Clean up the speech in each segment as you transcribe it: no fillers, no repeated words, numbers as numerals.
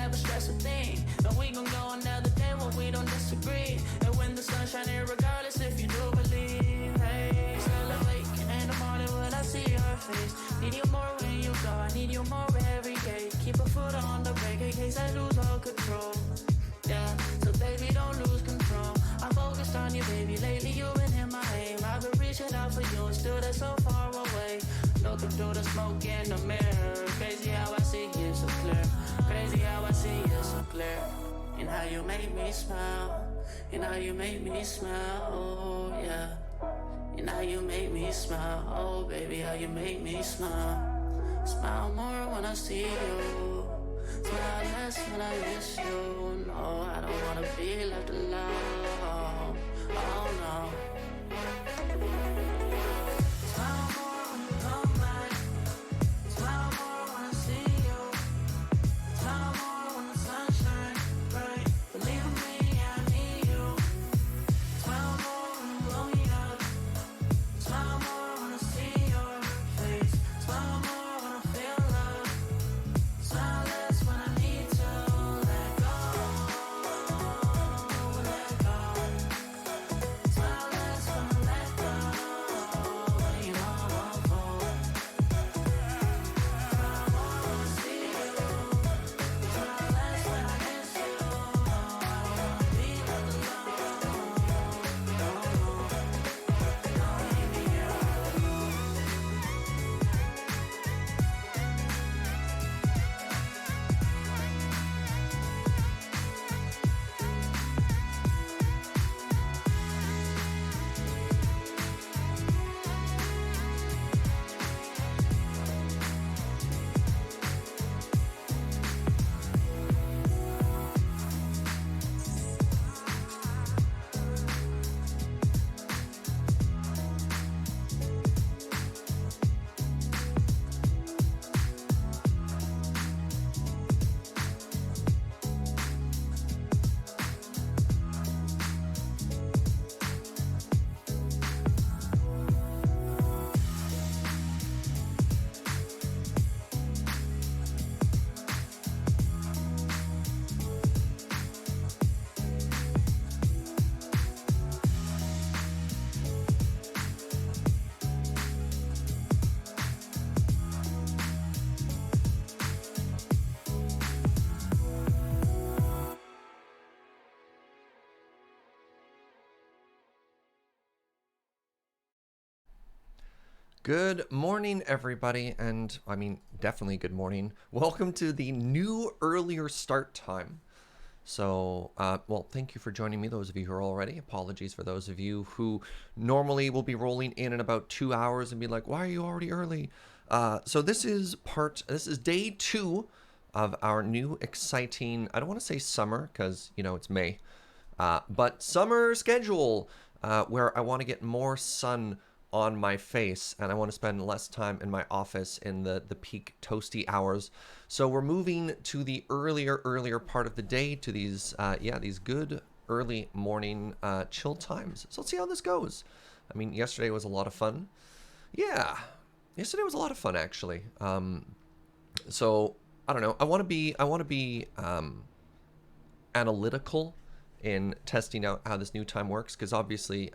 never stress a thing. And we gon' go another day when we don't disagree. And when the sun's shining, regardless if you do believe. Hey, still awake in the morning when I see your face. Need you more when you go, I need you more every day. Keep a foot on the brake in case I lose all control. Yeah, so baby, don't lose control. I'm focused on you, baby. Lately you've been in my aim. I've been reaching out for you and still they're so far away. Looking through the smoke in the mirror. Crazy how I see you so clear. Crazy how I see you so clear. And how you make me smile. And how you make me smile. Oh yeah. And how you make me smile. Oh baby, how you make me smile. Smile more when I see you. Smile less when I miss you. No, I don't wanna be left alone. Oh no. Smile more when you come back. Smile more when I see you. Smile more when the sun shines bright. Believe me, I need you. Smile more when you blow me up. Smile more when I see your face. Smile more when I feel love. Smile less when I need to let go. Let go. Smile less when I let go. You know I won't fall. Smile more when I see you. Smile less when I miss you. No, I don't wanna be left alone. No, don't leave me here alone. Good morning, everybody, and I mean, definitely good morning. Welcome to the new earlier start time. So, well, thank you for joining me, those of you who are already. Apologies for those of you who normally will be rolling in about 2 hours and be like, why are you already early? So this is day 2 of our new exciting, I don't want to say summer, because, you know, it's May, but summer schedule, where I want to get more sun on my face and I want to spend less time in my office in the peak toasty hours. So we're moving to the earlier part of the day, to these these good early morning chill times. So let's see how this goes. I mean, yesterday was a lot of fun. Yeah, yesterday was a lot of fun actually. So I don't know. I want to be analytical in testing out how this new time works, because obviously,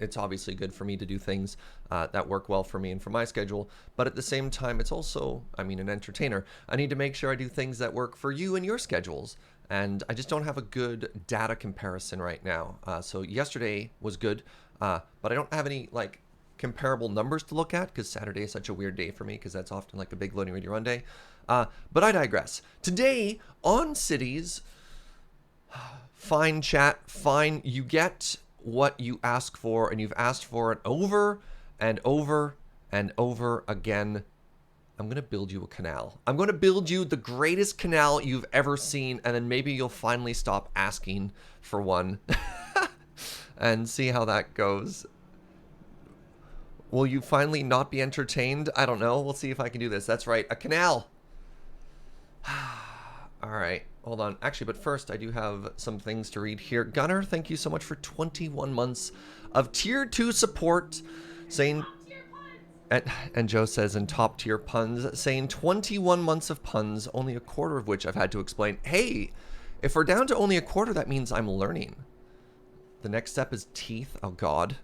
it's obviously good for me to do things that work well for me and for my schedule. But at the same time, it's also, an entertainer. I need to make sure I do things that work for you and your schedules. And I just don't have a good data comparison right now. So yesterday was good, but I don't have any comparable numbers to look at, because Saturday is such a weird day for me, because that's often like a big loading ready run day. But I digress. Today on Cities, fine chat, fine. You get what you ask for, and you've asked for it over and over and over again. I'm going to build you a canal. I'm going to build you the greatest canal you've ever seen, and then maybe you'll finally stop asking for one and see how that goes. Will you finally not be entertained? I don't know. We'll see if I can do this. That's right, a canal. All right, hold on. Actually, but first, I do have some things to read here. Gunnar, thank you so much for 21 months of Tier 2 support, saying... And Joe says in top tier puns, saying 21 months of puns, only a quarter of which I've had to explain. Hey, if we're down to only a quarter, that means I'm learning. The next step is teeth. Oh, God.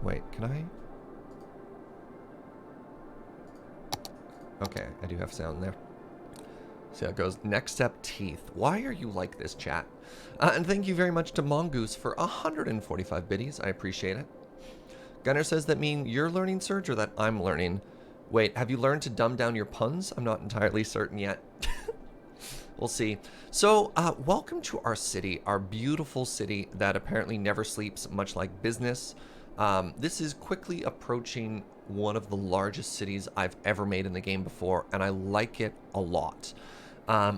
Wait, can I? Okay, I do have sound there. See how it goes. Next step, teeth. Why are you like this, chat? And thank you very much to Mongoose for 145 biddies. I appreciate it. Gunner says that mean you're learning, Serge, or that I'm learning? Wait, have you learned to dumb down your puns? I'm not entirely certain yet. We'll see. So, welcome to our city, our beautiful city that apparently never sleeps, much like business. This is quickly approaching one of the largest cities I've ever made in the game before, and I like it a lot.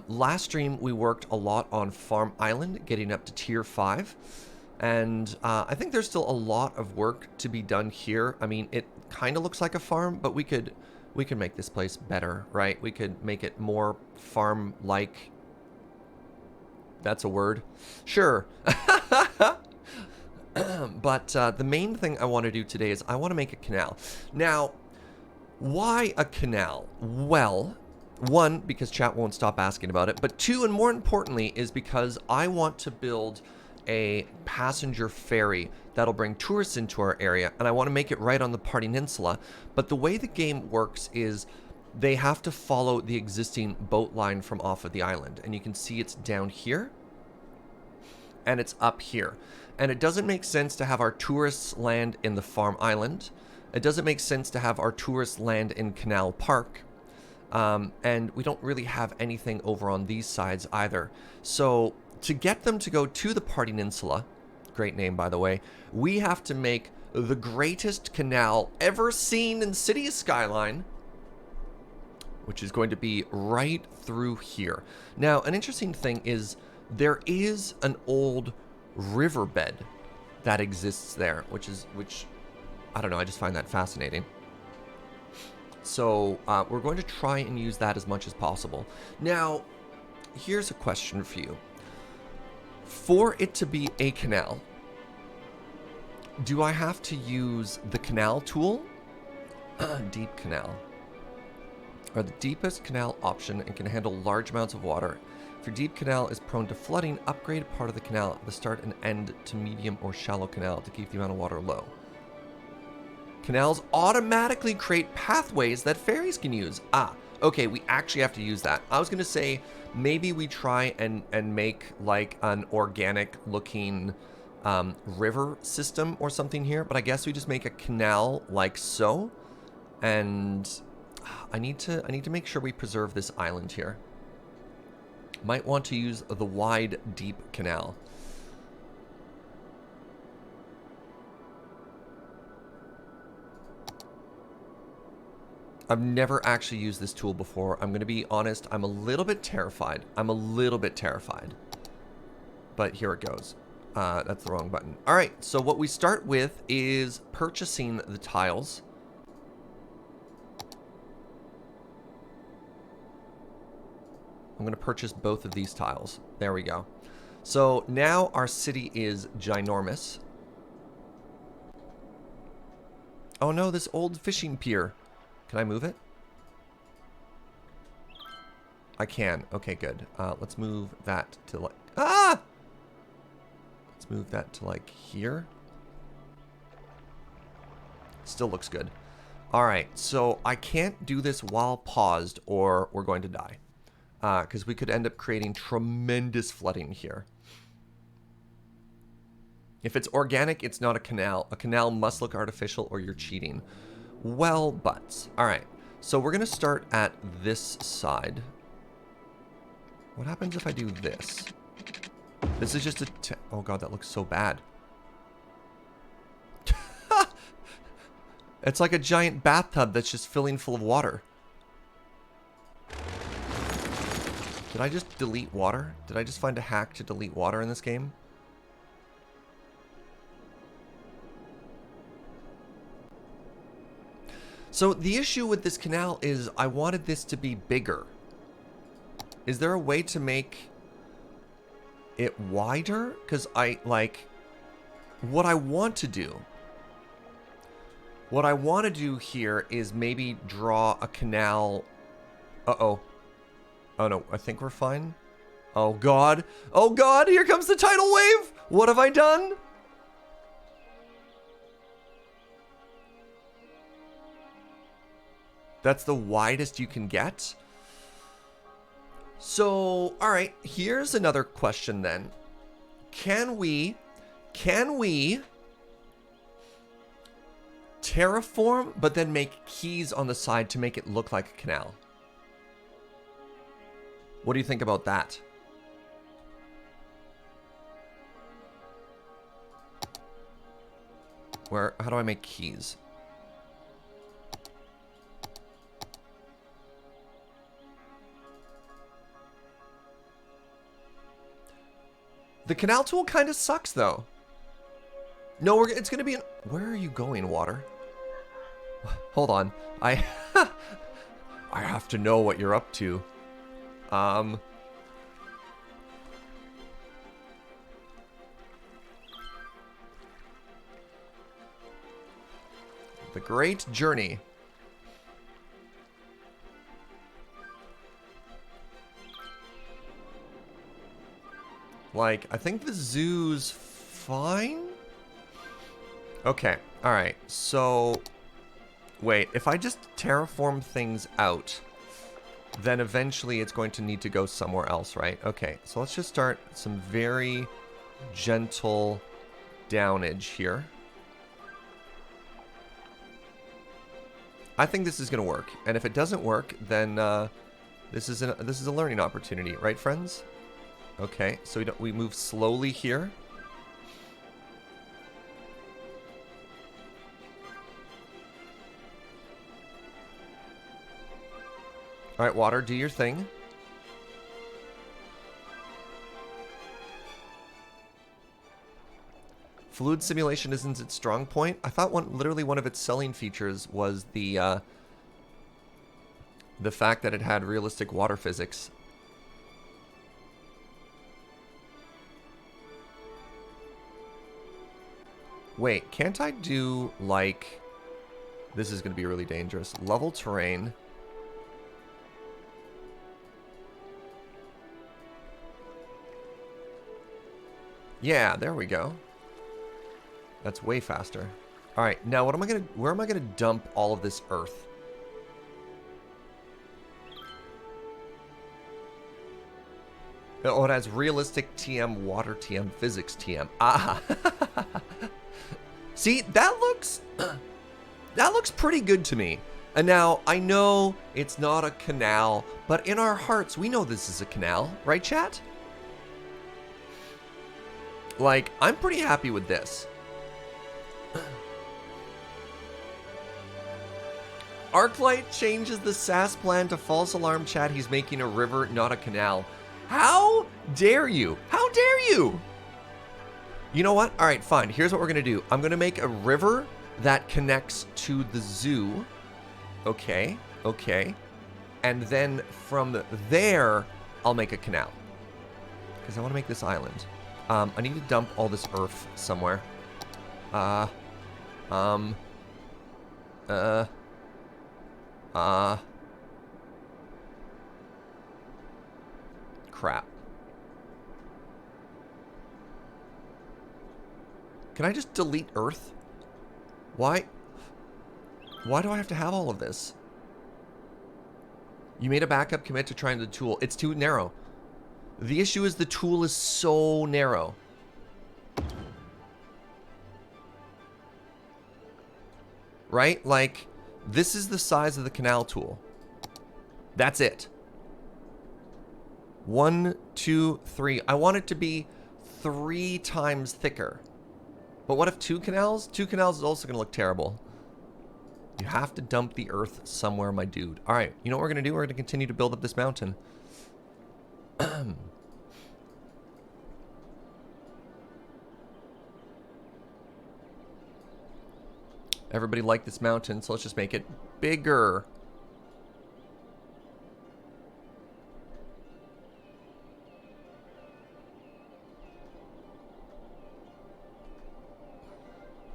Last stream, we worked a lot on Farm Island, getting up to tier 5. And I think there's still a lot of work to be done here. I mean, it kind of looks like a farm, but we could make this place better, right? We could make it more farm-like. That's a word. Sure. But the main thing I want to do today is I want to make a canal. Now, why a canal? Well, one, because chat won't stop asking about it. But two, and more importantly, is because I want to build a passenger ferry that'll bring tourists into our area, and I want to make it right on the Peninsula. But the way the game works is they have to follow the existing boat line from off of the island, and you can see it's down here and it's up here, and it doesn't make sense to have our tourists land in the farm island. It doesn't make sense to have our tourists land in Canal Park, and we don't really have anything over on these sides either. So to get them to go to the Peninsula, great name by the way, we have to make the greatest canal ever seen in City Skyline, which is going to be right through here. Now, an interesting thing is there is an old riverbed that exists there, which I don't know, I just find that fascinating. So we're going to try and use that as much as possible. Now, here's a question for you. For it to be a canal, do I have to use the canal tool? Deep canal. Are the deepest canal option and can handle large amounts of water. If your deep canal is prone to flooding, upgrade part of the canal at the start and end to medium or shallow canal to keep the amount of water low. Canals automatically create pathways that ferries can use. Ah, okay, we actually have to use that. I was going to say maybe we try and make like an organic looking river system or something here, but I guess we just make a canal like so. And I need to make sure we preserve this island here. Might want to use the wide, deep canal. I've never actually used this tool before. I'm going to be honest, I'm a little bit terrified. But here it goes. That's the wrong button. All right, so what we start with is purchasing the tiles. I'm going to purchase both of these tiles. There we go. So now our city is ginormous. Oh no, this old fishing pier. Can I move it? I can. Okay, good. Let's move that to like... Ah! Let's move that to like here. Still looks good. All right, so I can't do this while paused or we're going to die. Because we could end up creating tremendous flooding here. If it's organic, it's not a canal. A canal must look artificial or you're cheating. Well, but. All right. So we're going to start at this side. What happens if I do this? This is just a... Oh, God, that looks so bad. It's like a giant bathtub that's just filling full of water. Did I just delete water? Did I just find a hack to delete water in this game? So the issue with this canal is I wanted this to be bigger. Is there a way to make it wider? Because I, like, what I want to do What I want to do here is maybe draw a canal. Uh-oh. Oh, no. I think we're fine. Oh, God. Oh, God. Here comes the tidal wave. What have I done? That's the widest you can get? So, all right. Here's another question then. Can we terraform, but then make keys on the side to make it look like a canal? What do you think about that? How do I make keys? The canal tool kind of sucks though. No, it's going to be where are you going, water? Hold on. I have to know what you're up to. The Great Journey. Like, I think the zoo's fine. Okay, alright, so... Wait, if I just terraform things out, then eventually it's going to need to go somewhere else, right? Okay, so let's just start some very gentle downage here. I think this is going to work, and if it doesn't work, then this is a learning opportunity, right, friends? Okay, so we move slowly here. All right, water, do your thing. Fluid simulation isn't its strong point. I thought literally one of its selling features was the fact that it had realistic water physics. Wait, can't I do, like... This is going to be really dangerous. Level terrain. Yeah, there we go. That's way faster. All right, now where am I gonna dump all of this earth? Oh, it has realistic TM, water TM, physics TM. Ah. See, that looks pretty good to me. And now, I know it's not a canal, but in our hearts, we know this is a canal, right, chat? Like, I'm pretty happy with this. Arclight changes the SAS plan to false alarm, chat. He's making a river, not a canal. How dare you? How dare you? You know what? All right, fine. Here's what we're going to do. I'm going to make a river that connects to the zoo. Okay, okay. And then from there, I'll make a canal. Because I want to make this island. I need to dump all this earth somewhere. Crap. Can I just delete earth? Why? Why do I have to have all of this? You made a backup commit to trying the tool. It's too narrow. The issue is the tool is so narrow. Right? Like, this is the size of the canal tool. That's it. 1, 2, 3. I want it to be 3 times thicker. But what if 2 canals? 2 canals is also going to look terrible. You have to dump the earth somewhere, my dude. All right, you know what we're going to do? We're going to continue to build up this mountain. Everybody liked this mountain, so let's just make it bigger.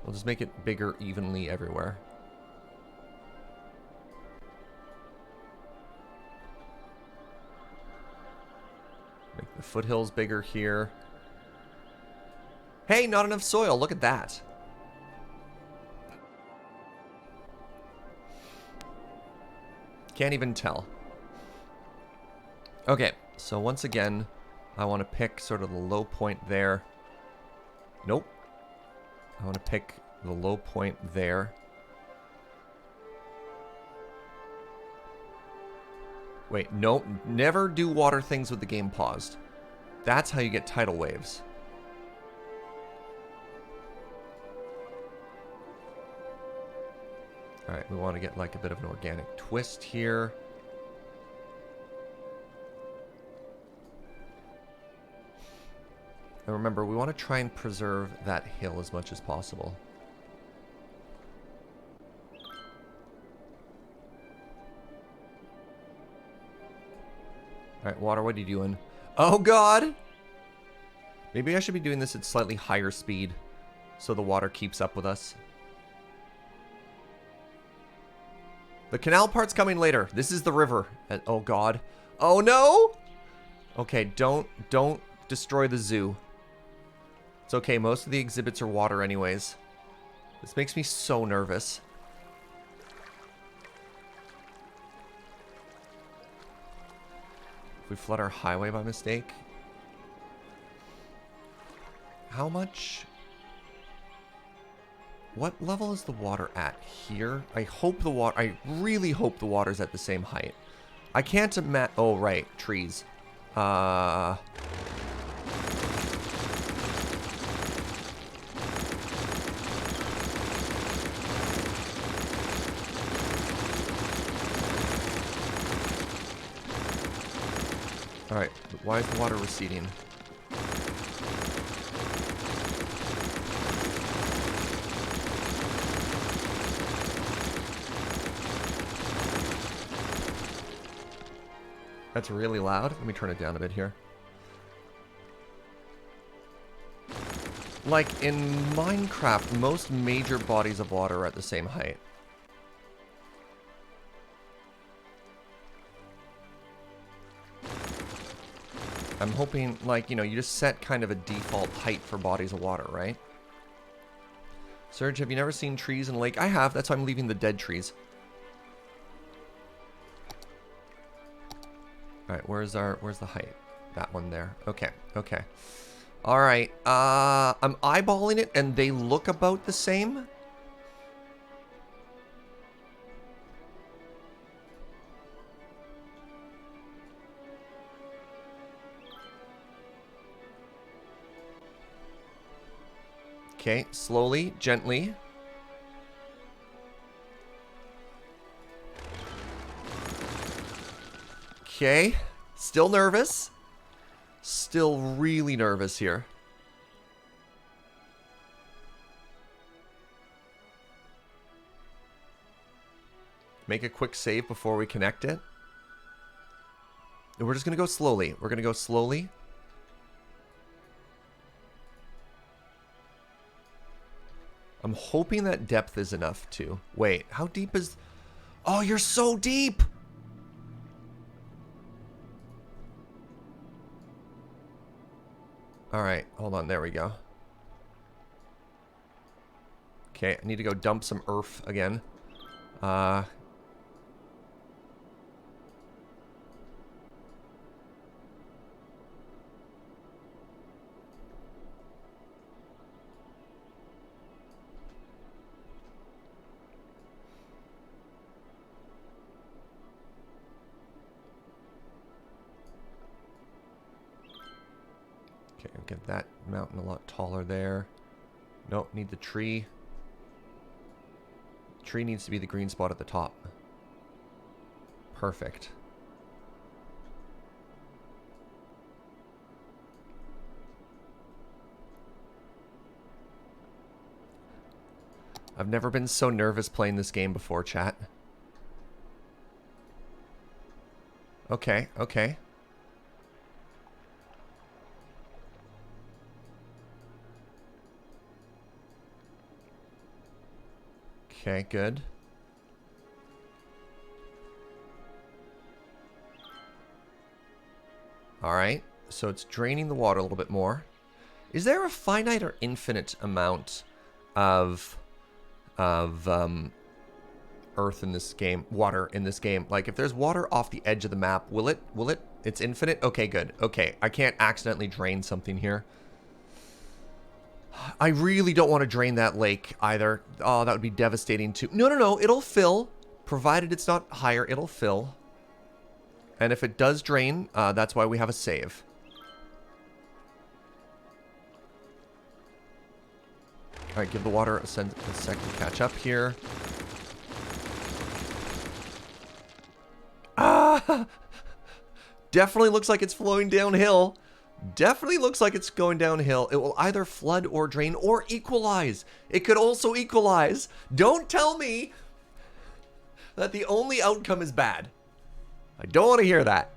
We'll just make it bigger evenly everywhere. The foothill's bigger here. Hey, not enough soil. Look at that. Can't even tell. Okay, so once again, I want to pick sort of the low point there. Nope. I want to pick the low point there. Wait, no, never do water things with the game paused. That's how you get tidal waves. Alright, we want to get like a bit of an organic twist here. And remember, we want to try and preserve that hill as much as possible. Alright, water, what are you doing? Oh god! Maybe I should be doing this at slightly higher speed so the water keeps up with us. The canal part's coming later. This is the river. Oh god. Oh no! Okay, don't destroy the zoo. It's okay, most of the exhibits are water anyways. This makes me so nervous. If we flood our highway by mistake. How much? What level is the water at here? I hope the water, I really hope the water's at the same height. I can't imagine, oh right, trees. Alright, why is the water receding? That's really loud. Let me turn it down a bit here. Like in Minecraft, most major bodies of water are at the same height. I'm hoping, like, you know, you just set kind of a default height for bodies of water, right? Serge, have you never seen trees in a lake? I have. That's why I'm leaving the dead trees. Alright, where's the height? That one there. Okay, okay. Alright, I'm eyeballing it and they look about the same. Okay, slowly, gently. Okay, still nervous. Still really nervous here. Make a quick save before we connect it. And we're just gonna go slowly. We're gonna go slowly. I'm hoping that depth is enough too. Wait, how deep is... Oh, you're so deep! Alright, hold on, there we go. Okay, I need to go dump some earth again. Okay, I'll get that mountain a lot taller there. Nope, need the tree. Tree needs to be the green spot at the top. Perfect. I've never been so nervous playing this game before, chat. Okay, okay. Okay, good. Alright. So it's draining the water a little bit more. Is there a finite or infinite amount of earth in this game, water in this game? Like, if there's water off the edge of the map, will it, it's infinite? Okay, good. Okay, I can't accidentally drain something here. I really don't want to drain that lake either. Oh, that would be devastating too. No, no, no, it'll fill. Provided it's not higher, it'll fill. And if it does drain, that's why we have a save. Alright, give the water a second to catch up here. Ah! Definitely looks like it's flowing downhill. Definitely looks like it's going downhill. It will either flood or drain or equalize. It could also equalize. Don't tell me that the only outcome is bad. I don't want to hear that.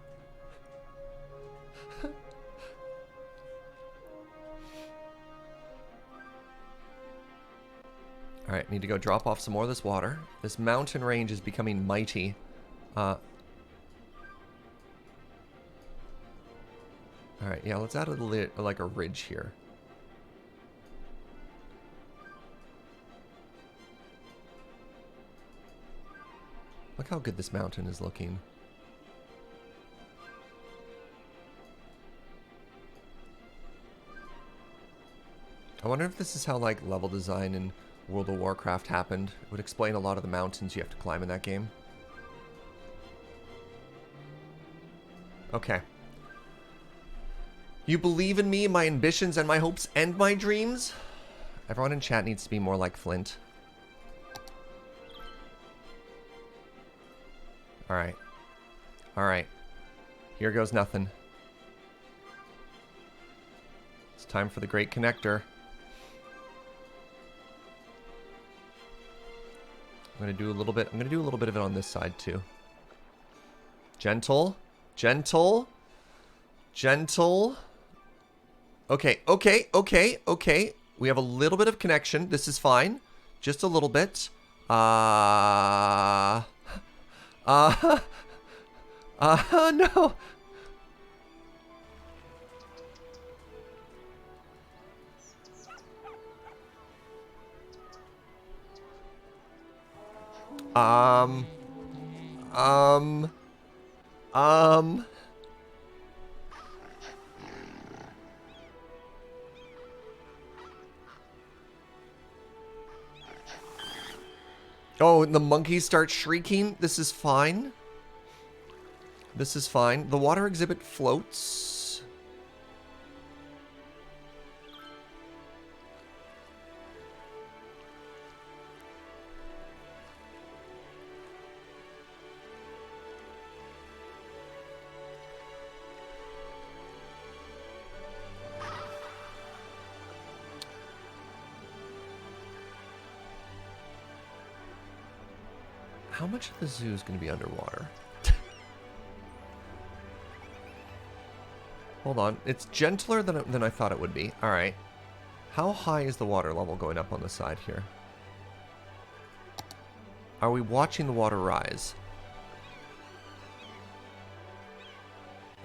Alright, need to go drop off some more of this water. This mountain range is becoming mighty. Alright, yeah, let's add like a ridge here. Look how good this mountain is looking. I wonder if this is how, like, level design in World of Warcraft happened. It would explain a lot of the mountains you have to climb in that game. Okay. You believe in me, my ambitions, and my hopes, and my dreams? Everyone in chat needs to be more like Flint. Alright. Alright. Here goes nothing. It's time for the great connector. I'm gonna do a little bit of it on this side too. Gentle. Gentle. Gentle. Okay, okay, okay, okay. We have a little bit of connection. This is fine. Just a little bit. No. Oh, and the monkeys start shrieking. This is fine. This is fine. The water exhibit floats. How much of the zoo is going to be underwater? Hold on. It's gentler than I thought it would be. All right. How high is the water level going up on the side here? Are we watching the water rise?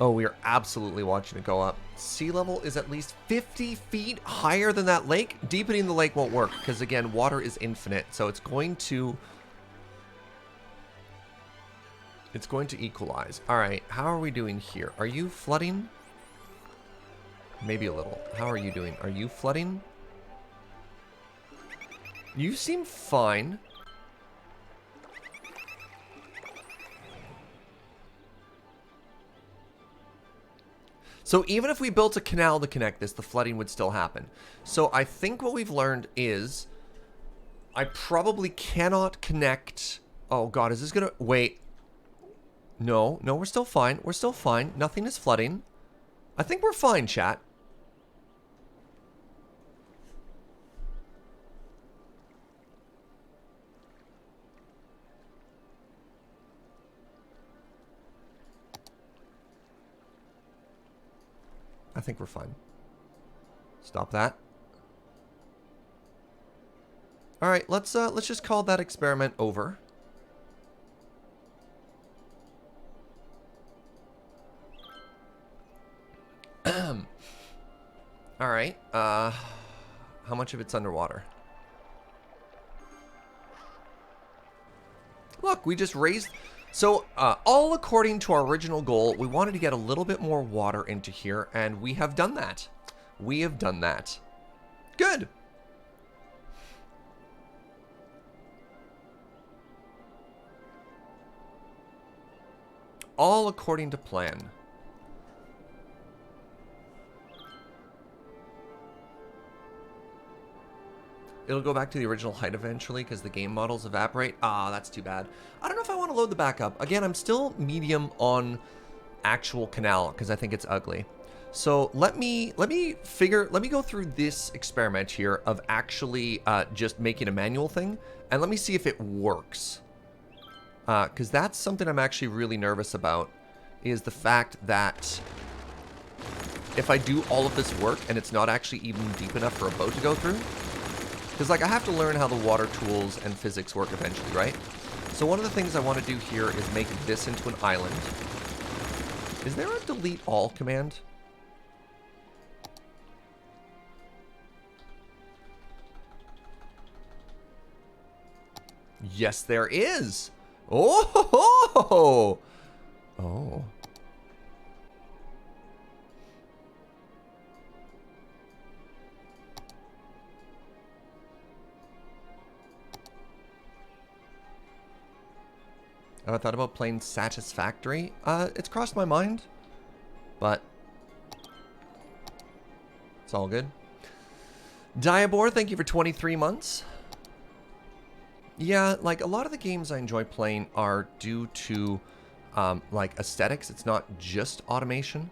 Oh, we are absolutely watching it go up. Sea level is at least 50 feet higher than that lake. Deepening the lake won't work because, again, water is infinite. So it's going to equalize. All right. How are we doing here? Are you flooding? Maybe a little. How are you doing? Are you flooding? You seem fine. So even if we built a canal to connect this, the flooding would still happen. So I think what we've learned is I probably cannot connect. Oh God, is this gonna, wait. No, no, we're still fine. We're still fine. Nothing is flooding. I think we're fine, chat. I think we're fine. Stop that. All right, let's just call that experiment over. All right. How much of it's underwater? Look, we just raised... So, all according to our original goal, we wanted to get a little bit more water into here, and we have done that. We have done that. Good. All according to plan. It'll go back to the original height eventually because the game models evaporate. Ah, that's too bad. I don't know if I want to load the backup. Again, I'm still medium on actual canal because I think it's ugly. So let me go through this experiment here of actually just making a manual thing, and let me see if it works. Because that's something I'm actually really nervous about, is the fact that if I do all of this work and it's not actually even deep enough for a boat to go through. Because, like, I have to learn how the water tools and physics work eventually, right? So one of the things I want to do here is make this into an island. Is there a delete all command? Yes, there is. Oh, oh. Have I thought about playing Satisfactory? It's crossed my mind, but it's all good. Diabor, thank you for 23 months. Yeah, like a lot of the games I enjoy playing are due to like aesthetics. It's not just automation.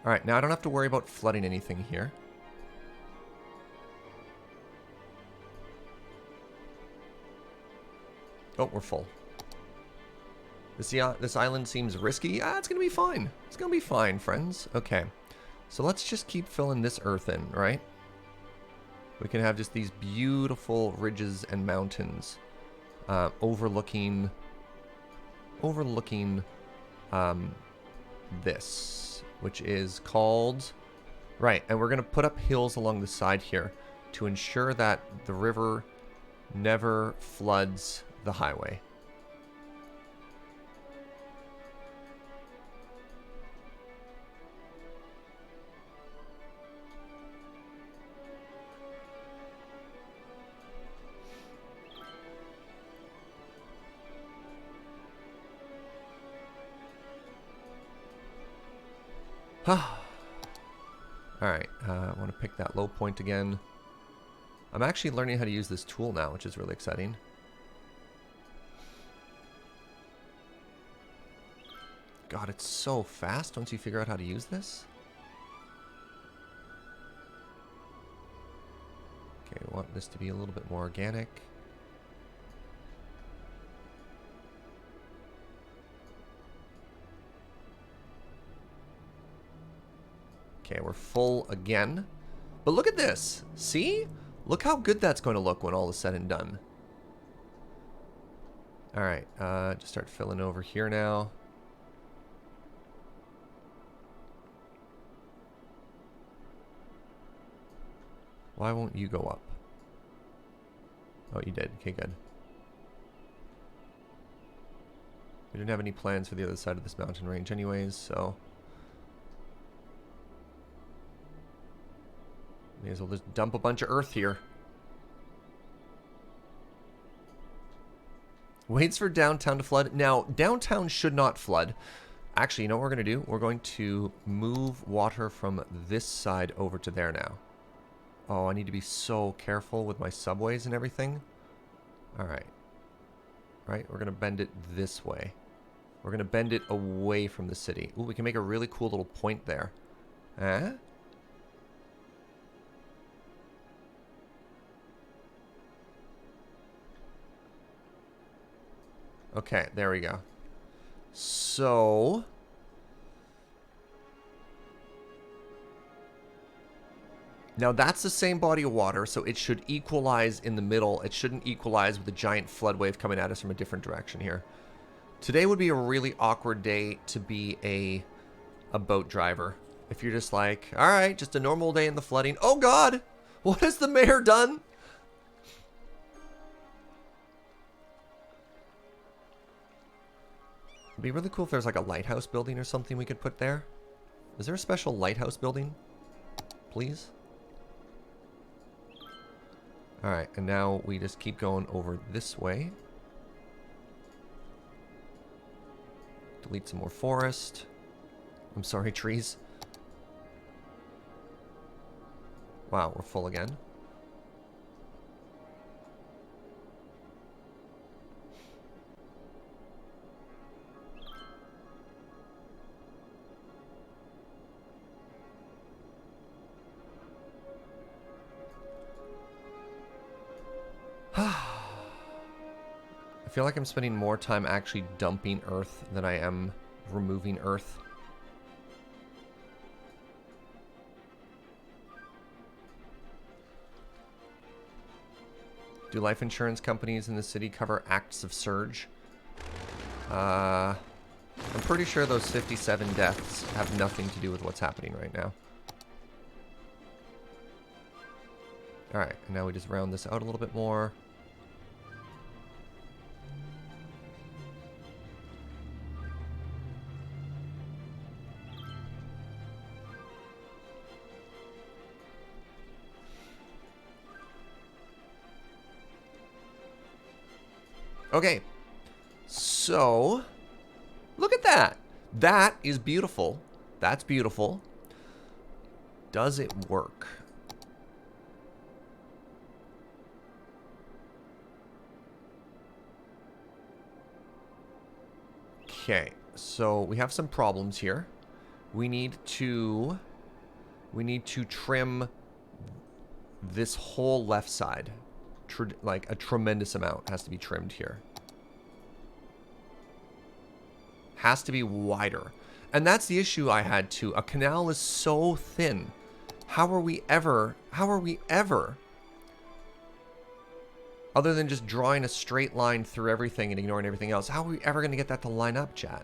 All right, now I don't have to worry about flooding anything here. Oh, we're full. This island seems risky. Ah, it's going to be fine. It's going to be fine, friends. Okay. So let's just keep filling this earth in, right? We can have just these beautiful ridges and mountains overlooking this, which is called... Right, and we're going to put up hills along the side here to ensure that the river never floods the highway. Alright, I want to pick that low point again. I'm actually learning how to use this tool now, which is really exciting. God, it's so fast once you figure out how to use this. Okay, we want this to be a little bit more organic. Okay, we're full again. But look at this. See? Look how good that's going to look when all is said and done. Alright, just start filling over here now. Why won't you go up? Oh, you did. Okay, good. We didn't have any plans for the other side of this mountain range anyways, so... May as well just dump a bunch of earth here. Waits for downtown to flood. Now, downtown should not flood. Actually, you know what we're going to do? We're going to move water from this side over to there now. Oh, I need to be so careful with my subways and everything. Alright. Right, we're going to bend it this way. We're going to bend it away from the city. Ooh, we can make a really cool little point there. Huh? Okay, there we go. So, Now that's the same body of water, so it should equalize in the middle. It shouldn't equalize with a giant flood wave coming at us from a different direction here. Today would be a really awkward day to be a boat driver. If you're just like, all right, just a normal day in the flooding. Oh God, what has the mayor done? It'd be really cool if there's like a lighthouse building or something we could put there. Is there a special lighthouse building? Please? Alright, and now we just keep going over this way. Delete some more forest. I'm sorry, trees. Wow, we're full again. I feel like I'm spending more time actually dumping earth than I am removing earth. Do life insurance companies in the city cover acts of surge? I'm pretty sure those 57 deaths have nothing to do with what's happening right now. Alright, and now we just round this out a little bit more. Okay, so look at that. That is beautiful. That's beautiful. Does it work? Okay, so we have some problems here. We need to trim this whole left side. Like a tremendous amount has to be trimmed here. Has to be wider. And that's the issue I had too. A canal is so thin. How are we ever, other than just drawing a straight line through everything and ignoring everything else, how are we ever going to get that to line up, chat?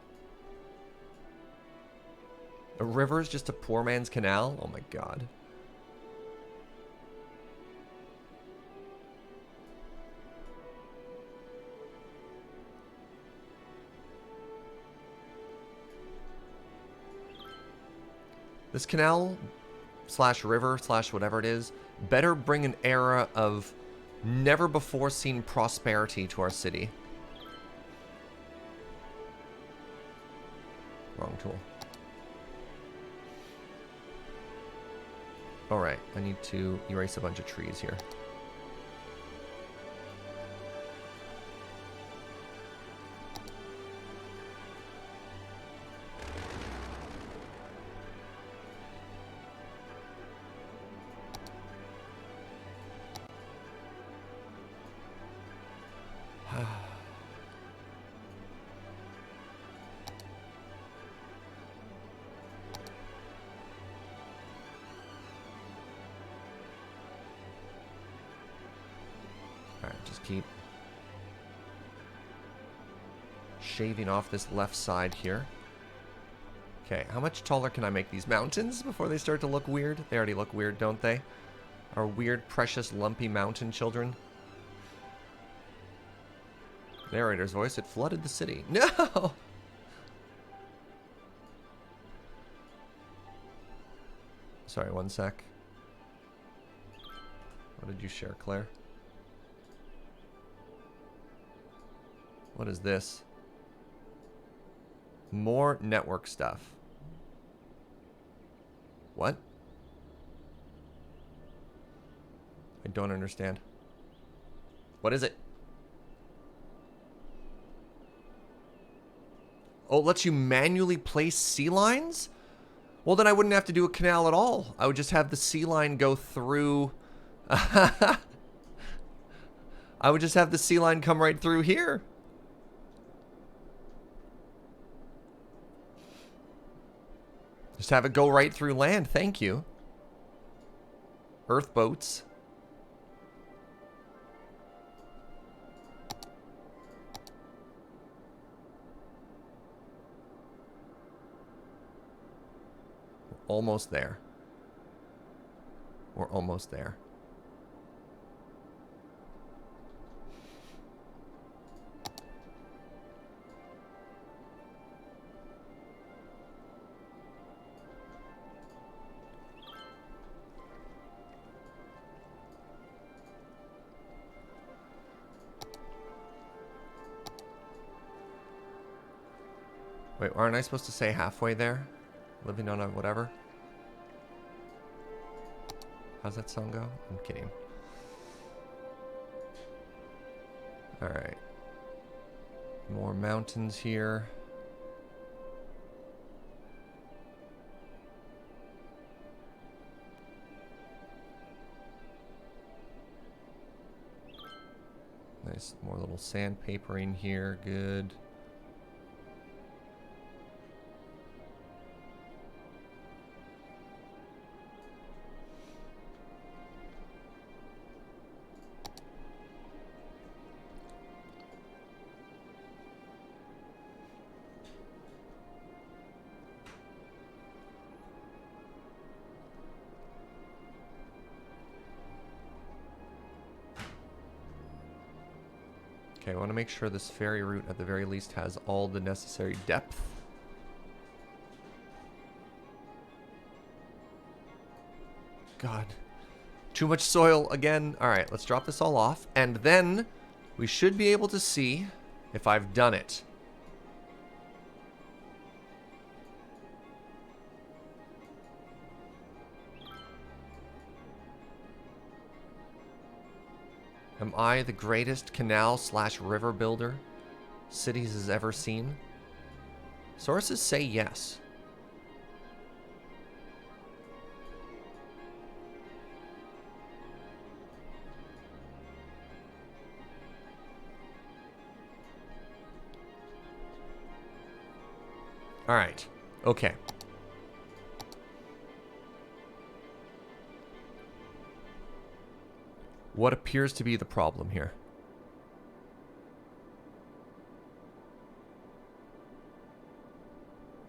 A river is just a poor man's canal? Oh my God. This canal slash river slash whatever it is better bring an era of never before seen prosperity to our city. Wrong tool. Alright, I need to erase a bunch of trees here. Keep shaving off this left side here. Okay, how much taller can I make these mountains before they start to look weird? They already look weird, don't they? Our weird, precious, lumpy mountain children. Narrator's voice, it flooded the city. No! Sorry, one sec. What did you share, Claire? What is this? More network stuff. What? I don't understand. What is it? Oh, it lets you manually place sea lines? Well, then I wouldn't have to do a canal at all. I would just have the sea line go through. I would just have the sea line come right through here. Just have it go right through land. Thank you. Earth boats. We're almost there. We're almost there. Wait, aren't I supposed to say halfway there? Living on a whatever? How's that song go? I'm kidding. Alright. More mountains here. Nice, more little sandpapering here. Good. Okay, I want to make sure this ferry route at the very least has all the necessary depth. God. Too much soil again. Alright, let's drop this all off. And then we should be able to see if I've done it. Am I the greatest canal/river builder cities has ever seen? Sources say yes. All right. Okay. What appears to be the problem here?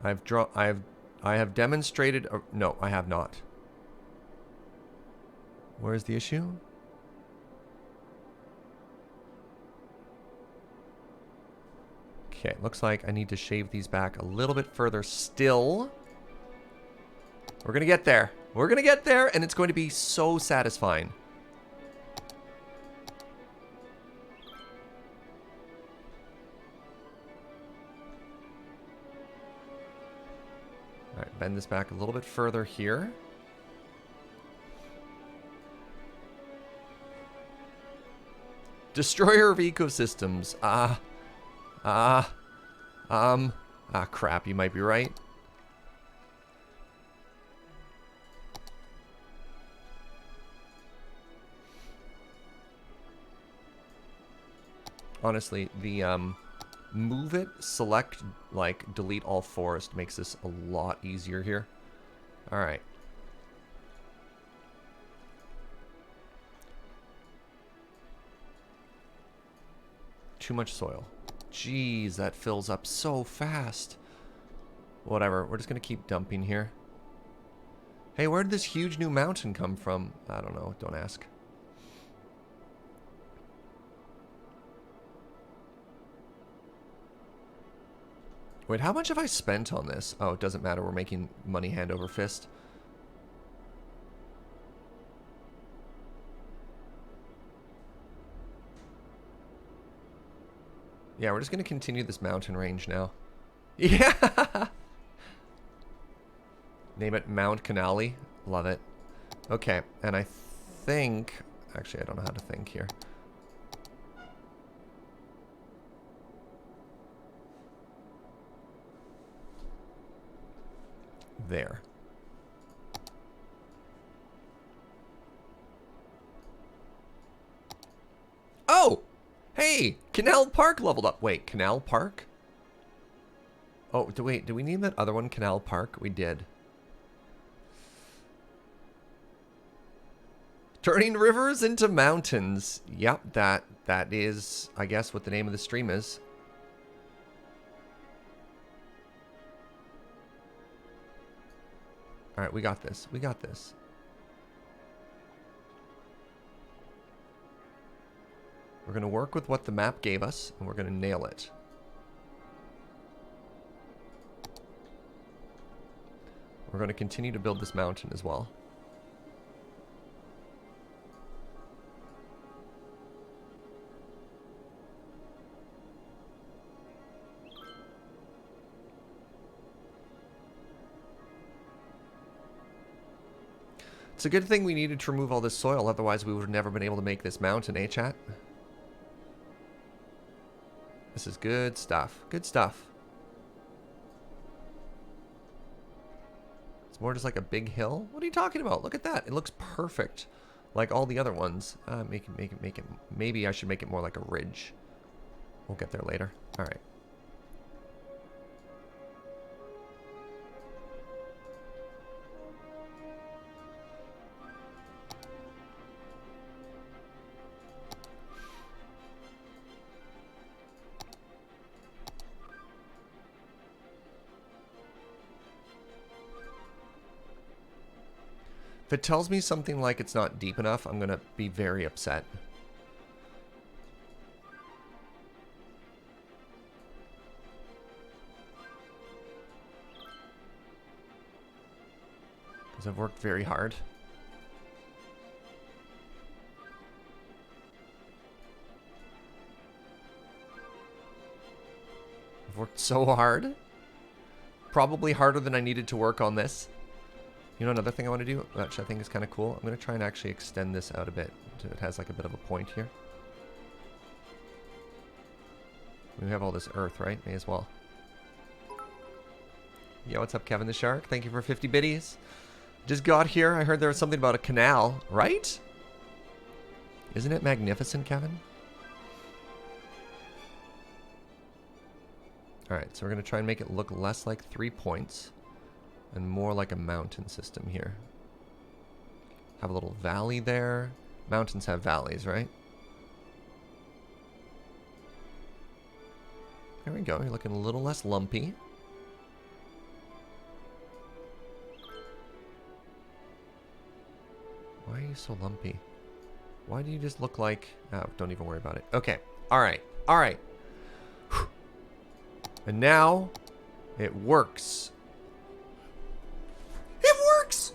I have demonstrated. No, I have not. Where's the issue? Okay, looks like I need to shave these back a little bit further still. We're gonna get there. We're gonna get there, and it's going to be so satisfying. Alright, bend this back a little bit further here. Destroyer of ecosystems. Crap, you might be right. Honestly, the, move it, select, like, delete all forest makes this a lot easier here. Alright. Too much soil. Jeez, that fills up so fast. Whatever, we're just gonna keep dumping here. Hey, where did this huge new mountain come from? I don't know, don't ask. Wait, how much have I spent on this? Oh, it doesn't matter, we're making money hand over fist. Yeah, we're just going to continue this mountain range now. Yeah! Name it Mount Canali. Love it. Okay, and I think... Actually, I don't know how to think here. There. Oh! Hey! Canal Park leveled up. Wait, Canal Park? Oh, wait, do we name that other one Canal Park? We did. Turning rivers into mountains. Yep, that is, I guess, what the name of the stream is. All right, we got this. We got this. We're going to work with what the map gave us, and we're going to nail it. We're going to continue to build this mountain as well. It's a good thing we needed to remove all this soil, otherwise we would have never been able to make this mountain, eh, chat? This is good stuff. Good stuff. It's more just like a big hill. What are you talking about? Look at that. It looks perfect. Like all the other ones. Make it. Maybe I should make it more like a ridge. We'll get there later. All right. If it tells me something like it's not deep enough, I'm going to be very upset. Because I've worked very hard. I've worked so hard. Probably harder than I needed to work on this. You know, another thing I want to do, which I think is kind of cool, I'm going to try and actually extend this out a bit so it has like a bit of a point here. We have all this earth, right? May as well. Yeah, what's up, Kevin the Shark? Thank you for 50 biddies. Just got here. I heard there was something about a canal, right? Isn't it magnificent, Kevin? Alright, so we're going to try and make it look less like 3 points. And more like a mountain system here. Have a little valley there. Mountains have valleys, right? There we go. You're looking a little less lumpy. Why are you so lumpy? Why do you just look like... Oh, don't even worry about it. Okay. Alright. Alright. And now it works. It works!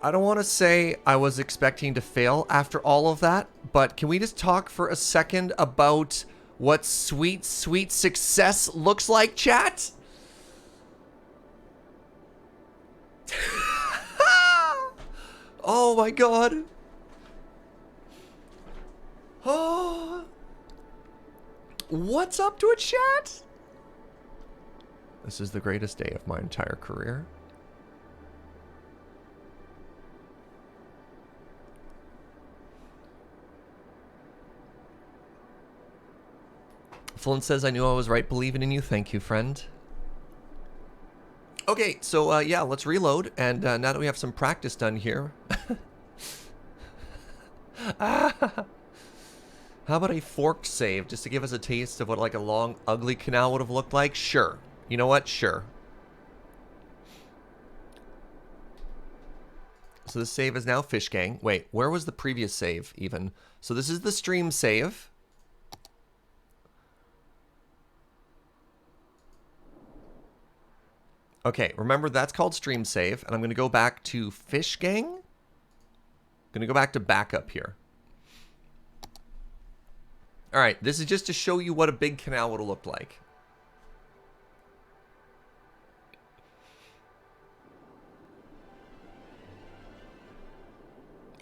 I don't want to say I was expecting to fail after all of that, but can we just talk for a second about what sweet, sweet success looks like, chat? Oh my god. Oh. What's up to it, chat? This is the greatest day of my entire career. Flint says, I knew I was right believing in you. Thank you, friend. Okay, so yeah, let's reload. And now that we have some practice done here. How about a forked save, just to give us a taste of what like a long, ugly canal would have looked like? Sure. You know what? Sure. So this save is now Fish Gang. Wait, where was the previous save even? So this is the stream save. Okay, remember that's called stream save, and I'm going to go back to Fish Gang. I'm going to go back to backup here. All right, this is just to show you what a big canal would have looked like.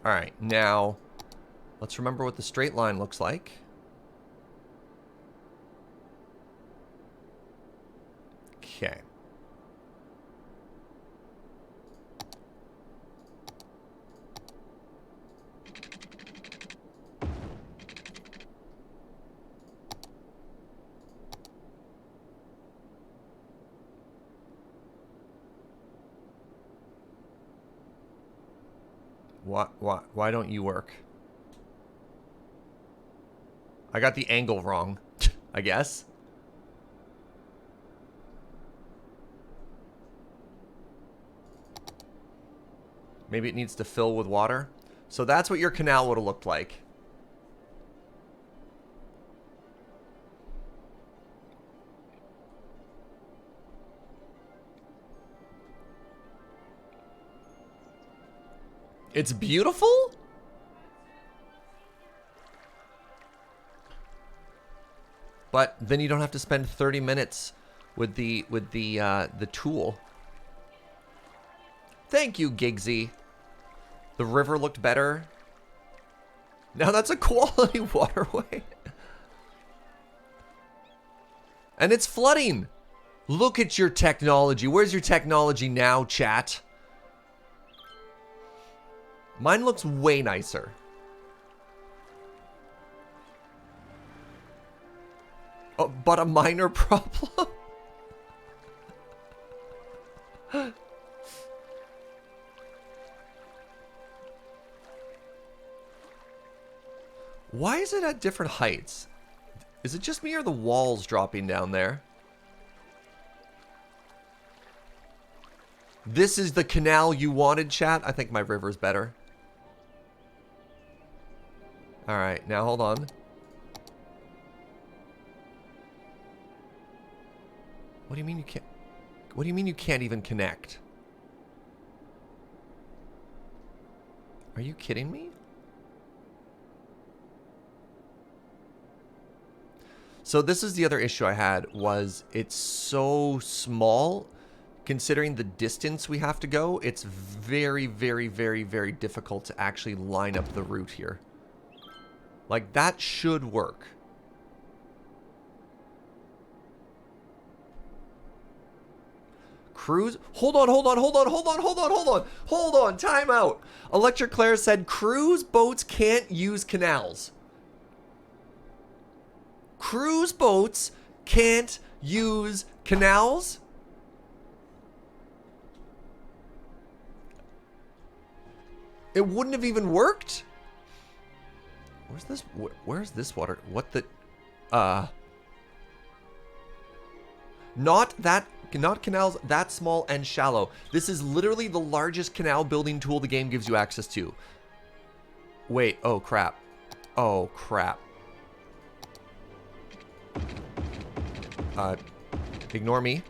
All right, now let's remember what the straight line looks like. Okay. Why don't you work? I got the angle wrong, I guess. Maybe it needs to fill with water. So that's what your canal would have looked like. It's beautiful? But then you don't have to spend 30 minutes with the tool. Thank you, Gigsy. The river looked better. Now that's a quality waterway. And it's flooding. Look at your technology. Where's your technology now, chat? Mine looks way nicer. Oh, but a minor problem? Why is it at different heights? Is it just me or the walls dropping down there? This is the canal you wanted, chat? I think my river's better. Alright, now hold on. What do you mean you can't? What do you mean you can't even connect? Are you kidding me? So this is the other issue I had, was it's so small. Considering the distance we have to go, it's very, very, very, very difficult to actually line up the route here. Like, that should work. Cruise? Hold on, time out. Electric Claire said cruise boats can't use canals. Cruise boats can't use canals? It wouldn't have even worked? Where's this water? What the... Not canals that small and shallow. This is literally the largest canal building tool the game gives you access to. Wait, oh crap. Oh crap. Ignore me.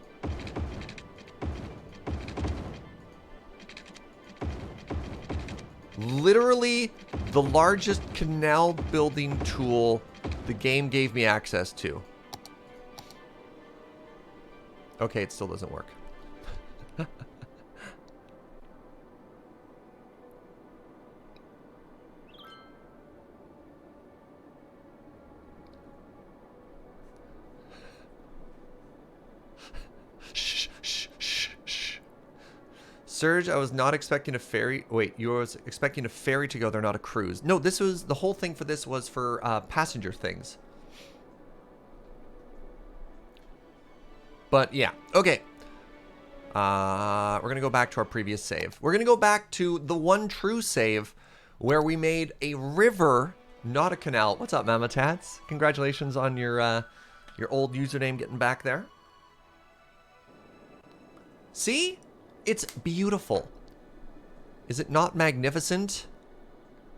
Literally the largest canal building tool the game gave me access to. Okay, it still doesn't work. Surge, I was not expecting a ferry. Wait, you were expecting a ferry to go there, not a cruise. No, this was, the whole thing for this was for passenger things. But yeah, okay. We're going to go back to our previous save. We're going to go back to the one true save where we made a river, not a canal. What's up, Mama Tats? Congratulations on your old username getting back there. See? It's beautiful. Is it not magnificent?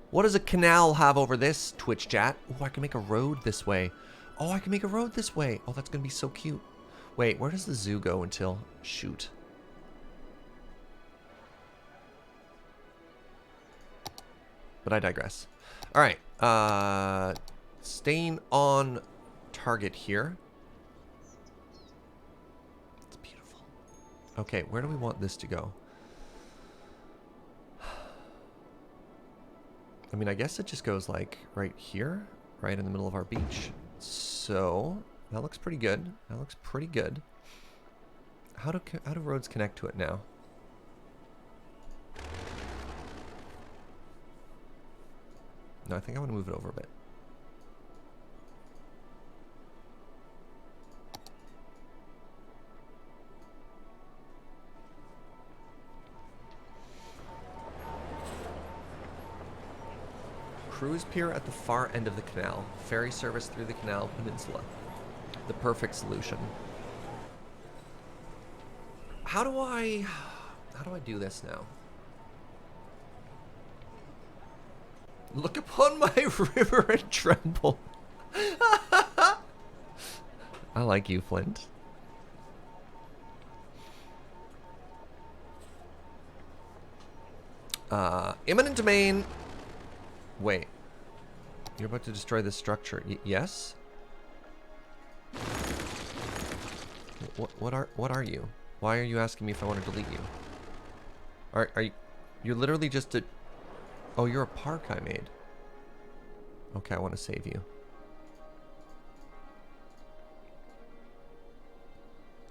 What does a canal have over this, Twitch chat? Oh, I can make a road this way. Oh, I can make a road this way. Oh, that's going to be so cute. Wait, where does the zoo go until... Shoot. But I digress. All right. Staying on target here. Okay, where do we want this to go? I mean, I guess it just goes like right here, right in the middle of our beach. So that looks pretty good. That looks pretty good. How do roads connect to it now? No, I think I want to move it over a bit. cruise pier at the far end of the canal. Ferry service through the canal peninsula. The perfect solution. How do I do this now? Look upon my river and tremble. I like you, Flint. Imminent domain. Wait. You're about to destroy this structure. Yes? What are you? Why are you asking me if I want to delete you? Are you... You're literally just a... Oh, you're a park I made. Okay, I want to save you.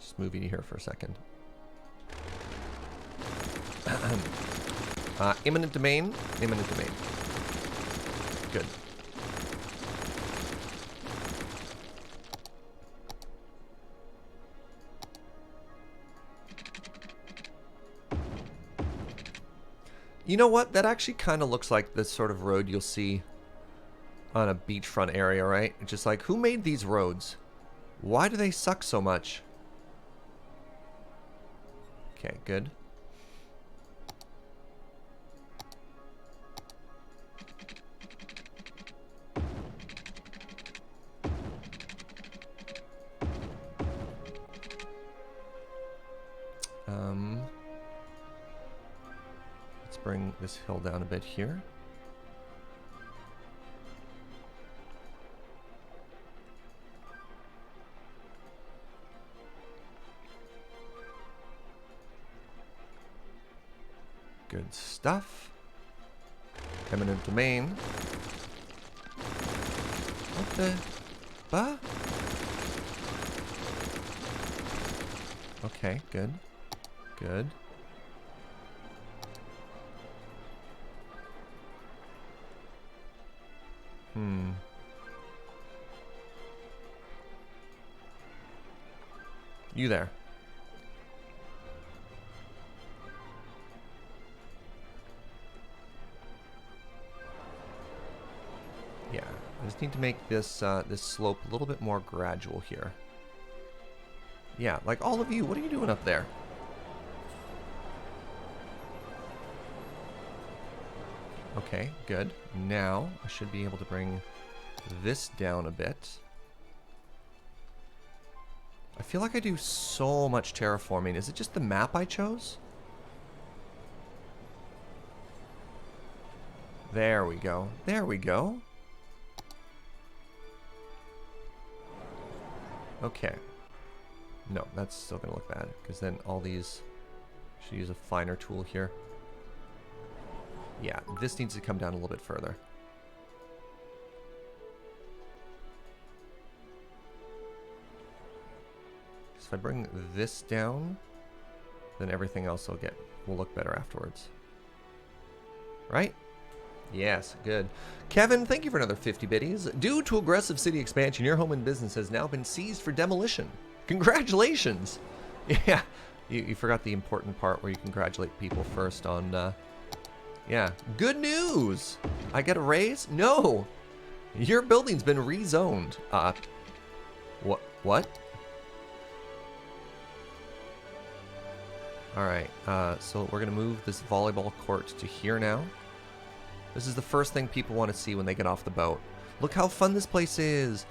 Just move you here for a second. Imminent domain. Imminent domain. Good. You know what? That actually kind of looks like the sort of road you'll see on a beachfront area, right? Just like, who made these roads? Why do they suck so much? Okay, good. Let's bring this hill down a bit here. Good stuff. Eminent domain. What the? Bah? Okay, good. Good. You there. Yeah, I just need to make this this slope a little bit more gradual here. Yeah, like all of you, what are you doing up there? Okay, good. Now I should be able to bring this down a bit. I feel like I do so much terraforming. Is it just the map I chose? There we go. There we go. Okay. No, that's still gonna look bad, because then all these... Should use a finer tool here. Yeah, this needs to come down a little bit further. So if I bring this down, then everything else will look better afterwards. Right? Yes, good. Kevin, thank you for another 50 biddies. Due to aggressive city expansion, your home and business has now been seized for demolition. Congratulations! Yeah, you forgot the important part where you congratulate people first on, yeah. Good news! I get a raise? No! Your building's been rezoned. What? Alright, so we're gonna move this volleyball court to here now. This is the first thing people want to see when they get off the boat. Look how fun this place is!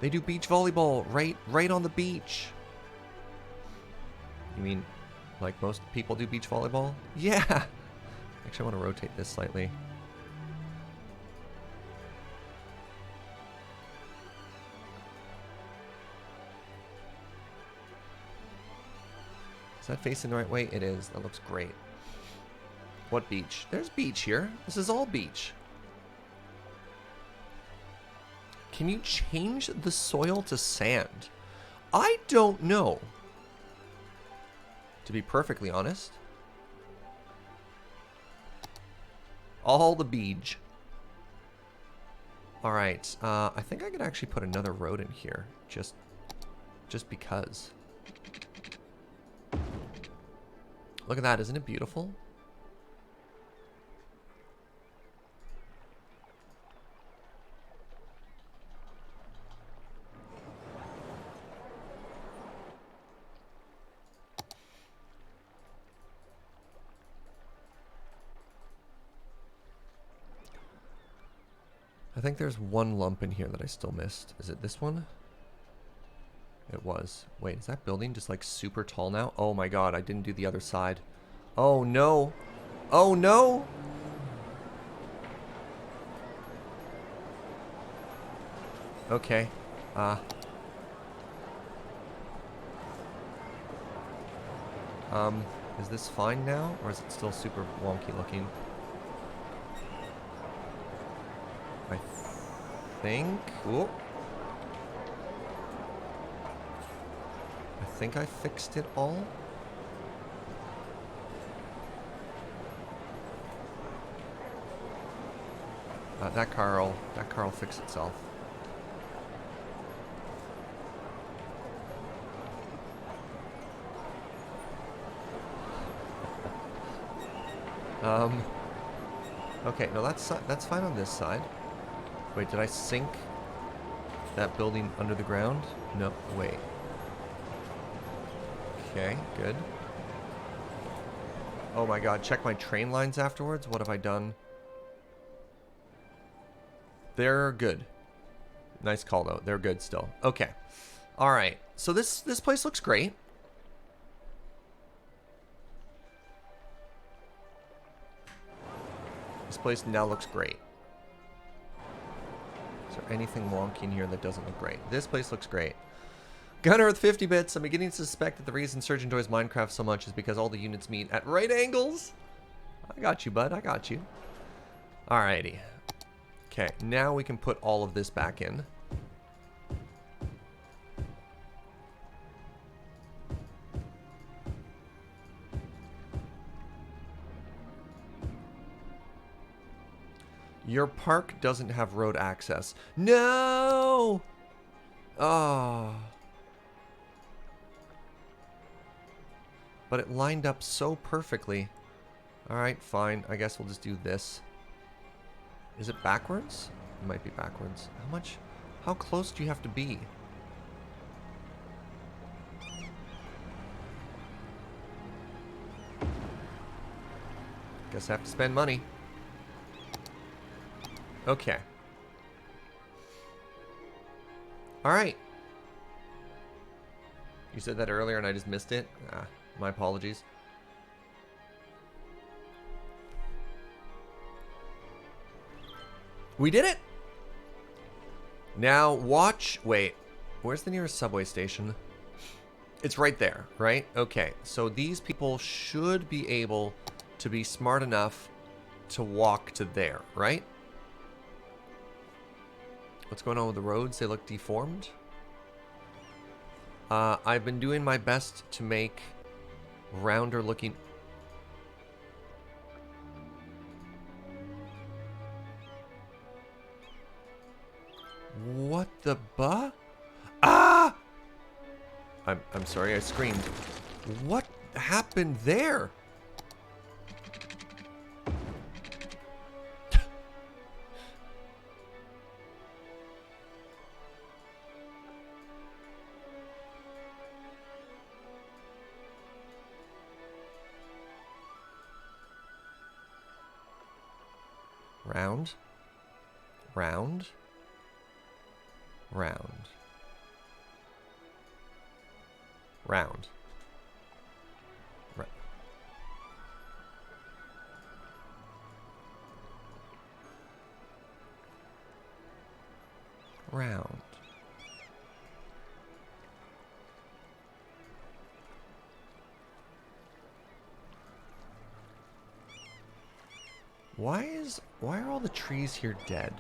They do beach volleyball right on the beach. You mean like most people do beach volleyball? Yeah! Actually, I want to rotate this slightly. Is that facing the right way? It is. That looks great. What beach? There's beach here. This is all beach. Can you change the soil to sand? I don't know. To be perfectly honest. All the beach. Alright, I think I could actually put another road in here. Just because. Look at that, isn't it beautiful? think there's one lump in here that I still missed. Is it this one? It was. Wait, is that building just like super tall now? Oh my god, I didn't do the other side. Oh no. Oh no! Okay. Is this fine now? Or is it still super wonky looking? I think... Whoa. I think I fixed it all. That car will fix itself. Okay, no, that's fine on this side. Wait, did I sink that building under the ground? No, wait. Okay, good. Oh my god, check my train lines afterwards. What have I done? They're good. Nice call though. They're good still. Okay. All right. So this place looks great. This place now looks great. Is there anything wonky in here that doesn't look great? This place looks great. Gunner with 50 bits. I'm beginning to suspect that the reason Surge enjoys Minecraft so much is because all the units meet at right angles. I got you, bud. I got you. Alrighty. Okay, now we can put all of this back in. Your park doesn't have road access. No! Oh. But it lined up so perfectly. Alright, fine. I guess we'll just do this. Is it backwards? It might be backwards. How close do you have to be? Guess I have to spend money. Okay. Alright. You said that earlier and I just missed it? My apologies. We did it! Now watch... Wait. Where's the nearest subway station? It's right there, right? Okay. So these people should be able to be smart enough to walk to there, right? What's going on with the roads? They look deformed. I've been doing my best to make rounder looking... What the buh? Ah! I'm sorry, I screamed. What happened there? Round. Round. Round. Round. Round. Why are all the trees here dead?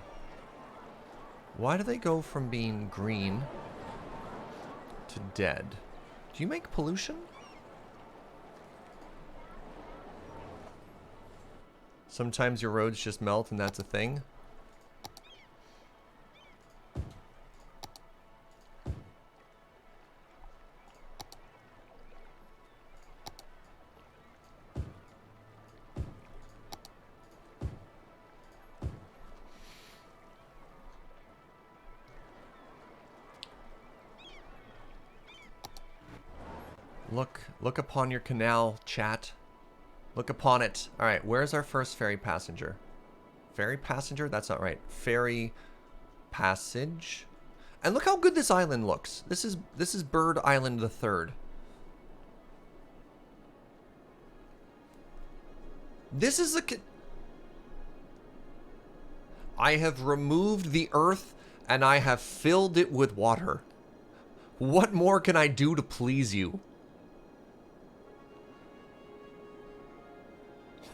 Why do they go from being green to dead? Do you make pollution? Sometimes your roads just melt and that's a thing. Look upon your canal, chat. Look upon it. All right, where's our first ferry passenger? Ferry passenger? That's not right. Ferry passage. And look how good this island looks. This is Bird Island the Third. This is a... I have removed the earth and I have filled it with water. What more can I do to please you?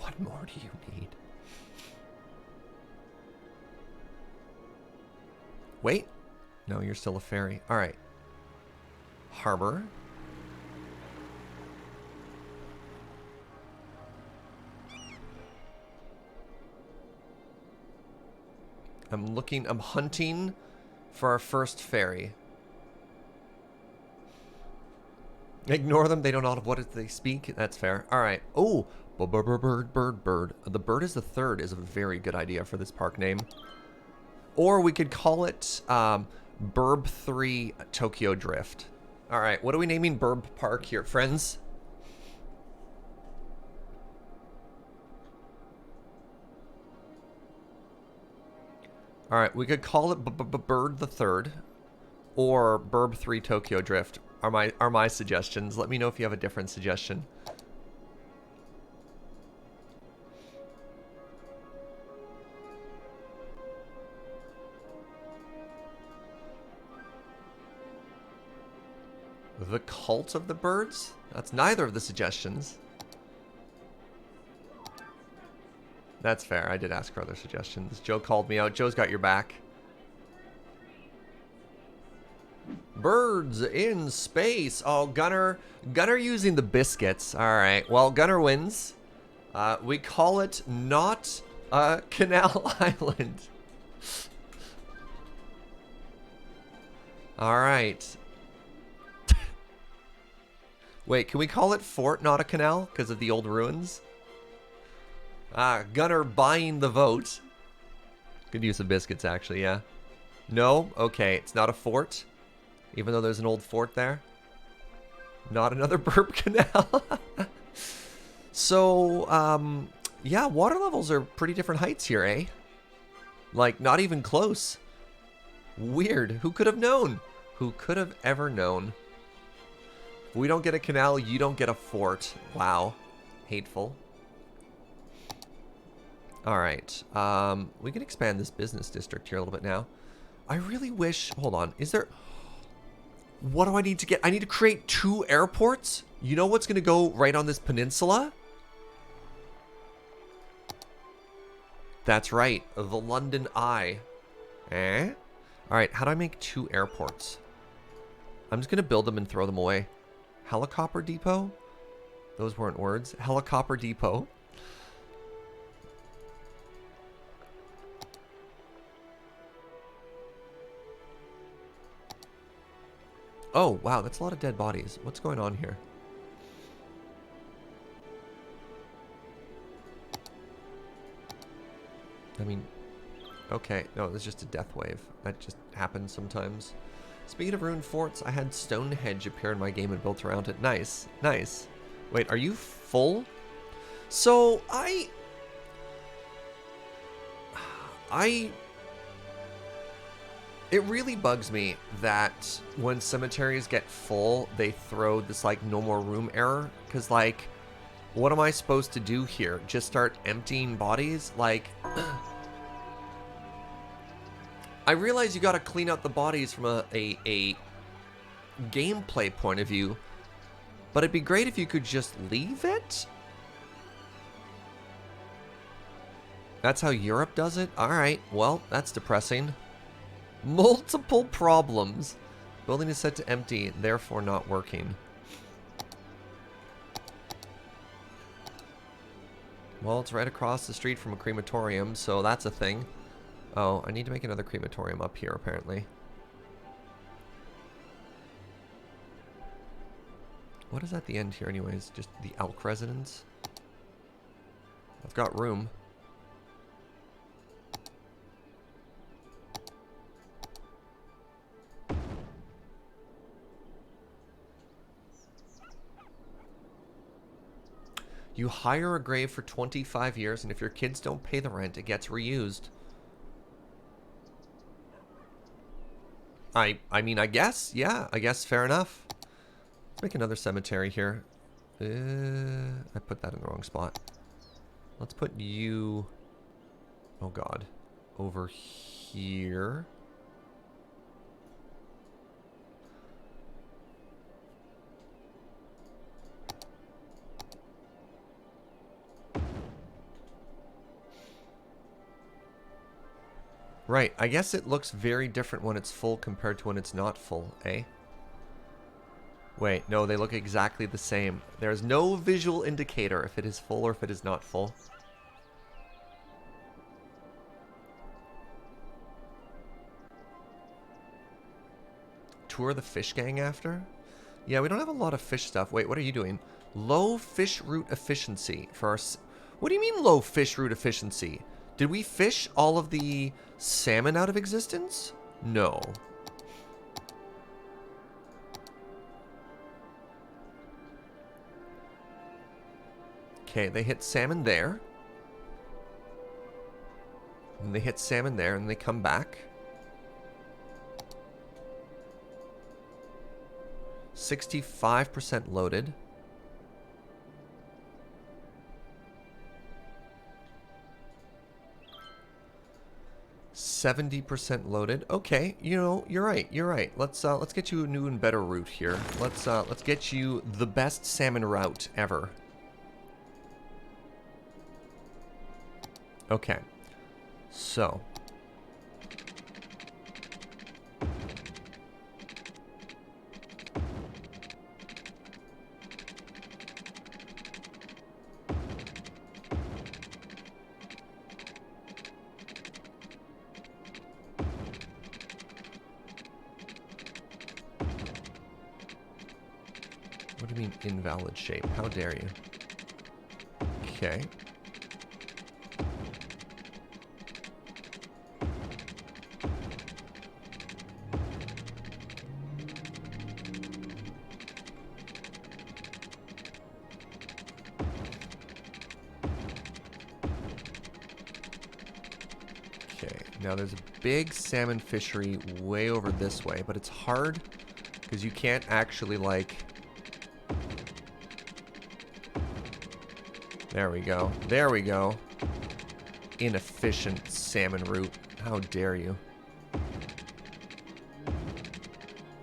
What more do you need? Wait. No, you're still a fairy. All right. Harbor. I'm hunting for our first fairy. Ignore them, they don't know what they speak. That's fair. All right. Oh, bird. The Bird is the Third is a very good idea for this park name. Or we could call it Burb 3 Tokyo Drift. All right, what are we naming Burb Park here, friends? All right, we could call it Bird the Third or Burb 3 Tokyo Drift are my suggestions. Let me know if you have a different suggestion. The Cult of the Birds? That's neither of the suggestions. That's fair. I did ask for other suggestions. Joe called me out. Joe's got your back. Birds in space. Oh, Gunner using the biscuits. All right. Well, Gunner wins. We call it not Canal Island. All right. Wait, can we call it Fort Not a Canal because of the old ruins? Gunner buying the vote. Good use of biscuits, actually, yeah. No? Okay, it's not a fort. Even though there's an old fort there. Not another burp canal. So, yeah, water levels are pretty different heights here, eh? Like, not even close. Weird. Who could have known? Who could have ever known? If we don't get a canal, you don't get a fort. Wow. Hateful. Alright, we can expand this business district here a little bit now. I really wish, hold on, is there, what do I need to get? I need to create 2 airports? You know what's going to go right on this peninsula? That's right, the London Eye. Eh? Alright, how do I make 2 airports? I'm just going to build them and throw them away. Helicopter depot? Those weren't words. Helicopter depot. Oh, wow, that's a lot of dead bodies. What's going on here? I mean, okay. No, it's just a death wave. That just happens sometimes. Speaking of ruined forts, I had Stonehenge appear in my game and built around it. Nice, nice. Wait, are you full? So, it really bugs me that when cemeteries get full, they throw this, like, no more room error. Because, like, what am I supposed to do here? Just start emptying bodies? Like, I realize you gotta clean out the bodies from a gameplay point of view. But it'd be great if you could just leave it? That's how Europe does it? Alright, well, that's depressing. Multiple problems. Building is set to empty, therefore not working. Well, it's right across the street from a crematorium, so that's a thing. Oh, I need to make another crematorium up here, apparently. What is at the end here, anyways? Just the Elk residence? I've got room. You hire a grave for 25 years, and if your kids don't pay the rent, it gets reused. I mean, I guess, yeah, I guess fair enough. Let's make another cemetery here. I put that in the wrong spot. Let's put you, oh god, over here. Right, I guess it looks very different when it's full compared to when it's not full, eh? Wait, no, they look exactly the same. There's no visual indicator if it is full or if it is not full. Tour the fish gang after? Yeah, we don't have a lot of fish stuff. Wait, what are you doing? Low fish route efficiency for our... What do you mean low fish route efficiency? Did we fish all of the salmon out of existence? No. Okay, they hit salmon there. And they hit salmon there and they come back. 65% loaded. %70 loaded. Okay, you know, you're right. You're right. Let's get you a new and better route here. Let's get you the best salmon route ever. Okay. So, what do you mean invalid shape? How dare you? Okay. Now there's a big salmon fishery way over this way, but it's hard because you can't actually like... There we go. There we go. Inefficient salmon route. How dare you?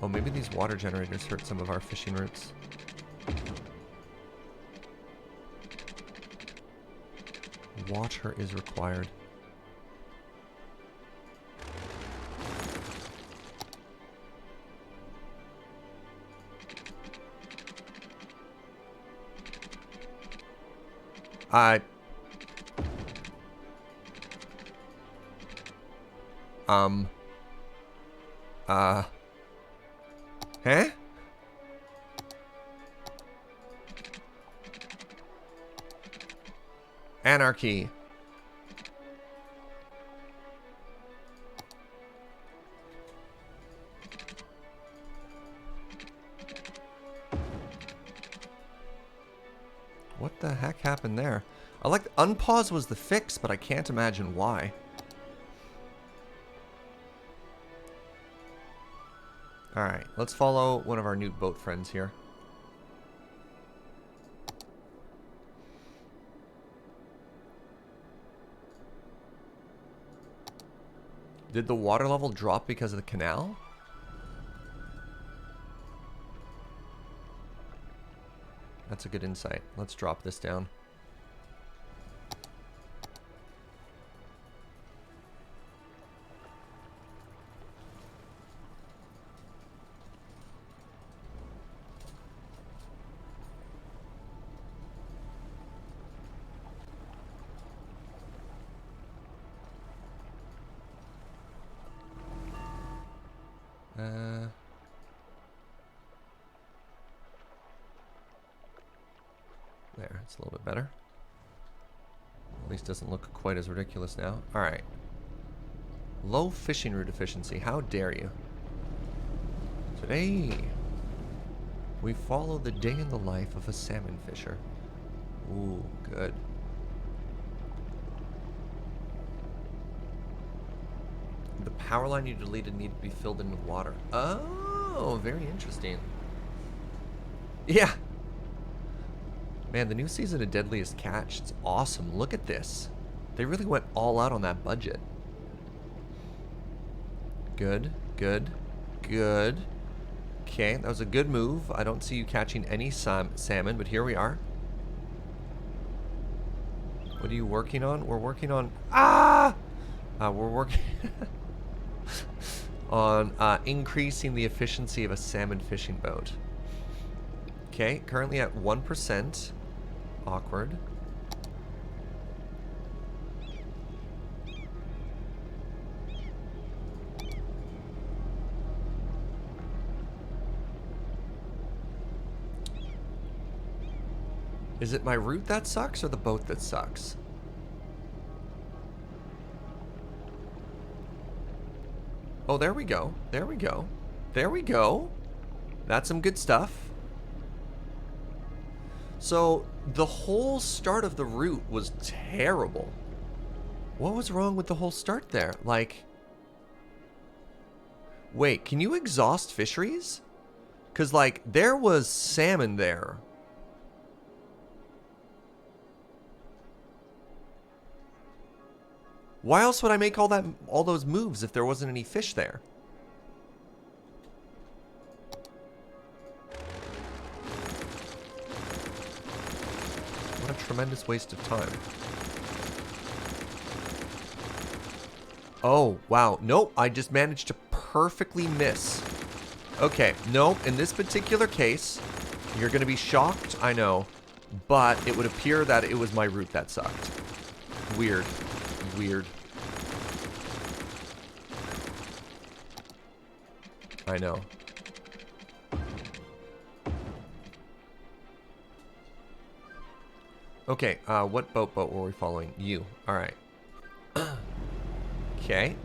Oh, maybe these water generators hurt some of our fishing routes. Water is required. Huh? Anarchy. What the heck happened there? I like unpause was the fix, but I can't imagine why. Alright, let's follow one of our new boat friends here. Did the water level drop because of the canal? That's a good insight. Let's drop this down. There, it's a little bit better. At least doesn't look quite as ridiculous now. Alright. Low fishing route efficiency. How dare you? Today, we follow the day in the life of a salmon fisher. Ooh, good. The Power line you deleted need to be filled in with water. Oh, very interesting. Yeah. Man, the new season of Deadliest Catch, it's awesome. Look at this. They really went all out on that budget. Good, good, good. Okay, that was a good move. I don't see you catching any salmon, but here we are. What are you working on? We're working on... we're working on increasing the efficiency of a salmon fishing boat. Okay, currently at 1%. Awkward. Is it my route that sucks or the boat that sucks? Oh, there we go. There we go. There we go. That's some good stuff. So, the whole start of the route was terrible. What was wrong with the whole start there? Like... Wait, can you exhaust fisheries? Because, like, there was salmon there. Why else would I make all those moves if there wasn't any fish there? What a tremendous waste of time. Oh, wow. Nope, I just managed to perfectly miss. Okay, nope, in this particular case, you're going to be shocked, I know, but it would appear that it was my route that sucked. Weird. Weird. I know. Okay, what boat were we following? You. Alright. Okay.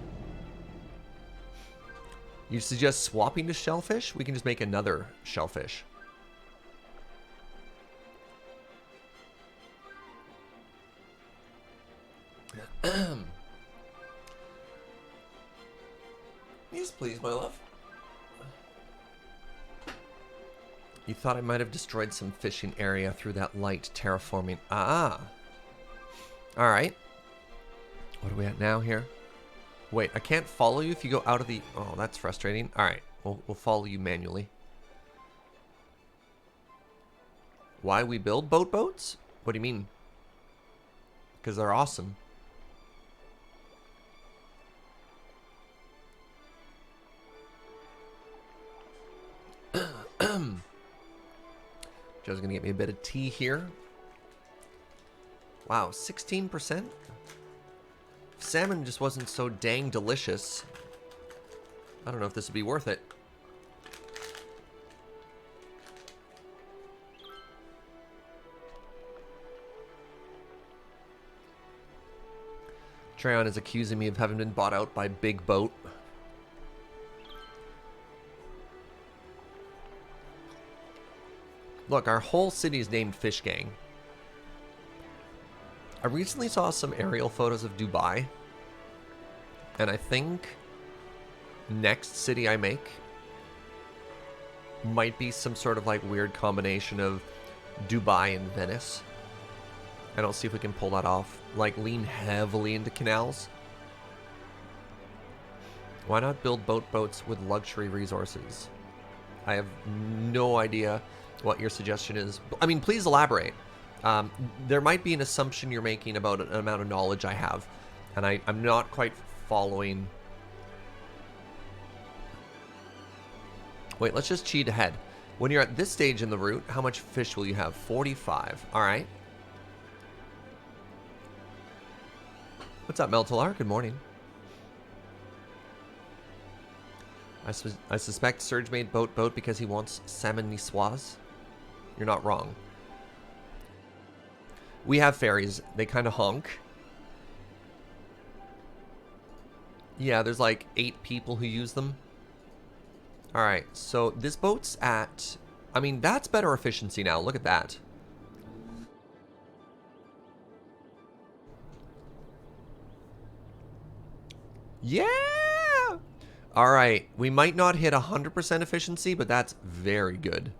You suggest swapping to shellfish? We can just make another shellfish. Yes, please, my love. You thought I might have destroyed some fishing area through that light terraforming. Ah. Alright. What are we at now here? Wait, I can't follow you if you go out of the... Oh, that's frustrating. Alright, we'll follow you manually. Why we build boats? What do you mean? Because they're awesome. Joe's gonna get me a bit of tea here. Wow, 16%? Salmon just wasn't so dang delicious. I don't know if this would be worth it. Treon is accusing me of having been bought out by Big Boat. Look, our whole city is named Fish Gang. I recently saw some aerial photos of Dubai, and I think next city I make might be some sort of like weird combination of Dubai and Venice. And I'll see if we can pull that off. Like lean heavily into canals. Why not build boats with luxury resources? I have no idea what your suggestion is. I mean, please elaborate. There might be an assumption you're making about an amount of knowledge I have, and I'm not quite following. Wait, let's just cheat ahead. When you're at this stage in the route, how much fish will you have? 45. All right. What's up, Meltalar? Good morning. I suspect Serge made boat because he wants salmon niçoise. You're not wrong. We have ferries. They kind of honk. Yeah, there's like 8 people who use them. Alright, so this boat's at... I mean, that's better efficiency now. Look at that. Yeah! All right. We might not hit 100% efficiency, but that's very good.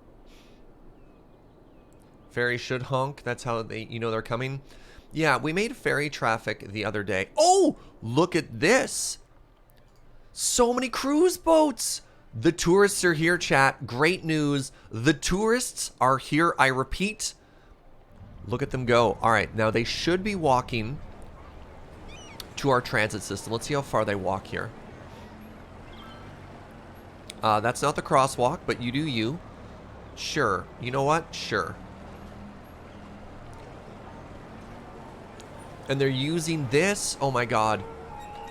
Ferry should honk. That's how they, they're coming. Yeah, we made ferry traffic the other day. Oh, look at this. So many cruise boats. The tourists are here, chat. Great news. The tourists are here. I repeat. Look at them go. All right, now they should be walking to our transit system. Let's see how far they walk here. That's not the crosswalk, but you do you. Sure. You know what? Sure. And they're using this. Oh my god.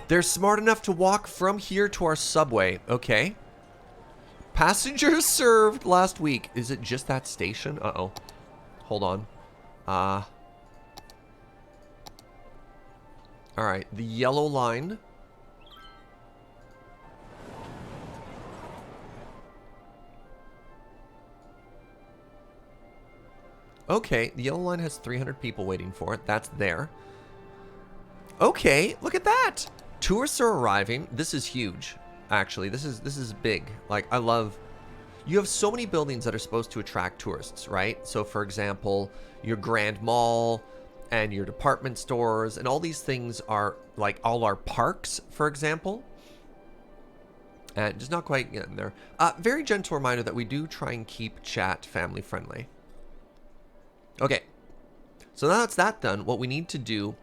They're smart enough to walk from here to our subway. Okay. Passengers served last week. Is it just that station? Uh-oh. Hold on. Alright. The yellow line. Okay. The yellow line has 300 people waiting for it. That's there. Okay, look at that. Tourists are arriving. This is huge, actually. This is big. Like, I love... You have so many buildings that are supposed to attract tourists, right? So, for example, your Grand Mall and your department stores and all these things are, like, all our parks, for example. And just not quite getting there. Very gentle reminder that we do try and keep chat family friendly. Okay. So now that's that done, what we need to do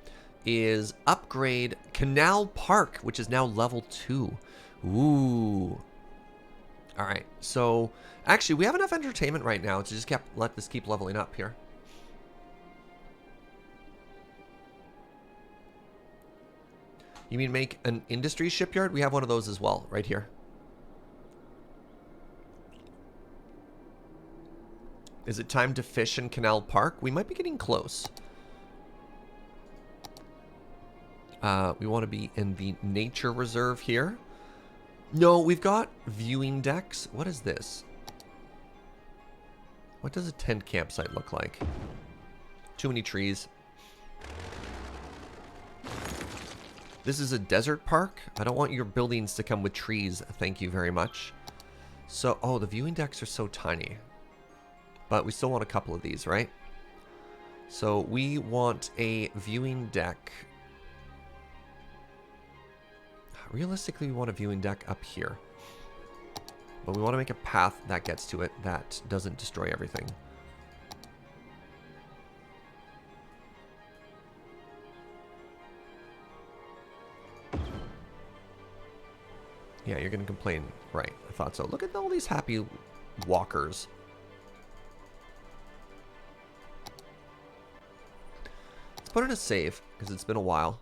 is upgrade Canal Park, which is now level 2. Ooh. Alright, so actually we have enough entertainment right now to just let this keep leveling up here. You mean make an industry shipyard? We have one of those as well, right here. Is it time to fish in Canal Park? We might be getting close. We want to be in the nature reserve here. No, we've got viewing decks. What is this? What does a tent campsite look like? Too many trees. This is a desert park. I don't want your buildings to come with trees. Thank you very much. So, oh, the viewing decks are so tiny. But we still want a couple of these, right? So we want a viewing deck. Realistically, we want a viewing deck up here. But we want to make a path that gets to it that doesn't destroy everything. Yeah, you're going to complain. Right, I thought so. Look at all these happy walkers. Let's put in a save, because it's been a while.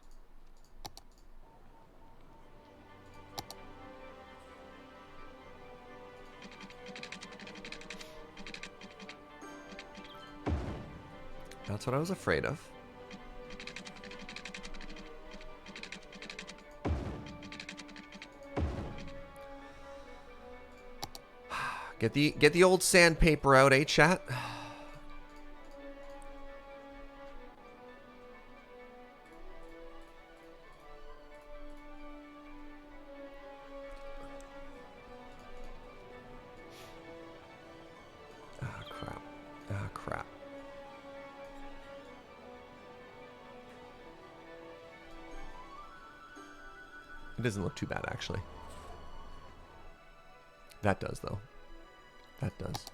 That's what I was afraid of. Get the old sandpaper out, eh, chat? Ah, crap. Ah, crap. It doesn't look too bad, actually. That does, though. That does.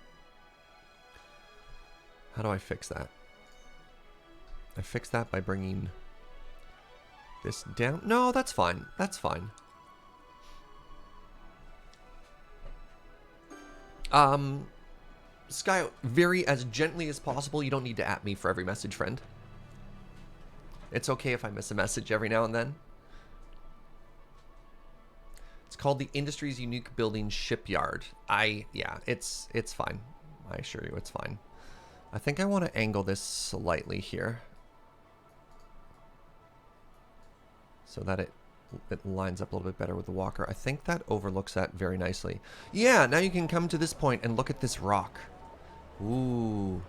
How do I fix that? I fix that by bringing this down. No, that's fine. That's fine. Sky, very as gently as possible. You don't need to at me for every message, friend. It's okay if I miss a message every now and then. It's called the Industry's Unique Building Shipyard. Yeah, it's fine. I assure you it's fine. I think I want to angle this slightly here. So that it lines up a little bit better with the walker. I think that overlooks that very nicely. Yeah, now you can come to this point and look at this rock. Ooh.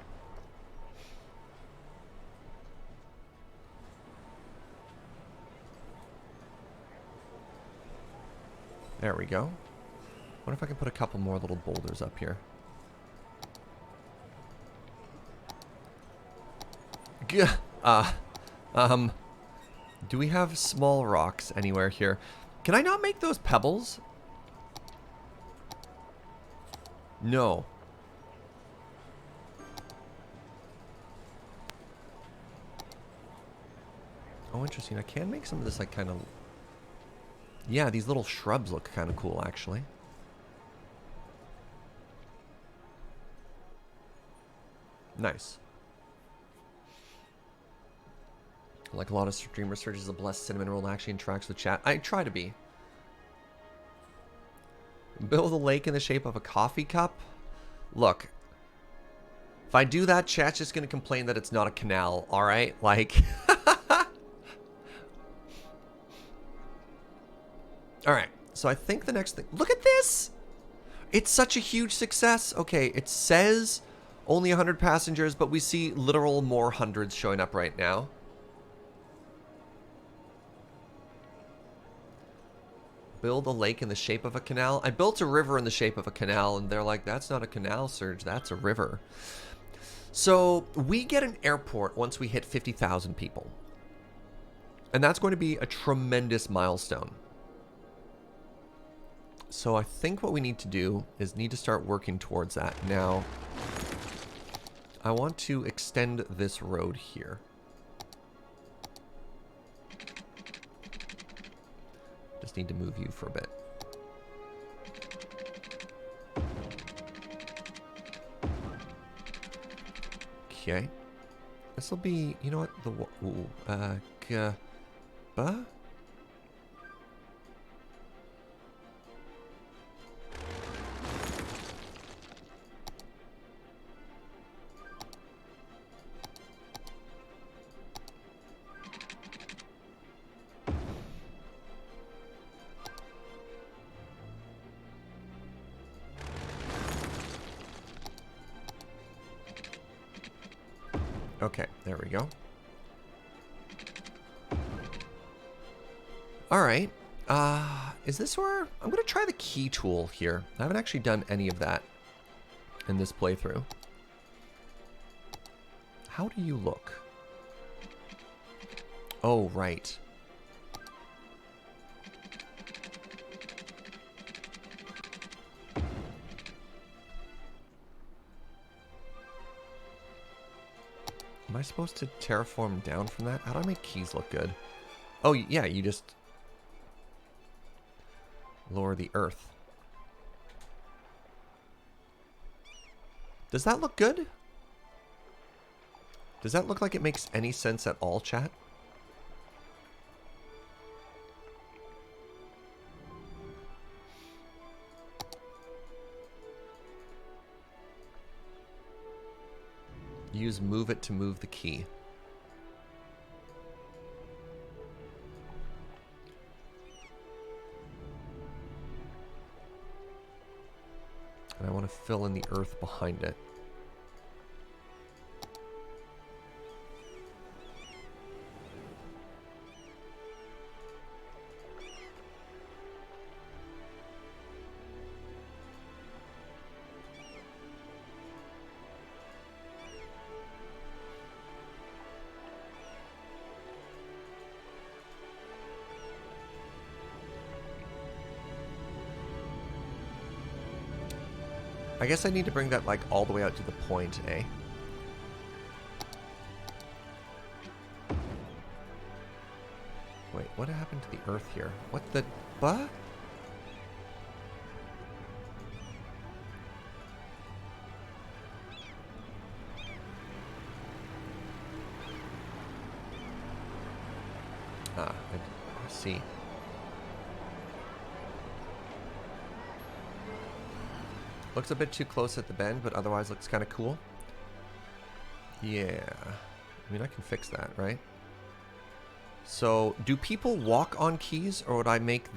There we go. What if I can put a couple more little boulders up here? Gah. Do we have small rocks anywhere here? Can I not make those pebbles? No. Oh, interesting. I can make some of this, like, kind of... Yeah, these little shrubs look kind of cool, actually. Nice. Like a lot of stream researchers, the blessed cinnamon roll actually interacts with chat. I try to be. Build a lake in the shape of a coffee cup? Look. If I do that, chat's just going to complain that it's not a canal, alright? Like... Alright, so I think the next thing... Look at this! It's such a huge success. Okay, it says only 100 passengers, but we see literal more hundreds showing up right now. Build a lake in the shape of a canal. I built a river in the shape of a canal, and they're like, that's not a canal, Serge, that's a river. So we get an airport once we hit 50,000 people. And that's going to be a tremendous milestone. So I think what we need to do is need to start working towards that. Now, I want to extend this road here. Just need to move you for a bit. Okay. This will be, you know what? Okay, there we go. Alright. Is this where... I'm going to try the key tool here. I haven't actually done any of that in this playthrough. How do you look? Oh, right. Am I supposed to terraform down from that? How do I make keys look good? Oh, yeah, you just lower the earth. Does that look good? Does that look like it makes any sense at all, chat? Use move it to move the key. And I want to fill in the earth behind it. I guess I need to bring that, like, all the way out to the point, eh? Wait, what happened to the earth here? What the... What? Ah, I see. Looks a bit too close at the bend, but otherwise looks kind of cool. Yeah. I mean, I can fix that, right? So, do people walk on keys, or would I make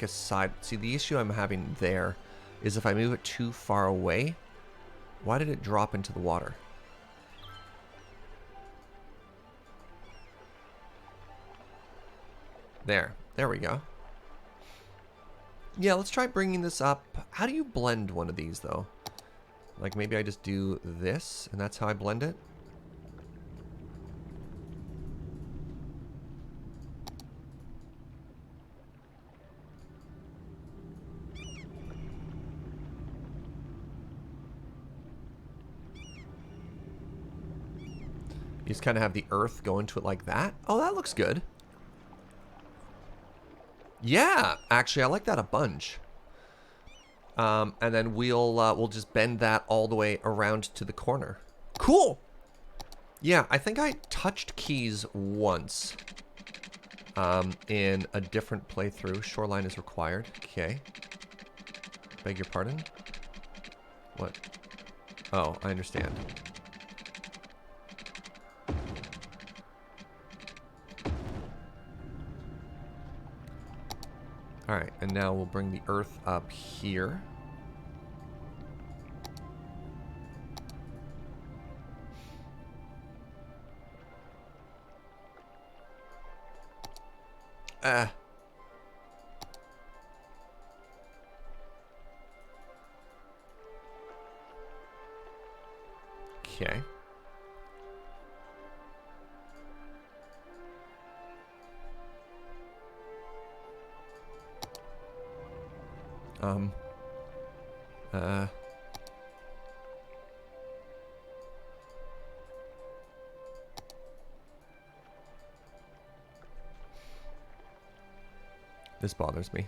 a side... See, the issue I'm having there is if I move it too far away, why did it drop into the water? There we go. Yeah, let's try bringing this up. How do you blend one of these, though? Like, maybe I just do this, and that's how I blend it? You just kind of have the earth go into it like that. Oh, that looks good. Yeah, actually, I like that a bunch. And then we'll just bend that all the way around to the corner. Cool. Yeah, I think I touched keys once in a different playthrough. Shoreline is required. Okay. Beg your pardon? What? Oh, I understand. Alright, and now we'll bring the earth up here. Okay. This bothers me.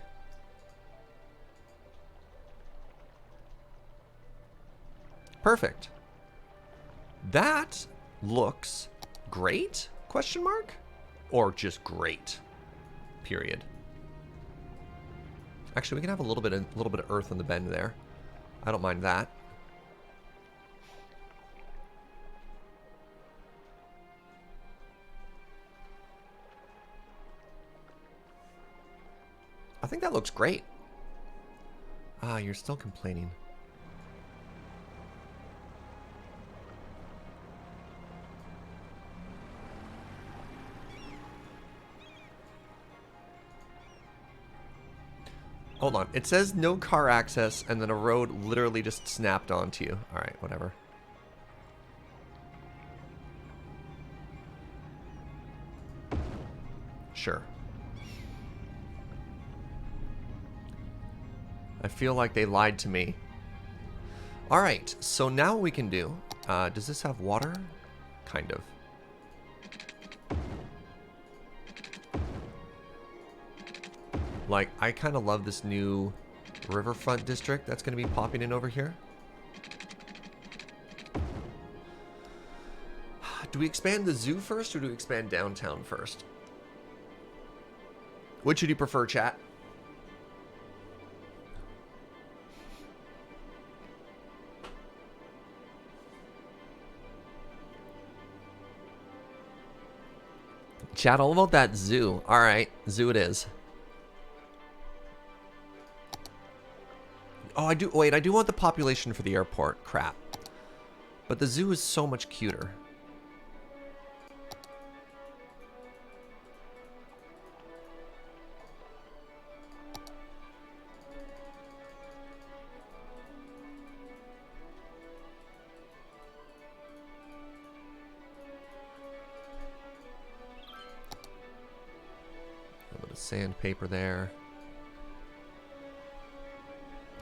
Perfect. That looks great? Question mark? Or just great? Period. Actually, we can have a little bit of earth in the bend there. I don't mind that. I think that looks great. Ah, you're still complaining. Hold on. It says no car access, and then a road literally just snapped onto you. Alright, whatever. Sure. I feel like they lied to me. Alright, so now what we can do... does this have water? Kind of. Like, I kind of love this new riverfront district that's going to be popping in over here. Do we expand the zoo first, or do we expand downtown first? Which would you prefer, chat? Chat, all about that zoo. Alright, zoo it is. Oh, I do want the population for the airport. Crap. But the zoo is so much cuter. A little bit of sandpaper there.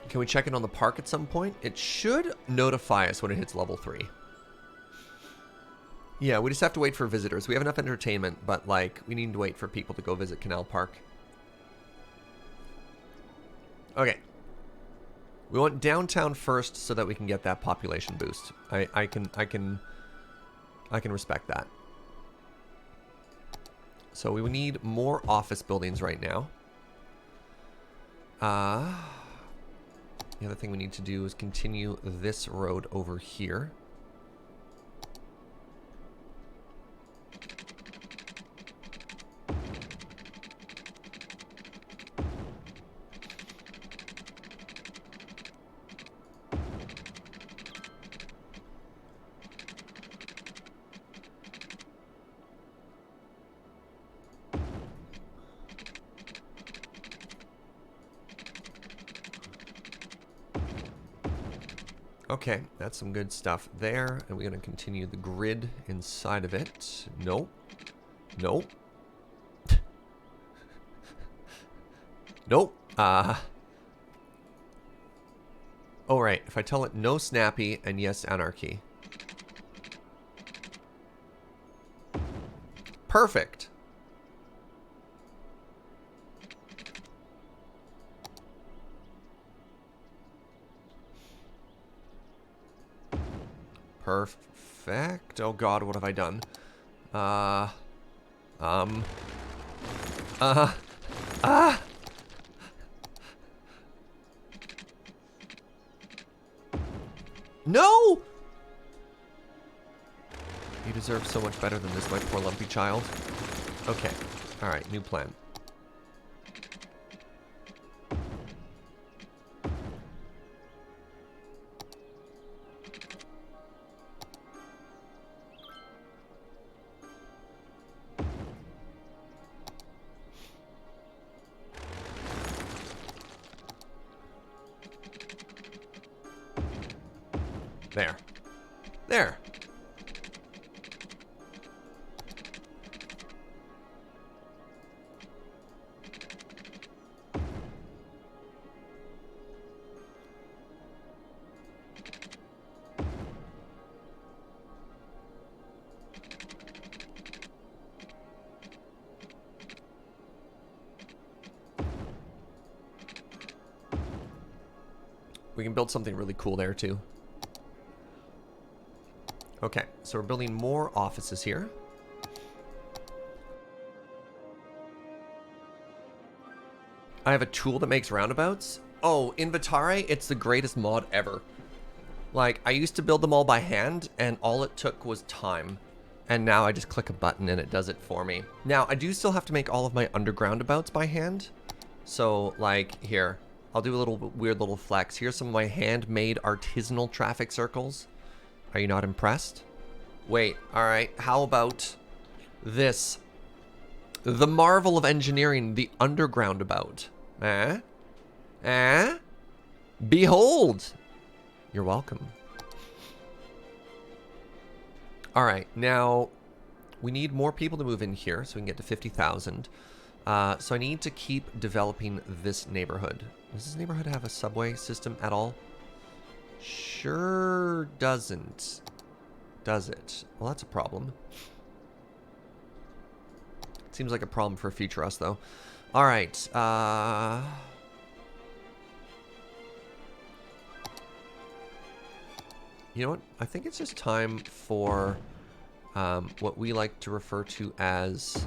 Can we check in on the park at some point? It should notify us when it hits level 3. Yeah, we just have to wait for visitors. We have enough entertainment, but, like, we need to wait for people to go visit Canal Park. Okay. We want downtown first so that we can get that population boost. I can respect that. So we need more office buildings right now. The other thing we need to do is continue this road over here. Okay, that's some good stuff there. And we're going to continue the grid inside of it. Nope. Nope. Nope. Oh, right. If I tell it no snappy and yes anarchy. Perfect. Perfect. Oh god, what have I done? No! You deserve so much better than this, my poor lumpy child. Okay. Alright, new plan. There. There. We can build something really cool there too. Okay, so we're building more offices here. I have a tool that makes roundabouts. Oh, Inventare, it's the greatest mod ever. Like, I used to build them all by hand, and all it took was time. And now I just click a button and it does it for me. Now, I do still have to make all of my undergroundabouts by hand. So, like, here. I'll do a little weird little flex. Here's some of my handmade artisanal traffic circles. Are you not impressed? Wait, alright. How about this? The marvel of engineering, the undergroundabout. Eh? Eh? Behold! You're welcome. Alright, now we need more people to move in here so we can get to 50,000. So I need to keep developing this neighborhood. Does this neighborhood have a subway system at all? Sure doesn't. Does it? Well, that's a problem. Seems like a problem for future us, though. All right. You know what? I think it's just time for what we like to refer to as...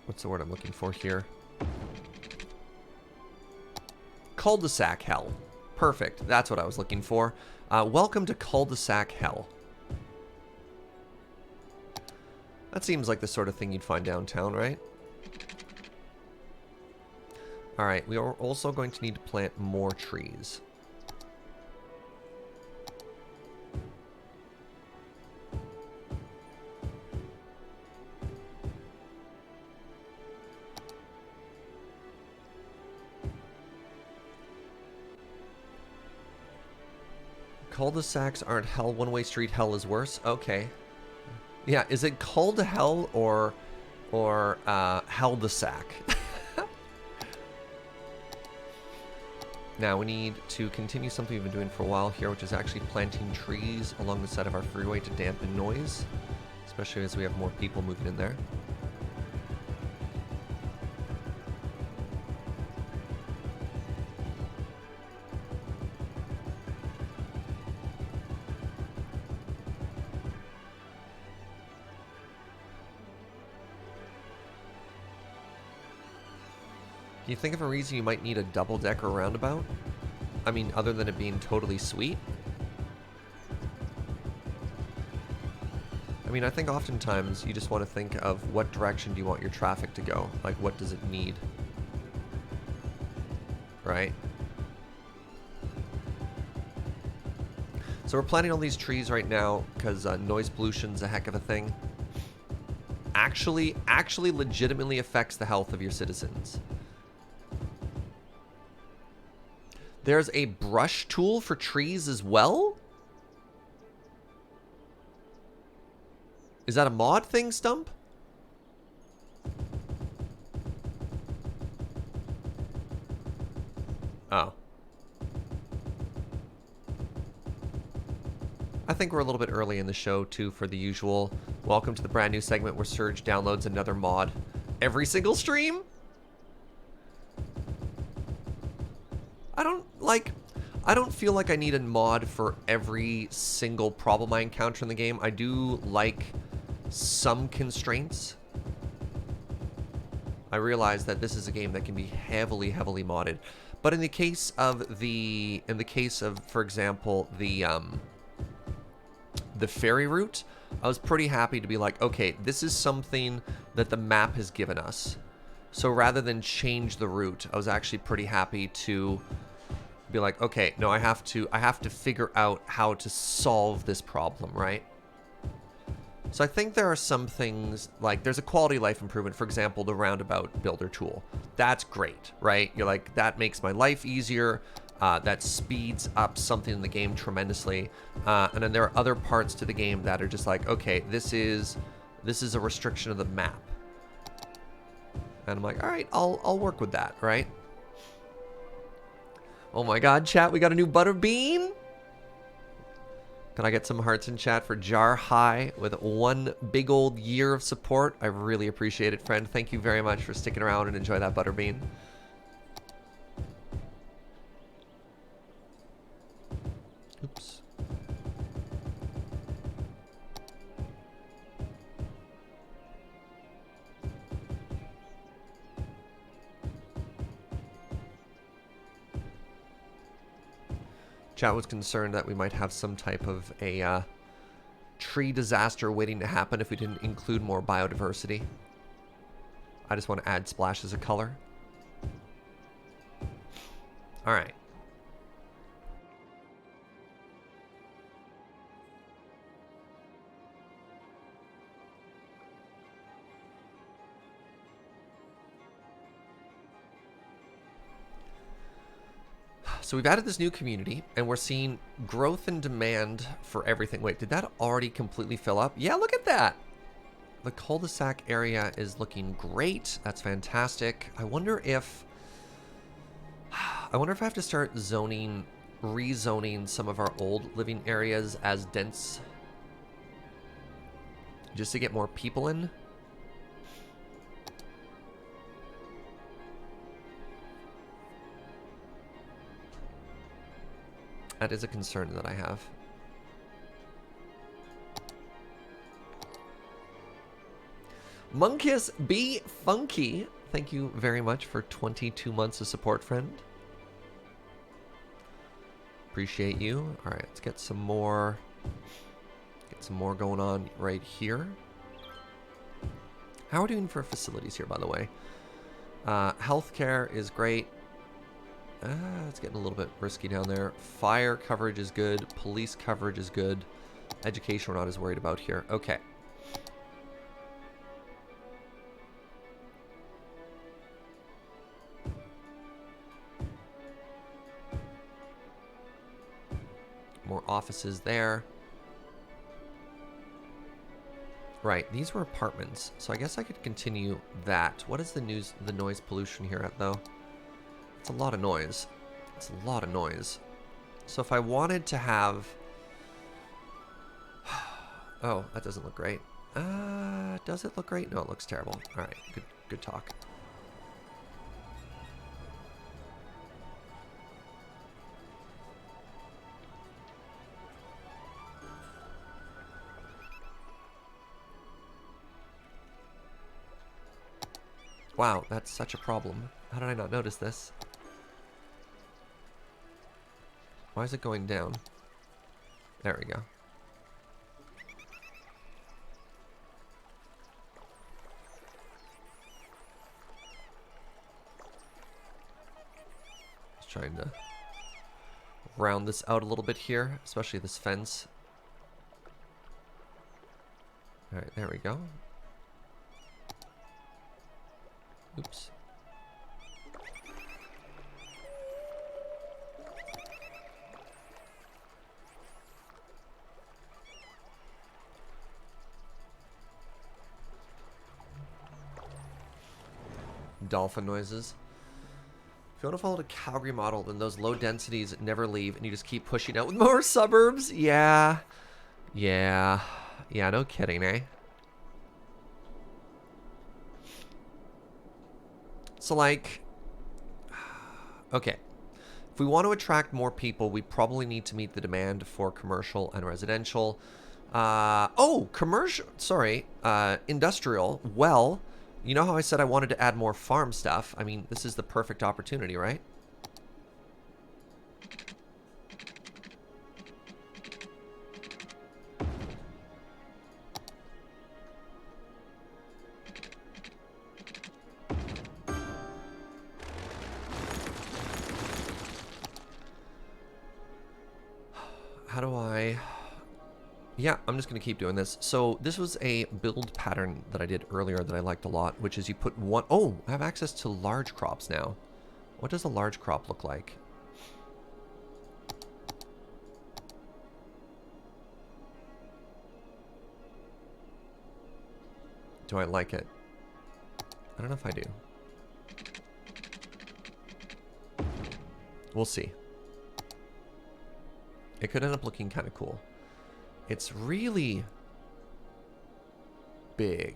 What's the word I'm looking for here? Cul-de-sac hell. Perfect. That's what I was looking for. Welcome to cul-de-sac hell. That seems like the sort of thing you'd find downtown, right? Alright, we are also going to need to plant more trees. Cul-de-sacs aren't hell. One-way street hell is worse. Okay. Yeah, is it cul-de-hell or hell-de-sac? Now we need to continue something we've been doing for a while here, which is actually planting trees along the side of our freeway to dampen noise, especially as we have more people moving in there. Can you think of a reason you might need a double-decker roundabout? I mean, other than it being totally sweet? I mean, I think oftentimes you just want to think of what direction do you want your traffic to go? Like, what does it need? Right? So we're planting all these trees right now because noise pollution's a heck of a thing. actually legitimately affects the health of your citizens. There's a brush tool for trees as well? Is that a mod thing, Stump? Oh. I think we're a little bit early in the show, too, for the usual. Welcome to the brand new segment where Surge downloads another mod every single stream. I don't feel like I need a mod for every single problem I encounter in the game. I do like some constraints. I realize that this is a game that can be heavily modded. But in the case of for example, the ferry route, I was pretty happy to be like, okay, this is something that the map has given us. So rather than change the route, I was actually pretty happy to be like, okay, no, I have to figure out how to solve this problem, right? So I think there are some things, like there's a quality of life improvement, for example, the roundabout builder tool. That's great, right? You're like, that makes my life easier. That speeds up something in the game tremendously. And then there are other parts to the game that are just like, okay, this is a restriction of the map. And I'm like, all right, I'll work with that, right? Oh my god, chat, we got a new Butterbean. Can I get some hearts in chat for Jar High with 1 big old year of support? I really appreciate it, friend. Thank you very much for sticking around and enjoy that Butterbean. Oops. Chat was concerned that we might have some type of a tree disaster waiting to happen if we didn't include more biodiversity. I just want to add splashes of color. All right. So we've added this new community, and we're seeing growth and demand for everything. Wait, did that already completely fill up? Yeah, look at that. The cul-de-sac area is looking great. That's fantastic. I wonder if I have to start rezoning some of our old living areas as dense, just to get more people in. That is a concern that I have. Monkus Be Funky, thank you very much for 22 months of support, friend. Appreciate you. All right, let's get some more going on right here. How are we doing for facilities here, by the way? Healthcare is great. It's getting a little bit risky down there. Fire coverage is good. Police coverage is good. Education we're not as worried about here. Okay. More offices there. Right, these were apartments, so I guess I could continue that. What is the noise pollution here at, though? It's a lot of noise. It's a lot of noise. So if I wanted to have... Oh, that doesn't look great. Does it look great? No, it looks terrible. All right, good talk. Wow, that's such a problem. How did I not notice this? Why is it going down? There we go. Just trying to round this out a little bit here, especially this fence. All right, there we go. Oops. Dolphin noises. If you want to follow the Calgary model, then those low densities never leave, and you just keep pushing out with more suburbs. Yeah. Yeah. Yeah, no kidding, eh? So, like... Okay. If we want to attract more people, we probably need to meet the demand for commercial and residential. Commercial... Sorry. Industrial. Well... You know how I said I wanted to add more farm stuff? I mean, this is the perfect opportunity, right? How do I... Yeah, I'm just going to keep doing this. So this was a build pattern that I did earlier that I liked a lot, which is you put one... Oh, I have access to large crops now. What does a large crop look like? Do I like it? I don't know if I do. We'll see. It could end up looking kind of cool. It's really big.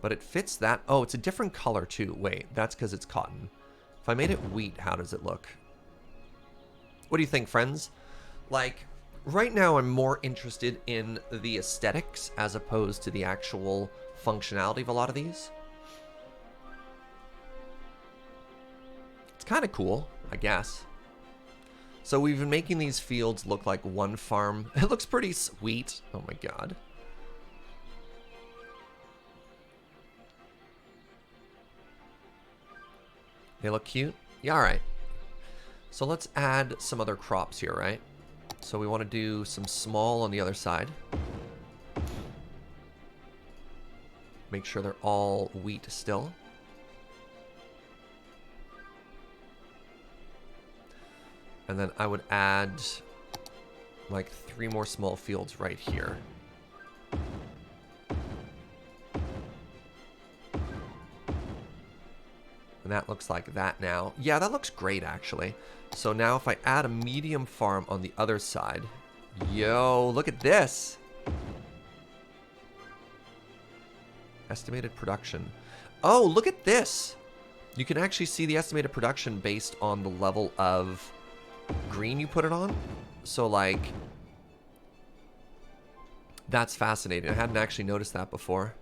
But it fits that. Oh, it's a different color too. Wait, that's because it's cotton. If I made it wheat, how does it look? What do you think, friends? Like, right now I'm more interested in the aesthetics as opposed to the actual functionality of a lot of these. It's kind of cool, I guess. So we've been making these fields look like one farm. It looks pretty sweet. Oh my god. They look cute? Yeah, alright. So let's add some other crops here, right? So we want to do some small on the other side. Make sure they're all wheat still. And then I would add like 3 more small fields right here. And that looks like that now. Yeah, that looks great actually. So now if I add a medium farm on the other side. Yo, look at this. Estimated production. Oh, look at this. You can actually see the estimated production based on the level of green you put it on. So like, that's fascinating. I hadn't actually noticed that before.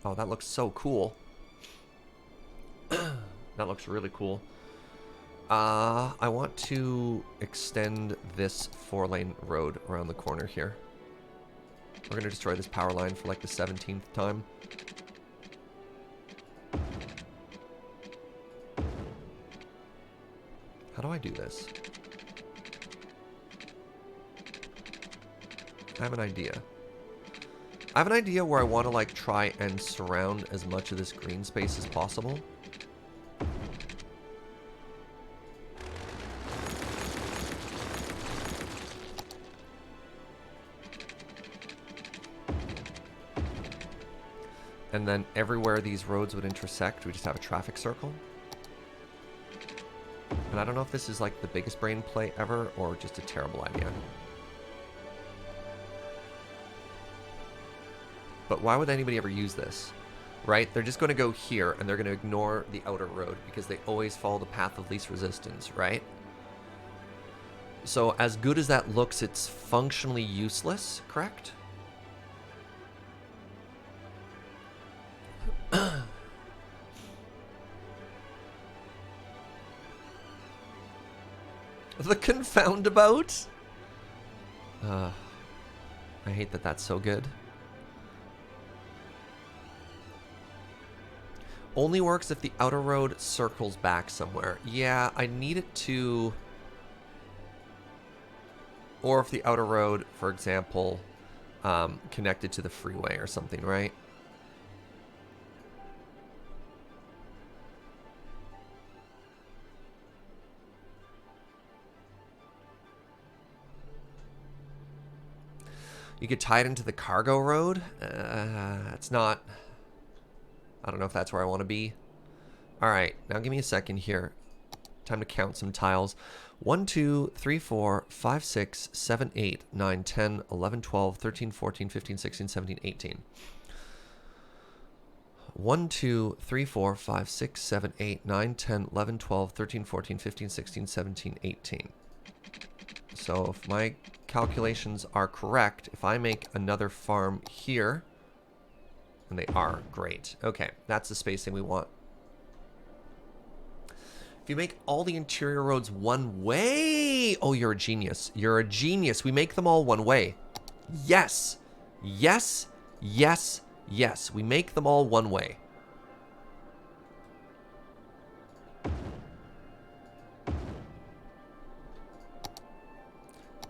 Oh, that looks so cool. That looks really cool. I want to extend this 4-lane road around the corner here. We're gonna destroy this power line for like the 17th time. How do I do this? I have an idea. I have an idea where I want to like try and surround as much of this green space as possible. And then everywhere these roads would intersect, we just have a traffic circle. And I don't know if this is like the biggest brain play ever or just a terrible idea. But why would anybody ever use this? Right? They're just going to go here and they're going to ignore the outer road because they always follow the path of least resistance, right? So as good as that looks, it's functionally useless, correct? The confoundabout? I hate that that's so good. Only works if the outer road circles back somewhere. Yeah, I need it to... Or if the outer road, for example, connected to the freeway or something, right? You could tie it into the cargo road. It's not... I don't know if that's where I want to be. All right, now give me a second here. Time to count some tiles. 1, 2, 3, 4, 5, 6, 7, 8, 9, 10, 11, 12, 13, 14, 15, 16, 17, 18. 1, 2, 3, 4, 5, 6, 7, 8, 9, 10, 11, 12, 13, 14, 15, 16, 17, 18. So if my calculations are correct, if I make another farm here, and they are, great. Okay, that's the spacing we want. If you make all the interior roads one way, oh, you're a genius. You're a genius. We make them all one way. Yes, yes, yes, yes. We make them all one way.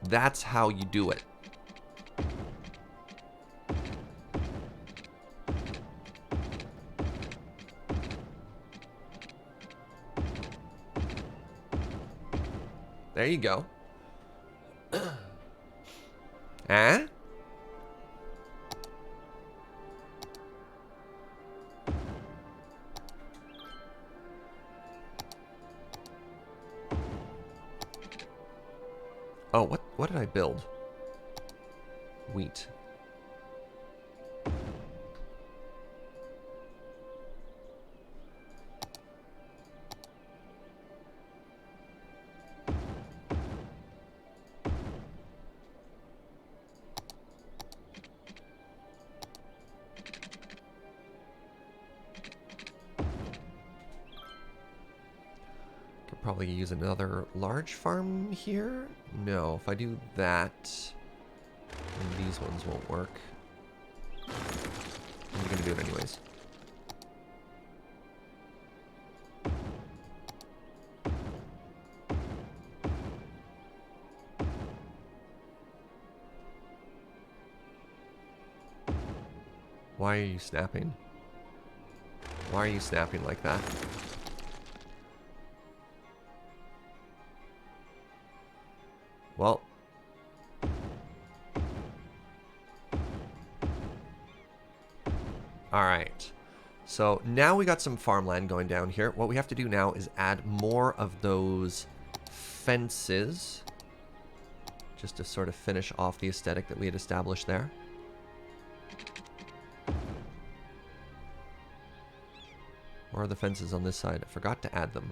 That's how you do it. There you go. Huh? Oh, what did I build? Wheat. Probably use another large farm here. No, if I do that, then these ones won't work. I'm gonna do it anyways. Why are you snapping? Why are you snapping like that? Well, all right. So now we got some farmland going down here. What we have to do now is add more of those fences, just to sort of finish off the aesthetic that we had established there. Where are the fences on this side? I forgot to add them.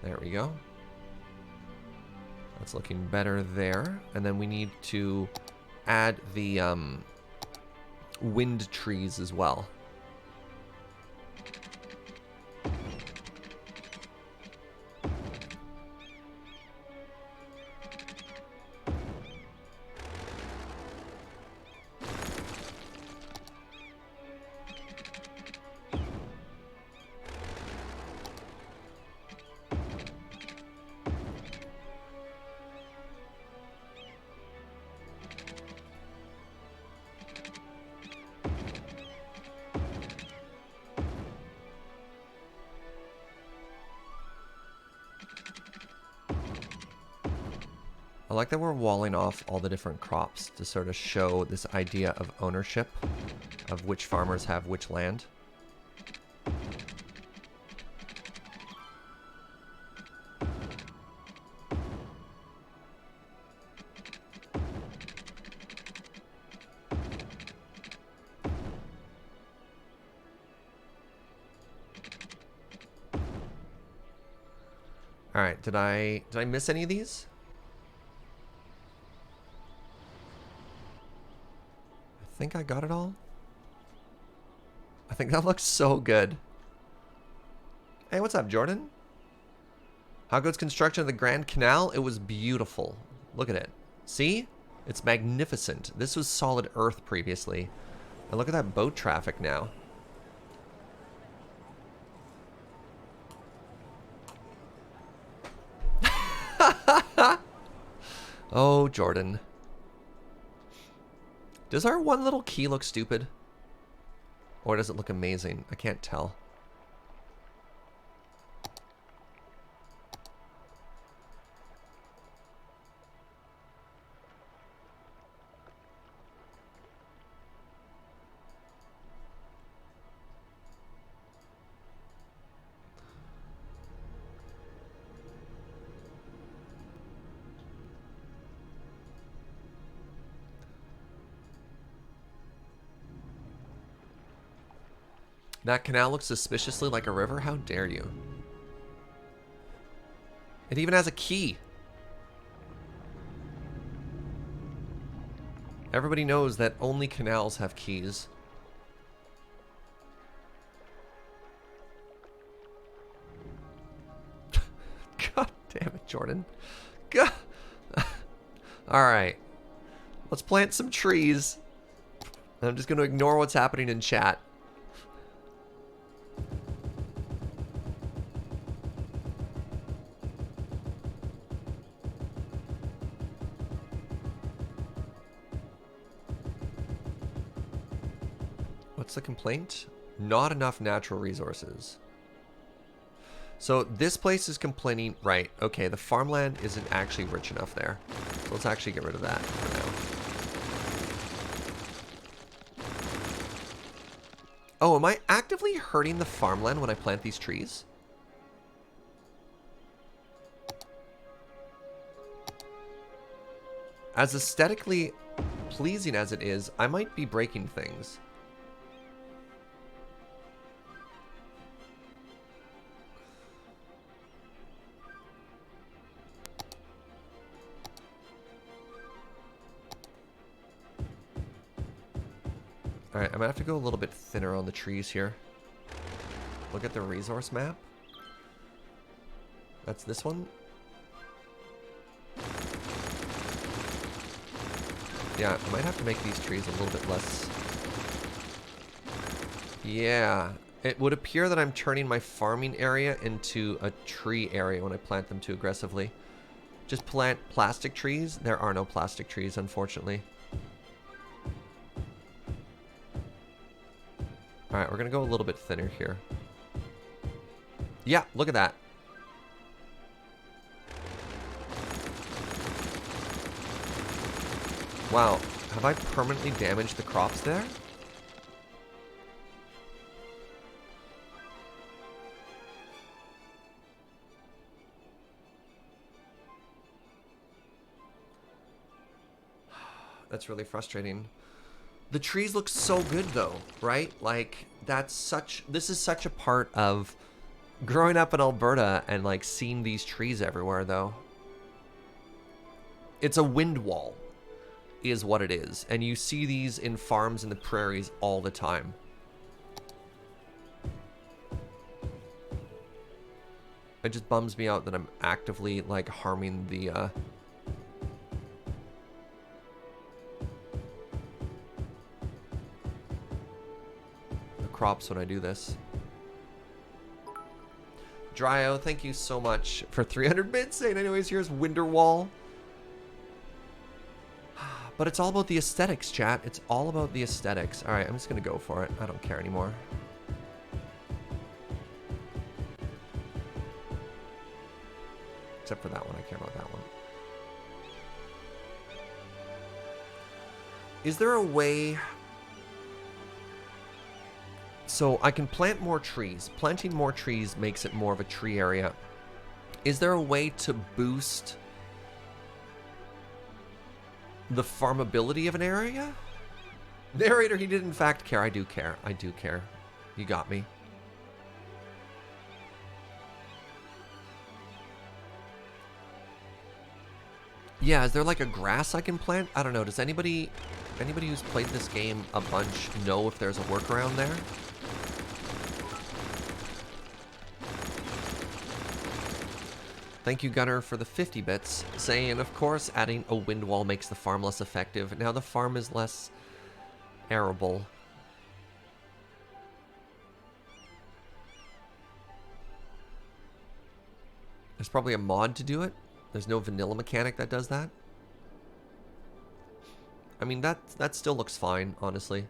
There we go. That's looking better there. And then we need to add the wind trees as well. I like that we're walling off all the different crops to sort of show this idea of ownership, of which farmers have which land. All right, did I miss any of these? I think I got it all. I think that looks so good. Hey, what's up, Jordan? How good's construction of the Grand Canal? It was beautiful. Look at it. See? It's magnificent. This was solid earth previously. And look at that boat traffic now. Oh, Jordan. Does our one little key look stupid? Or does it look amazing? I can't tell. That canal looks suspiciously like a river? How dare you? It even has a key. Everybody knows that only canals have keys. God damn it, Jordan. God. Alright. Let's plant some trees. I'm just going to ignore what's happening in chat. What's the complaint? Not enough natural resources. So this place is complaining, right, okay, the farmland isn't actually rich enough there. So let's actually get rid of that for now. Oh, am I actively hurting the farmland when I plant these trees? As aesthetically pleasing as it is, I might be breaking things. Alright, I'm gonna have to go a little bit thinner on the trees here. Look at the resource map. That's this one. Yeah, I might have to make these trees a little bit less. Yeah, it would appear that I'm turning my farming area into a tree area when I plant them too aggressively. Just plant plastic trees. There are no plastic trees, unfortunately. Alright, we're going to go a little bit thinner here. Yeah, look at that. Wow, have I permanently damaged the crops there? That's really frustrating. The trees look so good though, right? Like this is such a part of growing up in Alberta and like seeing these trees everywhere though. It's a wind wall is what it is. And you see these in farms in the prairies all the time. It just bums me out that I'm actively like harming the crops when I do this. Dryo, thank you so much for 300 bits. And anyways, here's Winterwall. But it's all about the aesthetics, chat. It's all about the aesthetics. All right, I'm just gonna go for it. I don't care anymore. Except for that one, I care about that one. Is there a way... So I can plant more trees. Planting more trees makes it more of a tree area. Is there a way to boost the farmability of an area? Narrator, he did in fact care. I do care. I do care. You got me. Yeah, is there like a grass I can plant? I don't know. Does anybody who's played this game a bunch know if there's a workaround there? Thank you, Gunner, for the 50 bits, saying, of course, adding a wind wall makes the farm less effective. Now the farm is less arable. There's probably a mod to do it. There's no vanilla mechanic that does that. I mean, that still looks fine, honestly.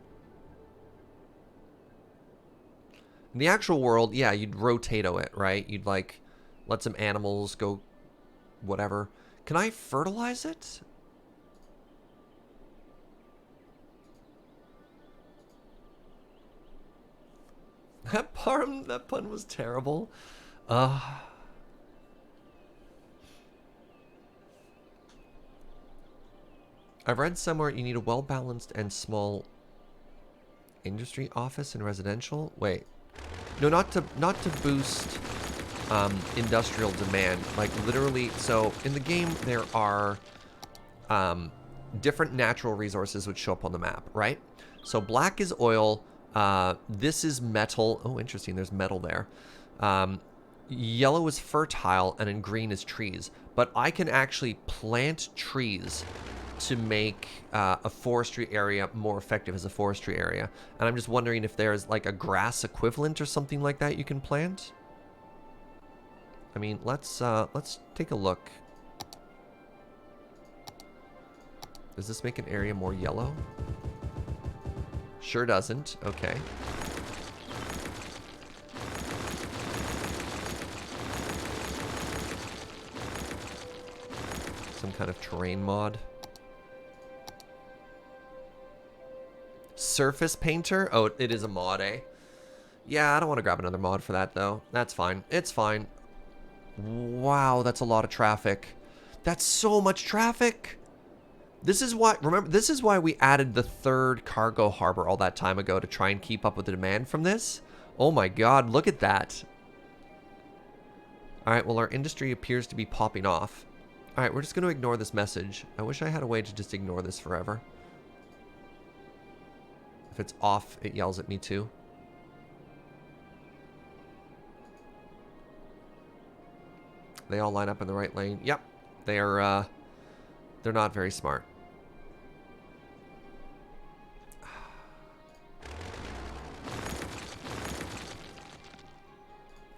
In the actual world, yeah, you'd rotato it, right? You'd, like, let some animals go whatever. Can I fertilize it? That pun was terrible. I've read somewhere you need a well-balanced and small industry office and residential. Wait, no, not to boost industrial demand. Like literally, so in the game there are different natural resources which show up on the map, right? So black is oil. This is metal. Oh, interesting. There's metal there. Yellow is fertile, and in green is trees. But I can actually plant trees to make a forestry area more effective as a forestry area. And I'm just wondering if there's like a grass equivalent or something like that you can plant. I mean, let's take a look. Does this make an area more yellow? Sure doesn't. Okay. Some kind of terrain mod. Surface painter? Oh, it is a mod, eh? Yeah, I don't want to grab another mod for that, though. That's fine. It's fine. Wow, that's a lot of traffic. That's so much traffic. This is why, remember, this is why we added the third cargo harbor all that time ago to try and keep up with the demand from this. Oh my god, look at that. Alright, well, our industry appears to be popping off. Alright, we're just going to ignore this message. I wish I had a way to just ignore this forever. If it's off, it yells at me too. They all line up in the right lane. Yep. They're not very smart.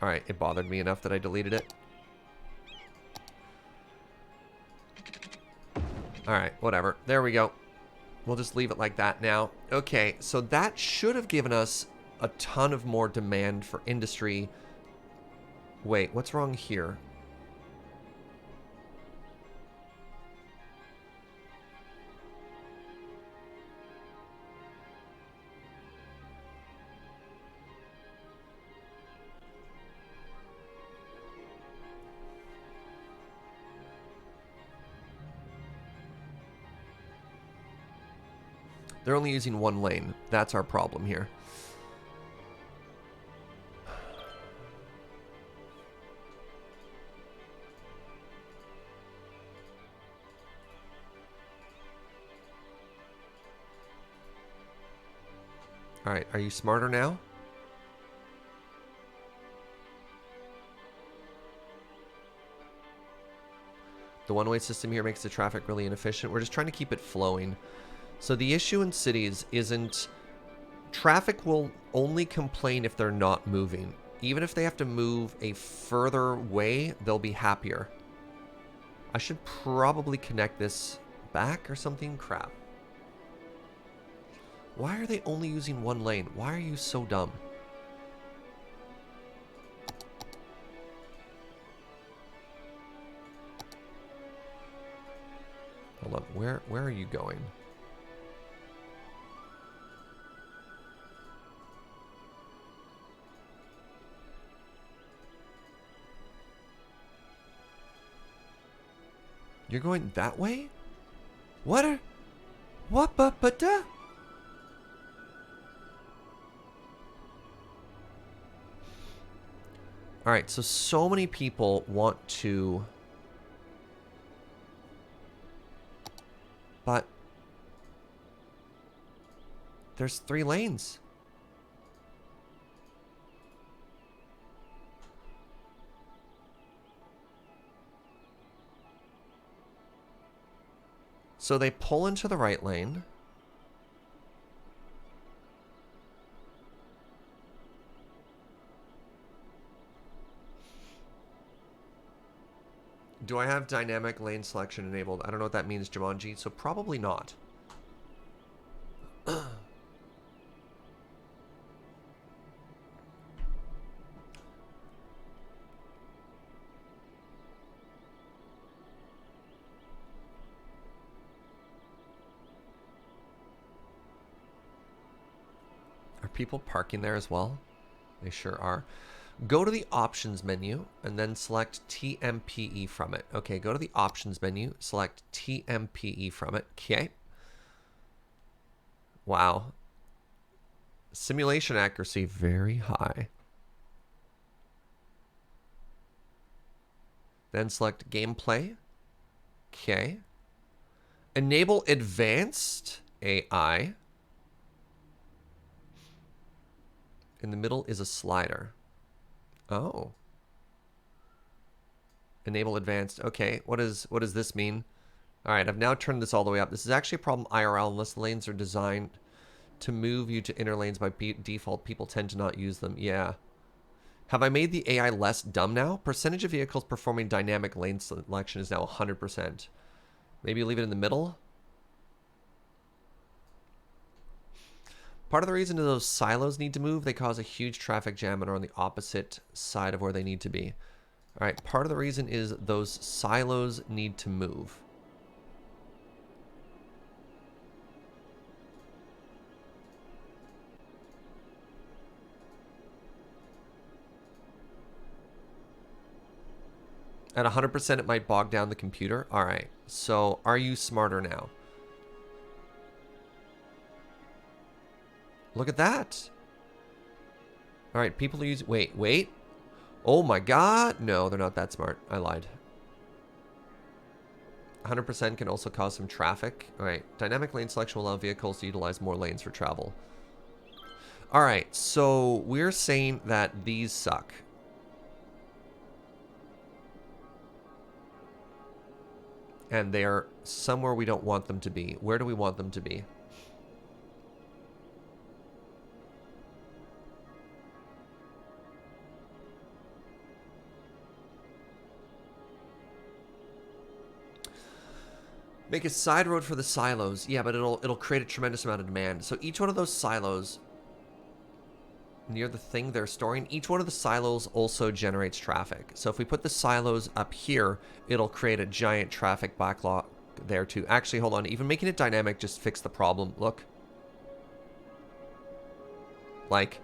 Alright, it bothered me enough that I deleted it. Alright, whatever. There we go. We'll just leave it like that now. Okay, so that should have given us a ton of more demand for industry. Wait, what's wrong here? They're only using one lane. That's our problem here. Alright, are you smarter now? The one-way system here makes the traffic really inefficient. We're just trying to keep it flowing. So the issue in cities isn't... Traffic will only complain if they're not moving. Even if they have to move a further way, they'll be happier. I should probably connect this back or something. Crap. Why are they only using one lane? Why are you so dumb? Hold on. Where are you going? You're going that way? What? What? But Alright, so many people want to... But... There's 3 lanes. So they pull into the right lane. Do I have dynamic lane selection enabled? I don't know what that means, Jumanji, so probably not. Are people parking there as well? They sure are. Go to the options menu and then select TMPE from it. Okay, go to the options menu, select TMPE from it. Okay. Wow. Simulation accuracy very high. Then select gameplay. Okay. Enable advanced AI. In the middle is a slider. Oh. Enable advanced. Okay, what does this mean? All right, I've now turned this all the way up. This is actually a problem IRL unless the lanes are designed to move you to inner lanes by default. People tend to not use them. Yeah. Have I made the AI less dumb now? Percentage of vehicles performing dynamic lane selection is now 100%. Maybe leave it in the middle? Part of the reason those silos need to move, they cause a huge traffic jam and are on the opposite side of where they need to be. All right, part of the reason is those silos need to move. At 100%, it might bog down the computer. All right, so are you smarter now? Look at that. All right, people are using... Wait. Oh my god. No, they're not that smart. I lied. 100% can also cause some traffic. All right, dynamic lane selection will allow vehicles to utilize more lanes for travel. All right, so we're saying that these suck. And they are somewhere we don't want them to be. Where do we want them to be? Make a side road for the silos. Yeah, but it'll create a tremendous amount of demand. So each one of those silos near the thing they're storing, each one of the silos also generates traffic. So if we put the silos up here, it'll create a giant traffic backlog there too. Actually, hold on. Even making it dynamic just fixed the problem. Look. Like,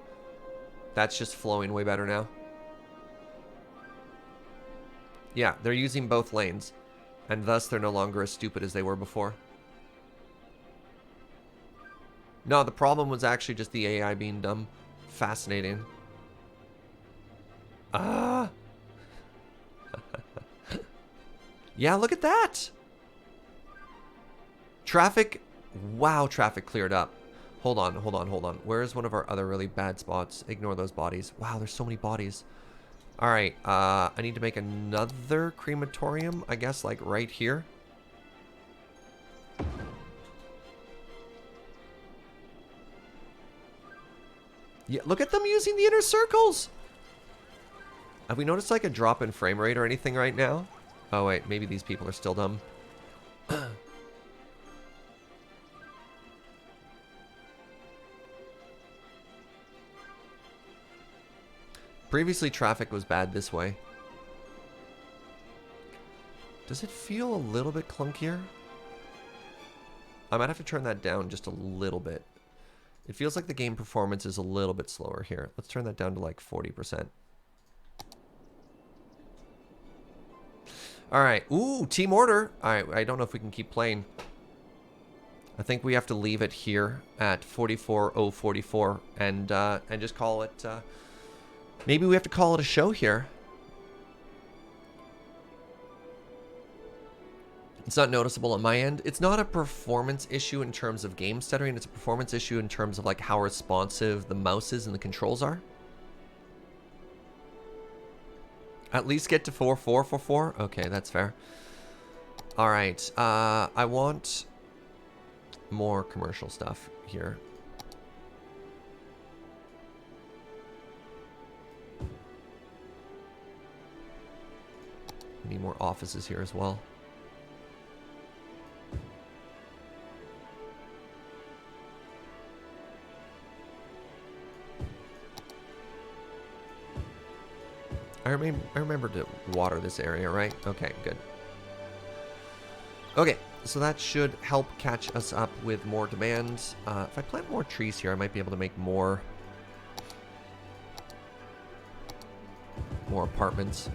that's just flowing way better now. Yeah, they're using both lanes. And thus, they're no longer as stupid as they were before. No, the problem was actually just the AI being dumb. Fascinating. Ah. Yeah, look at that. Traffic. Wow, traffic cleared up. Hold on. Where's one of our other really bad spots? Ignore those bodies. Wow, there's so many bodies. All right, I need to make another crematorium, I guess, like right here. Yeah, look at them using the inner circles. Have we noticed like a drop in frame rate or anything right now? Oh wait, maybe these people are still dumb. Previously, traffic was bad this way. Does it feel a little bit clunkier? I might have to turn that down just a little bit. It feels like the game performance is a little bit slower here. Let's turn that down to like 40%. All right. Ooh, team order. All right. I don't know if we can keep playing. I think we have to leave it here at 44:044 and just call it... maybe we have to call it a show here. It's not noticeable on my end. It's not a performance issue in terms of game stuttering. It's a performance issue in terms of like how responsive the mouses and the controls are. At least get to 4444. Okay, that's fair. All right. I want more commercial stuff here. We need more offices here as well. I remember to water this area, right? Okay, good. Okay, so that should help catch us up with more demand. If I plant more trees here, I might be able to make more apartments.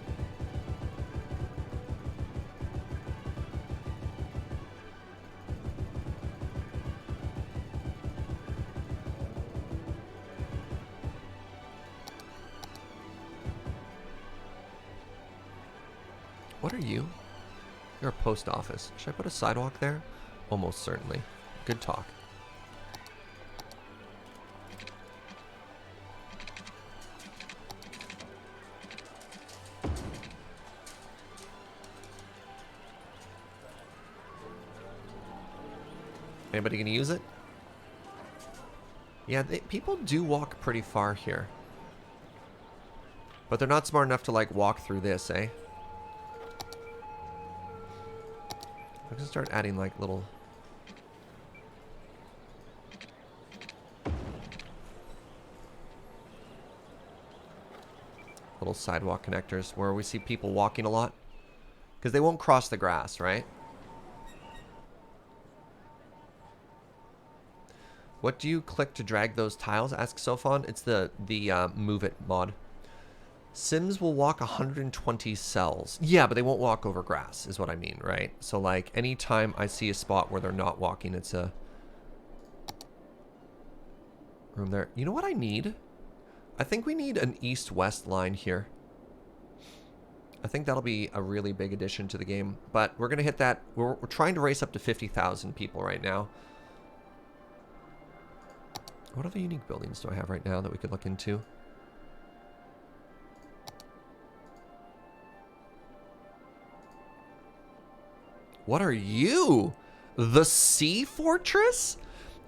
What are you? You're a post office. Should I put a sidewalk there? Almost certainly. Good talk. Anybody gonna use it? Yeah, people do walk pretty far here. But they're not smart enough to, like, walk through this, eh? I'm gonna start adding, like, little... little sidewalk connectors where we see people walking a lot. Because they won't cross the grass, right? What do you click to drag those tiles? Asks Sophon. It's the Move It mod. Sims will walk 120 cells. Yeah, but they won't walk over grass, is what I mean, right? So, like, anytime I see a spot where they're not walking, it's a room there. You know what I need? I think we need an east-west line here. I think that'll be a really big addition to the game. But we're going to hit that. We're trying to race up to 50,000 people right now. What other unique buildings do I have right now that we could look into? What are you? The Sea Fortress?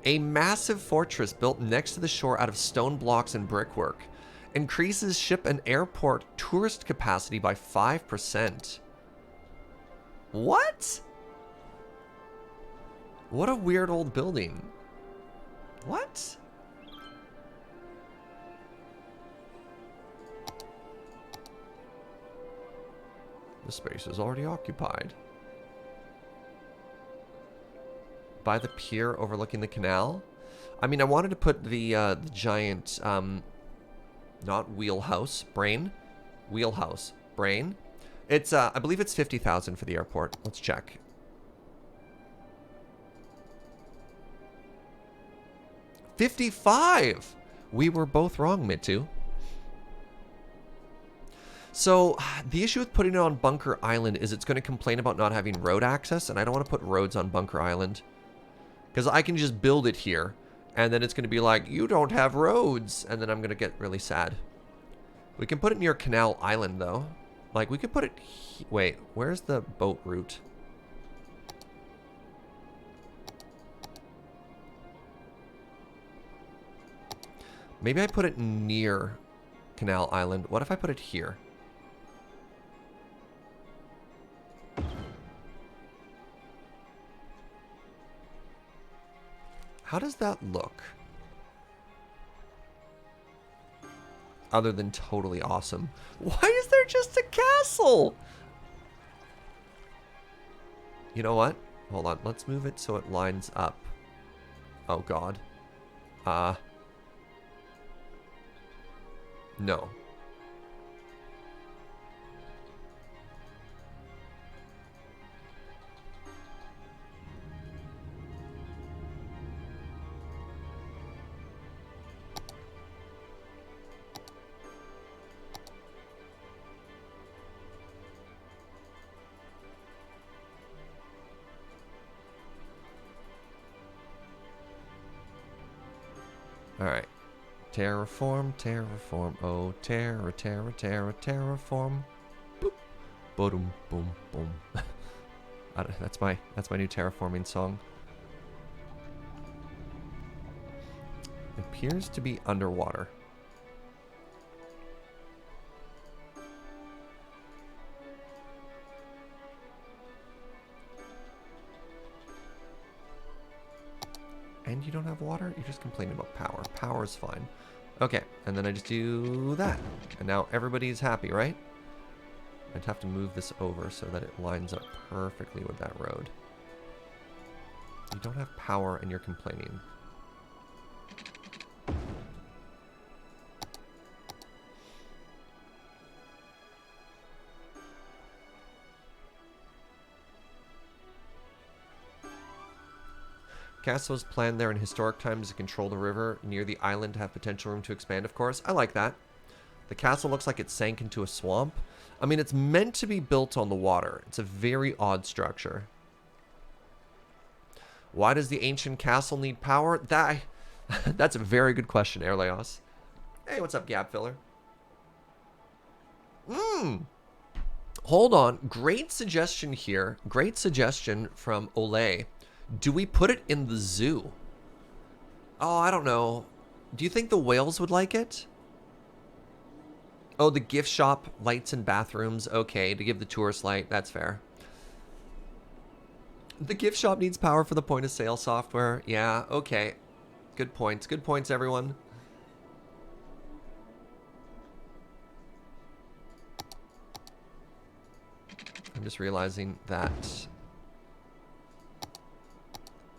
A massive fortress built next to the shore out of stone blocks and brickwork. Increases ship and airport tourist capacity by 5%. What? What a weird old building. What? The space is already occupied. By the pier overlooking the canal. I mean, I wanted to put the giant, not wheelhouse, brain. Wheelhouse, brain. It's, I believe it's 50,000 for the airport. Let's check. $55,000! We were both wrong, Mitu. So, the issue with putting it on Bunker Island is it's going to complain about not having road access, and I don't want to put roads on Bunker Island. Because I can just build it here, and then it's going to be like, you don't have roads, and then I'm going to get really sad. We can put it near Canal Island, though. Like, we could put it... Wait, where's the boat route? Maybe I put it near Canal Island. What if I put it here? How does that look? Other than totally awesome. Why is there just a castle? You know what? Hold on. Let's move it so it lines up. Oh, God. No. All right. Terraform, terraform, oh, terraform. Boop. Boom, boom, boom. That's my new terraforming song. It appears to be underwater. And you don't have water? You're just complaining about power. Power's fine. Okay, and then I just do that. And now everybody's happy, right? I'd have to move this over so that it lines up perfectly with that road. You don't have power and you're complaining. Castle was planned there in historic times to control the river near the island to have potential room to expand, of course. I like that. The castle looks like it sank into a swamp. I mean, it's meant to be built on the water. It's a very odd structure. Why does the ancient castle need power? That's a very good question, Airleos. Hey, what's up, Gap Filler? Hold on. Great suggestion here. Great suggestion from Olay. Do we put it in the zoo? Oh, I don't know. Do you think the whales would like it? Oh, the gift shop, lights and bathrooms. Okay, to give the tourist light. That's fair. The gift shop needs power for the point of sale software. Yeah, okay. Good points. Good points, everyone. I'm just realizing that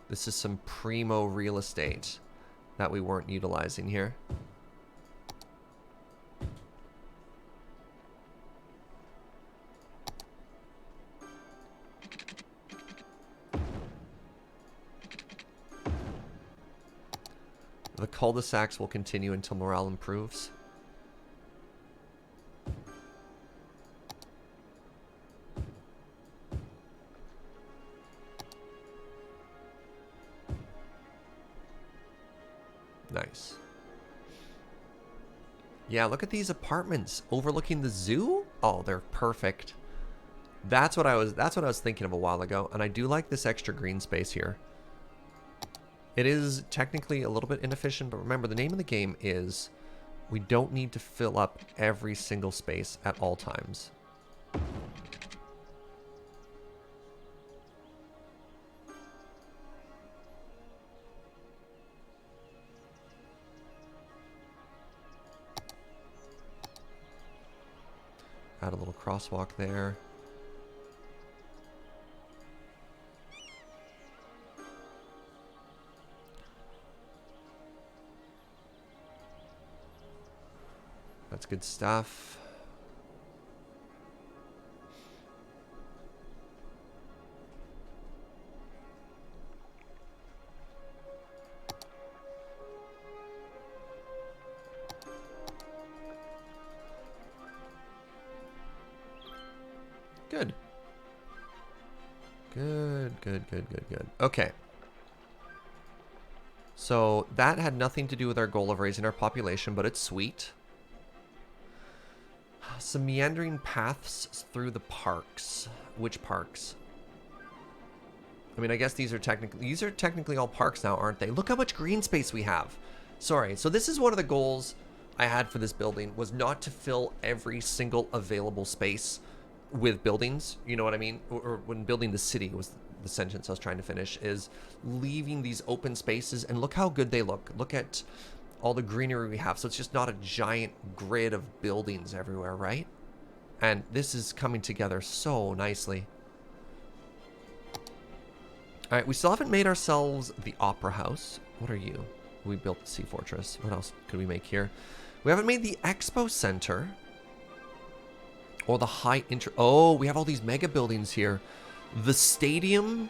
this is some primo real estate that we weren't utilizing here. The cul-de-sacs will continue until morale improves. Nice. Yeah, look at these apartments overlooking the zoo. Oh, they're perfect. That's what I was thinking of a while ago, and I do like this extra green space here. It is technically a little bit inefficient, but remember the name of the game is we don't need to fill up every single space at all times. Add a little crosswalk there. That's good stuff. Good. Good. Okay. So that had nothing to do with our goal of raising our population, but it's sweet. Some meandering paths through the parks. Which parks? I mean, I guess these are technically all parks now, aren't they? Look how much green space we have. Sorry. So this is one of the goals I had for this building, was not to fill every single available space with buildings. You know what I mean? Or when building the city was the sentence I was trying to finish, is leaving these open spaces, and look how good they look. Look at all the greenery we have. So it's just not a giant grid of buildings everywhere, right? And this is coming together so nicely. All right, we still haven't made ourselves the Opera House. What are you? We built the Sea Fortress. What else could we make here? We haven't made the Expo Center. Or the Oh, we have all these mega buildings here. The stadium,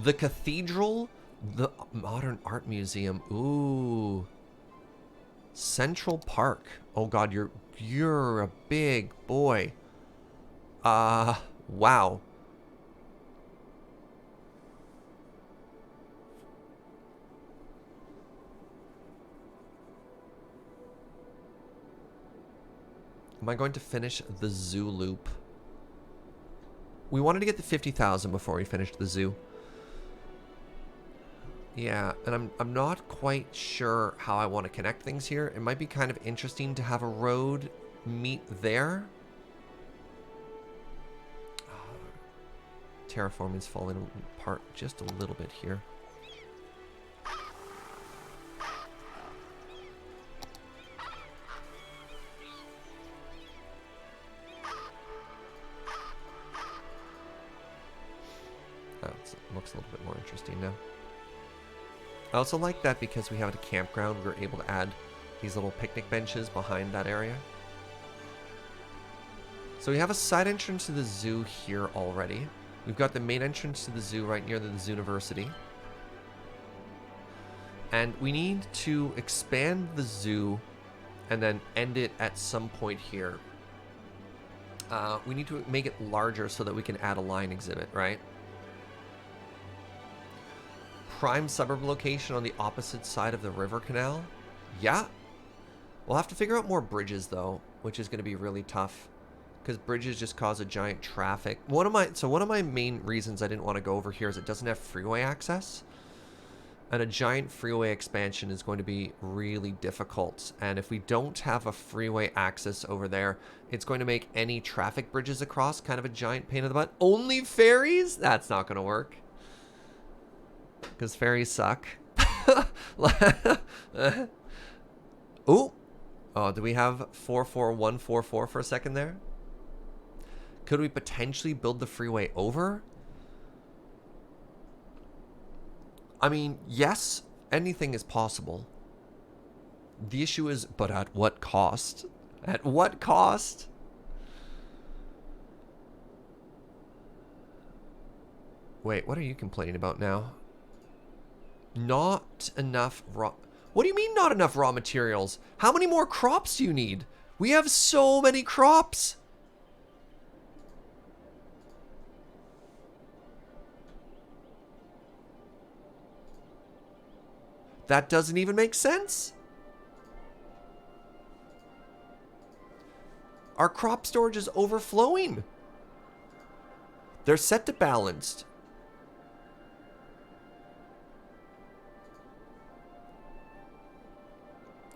the cathedral, the modern art museum. Ooh. Central Park. Oh god, you're a big boy. Wow. Am I going to finish the zoo loop? We wanted to get the 50,000 before we finished the zoo. Yeah, and I'm not quite sure how I want to connect things here. It might be kind of interesting to have a road meet there. Terraforming's falling apart just a little bit here. Oh, it looks a little bit more interesting now. I also like that because we have a campground, we're able to add these little picnic benches behind that area. So we have a side entrance to the zoo here already. We've got the main entrance to the zoo right near the Zooniversity. And we need to expand the zoo and then end it at some point here. We need to make it larger so that we can add a line exhibit, right? Prime suburb location on the opposite side of the river canal. Yeah. We'll have to figure out more bridges though, which is going to be really tough because bridges just cause a giant traffic. One of my main reasons I didn't want to go over here is it doesn't have freeway access. And a giant freeway expansion is going to be really difficult. And if we don't have a freeway access over there, it's going to make any traffic bridges across kind of a giant pain in the butt. Only ferries? That's not going to work. Because ferries suck. Ooh. Oh, do we have 44144 for a second there? Could we potentially build the freeway over? I mean, yes, anything is possible. The issue is, but at what cost? At what cost? Wait, what are you complaining about now? Not enough raw... What do you mean not enough raw materials? How many more crops do you need? We have so many crops. That doesn't even make sense. Our crop storage is overflowing. They're set to balanced.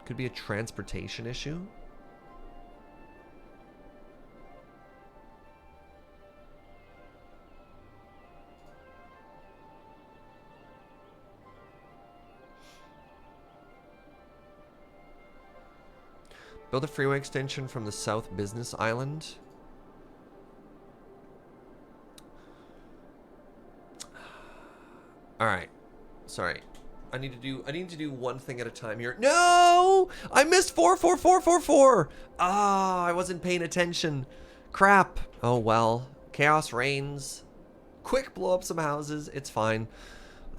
Could be a transportation issue. Build a freeway extension from the South Business Island. All right. Sorry. I need to do one thing at a time here. No! I missed 44444. Ah, I wasn't paying attention. Crap. Oh well. Chaos reigns. Quick blow up some houses. It's fine.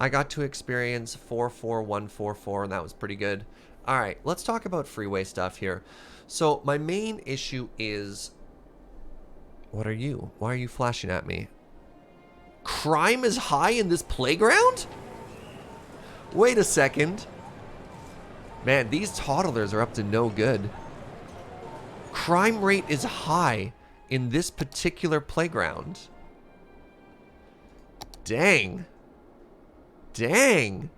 I got to experience 44144 and that was pretty good. All right, let's talk about freeway stuff here. So my main issue is, what are you? Why are you flashing at me? Crime is high in this playground? Wait a second. Man, these toddlers are up to no good. Crime rate is high in this particular playground. Dang. Dang.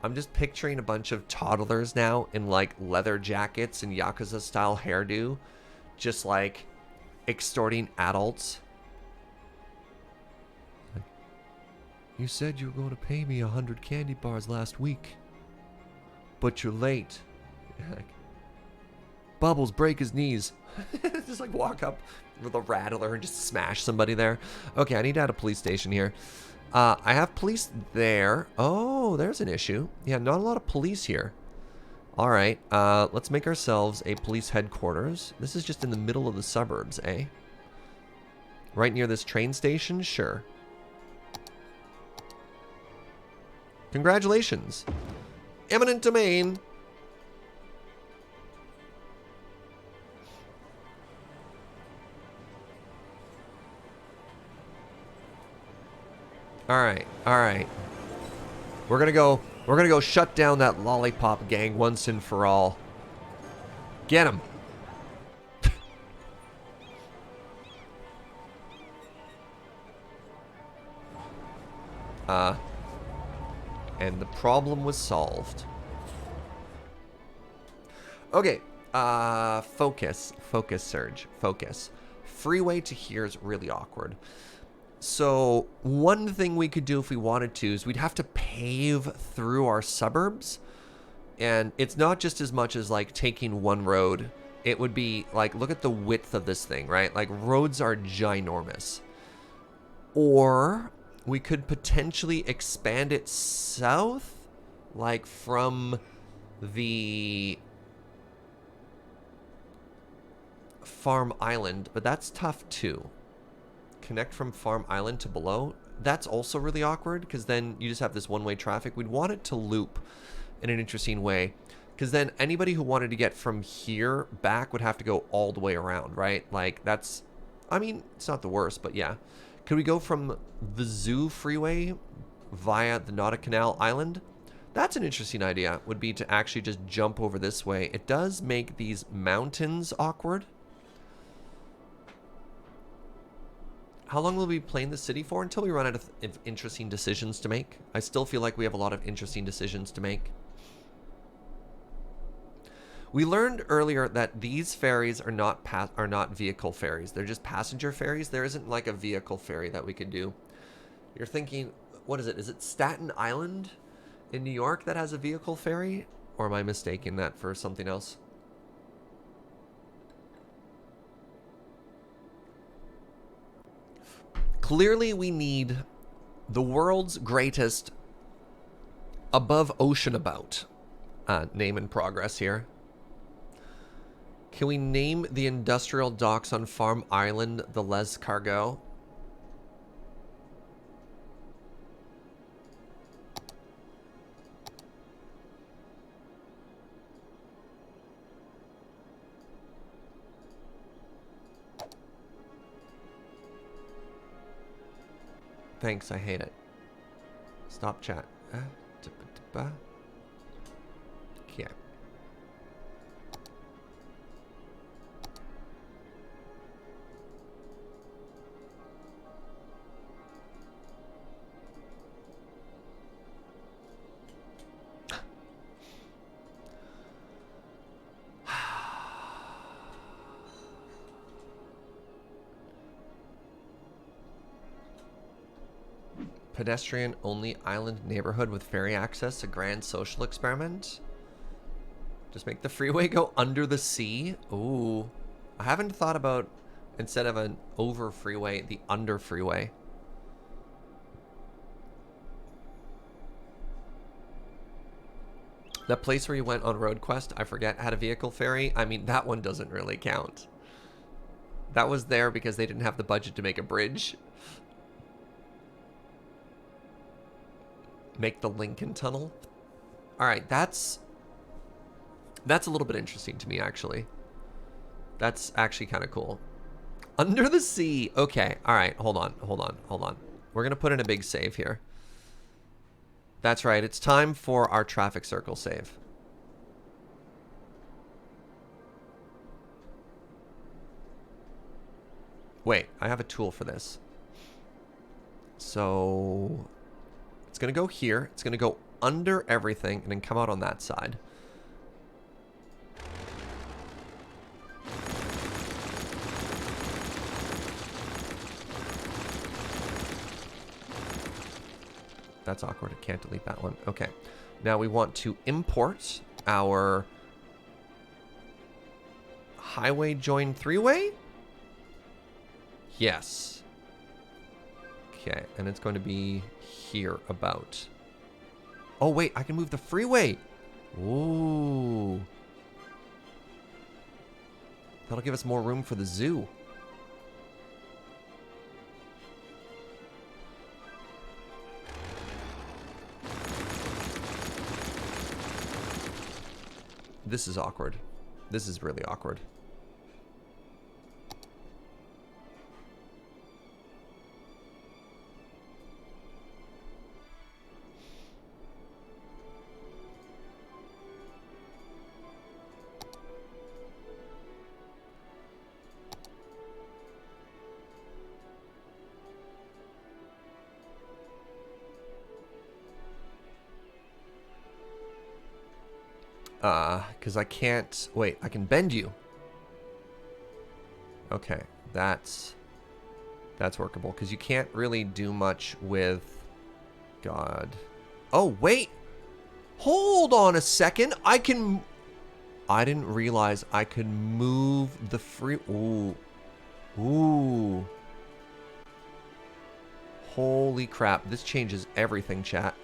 I'm just picturing a bunch of toddlers now in like leather jackets and Yakuza style hairdo, just like extorting adults. You said you were going to pay me 100 candy bars last week, but you're late. Like, Bubbles, break his knees. Just like walk up with a rattler and just smash somebody there. Okay, I need to add a police station here. I have police there. Oh, there's an issue. Yeah, not a lot of police here. All right, let's make ourselves a police headquarters. This is just in the middle of the suburbs, eh? Right near this train station? Sure. Congratulations. Eminent domain. All right, all right. We're gonna go shut down that lollipop gang once and for all. Get him. And the problem was solved. Okay, focus, Surge, focus. Freeway to here is really awkward. So one thing we could do if we wanted to is we'd have to pave through our suburbs. And it's not just as much as like taking one road. It would be like, look at the width of this thing, right? Like roads are ginormous. Or we could potentially expand it south, like from the Farm Island, but that's tough too. Connect from Farm Island to below. That's also really awkward because then you just have this one-way traffic. We'd want it to loop in an interesting way because then anybody who wanted to get from here back would have to go all the way around, right? Like that's, I mean, it's not the worst, but yeah. Could we go from the Zoo Freeway via the Nautic Island? That's an interesting idea, would be to actually just jump over this way. It does make these mountains awkward. How long will we be playing the city for? Until we run out of interesting decisions to make. I still feel like we have a lot of interesting decisions to make. We learned earlier that these ferries are not vehicle ferries. They're just passenger ferries. There isn't like a vehicle ferry that we could do. You're thinking, what is it? Is it Staten Island in New York that has a vehicle ferry? Or am I mistaking that for something else? Clearly, we need the world's greatest above ocean about name in progress here. Can we name the industrial docks on Farm Island the Les Cargo? Thanks, I hate it. Stop chat. Okay. Pedestrian-only island neighborhood with ferry access, a grand social experiment. Just make the freeway go under the sea. Ooh. I haven't thought about, instead of an over freeway, the under freeway. That place where you went on Road Quest, I forget, had a vehicle ferry. I mean, that one doesn't really count. That was there because they didn't have the budget to make a bridge. Make the Lincoln Tunnel. All right, that's a little bit interesting to me, actually. That's actually kind of cool. Under the sea. Okay, all right, hold on. We're going to put in a big save here. That's right, it's time for our traffic circle save. Wait, I have a tool for this. So it's going to go here. It's going to go under everything and then come out on that side. That's awkward. I can't delete that one. Okay. Now we want to import our highway join three-way. Yes. Okay, and it's going to be here about. Oh, wait, I can move the freeway. Ooh. That'll give us more room for the zoo. This is awkward. This is really awkward. Because I can't... Wait, I can bend you. Okay, that's workable. Because you can't really do much with... God. Oh, wait! Hold on a second! I didn't realize I could move the free... Ooh. Ooh. Holy crap. This changes everything, chat.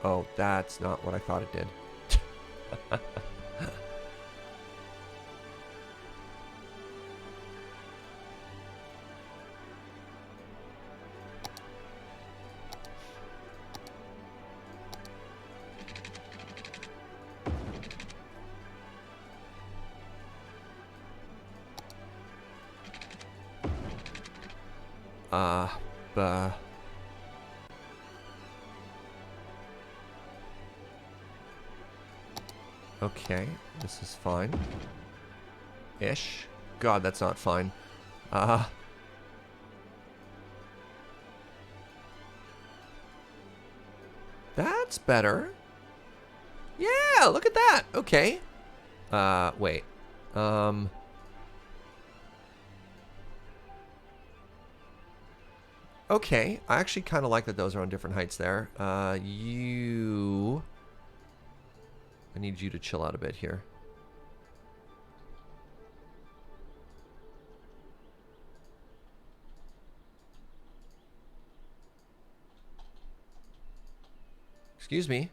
Oh, that's not what I thought it did. Okay, this is fine. Ish. God, that's not fine. That's better. Yeah, look at that. Okay. Wait. Okay, I actually kind of like that those are on different heights there. I need you to chill out a bit here. Excuse me.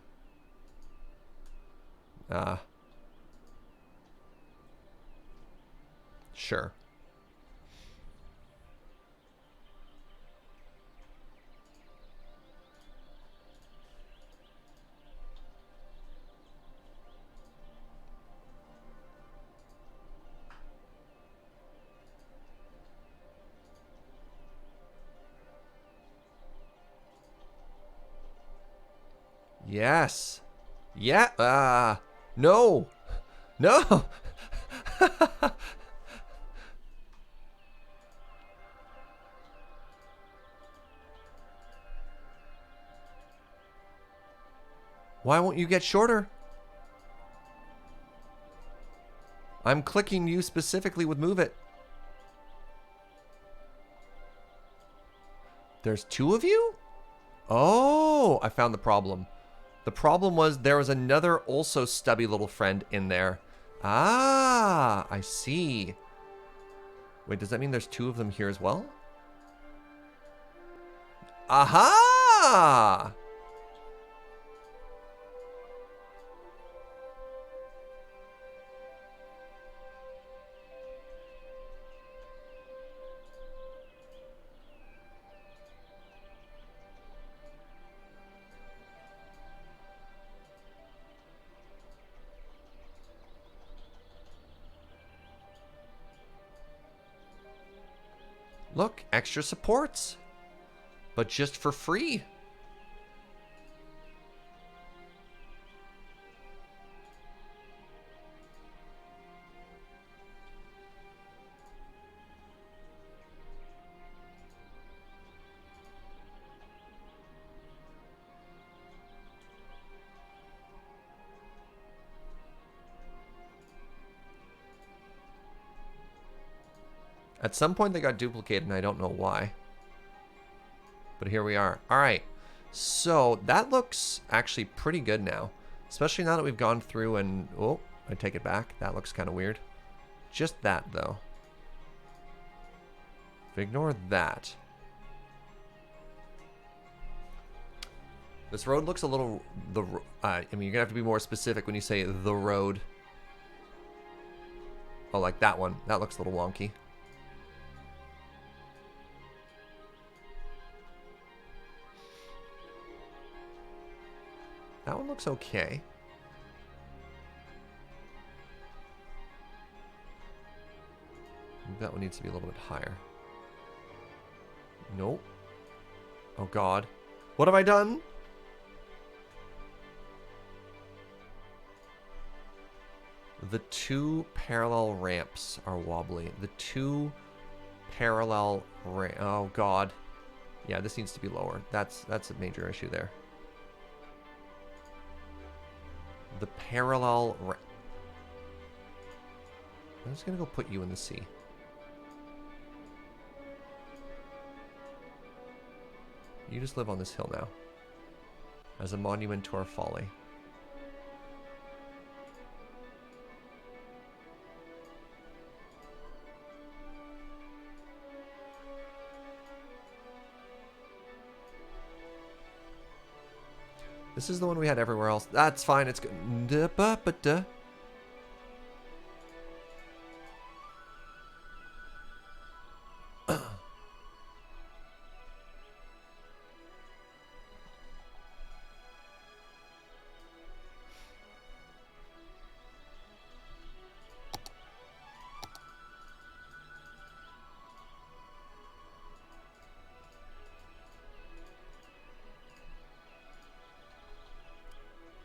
Sure. Yes. Yeah. No. No. Why won't you get shorter? I'm clicking you specifically with Move It. There's two of you? Oh, I found the problem. The problem was there was another also stubby little friend in there. Ah, I see. Wait, does that mean there's two of them here as well? Aha! Look, extra supports. But just for free. At some point they got duplicated and I don't know why. But here we are. All right. So that looks actually pretty good now. Especially now that we've gone through and... Oh, I take it back. That looks kind of weird. Just that, though. Ignore that. This road looks a little... I mean, you're going to have to be more specific when you say the road. Oh, like that one. That looks a little wonky. That one looks okay. That one needs to be a little bit higher. Nope. Oh God. What have I done? The two parallel ramps are wobbly. The two parallel oh God. Yeah, this needs to be lower. That's a major issue there. The parallel... I'm just gonna go put you in the sea. You just live on this hill now. As a monument to our folly. This is the one we had everywhere else. That's fine, it's good. Duh.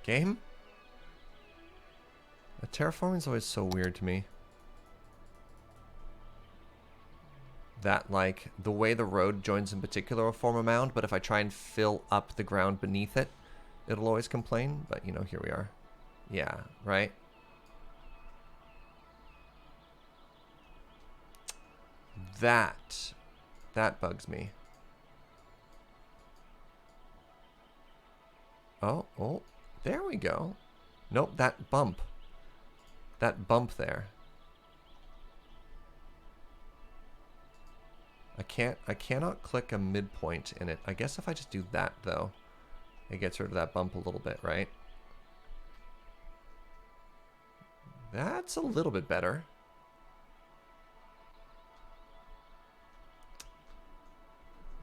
Game? Terraforming is always so weird to me. That, like, the way the road joins in particular will form a mound, but if I try and fill up the ground beneath it, it'll always complain. But, you know, here we are. Yeah, right? That bugs me. Oh. There we go. Nope, that bump. That bump there. I cannot click a midpoint in it. I guess if I just do that though, it gets rid of that bump a little bit, right? That's a little bit better.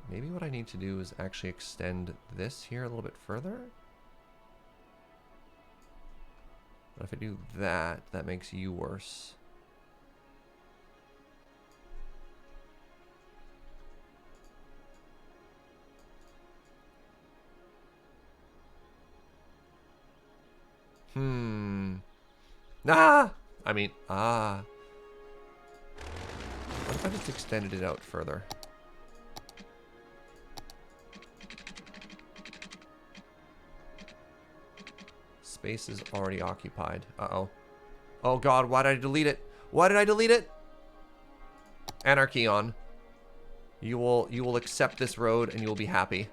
Maybe what I need to do is actually extend this here a little bit further. But if I do that, that makes you worse. Ah! I mean, What if I just extended it out further? Space is already occupied. Uh-oh. Oh god, why did I delete it? Why did I delete it? Anarchy on. You will accept this road and you will be happy.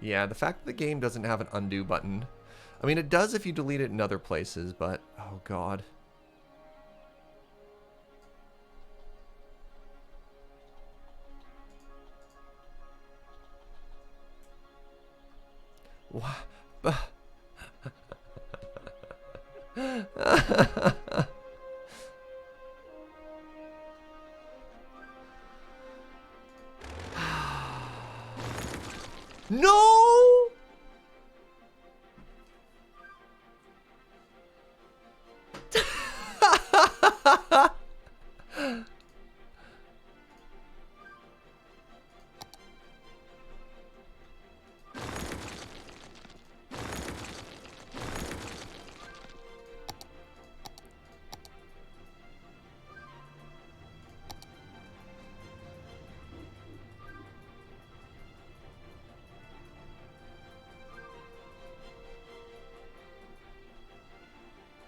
Yeah, the fact that the game doesn't have an undo button. I mean, it does if you delete it in other places, but... Oh, God. What? No!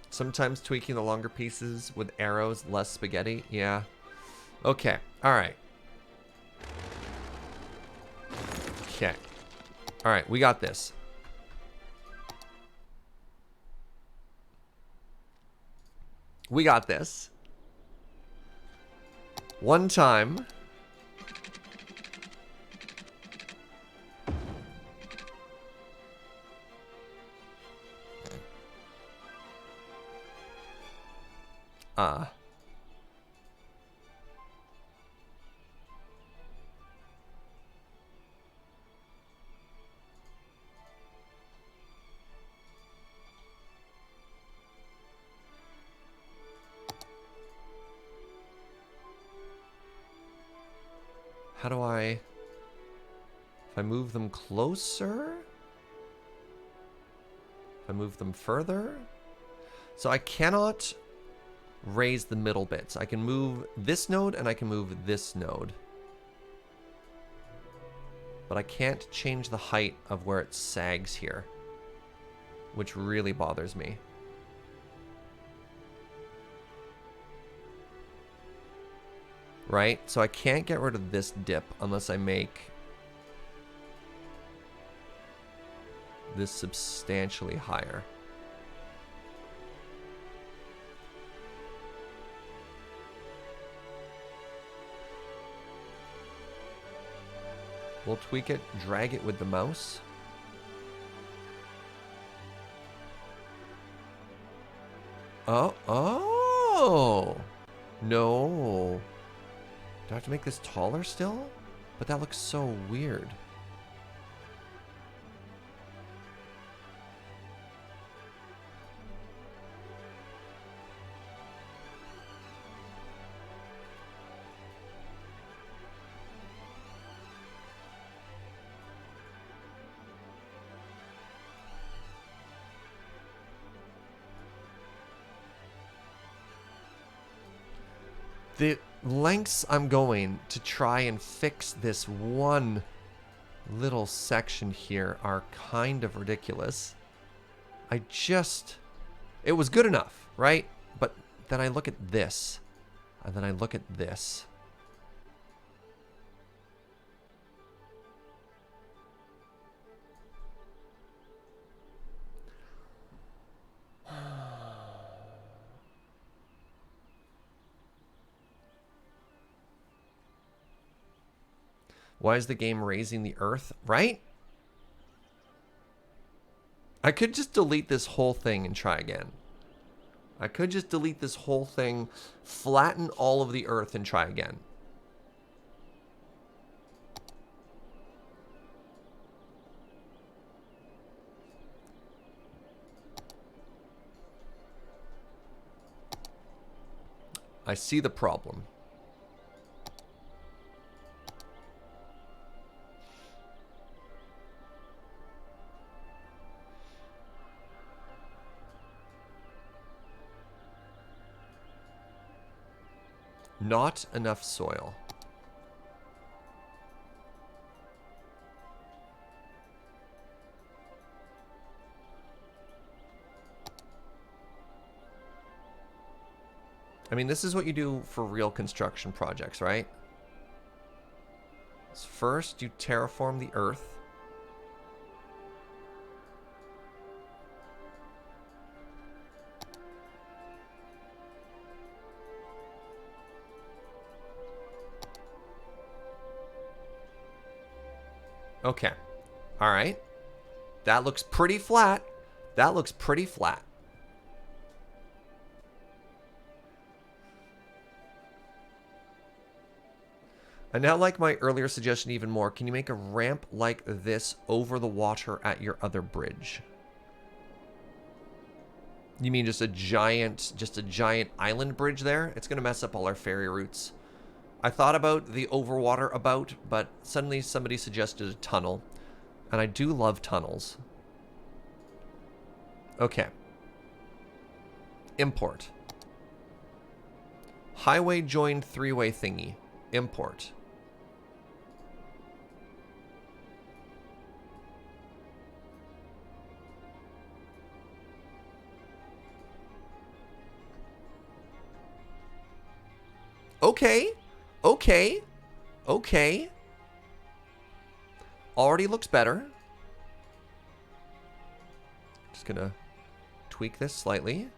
Sometimes tweaking the longer pieces with arrows, less spaghetti. Yeah. Okay. All right. Okay. All right. We got this. We got this. One time. How do I... If I move them closer? If I move them further? So I cannot raise the middle bits. I can move this node and I can move this node. But I can't change the height of where it sags here, which really bothers me. Right? So I can't get rid of this dip unless I make this substantially higher. We'll tweak it, drag it with the mouse. Oh, no. Do I have to make this taller still? But that looks so weird. The lengths I'm going to try and fix this one little section here are kind of ridiculous. It was good enough, right? But then I look at this, and then I look at this. Why is the game raising the earth? Right? I could just delete this whole thing and try again. I could just delete this whole thing, flatten all of the earth and try again. I see the problem. Not enough soil. I mean, this is what you do for real construction projects, right? So first, you terraform the earth. Okay. All right. That looks pretty flat. That looks pretty flat. I now like my earlier suggestion even more. Can you make a ramp like this over the water at your other bridge? You mean just a giant island bridge there? It's going to mess up all our ferry routes. I thought about the overwater about, but suddenly somebody suggested a tunnel. And I do love tunnels. Okay. Import. Highway joined three-way thingy. Import. Okay. Okay. Okay. Already looks better. Just gonna tweak this slightly.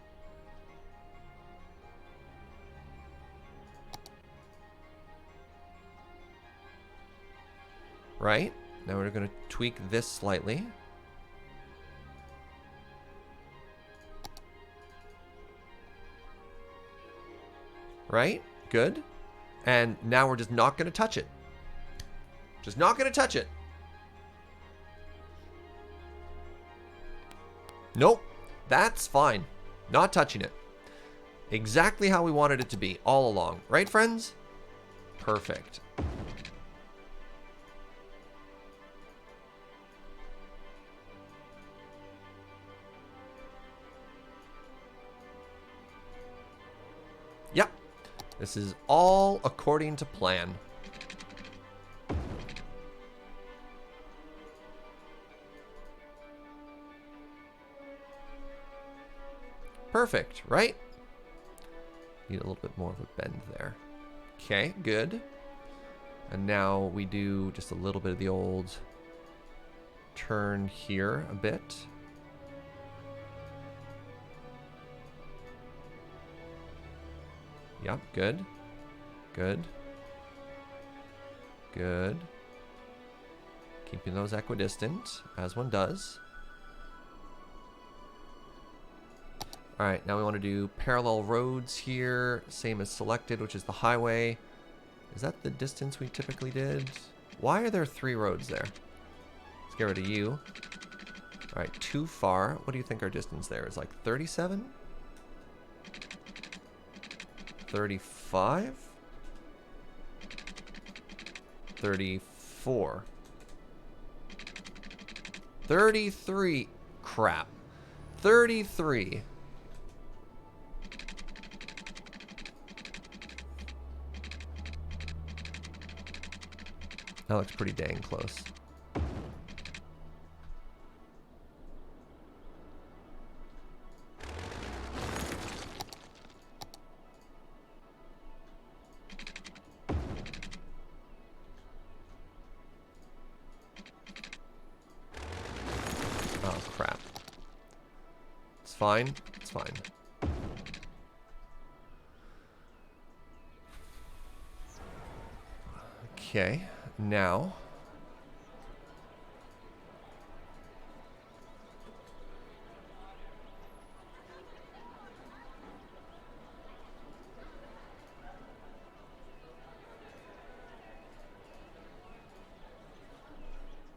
Right? Now we're gonna tweak this slightly. Right? Good. And now we're just not gonna touch it. Just not gonna touch it. Nope. That's fine. Not touching it. Exactly how we wanted it to be all along. Right, friends? Perfect. This is all according to plan. Perfect, right? Need a little bit more of a bend there. Okay, good. And now we do just a little bit of the old turn here a bit. Yep, good. Good. Good. Keeping those equidistant, as one does. Alright, now we want to do parallel roads here. Same as selected, which is the highway. Is that the distance we typically did? Why are there 3 roads there? Let's get rid of you. Alright, too far. What do you think our distance there is? Like 37? 35? 34. 33. Crap. 33. That looks pretty dang close. Oh, crap. It's fine. It's fine. Okay. Now,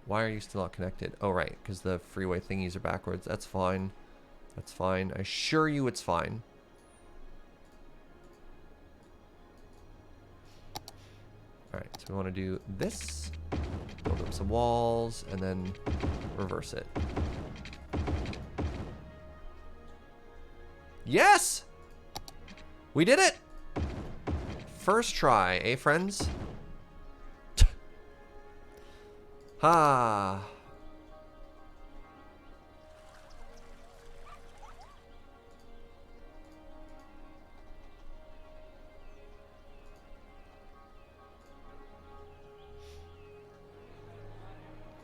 why are you still not connected? Oh, right, because the freeway thingies are backwards. That's fine. That's fine. I assure you it's fine. Alright, so we want to do this, build up some walls, and then reverse it. Yes! We did it! First try, eh, friends? Ha!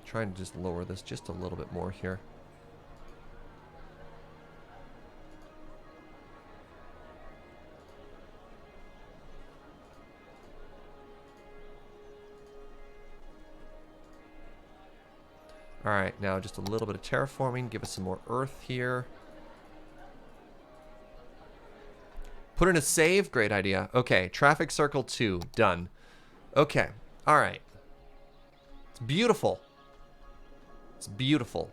Trying to just lower this just a little bit more here. All right, now just a little bit of terraforming. Give us some more earth here. Put in a save. Great idea. Okay, traffic circle 2. Done. Okay. All right. It's beautiful. It's beautiful.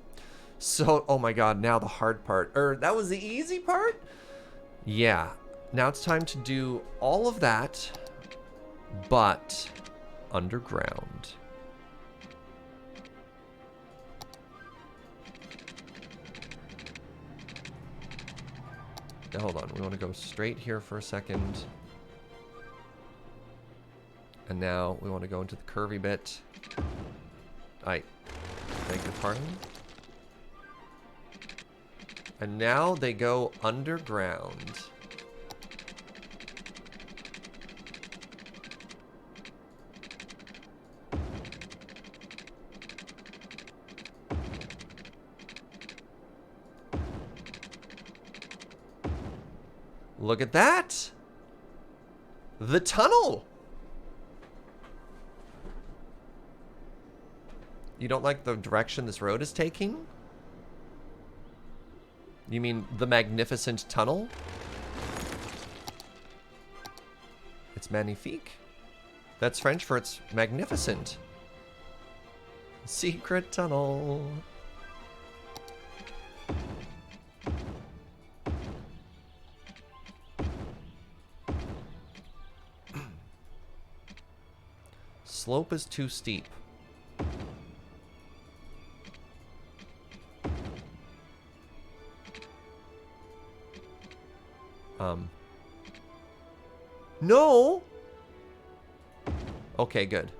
So, oh my god, now the hard part. That was the easy part? Yeah. Now it's time to do all of that, but underground. Now, hold on. We want to go straight here for a second. And now we want to go into the curvy bit. I beg your pardon. And now they go underground. Look at that! The tunnel! You don't like the direction this road is taking? You mean the magnificent tunnel? It's magnifique. That's French for it's magnificent. Secret tunnel. Slope is too steep. No. Okay, good.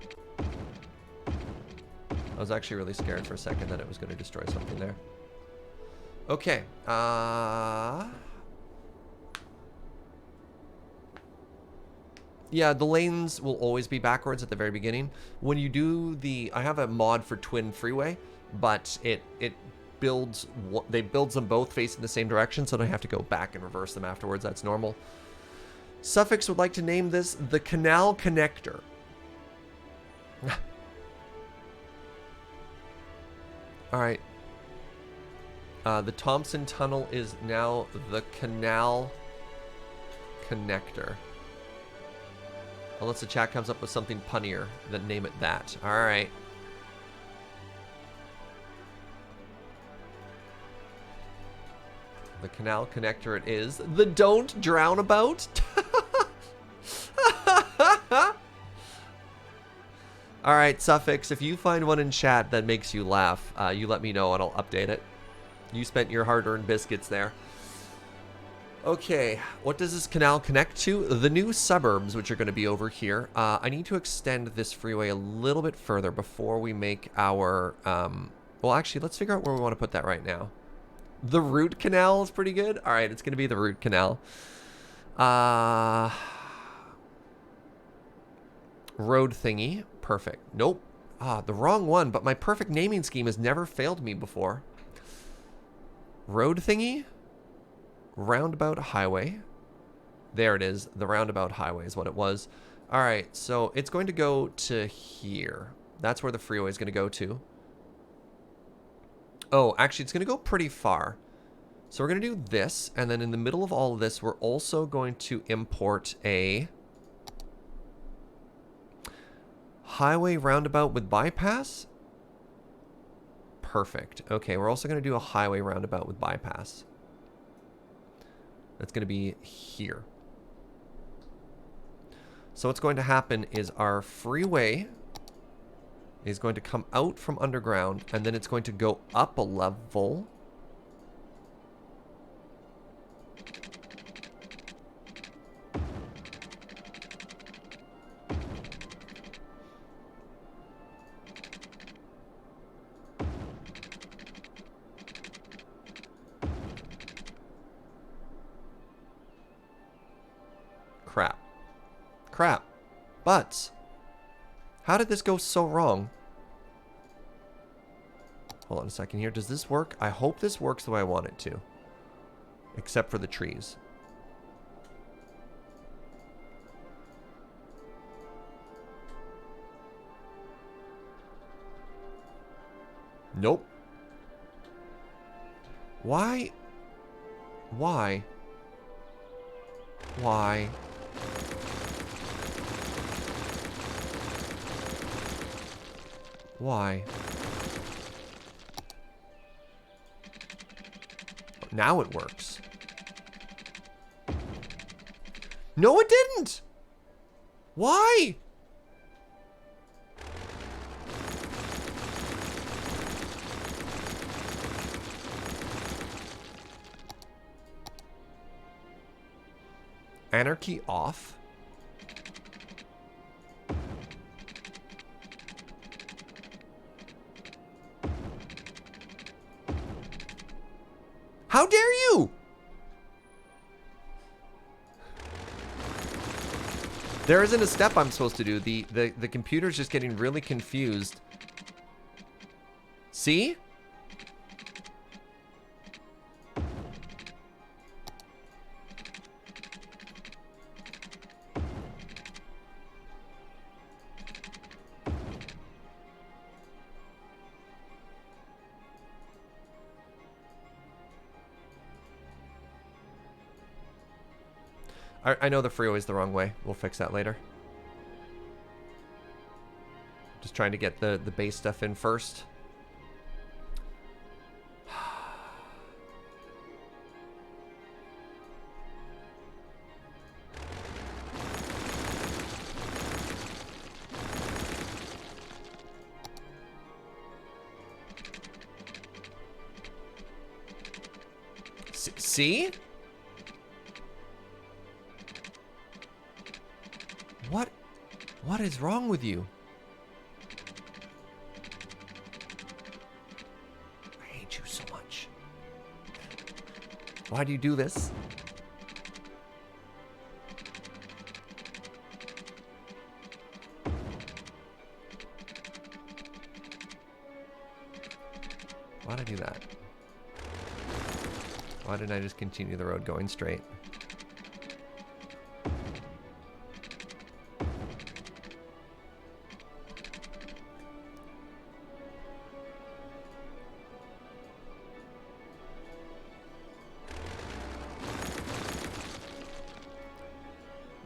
I was actually really scared for a second that it was going to destroy something there. Okay. Yeah, the lanes will always be backwards at the very beginning. When you do the... I have a mod for Twin Freeway, but it builds... They builds them both facing the same direction, so I don't have to go back and reverse them afterwards. That's normal. Suffix would like to name this the Canal Connector. Alright. The Thompson Tunnel is now the Canal Connector. Unless the chat comes up with something punnier, then name it that. Alright. The Canal Connector it is. The Don't Drown About? Alright, Suffix, if you find one in chat that makes you laugh, you let me know and I'll update it. You spent your hard-earned biscuits there. Okay, what does this canal connect to? The new suburbs, which are going to be over here. I need to extend this freeway a little bit further before we make our... well, actually, let's figure out where we want to put that right now. The root canal is pretty good. All right, it's going to be the root canal. Road thingy. Perfect. Nope. The wrong one, but my perfect naming scheme has never failed me before. Road thingy. Roundabout highway. There it is. The roundabout highway is what it was. All right, so it's going to go to here. That's where the freeway is going to go to. Oh, actually, it's going to go pretty far. So we're going to do this, and then in the middle of all of this, we're also going to import a highway roundabout with bypass. Perfect. Okay, we're also going to do a highway roundabout with bypass. That's going to be here. So what's going to happen is our freeway is going to come out from underground, and then it's going to go up a level. Crap. Crap. But how did this go so wrong? Hold on a second here. Does this work? I hope this works the way I want it to. Except for the trees. Nope. Why? Why? Why? Why? Now it works. No, it didn't! Why? Anarchy off? How dare you? There isn't a step I'm supposed to do. The computer's just getting really confused. See? I know the freeway's the wrong way. We'll fix that later. Just trying to get the base stuff in first. See? What? What is wrong with you? I hate you so much. Why do you do this? Why'd I do that? Why didn't I just continue the road going straight?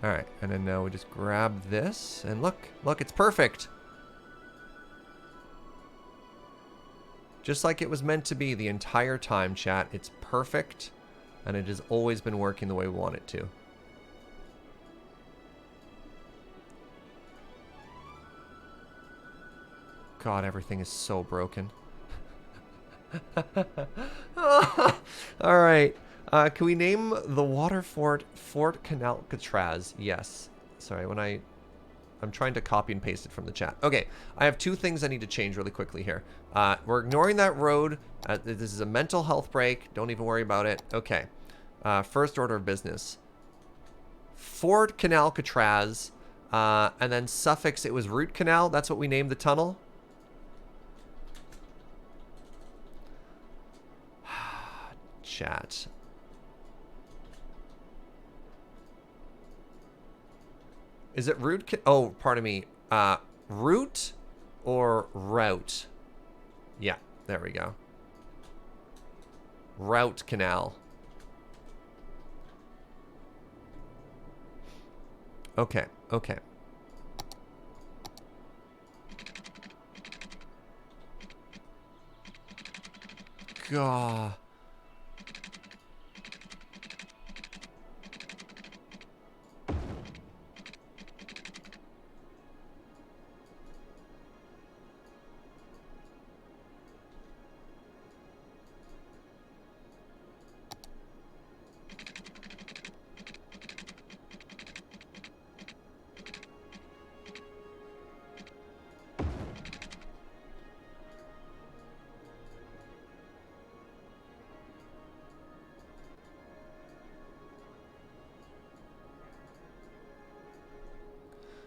Alright, and then now we just grab this, and look, it's perfect! Just like it was meant to be the entire time, chat. It's perfect, and it has always been working the way we want it to. God, everything is so broken. Alright. Can we name the Waterfront Fort Canalcatraz? Yes. Sorry, I'm trying to copy and paste it from the chat. Okay, I have two things I need to change really quickly here. We're ignoring that road. This is a mental health break. Don't even worry about it. Okay. First order of business. Fort Canalcatraz. And then suffix, it was root canal. That's what we named the tunnel. Chat. Is it root? Oh, pardon me. Root or route? Yeah, there we go. Route canal. Okay, okay. God.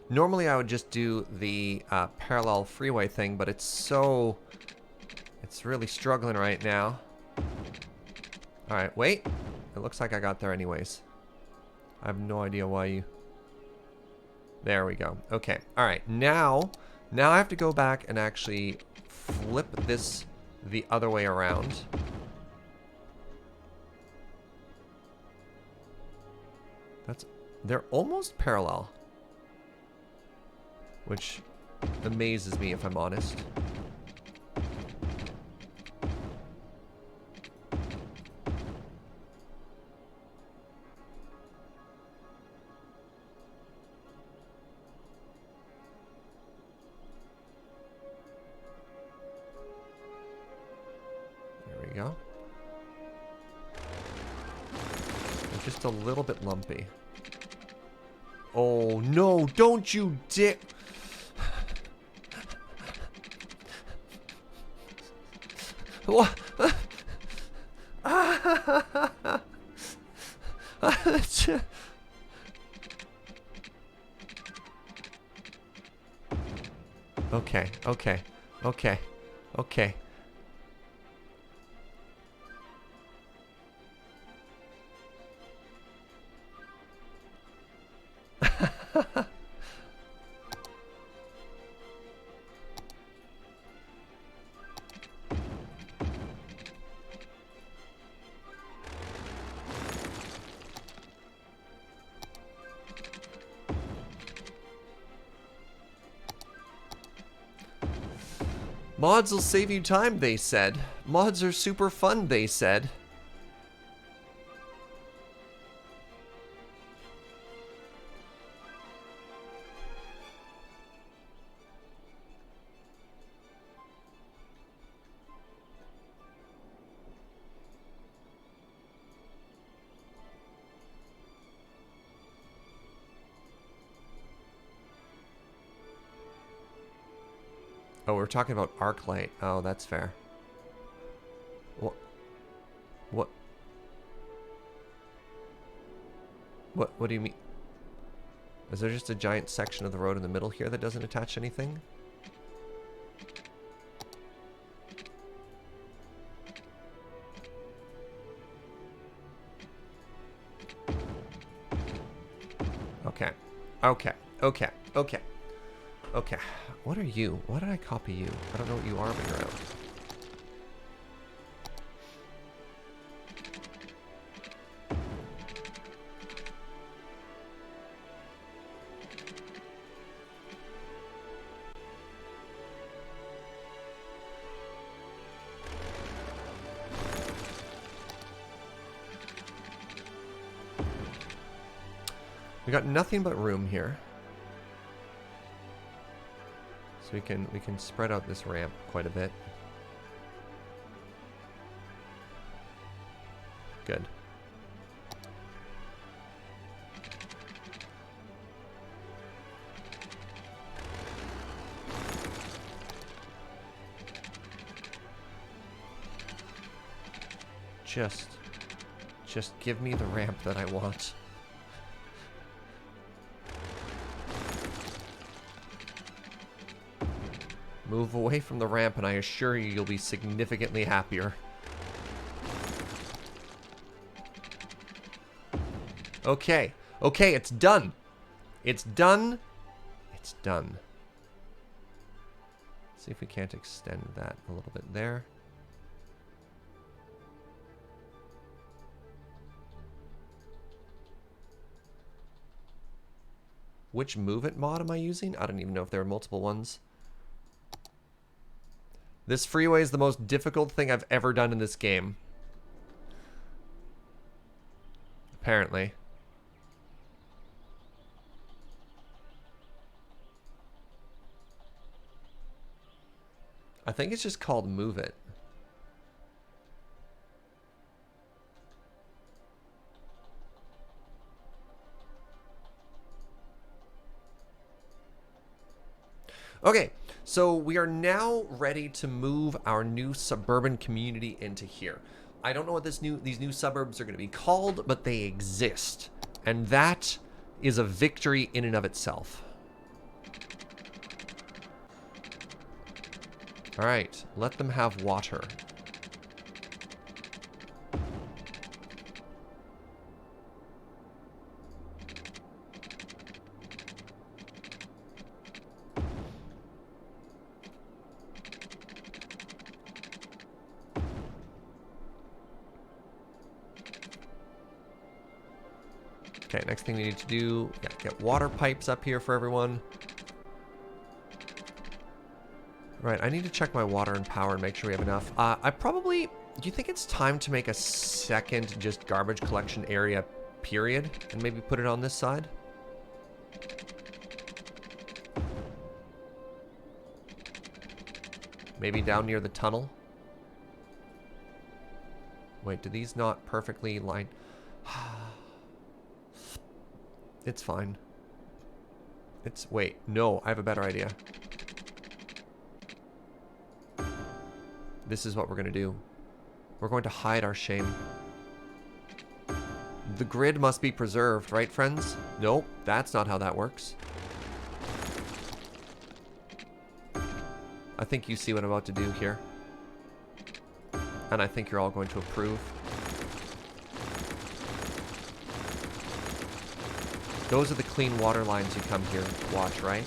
Normally I would just do the parallel freeway thing, but it's really struggling right now. Alright, wait. It looks like I got there anyways. I have no idea why you... There we go. Okay, alright. Now I have to go back and actually flip this the other way around. They're almost parallel. Which amazes me, if I'm honest. There we go. They're just a little bit lumpy. Oh no, don't you dare! What? Okay, okay, okay, okay. Mods will save you time, they said. Mods are super fun, they said. Oh, we're talking about arc light. Oh, that's fair. What? What? What do you mean? Is there just a giant section of the road in the middle here that doesn't attach anything? Okay. Okay. Okay. Okay. Okay. What are you? Why did I copy you? I don't know what you are, but you're out. We got nothing but room here. So we can spread out this ramp quite a bit. Good. Just give me the ramp that I want. Move away from the ramp and I assure you you'll be significantly happier. Okay. Okay, it's done. It's done. It's done. See if we can't extend that a little bit there. Which move it mod am I using? I don't even know if there are multiple ones. This freeway is the most difficult thing I've ever done in this game. Apparently. I think it's just called Move It. Okay, so we are now ready to move our new suburban community into here. I don't know what these new suburbs are going to be called, but they exist. And that is a victory in and of itself. All right, let them have water. Okay, next thing we need to do, yeah, get water pipes up here for everyone. Right, I need to check my water and power and make sure we have enough. Do you think it's time to make a second just garbage collection area, period? And maybe put it on this side? Maybe down near the tunnel? Wait, do these not perfectly line? It's fine. Wait, no, I have a better idea. This is what we're going to do. We're going to hide our shame. The grid must be preserved, right, friends? Nope, that's not how that works. I think you see what I'm about to do here. And I think you're all going to approve. Those are the clean water lines you come here to watch, right?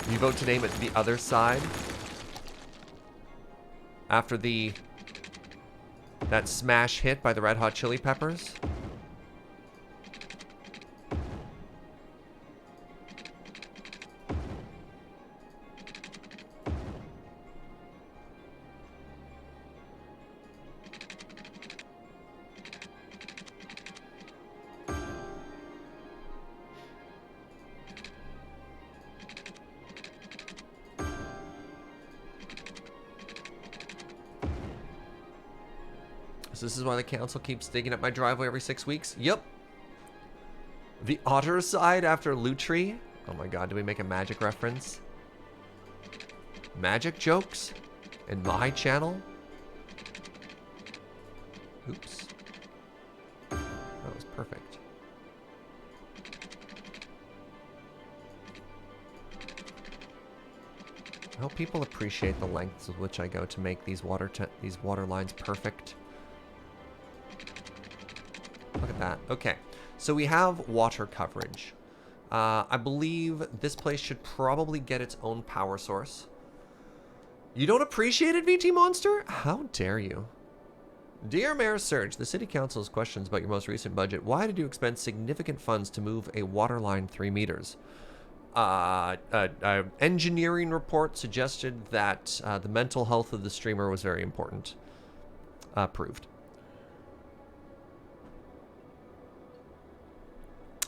You vote to name it the other side. After that smash hit by the Red Hot Chili Peppers. So this is why the council keeps digging up my driveway every 6 weeks? Yep. The otter side after Loot Tree? Oh my god, do we make a magic reference? magic jokes in my channel. Oops. That was perfect. I hope people appreciate the lengths with which I go to make these water lines perfect. Look at that. Okay, so we have water coverage. I believe this place should probably get its own power source. You don't appreciate it, VT Monster? How dare you? Dear Mayor Surge, the City Council's questions about your most recent budget. Why did you expend significant funds to move a water line 3 meters? Engineering report suggested that the mental health of the streamer was very important. Approved.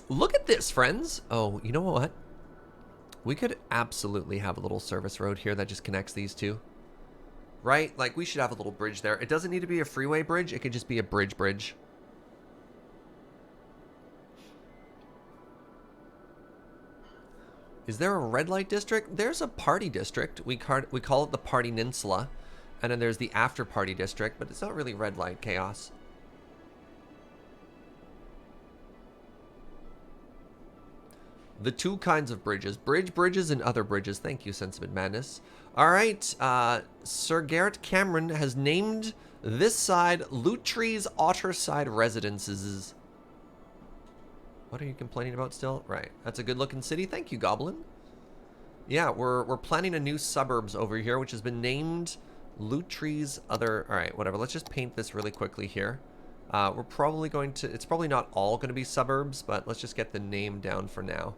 Look at this, friends. Oh, you know what? We could absolutely have a little service road here that just connects these two. Right? Like, we should have a little bridge there. It doesn't need to be a freeway bridge. It could just be a bridge. Is there a red light district? There's a party district. We call it the Party Ninsula. And then there's the after party district, but it's not really red light chaos. The two kinds of bridges. Bridges and other bridges. Thank you, Sensitive Madness. All right. Sir Garrett Cameron has named this side Loot Tree's Otterside Residences. What are you complaining about still? Right. That's a good looking city. Thank you, Goblin. Yeah, we're planning a new suburbs over here, which has been named Loot Tree's other... All right, whatever. Let's just paint this really quickly here. We're probably going to... It's probably not all going to be suburbs, but let's just get the name down for now.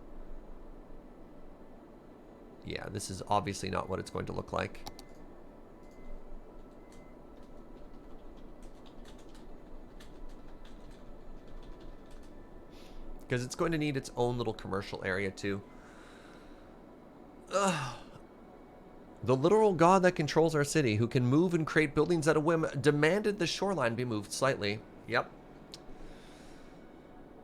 Yeah, this is obviously not what it's going to look like. Because it's going to need its own little commercial area too. Ugh. The literal god that controls our city, who can move and create buildings at a whim, demanded the shoreline be moved slightly. Yep.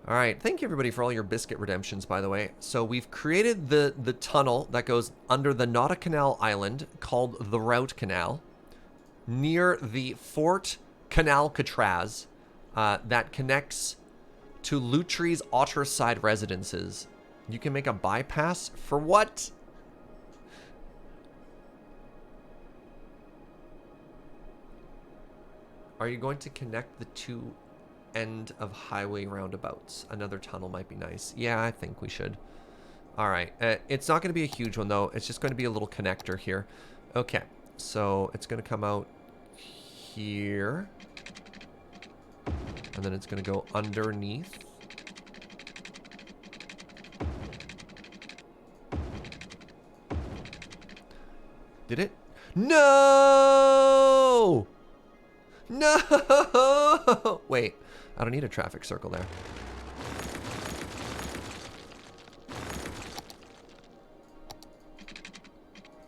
All right, thank you everybody for all your biscuit redemptions, by the way. So we've created the tunnel that goes under the Nautica Island, called the Route Canal, near the Fort Canal Catraz, that connects to Lutry's Otterside Residences. You can make a bypass for what? Are you going to connect the two end of highway roundabouts? Another tunnel might be nice. Yeah, I think we should. All right. It's not going to be a huge one, though. It's just going to be a little connector here. Okay. So it's going to come out here. And then it's going to go underneath. Did it? No! No! Wait, I don't need a traffic circle there.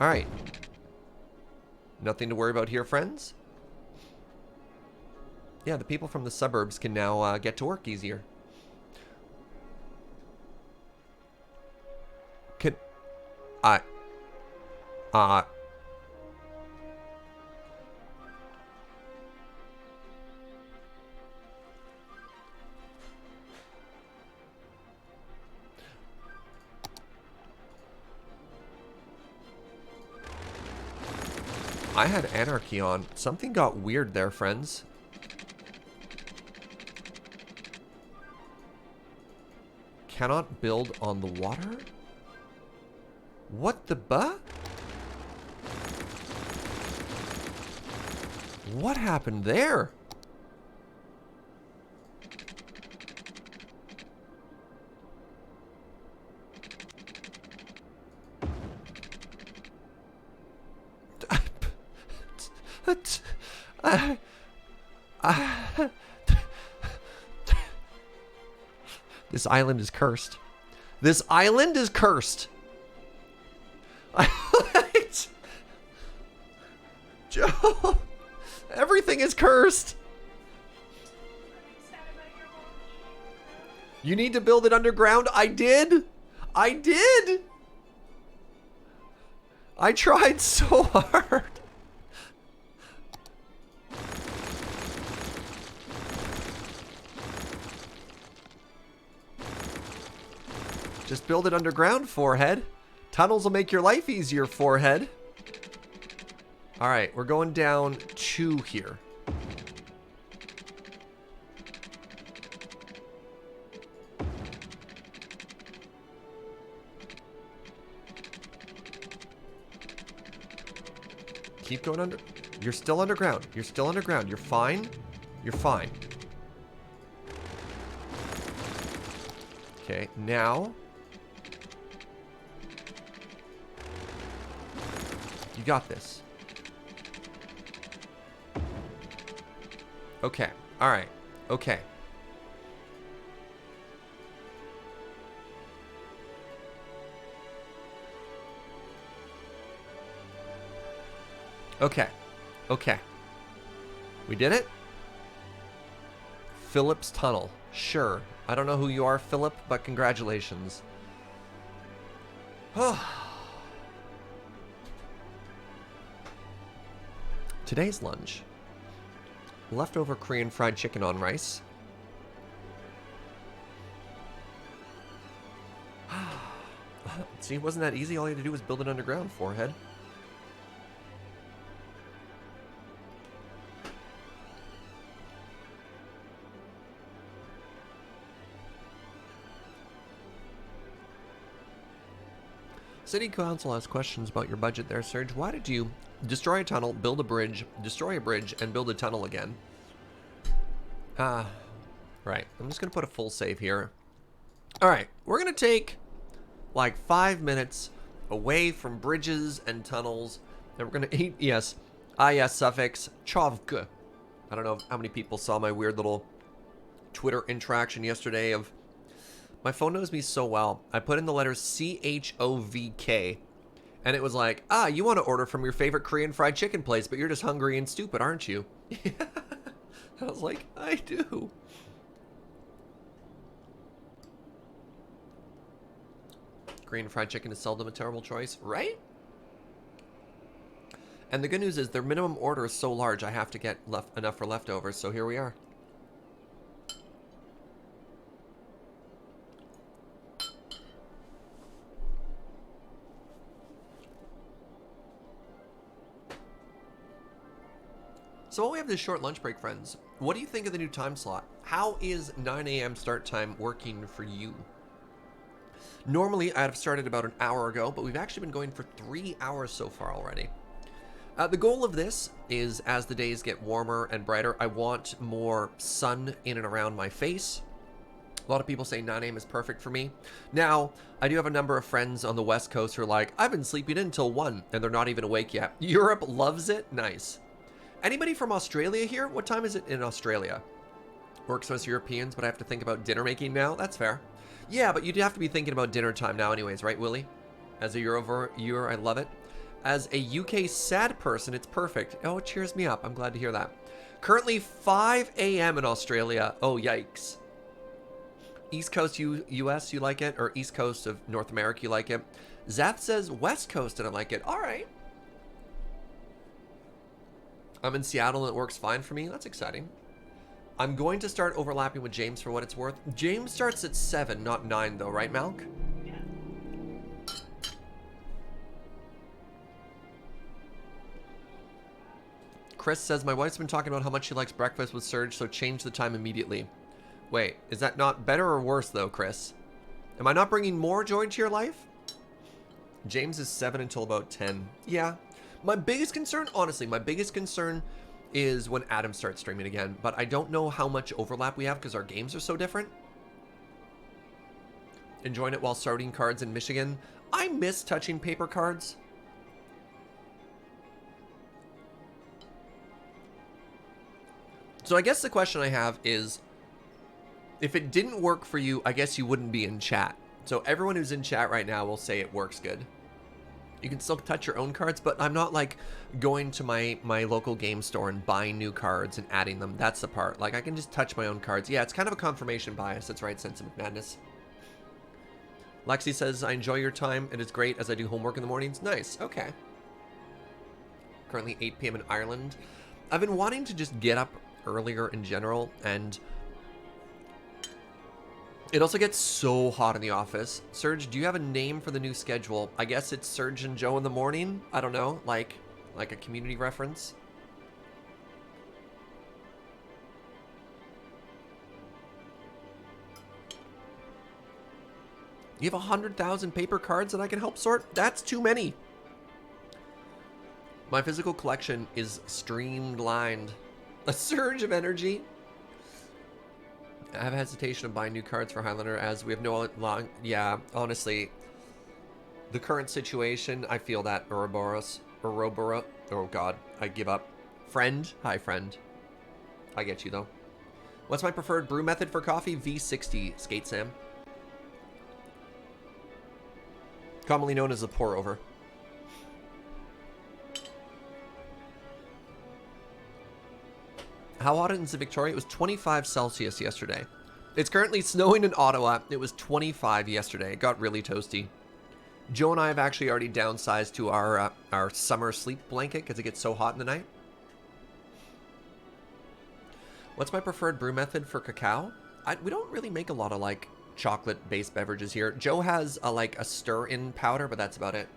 All right. Nothing to worry about here, friends. Yeah, the people from the suburbs can now get to work easier. Can I had anarchy on. Something got weird there, friends. Cannot build on the water? What the buh? What happened there? This island is cursed. This island is cursed. Joe, everything is cursed. You need to build it underground. I did. I tried so hard. Just build it underground, forehead. Tunnels will make your life easier, forehead. All right, we're going down 2 here. Keep going under. You're still underground. You're still underground. You're fine. You're fine. Okay, now. You got this. Okay. All right. Okay. Okay. Okay. We did it? Phillips Tunnel. Sure. I don't know who you are, Philip, but congratulations. Today's lunch. Leftover Korean fried chicken on rice. See, it wasn't that easy. All you had to do was build it underground, forehead. City Council has questions about your budget there, Serge. Why did you destroy a tunnel, build a bridge, destroy a bridge, and build a tunnel again? Right. I'm just going to put a full save here. All right. We're going to take like 5 minutes away from bridges and tunnels. And we're going to eat, yes, IS suffix, chovk. I don't know how many people saw my weird little Twitter interaction yesterday of... My phone knows me so well. I put in the letters CHOVK, and it was like, you want to order from your favorite Korean fried chicken place, but you're just hungry and stupid, aren't you? I was like, I do. Korean fried chicken is seldom a terrible choice, right? And the good news is their minimum order is so large, I have to get enough for leftovers, so here we are. So while we have this short lunch break, friends, what do you think of the new time slot? How is 9 a.m. start time working for you? Normally, I'd have started about an hour ago, but we've actually been going for 3 hours so far already. The goal of this is, as the days get warmer and brighter, I want more sun in and around my face. A lot of people say 9 a.m. is perfect for me. Now, I do have a number of friends on the West Coast who are like, I've been sleeping in until 1, and they're not even awake yet. Europe loves it. Nice. Anybody from Australia here? What time is it in Australia? Works for us Europeans, but I have to think about dinner making now? That's fair. Yeah, but you'd have to be thinking about dinner time now anyways, right, Willie? As a Euro viewer, I love it. As a UK sad person, it's perfect. Oh, it cheers me up. I'm glad to hear that. Currently 5 a.m. in Australia. Oh, yikes. East Coast US, you like it? Or East Coast of North America, you like it? Zath says West Coast, and I like it. All right. I'm in Seattle and it works fine for me. That's exciting. I'm going to start overlapping with James for what it's worth. James starts at 7, not 9 though, right, Malk? Yeah. Chris says, my wife's been talking about how much she likes breakfast with Serge, so change the time immediately. Wait, is that not better or worse though, Chris? Am I not bringing more joy to your life? James is 7 until about 10. Yeah. My biggest concern, honestly, my biggest concern is when Adam starts streaming again, but I don't know how much overlap we have because our games are so different. Enjoying it while starting cards in Michigan. I miss touching paper cards. So I guess the question I have is, if it didn't work for you, I guess you wouldn't be in chat. So everyone who's in chat right now will say it works good. You can still touch your own cards, but I'm not like going to my local game store and buying new cards and adding them. That's the part. Like, I can just touch my own cards. Yeah, it's kind of a confirmation bias. That's right, Sense of Madness. Lexi says, I enjoy your time. It is great as I do homework in the mornings. Nice. Okay. Currently 8 p.m. in Ireland. I've been wanting to just get up earlier in general, and it also gets so hot in the office. Serge, do you have a name for the new schedule? I guess it's Serge and Joe in the morning? I don't know, like a community reference? You have 100,000 paper cards that I can help sort? That's too many. My physical collection is streamlined. A surge of energy. I have a hesitation of buying new cards for Highlander as we have no long... Yeah, honestly. The current situation, I feel that. Ouroboros. Oh god, I give up. Friend? Hi, friend. I get you, though. What's my preferred brew method for coffee? V60, Skate Sam. Commonly known as a pour-over. How hot is it in Victoria? It was 25 Celsius yesterday. It's currently snowing in Ottawa. It was 25 yesterday. It got really toasty. Joe and I have actually already downsized to our summer sleep blanket because it gets so hot in the night. What's my preferred brew method for cacao? We don't really make a lot of like chocolate-based beverages here. Joe has like a stir-in powder, but that's about it.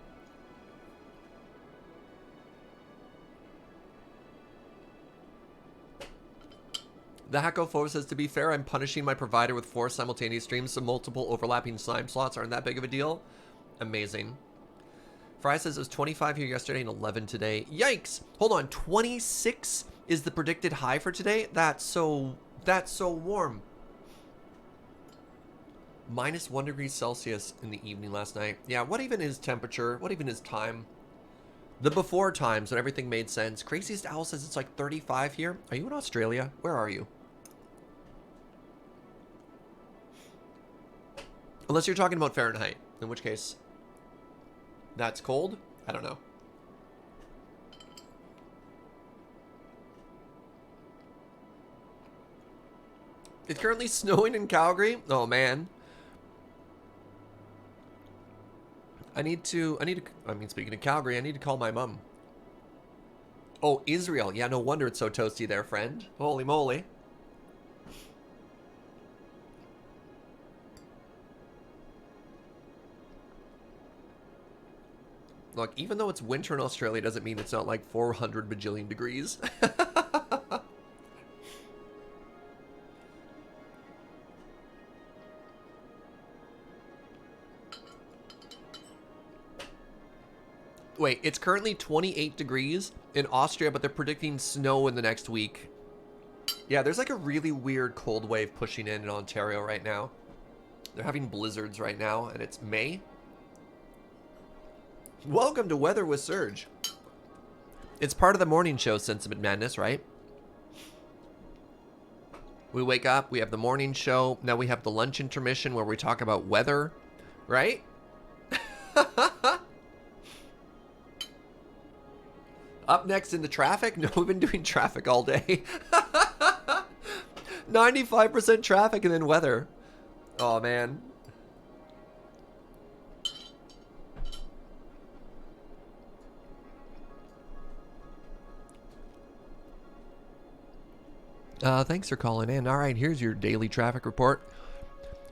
The Hacko4 says, to be fair, I'm punishing my provider with 4 simultaneous streams, so multiple overlapping time slots aren't that big of a deal. Amazing. Fry says it was 25 here yesterday and 11 today. Yikes! Hold on, 26 is the predicted high for today? That's so warm. Minus 1 degree Celsius in the evening last night. Yeah, what even is temperature? What even is time? The before times when everything made sense. Craziest Owl says it's like 35 here. Are you in Australia? Where are you? Unless you're talking about Fahrenheit, in which case that's cold? I don't know. It's currently snowing in Calgary. Oh man. I mean, speaking of Calgary, I need to call my mom. Oh, Israel. Yeah, no wonder it's so toasty there, friend. Holy moly. Look, even though it's winter in Australia, doesn't mean it's not like 400 bajillion degrees. Wait, it's currently 28 degrees in Austria, but they're predicting snow in the next week. Yeah, there's like a really weird cold wave pushing in Ontario right now. They're having blizzards right now, and it's May. Welcome to Weather with Serge. It's part of the morning show, Sentiment Madness, right? We wake up, we have the morning show, now we have the lunch intermission where we talk about weather, right? Up next in the traffic? No, we've been doing traffic all day. 95% traffic and then weather. Oh, man. Thanks for calling in. All right, here's your daily traffic report.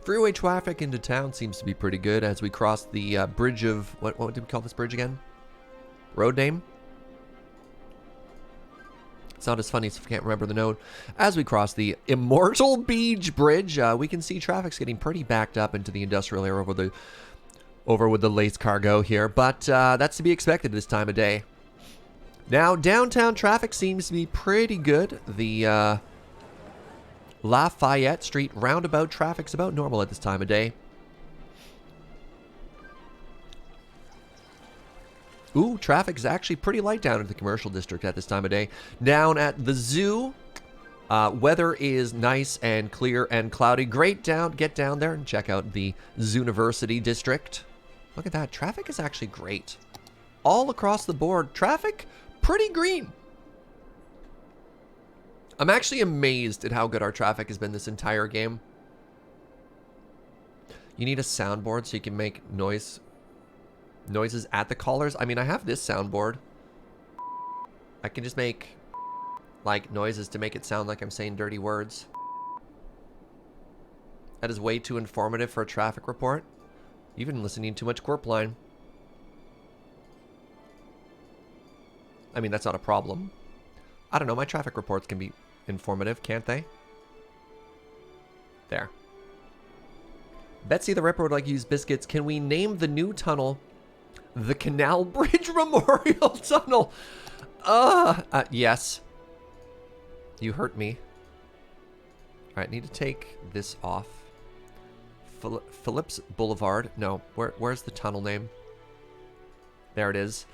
Freeway traffic into town seems to be pretty good as we cross the bridge of... What did we call this bridge again? Road name? It's not as funny if I can't remember the note. As we cross the Immortal Beach Bridge, we can see traffic's getting pretty backed up into the industrial area over with the lace cargo here, but that's to be expected this time of day. Now, downtown traffic seems to be pretty good. The Lafayette Street roundabout traffic's about normal at this time of day. Ooh, traffic's actually pretty light down in the commercial district at this time of day. Down at the zoo, weather is nice and clear and cloudy. Great get down there and check out the Zooniversity district. Look at that, traffic is actually great. All across the board, traffic pretty green. I'm actually amazed at how good our traffic has been this entire game. You need a soundboard so you can make noises at the callers. I mean, I have this soundboard. I can just make, like, noises to make it sound like I'm saying dirty words. That is way too informative for a traffic report. You've been listening to too much Corp Line. I mean, that's not a problem. I don't know, my traffic reports can be informative, can't they? There. Betsy the Ripper would like to use biscuits. Can we name the new tunnel the Canal Bridge Memorial Tunnel? Yes. You hurt me. Alright, need to take this off. Phillips Boulevard. No, where's the tunnel name? There it is.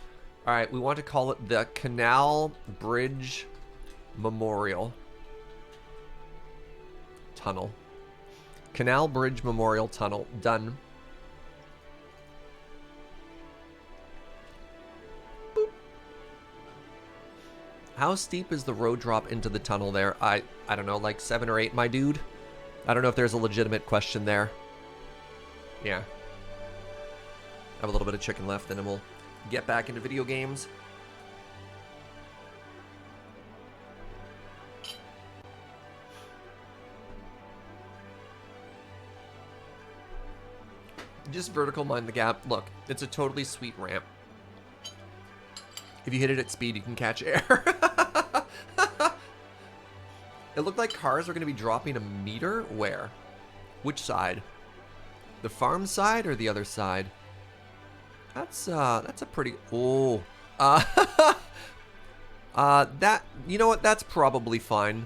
Alright, we want to call it the Canal Bridge Memorial Tunnel. Canal Bridge Memorial Tunnel. Done. Boop. How steep is the road drop into the tunnel there? I don't know, like 7 or 8, my dude? I don't know if there's a legitimate question there. Yeah. I have a little bit of chicken left, and then we'll get back into video games. Just vertical mind the gap. Look, it's a totally sweet ramp. If you hit it at speed, you can catch air. It looked like cars were going to be dropping a meter. Where? Which side? The farm side or the other side? That's a pretty... Oh. That... You know what? That's probably fine.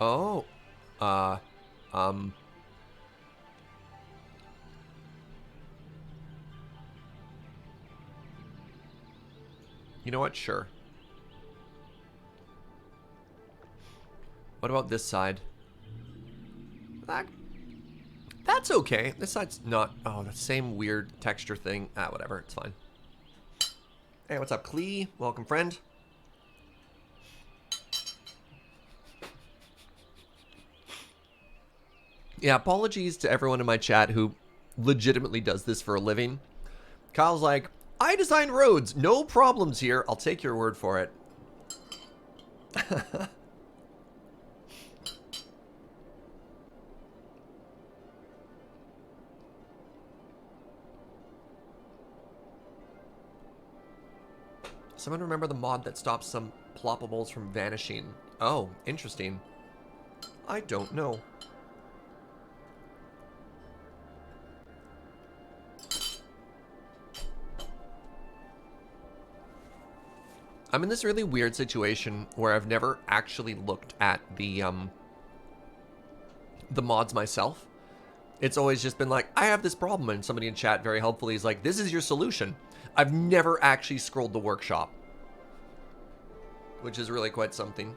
Oh. You know what? Sure. What about this side? That's okay. This side's not... Oh, the same weird texture thing. Whatever. It's fine. Hey, what's up, Clee? Welcome, friend. Yeah, apologies to everyone in my chat who legitimately does this for a living. Kyle's like, I design roads. No problems here. I'll take your word for it. Someone remember the mod that stops some ploppables from vanishing? Oh, interesting. I don't know. I'm in this really weird situation where I've never actually looked at the mods myself. It's always just been like, I have this problem, and somebody in chat very helpfully is like, this is your solution. I've never actually scrolled the workshop, which is really quite something.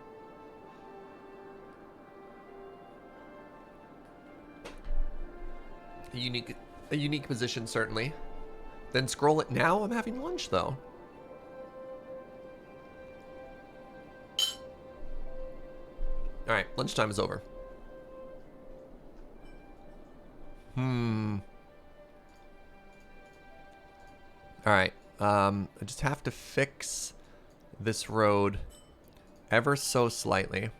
A unique position, certainly. Then scroll it now? I'm having lunch, though. Alright, lunchtime is over. Alright, I just have to fix this road ever so slightly.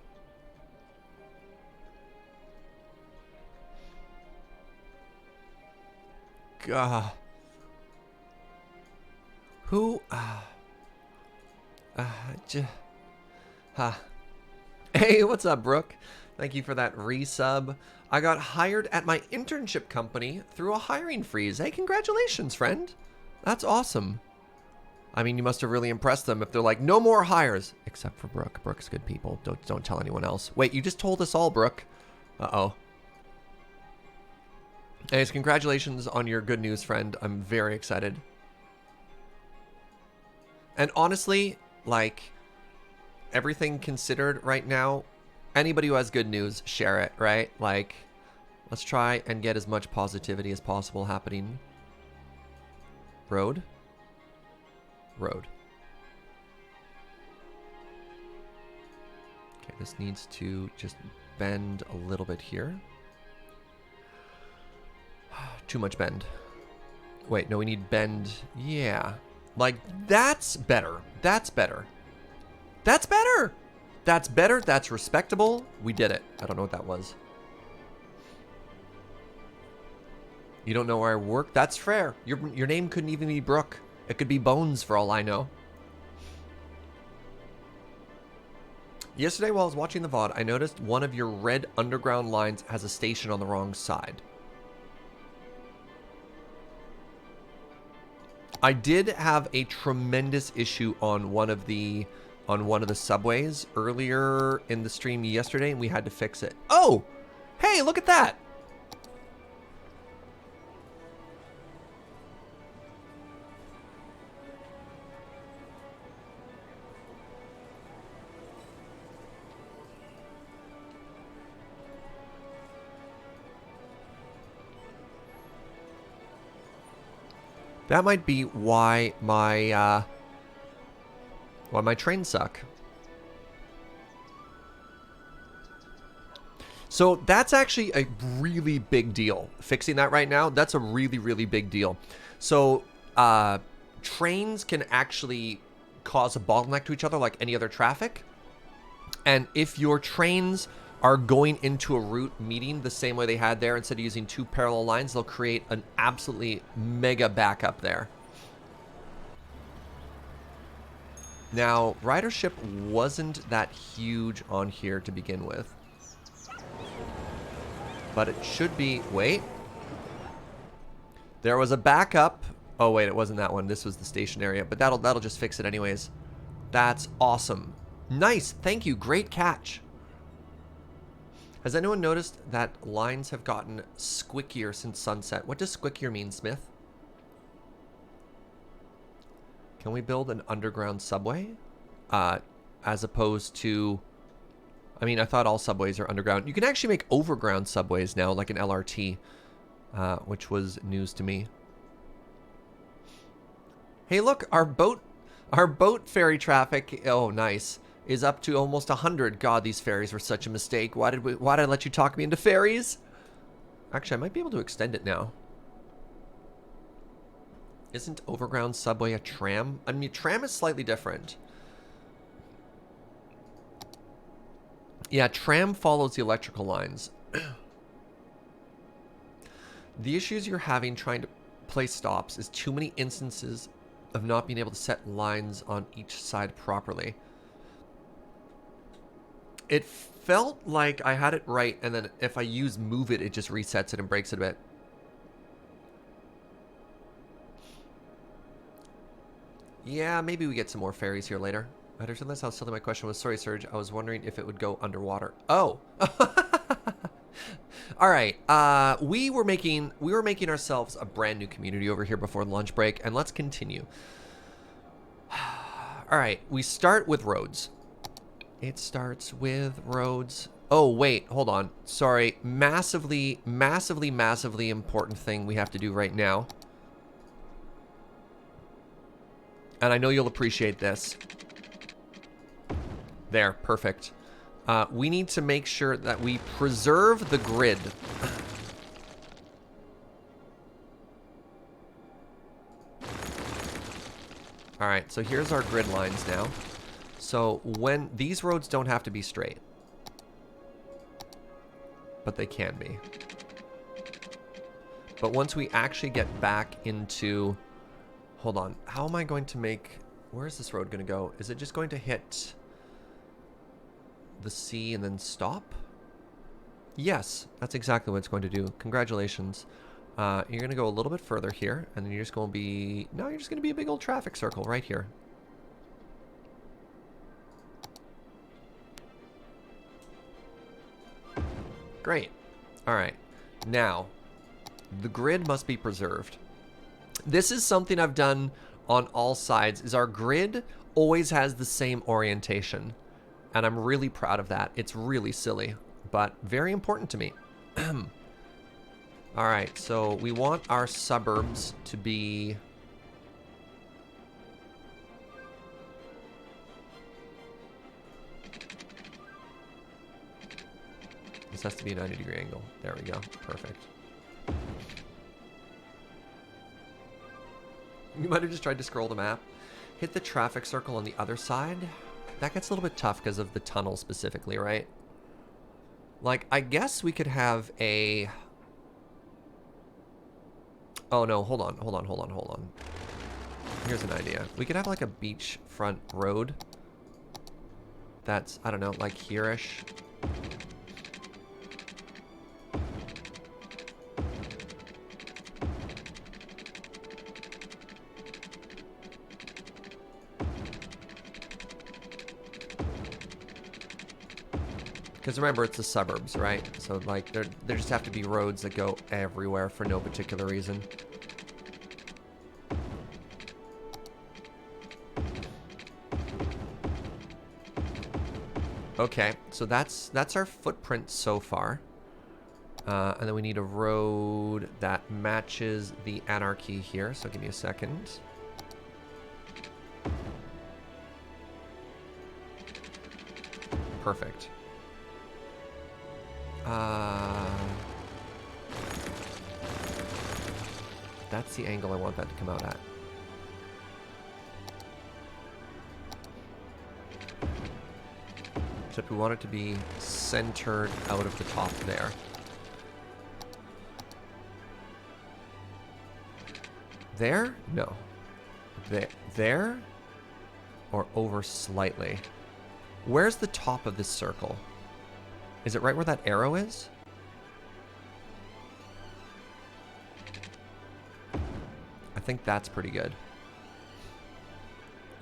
Gah. Who? Hey, what's up, Brooke? Thank you for that resub. I got hired at my internship company through a hiring freeze. Hey, congratulations, friend. That's awesome. I mean, you must have really impressed them if they're like, no more hires. Except for Brooke. Brooke's good people. Don't tell anyone else. Wait, you just told us all, Brooke. Uh-oh. Anyways, congratulations on your good news, friend. I'm very excited. And honestly, like, everything considered right now, anybody who has good news, share it, right? Like, let's try and get as much positivity as possible happening. Road. Road. Okay, this needs to just bend a little bit here. Too much bend. Wait, no, we need bend. Yeah. Like, that's better. That's better. That's better. That's better. That's respectable. We did it. I don't know what that was. You don't know where I work? That's fair. Your name couldn't even be Brooke. It could be Bones for all I know. Yesterday while I was watching the VOD, I noticed one of your red underground lines has a station on the wrong side. I did have a tremendous issue on one of the subways earlier in the stream yesterday, and we had to fix it. Oh! Hey, look at that! That might be why my trains suck. So that's actually a really big deal. Fixing that right now, that's a really, really big deal. So trains can actually cause a bottleneck to each other like any other traffic. And if your trains are going into a route meeting the same way they had there, instead of using two parallel lines, they'll create an absolutely mega backup there. Now, ridership wasn't that huge on here to begin with. But it should be... Wait. There was a backup. Oh, wait, it wasn't that one. This was the station area. But that'll just fix it anyways. That's awesome. Nice. Thank you. Great catch. Has anyone noticed that lines have gotten squickier since sunset? What does squickier mean, Smith? Can we build an underground subway? As opposed to... I mean, I thought all subways are underground. You can actually make overground subways now, like an LRT, which was news to me. Hey, look, our boat ferry traffic, oh, nice, is up to almost 100. God, these ferries were such a mistake. Why did I let you talk me into ferries? Actually, I might be able to extend it now. Isn't overground subway a tram? I mean, tram is slightly different. Yeah, tram follows the electrical lines. The issues you're having trying to place stops is too many instances of not being able to set lines on each side properly. It felt like I had it right, and then if I use move it, it just resets it and breaks it a bit. Yeah, maybe we get some more ferries here later. I just realized how silly my question was. Sorry, Serge. I was wondering if it would go underwater. Oh. All right. We were making ourselves a brand new community over here before the lunch break, and let's continue. All right. We start with roads. It starts with roads. Oh, wait. Hold on. Sorry. Massively, massively, massively important thing we have to do right now. And I know you'll appreciate this. There, perfect. We need to make sure that we preserve the grid. All right, so here's our grid lines now. So when these roads don't have to be straight, but they can be. But once we actually get back into... Hold on. How am I going to make... Where is this road going to go? Is it just going to hit the sea and then stop? Yes, that's exactly what it's going to do. Congratulations. You're going to go a little bit further here, and then you're just going to be... No, you're just going to be a big old traffic circle right here. Great. All right. Now, the grid must be preserved. This is something I've done on all sides, is our grid always has the same orientation. And I'm really proud of that. It's really silly, but very important to me. All right, so we want our suburbs to be... This has to be a 90-degree angle. There we go. Perfect. You might have just tried to scroll the map. Hit the traffic circle on the other side. That gets a little bit tough because of the tunnel specifically, right? Like, I guess we could have a... Oh, no, hold on. Here's an idea. We could have, like, a beachfront road. That's, I don't know, like here-ish. Because remember, it's the suburbs, right? So, like, there just have to be roads that go everywhere for no particular reason. Okay, so that's our footprint so far. And then we need a road that matches the anarchy here. So give me a second. Perfect. That's the angle I want that to come out at. Except we want it to be centered out of the top there. There? No. There? Or over slightly? Where's the top of this circle? Is it right where that arrow is? I think that's pretty good.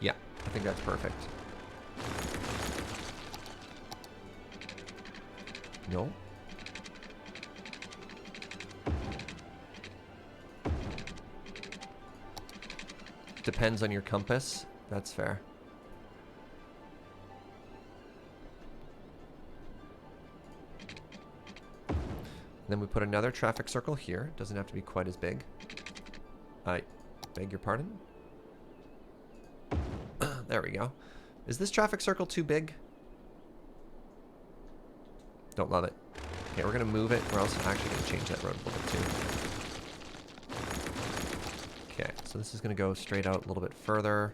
Yeah, I think that's perfect. No? Depends on your compass. That's fair. Then we put another traffic circle here. Doesn't have to be quite as big. I beg your pardon? There we go. Is this traffic circle too big? Don't love it. Okay, we're gonna move it. We're also actually gonna change that road a little bit too. Okay, so this is gonna go straight out a little bit further,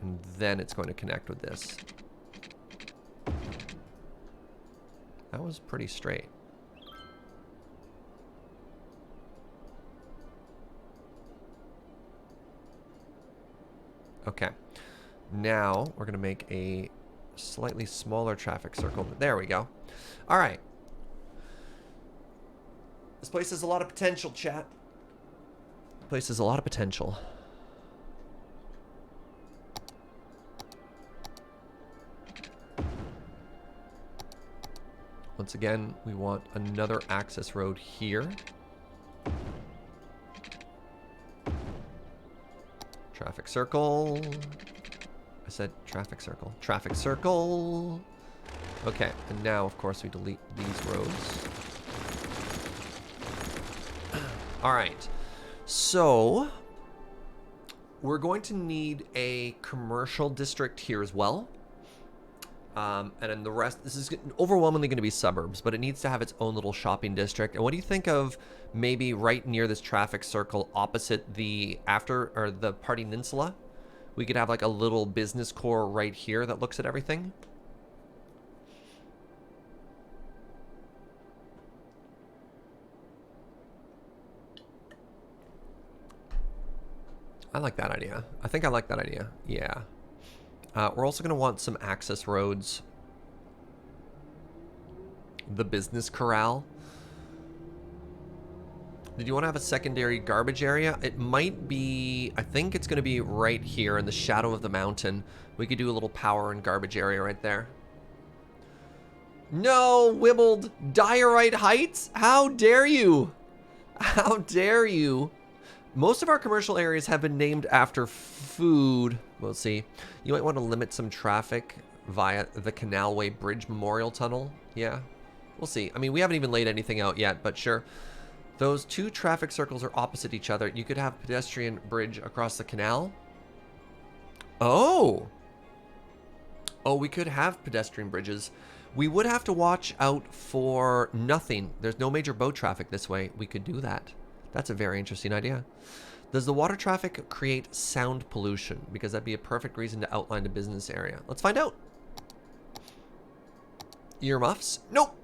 and then it's going to connect with this. That was pretty straight. Okay, now we're gonna make a slightly smaller traffic circle. There we go. All right. This place has a lot of potential, chat. This place has a lot of potential. Once again, we want another access road here. Traffic circle. I said traffic circle. Traffic circle. Okay, and now, of course, we delete these roads. All right. So, we're going to need a commercial district here as well. And then the rest, this is overwhelmingly going to be suburbs, but it needs to have its own little shopping district. And what do you think of maybe right near this traffic circle opposite the the Party Peninsula? We could have like a little business core right here that looks at everything. I like that idea. I think I like that idea. Yeah. We're also going to want some access roads. The business corral. Did you want to have a secondary garbage area? It might be, I think it's going to be right here in the shadow of the mountain. We could do a little power and garbage area right there. No, Wibbled, Diorite Heights? How dare you? How dare you? Most of our commercial areas have been named after food. We'll see. You might want to limit some traffic via the Canalway Bridge Memorial Tunnel. Yeah, we'll see. I mean, we haven't even laid anything out yet, but sure. Those two traffic circles are opposite each other. You could have pedestrian bridge across the canal. Oh. Oh, we could have pedestrian bridges. We would have to watch out for nothing. There's no major boat traffic this way. We could do that. That's a very interesting idea. Does the water traffic create sound pollution? Because that'd be a perfect reason to outline a business area. Let's find out. Earmuffs? Nope.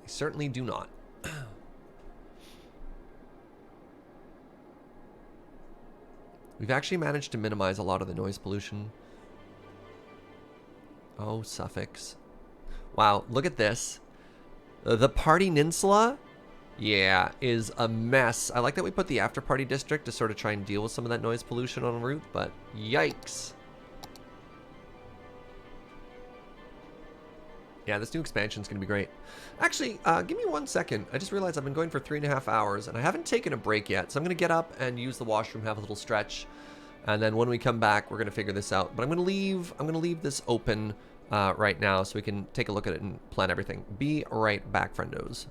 They certainly do not. We've actually managed to minimize a lot of the noise pollution. Oh, suffix. Wow, look at this. The Party Peninsula, yeah, is a mess. I like that we put the after party district to sort of try and deal with some of that noise pollution on route, but yikes. Yeah, this new expansion is going to be great. Actually, give me 1 second. I just realized I've been going for 3.5 hours, and I haven't taken a break yet. So I'm going to get up and use the washroom, have a little stretch, and then when we come back, we're going to figure this out. But I'm going to leave this open right now so we can take a look at it and plan everything. Be right back, friendos.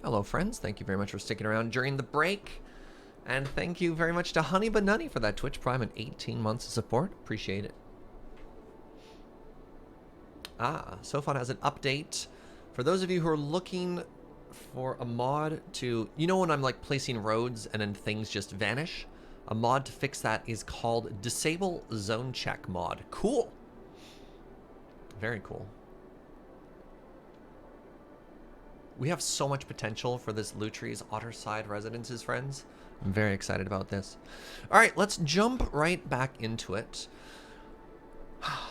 Hello, friends. Thank you very much for sticking around during the break. And thank you very much to Honey Banunny for that Twitch Prime and 18 months of support. Appreciate it. Snowfall has an update. For those of you who are looking for a mod to... You know when I'm like placing roads and then things just vanish? A mod to fix that is called Disable Zone Check mod. Cool. Very cool. We have so much potential for this Lutry's Otterside Residences, friends. I'm very excited about this. All right, let's jump right back into it.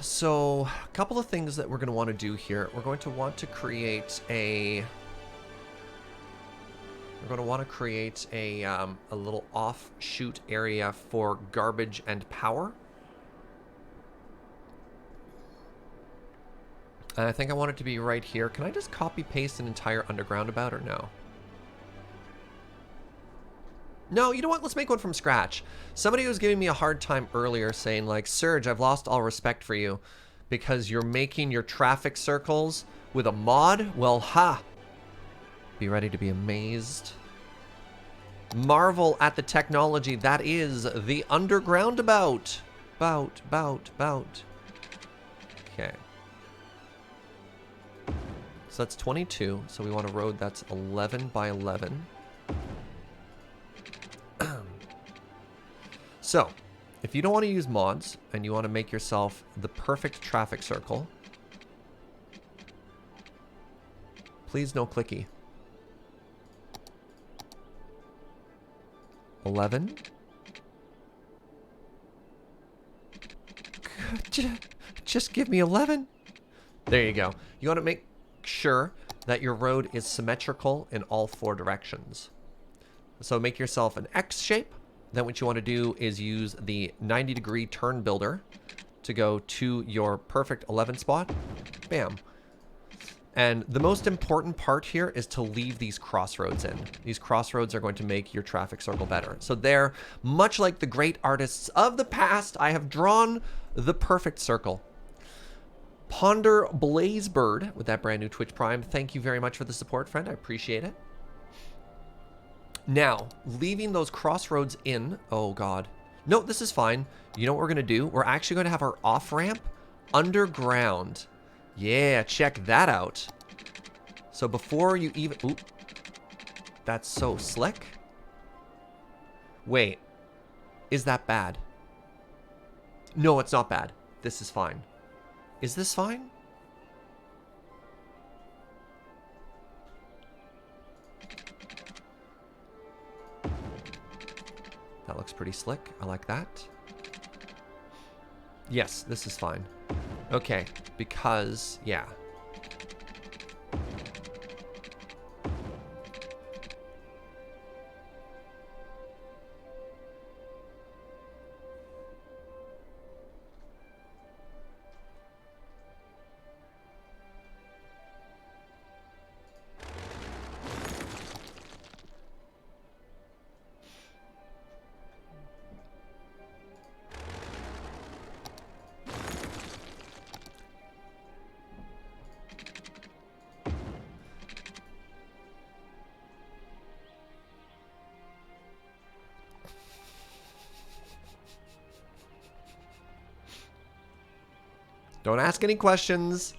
So, a couple of things that we're going to want to do here. We're going to want to create a... We're going to want to create a little offshoot area for garbage and power. And I think I want it to be right here. Can I just copy paste an entire underground about or no? No, you know what? Let's make one from scratch. Somebody was giving me a hard time earlier saying like, Serge, I've lost all respect for you because you're making your traffic circles with a mod. Well, ha! Be ready to be amazed. Marvel at the technology that is the underground about. Bout. Okay. So that's 22. So we want a road that's 11 by 11. So, if you don't want to use mods and you want to make yourself the perfect traffic circle, please no clicky. 11. Just give me 11. There you go. You want to make sure that your road is symmetrical in all 4 directions. So make yourself an X shape. Then what you want to do is use the 90-degree turn builder to go to your perfect 11 spot. Bam. And the most important part here is to leave these crossroads in. These crossroads are going to make your traffic circle better. So there, much like the great artists of the past, I have drawn the perfect circle. Ponder Blazebird with that brand new Twitch Prime. Thank you very much for the support, friend. I appreciate it. Now, leaving those crossroads in... Oh, God. No, this is fine. You know what we're going to do? We're actually going to have our off-ramp underground. Yeah, check that out. So before you even... Oop. That's so slick. Wait. Is that bad? No, it's not bad. This is fine. Is this fine? That looks pretty slick. I like that. Yes, this is fine. Okay, because, yeah. Don't ask any questions.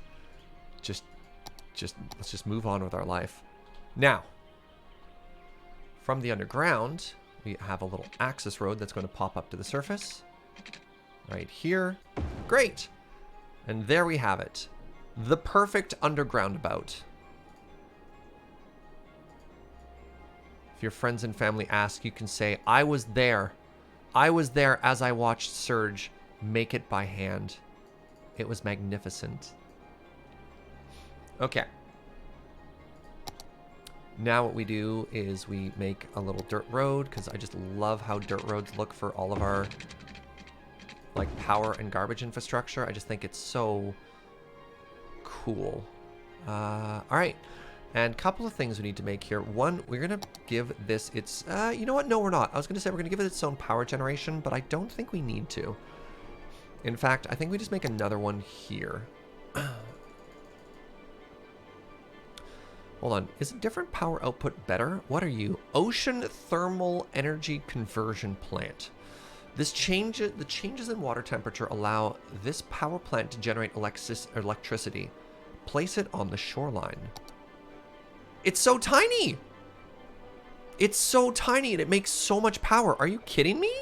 Let's just move on with our life. Now, from the underground, we have a little access road that's going to pop up to the surface. Right here. Great. And there we have it. The perfect underground about. If your friends and family ask, you can say, I was there. I was there as I watched Serge make it by hand. It was magnificent. Okay. Now what we do is we make a little dirt road, because I just love how dirt roads look for all of our like power and garbage infrastructure. I just think it's so cool. All right. And a couple of things we need to make here. One, we're going to give this its... you know what? No, we're not. I was going to say we're going to give it its own power generation, but I don't think we need to. In fact, I think we just make another one here. Hold on. Is a different power output better? What are you? Ocean Thermal Energy Conversion Plant. The changes in water temperature allow this power plant to generate electricity. Place it on the shoreline. It's so tiny! It's so tiny and it makes so much power. Are you kidding me?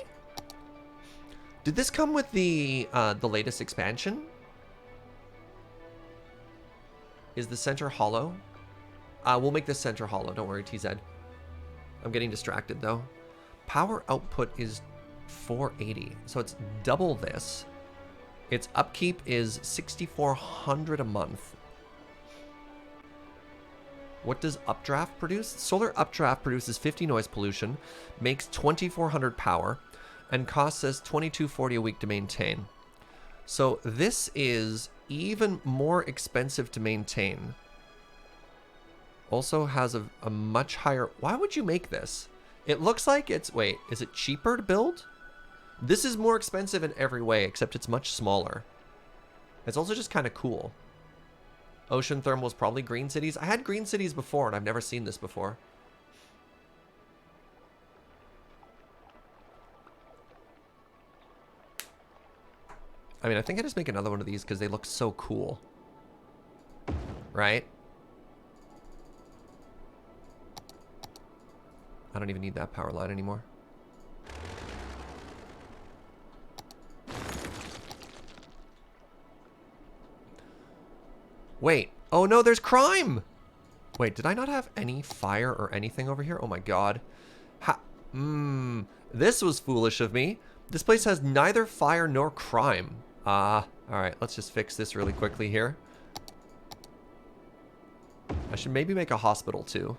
Did this come with the latest expansion? Is the center hollow? We'll make this center hollow. Don't worry, TZ. I'm getting distracted though. Power output is 480, so it's double this. Its upkeep is 6,400 a month. What does updraft produce? Solar updraft produces 50 noise pollution, makes 2,400 power, and costs us 2,240 a week to maintain. So this is even more expensive to maintain. Also has a much higher... Why would you make this? It looks like it's... Wait, is it cheaper to build? This is more expensive in every way, except it's much smaller. It's also just kind of cool. Ocean Thermal is probably Green Cities. I had Green Cities before, and I've never seen this before. I mean, I think I just make another one of these because they look so cool. Right? I don't even need that power line anymore. Wait. Oh no, there's crime! Wait, did I not have any fire or anything over here? Oh my god. This was foolish of me. This place has neither fire nor crime. Alright, let's just fix this really quickly here. I should maybe make a hospital too.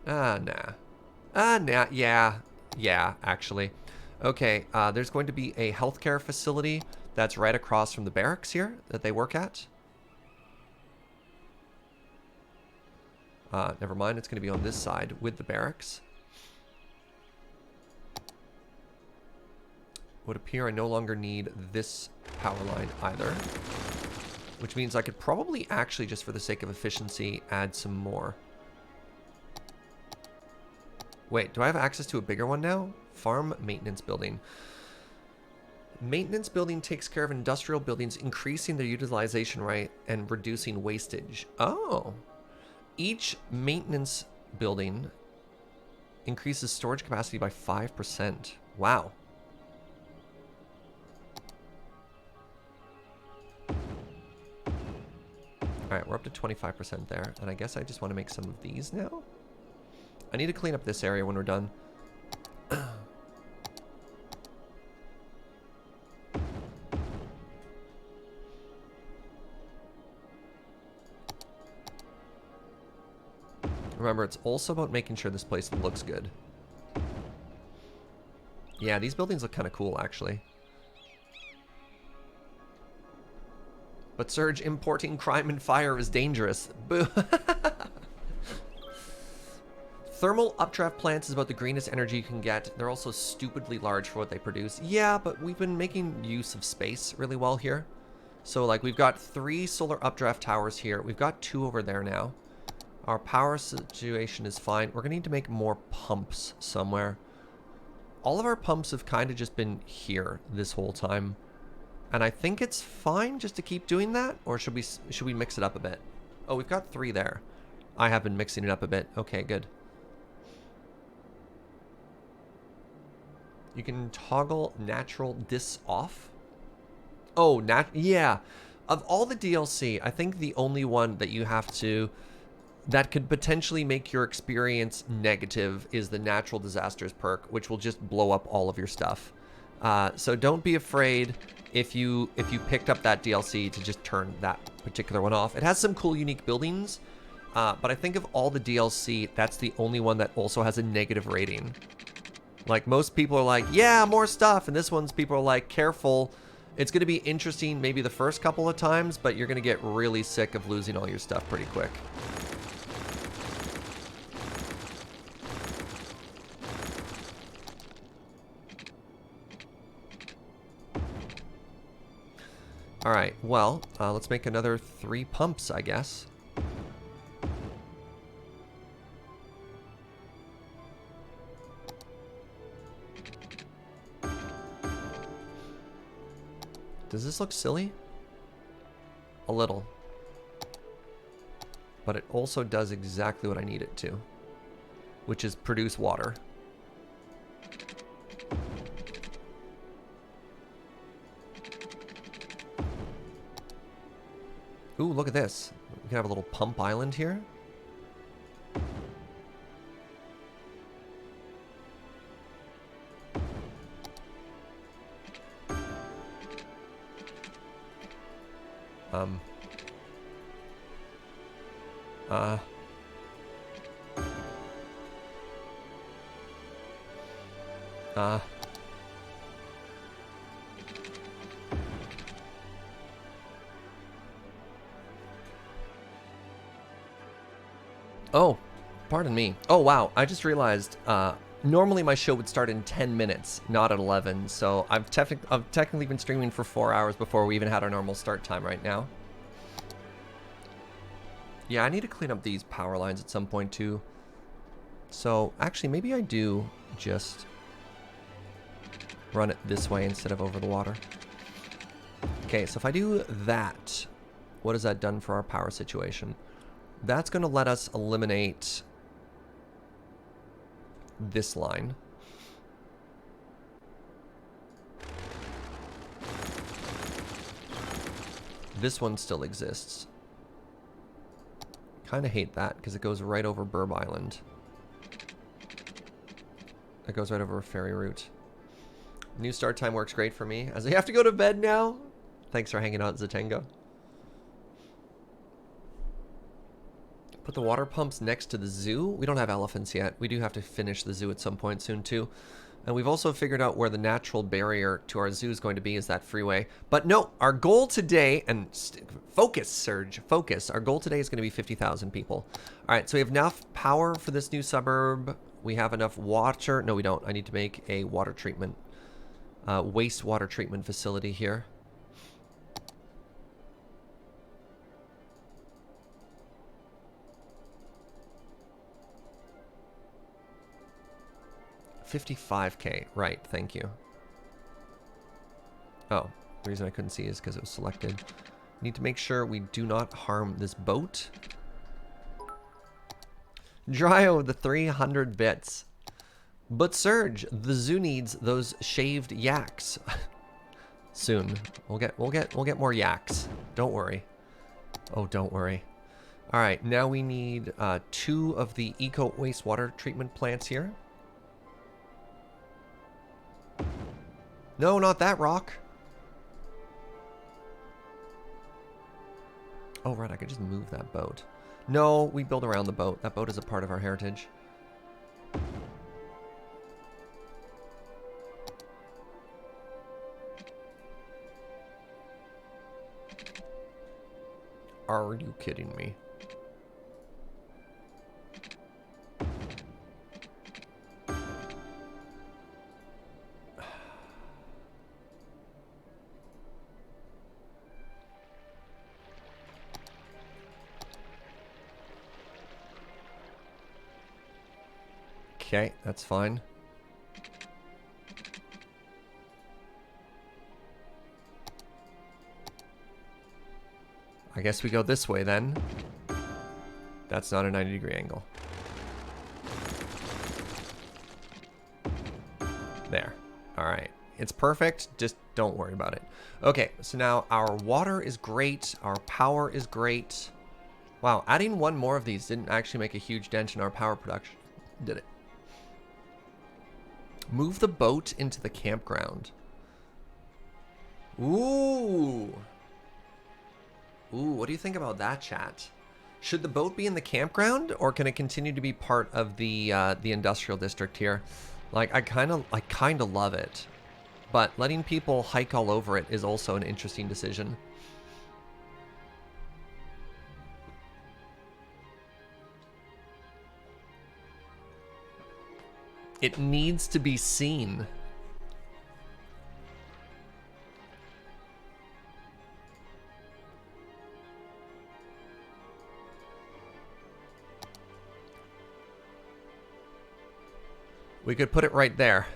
Nah. Yeah, actually. Okay, there's going to be a healthcare facility that's right across from the barracks here that they work at. Never mind, it's going to be on this side with the barracks. Would appear I no longer need this power line either. Which means I could probably actually, just for the sake of efficiency, add some more. Wait, do I have access to a bigger one now? Farm maintenance building. Maintenance building takes care of industrial buildings, increasing their utilization rate and reducing wastage. Oh. Each maintenance building increases storage capacity by 5%. Wow. Alright, we're up to 25% there. And I guess I just want to make some of these now. I need to clean up this area when we're done. Remember, it's also about making sure this place looks good. Yeah, these buildings look kind of cool, actually. But Surge, importing crime and fire is dangerous. Boo. Thermal updraft plants is about the greenest energy you can get. They're also stupidly large for what they produce. Yeah, but we've been making use of space really well here. So, like, we've got 3 solar updraft towers here. We've got 2 over there now. Our power situation is fine. We're going to need to make more pumps somewhere. All of our pumps have kind of just been here this whole time. And I think it's fine just to keep doing that. Or should we mix it up a bit? Oh, we've got 3 there. I have been mixing it up a bit. Okay, good. You can toggle natural dis off. Oh, yeah. Of all the DLC, I think the only one that you have to... that could potentially make your experience negative is the natural disasters perk, which will just blow up all of your stuff. So don't be afraid if you picked up that DLC to just turn that particular one off. It has some cool unique buildings, but I think of all the DLC, that's the only one that also has a negative rating. Like, most people are like, yeah, more stuff, and this one's people are like, careful. It's going to be interesting maybe the first couple of times, but you're going to get really sick of losing all your stuff pretty quick. All right, well, let's make another 3 pumps, I guess. Does this look silly? A little. But it also does exactly what I need it to, which is produce water. Ooh, look at this. We can have a little pump island here. Oh, pardon me. Oh, wow. I just realized, normally my show would start in 10 minutes, not at 11. So I've technically been streaming for 4 hours before we even had our normal start time right now. Yeah, I need to clean up these power lines at some point too. So actually, maybe I do just run it this way instead of over the water. Okay, so if I do that, what has that done for our power situation? That's going to let us eliminate this line. This one still exists. Kind of hate that because it goes right over Burb Island. It goes right over a ferry route. New start time works great for me, as I have to go to bed now. Thanks for hanging out, Zatengo. Put the water pumps next to the zoo. We don't have elephants yet. We do have to finish the zoo at some point soon too. And we've also figured out where the natural barrier to our zoo is going to be, is that freeway. But no, our goal today, and focus, Serge, focus. Our goal today is going to be 50,000 people. All right, so we have enough power for this new suburb. We have enough water. No, we don't. I need to make a water treatment, wastewater treatment facility here. $55K, right, thank you. Oh, the reason I couldn't see is because it was selected. Need to make sure we do not harm this boat. Dryo the 300 bits. But Serge, the zoo needs those shaved yaks. Soon. We'll get more yaks. Don't worry. Oh, don't worry. All right, now we need 2 of the eco wastewater treatment plants here. No, not that rock. Oh, right, I could just move that boat. No, we build around the boat. That boat is a part of our heritage. Are you kidding me? Okay, that's fine. I guess we go this way then. That's not a 90-degree angle. There. All right. It's perfect. Just don't worry about it. Okay, so now our water is great. Our power is great. Wow, adding 1 more of these didn't actually make a huge dent in our power production, did it? Move the boat into the campground. Ooh. Ooh, what do you think about that, chat? Should the boat be in the campground, or can it continue to be part of the industrial district here? Like, I kind of love it, but letting people hike all over it is also an interesting decision. It needs to be seen. We could put it right there.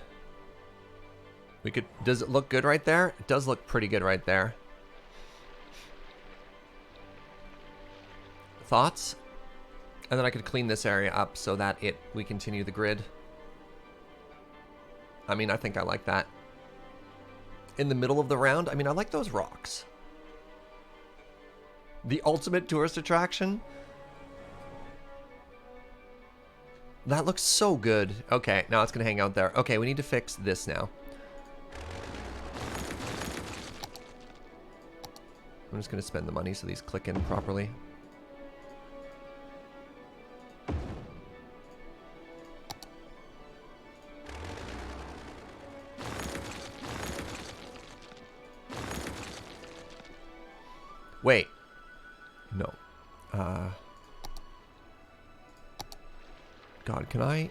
We could... Does it look good right there? It does look pretty good right there. Thoughts? And then I could clean this area up so that we continue the grid. I mean, I think I like that. In the middle of the round, I mean, I like those rocks. The ultimate tourist attraction? That looks so good. Okay, now it's gonna hang out there. Okay, we need to fix this now. I'm just gonna spend the money so these click in properly. Wait. No. God, can I?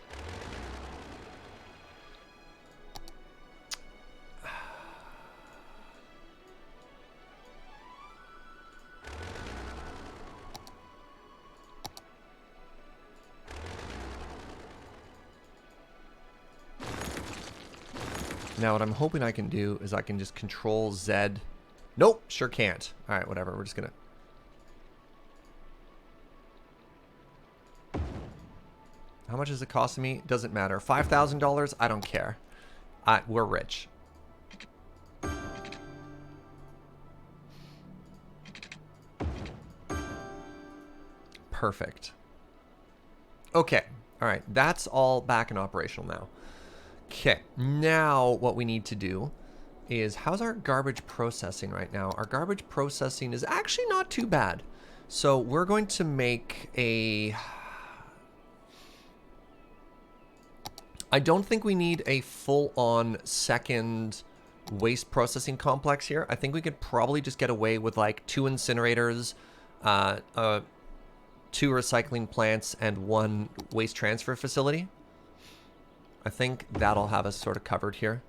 Now what I'm hoping I can do is I can just control Z. Nope, sure can't. All right, whatever. We're just gonna... How much is it costing me? Doesn't matter. $5,000? I don't care. We're rich. Perfect. Okay. All right. That's all back and operational now. Okay. Now what we need to do is, how's our garbage processing right now? Our garbage processing is actually not too bad. So we're going to make a... I don't think we need a full-on second waste processing complex here. I think we could probably just get away with like 2 incinerators, 2 recycling plants, and 1 waste transfer facility. I think that'll have us sort of covered here.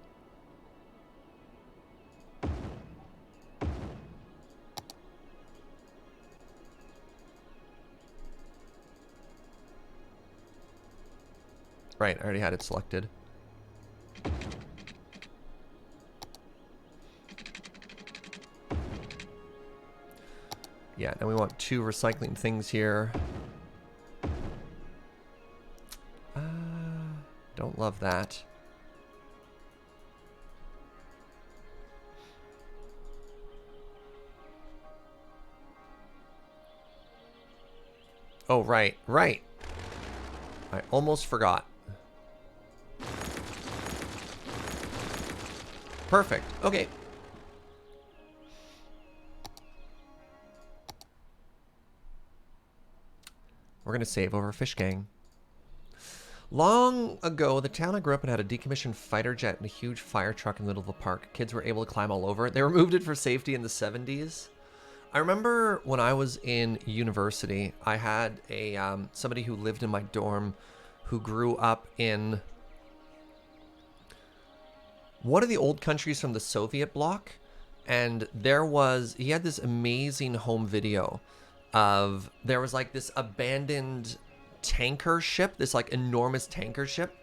Right, I already had it selected. Yeah, now we want 2 recycling things here. Don't love that. Oh, right, right. I almost forgot. Perfect. Okay. We're going to save over Fish Gang. Long ago, the town I grew up in had a decommissioned fighter jet and a huge fire truck in the middle of the park. Kids were able to climb all over it. They removed it for safety in the 70s. I remember when I was in university, I had a somebody who lived in my dorm who grew up in one of the old countries from the Soviet bloc, and he had this amazing home video of, there was like this abandoned tanker ship, this like enormous tanker ship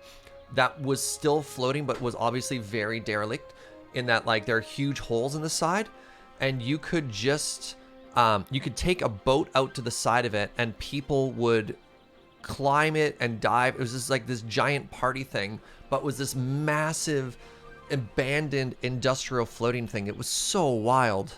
that was still floating but was obviously very derelict, in that like there are huge holes in the side, and you could just you could take a boat out to the side of it and people would climb it and dive. It was just like this giant party thing, but was this massive abandoned industrial floating thing. It was so wild.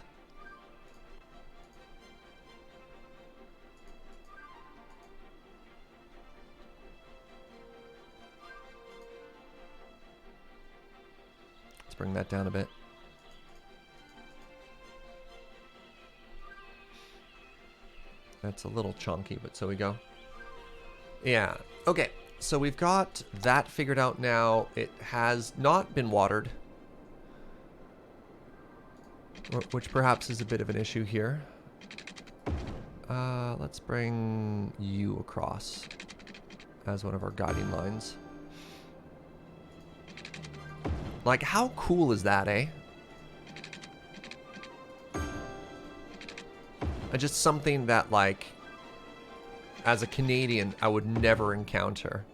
Let's bring that down a bit. That's a little chunky, but so we go. Yeah. Okay. So we've got that figured out now. It has not been watered, which perhaps is a bit of an issue here. Let's bring you across as one of our guiding lines. Like, how cool is that, eh? Just something that, like, as a Canadian, I would never encounter.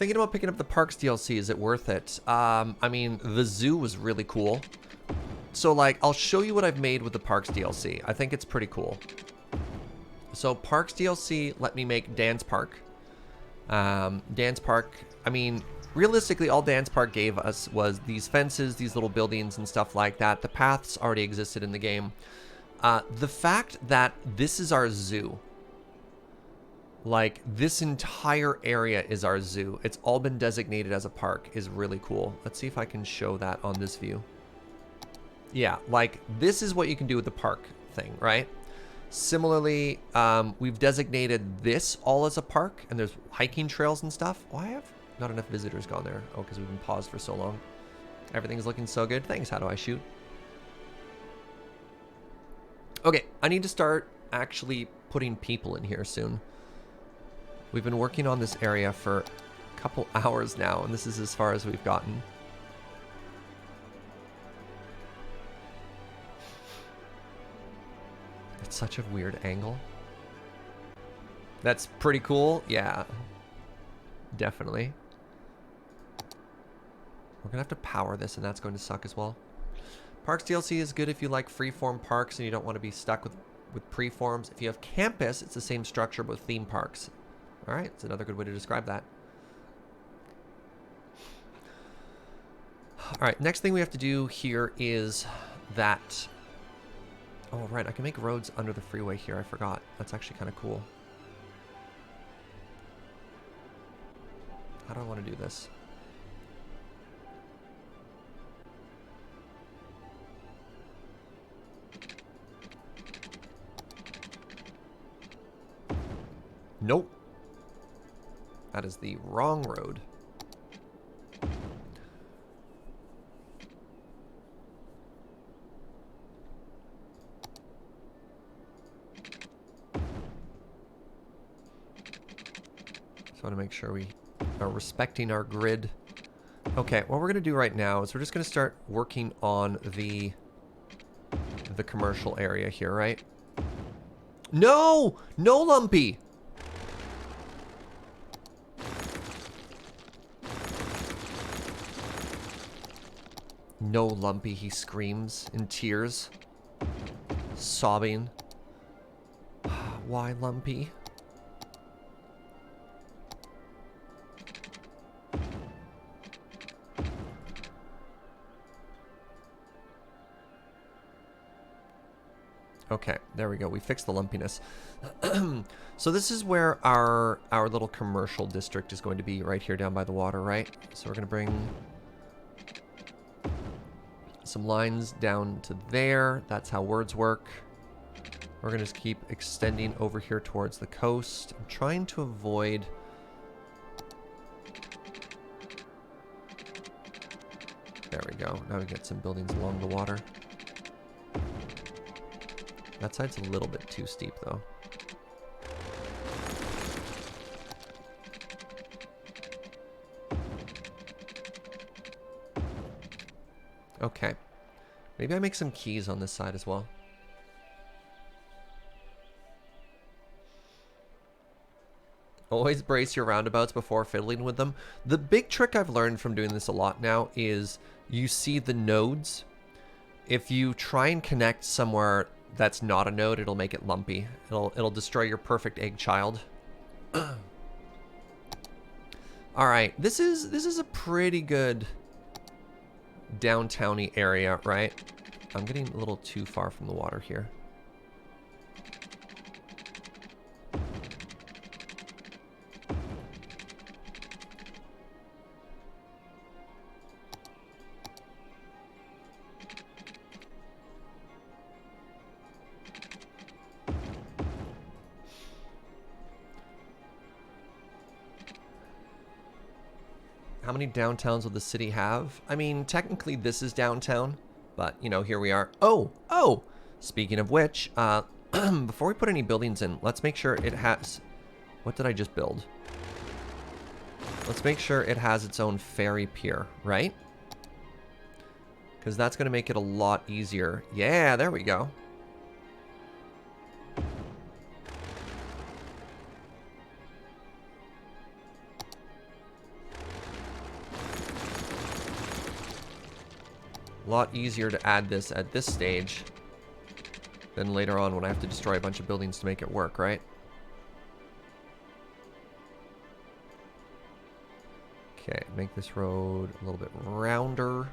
thinking about picking up the Parks DLC. Is it worth it? I mean, the zoo was really cool. So, like, I'll show you what I've made with the Parks DLC. I think it's pretty cool. So, Parks DLC let me make Dance Park. Dance Park, I mean, realistically, all Dance Park gave us was these fences, these little buildings and stuff like that. The paths already existed in the game. The fact that this is our zoo, like this entire area is our zoo, it's all been designated as a park, is really cool. Let's see if I can show that on this view. Yeah, like this is what you can do with the park thing, right? Similarly, we've designated this all as a park, and there's hiking trails and stuff. Why have not enough visitors gone there? Oh, because we've been paused for so long. Everything's looking so good. Thanks. How do I shoot? Okay, I need to start actually putting people in here soon. We've been working on this area for a couple hours now, and this is as far as we've gotten. It's such a weird angle. That's pretty cool. Yeah, definitely. We're gonna have to power this, and that's going to suck as well. Parks DLC is good if you like freeform parks and you don't want to be stuck with preforms. If you have campus, it's the same structure but with theme parks. All right, it's another good way to describe that. All right, next thing we have to do here is that. Oh, right, I can make roads under the freeway here. I forgot. That's actually kind of cool. How do I want to do this? Nope. That is the wrong road. Just want to make sure we are respecting our grid. Okay, what we're going to do right now is we're just going to start working on the commercial area here, right? No! No, Lumpy! No, Lumpy, he screams in tears, sobbing. Why, Lumpy? Okay, there we go. We fixed the lumpiness. So this is where our little commercial district is going to be, right here down by the water, right? So we're going to bring some lines down to there. That's how words work. We're going to just keep extending over here towards the coast. I'm trying to avoid... There we go. Now we get some buildings along the water. That side's a little bit too steep, though. Okay. Maybe I make some keys on this side as well. Always brace your roundabouts before fiddling with them. The big trick I've learned from doing this a lot now is you see the nodes. If you try and connect somewhere that's not a node, it'll make it lumpy. It'll destroy your perfect egg child. All right, this is a pretty good downtown-y area, right? I'm getting a little too far from the water here. How many downtowns will the city have? I mean, technically this is downtown, but, you know, here we are. Oh! Speaking of which, before we put any buildings in, let's make sure it has... What did I just build? Let's make sure it has its own ferry pier, right? Because that's going to make it a lot easier. Yeah, there we go. A lot easier to add this at this stage than later on when I have to destroy a bunch of buildings to make it work, right? Okay, make this road a little bit rounder.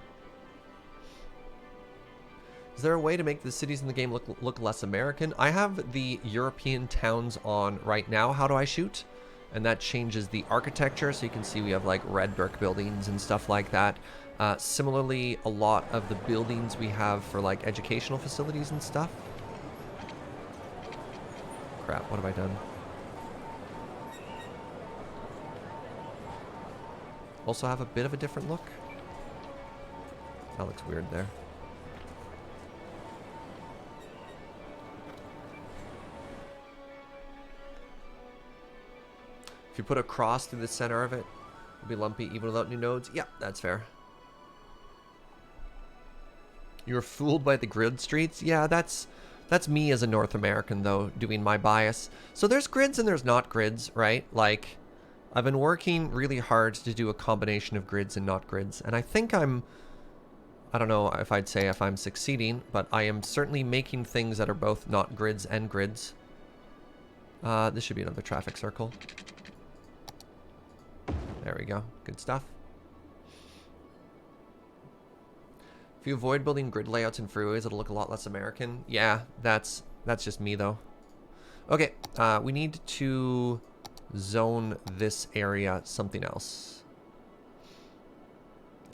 Is there a way to make the cities in the game look less American? I have the European towns on right now. How do I shoot? And that changes the architecture, so you can see we have like red brick buildings and stuff like that. Similarly, a lot of the buildings we have for like educational facilities and stuff. Crap, what have I done? Also have a bit of a different look. That looks weird there. If you put a cross through the center of it, it'll be lumpy even without new nodes. Yeah, that's fair. You were fooled by the grid streets? Yeah, that's me as a North American, though, doing my bias. So there's grids and there's not grids, right? Like, I've been working really hard to do a combination of grids and not grids. And I think I don't know if I'd say if I'm succeeding, but I am certainly making things that are both not grids and grids. This should be another traffic circle. There we go. Good stuff. If you avoid building grid layouts and freeways, it'll look a lot less American. Yeah, that's just me, though. Okay, we need to zone this area something else.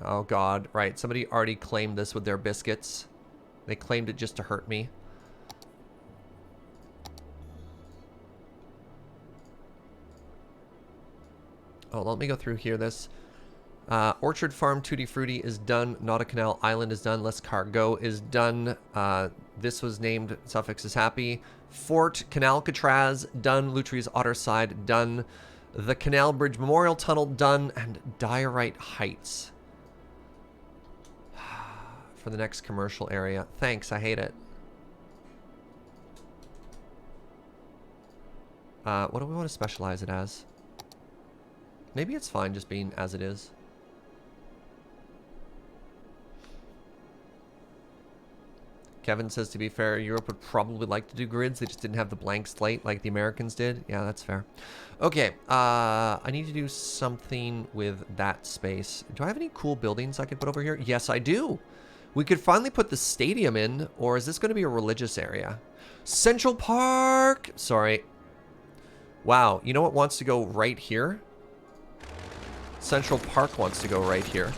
Oh, God. Right, somebody already claimed this with their biscuits. They claimed it just to hurt me. Oh, let me go through here. This Orchard Farm Tutti Frutti is done. Not a Canal Island is done. Let's Cargo is done. This was named Suffix is happy. Fort Canal Catraz done. Lutri's Otterside done. The Canal Bridge Memorial Tunnel done. And Diorite Heights for the next commercial area. Thanks, I hate it. What do we want to specialize it as? Maybe it's fine just being as it is. Kevin says, to be fair, Europe would probably like to do grids. They just didn't have the blank slate like the Americans did. Yeah, that's fair. Okay, I need to do something with that space. Do I have any cool buildings I could put over here? Yes, I do. We could finally put the stadium in, or is this going to be a religious area? Central Park! Sorry. Wow, you know what wants to go right here? Central Park wants to go right here.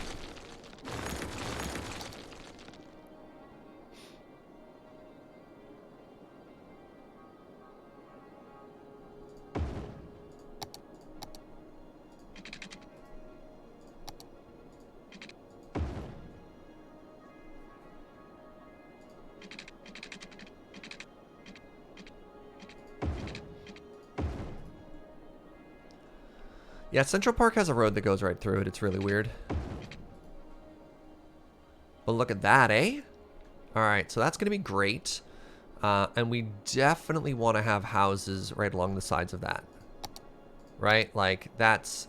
Yeah, Central Park has a road that goes right through it. It's really weird. But look at that, eh? Alright, so that's going to be great. And we definitely want to have houses right along the sides of that. Right? Like, that's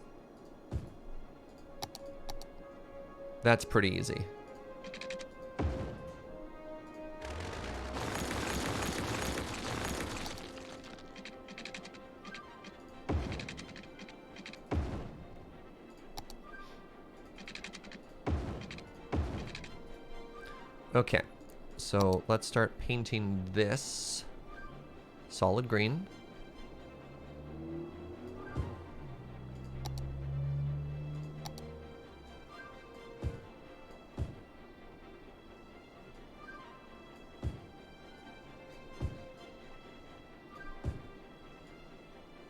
pretty easy. Okay, so let's start painting this solid green.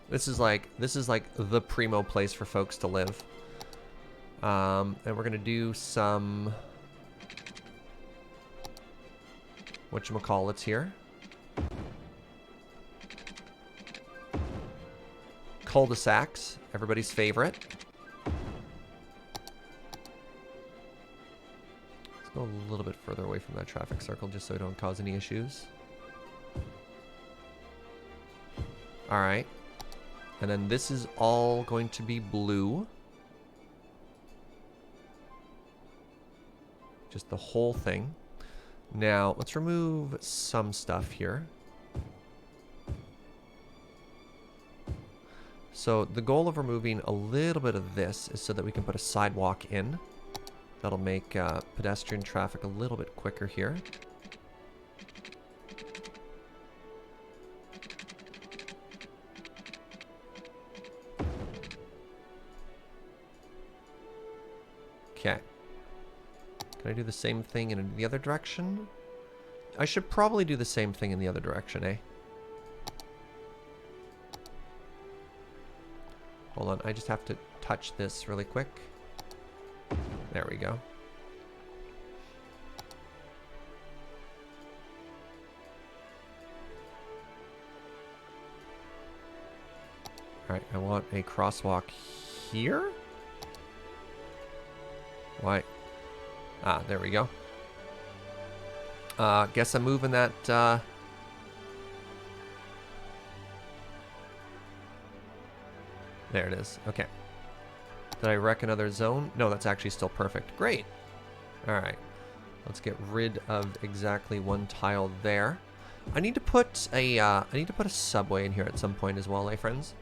This is like the primo place for folks to live. And we're gonna do some whatchamacallits here. Cul-de-sacs, everybody's favorite. Let's go a little bit further away from that traffic circle just so we don't cause any issues. Alright. And then this is all going to be blue. Just the whole thing. Now, let's remove some stuff here. So the goal of removing a little bit of this is so that we can put a sidewalk in. That'll make pedestrian traffic a little bit quicker here. Okay. Can I do the same thing in the other direction? I should probably do the same thing in the other direction, eh? Hold on, I just have to touch this really quick. There we go. Alright, I want a crosswalk here? Why? Ah, there we go. Guess I'm moving that, There it is. Okay. Did I wreck another zone? No, that's actually still perfect. Great. Alright. Let's get rid of exactly one tile there. I need to put a subway in here at some point as well, eh, friends?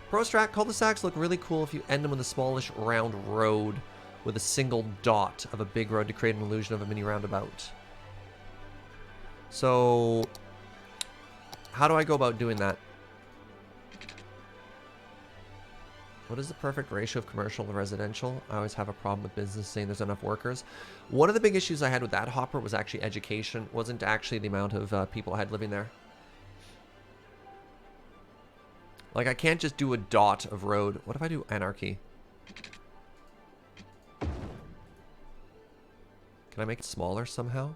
Pro Strat, cul-de-sacs look really cool if you end them with a smallish round road with a single dot of a big road to create an illusion of a mini roundabout. So, how do I go about doing that? What is the perfect ratio of commercial to residential? I always have a problem with business saying there's enough workers. One of the big issues I had with that hopper was actually education. Wasn't actually the amount of people I had living there. Like, I can't just do a dot of road. What if I do anarchy? Can I make it smaller somehow?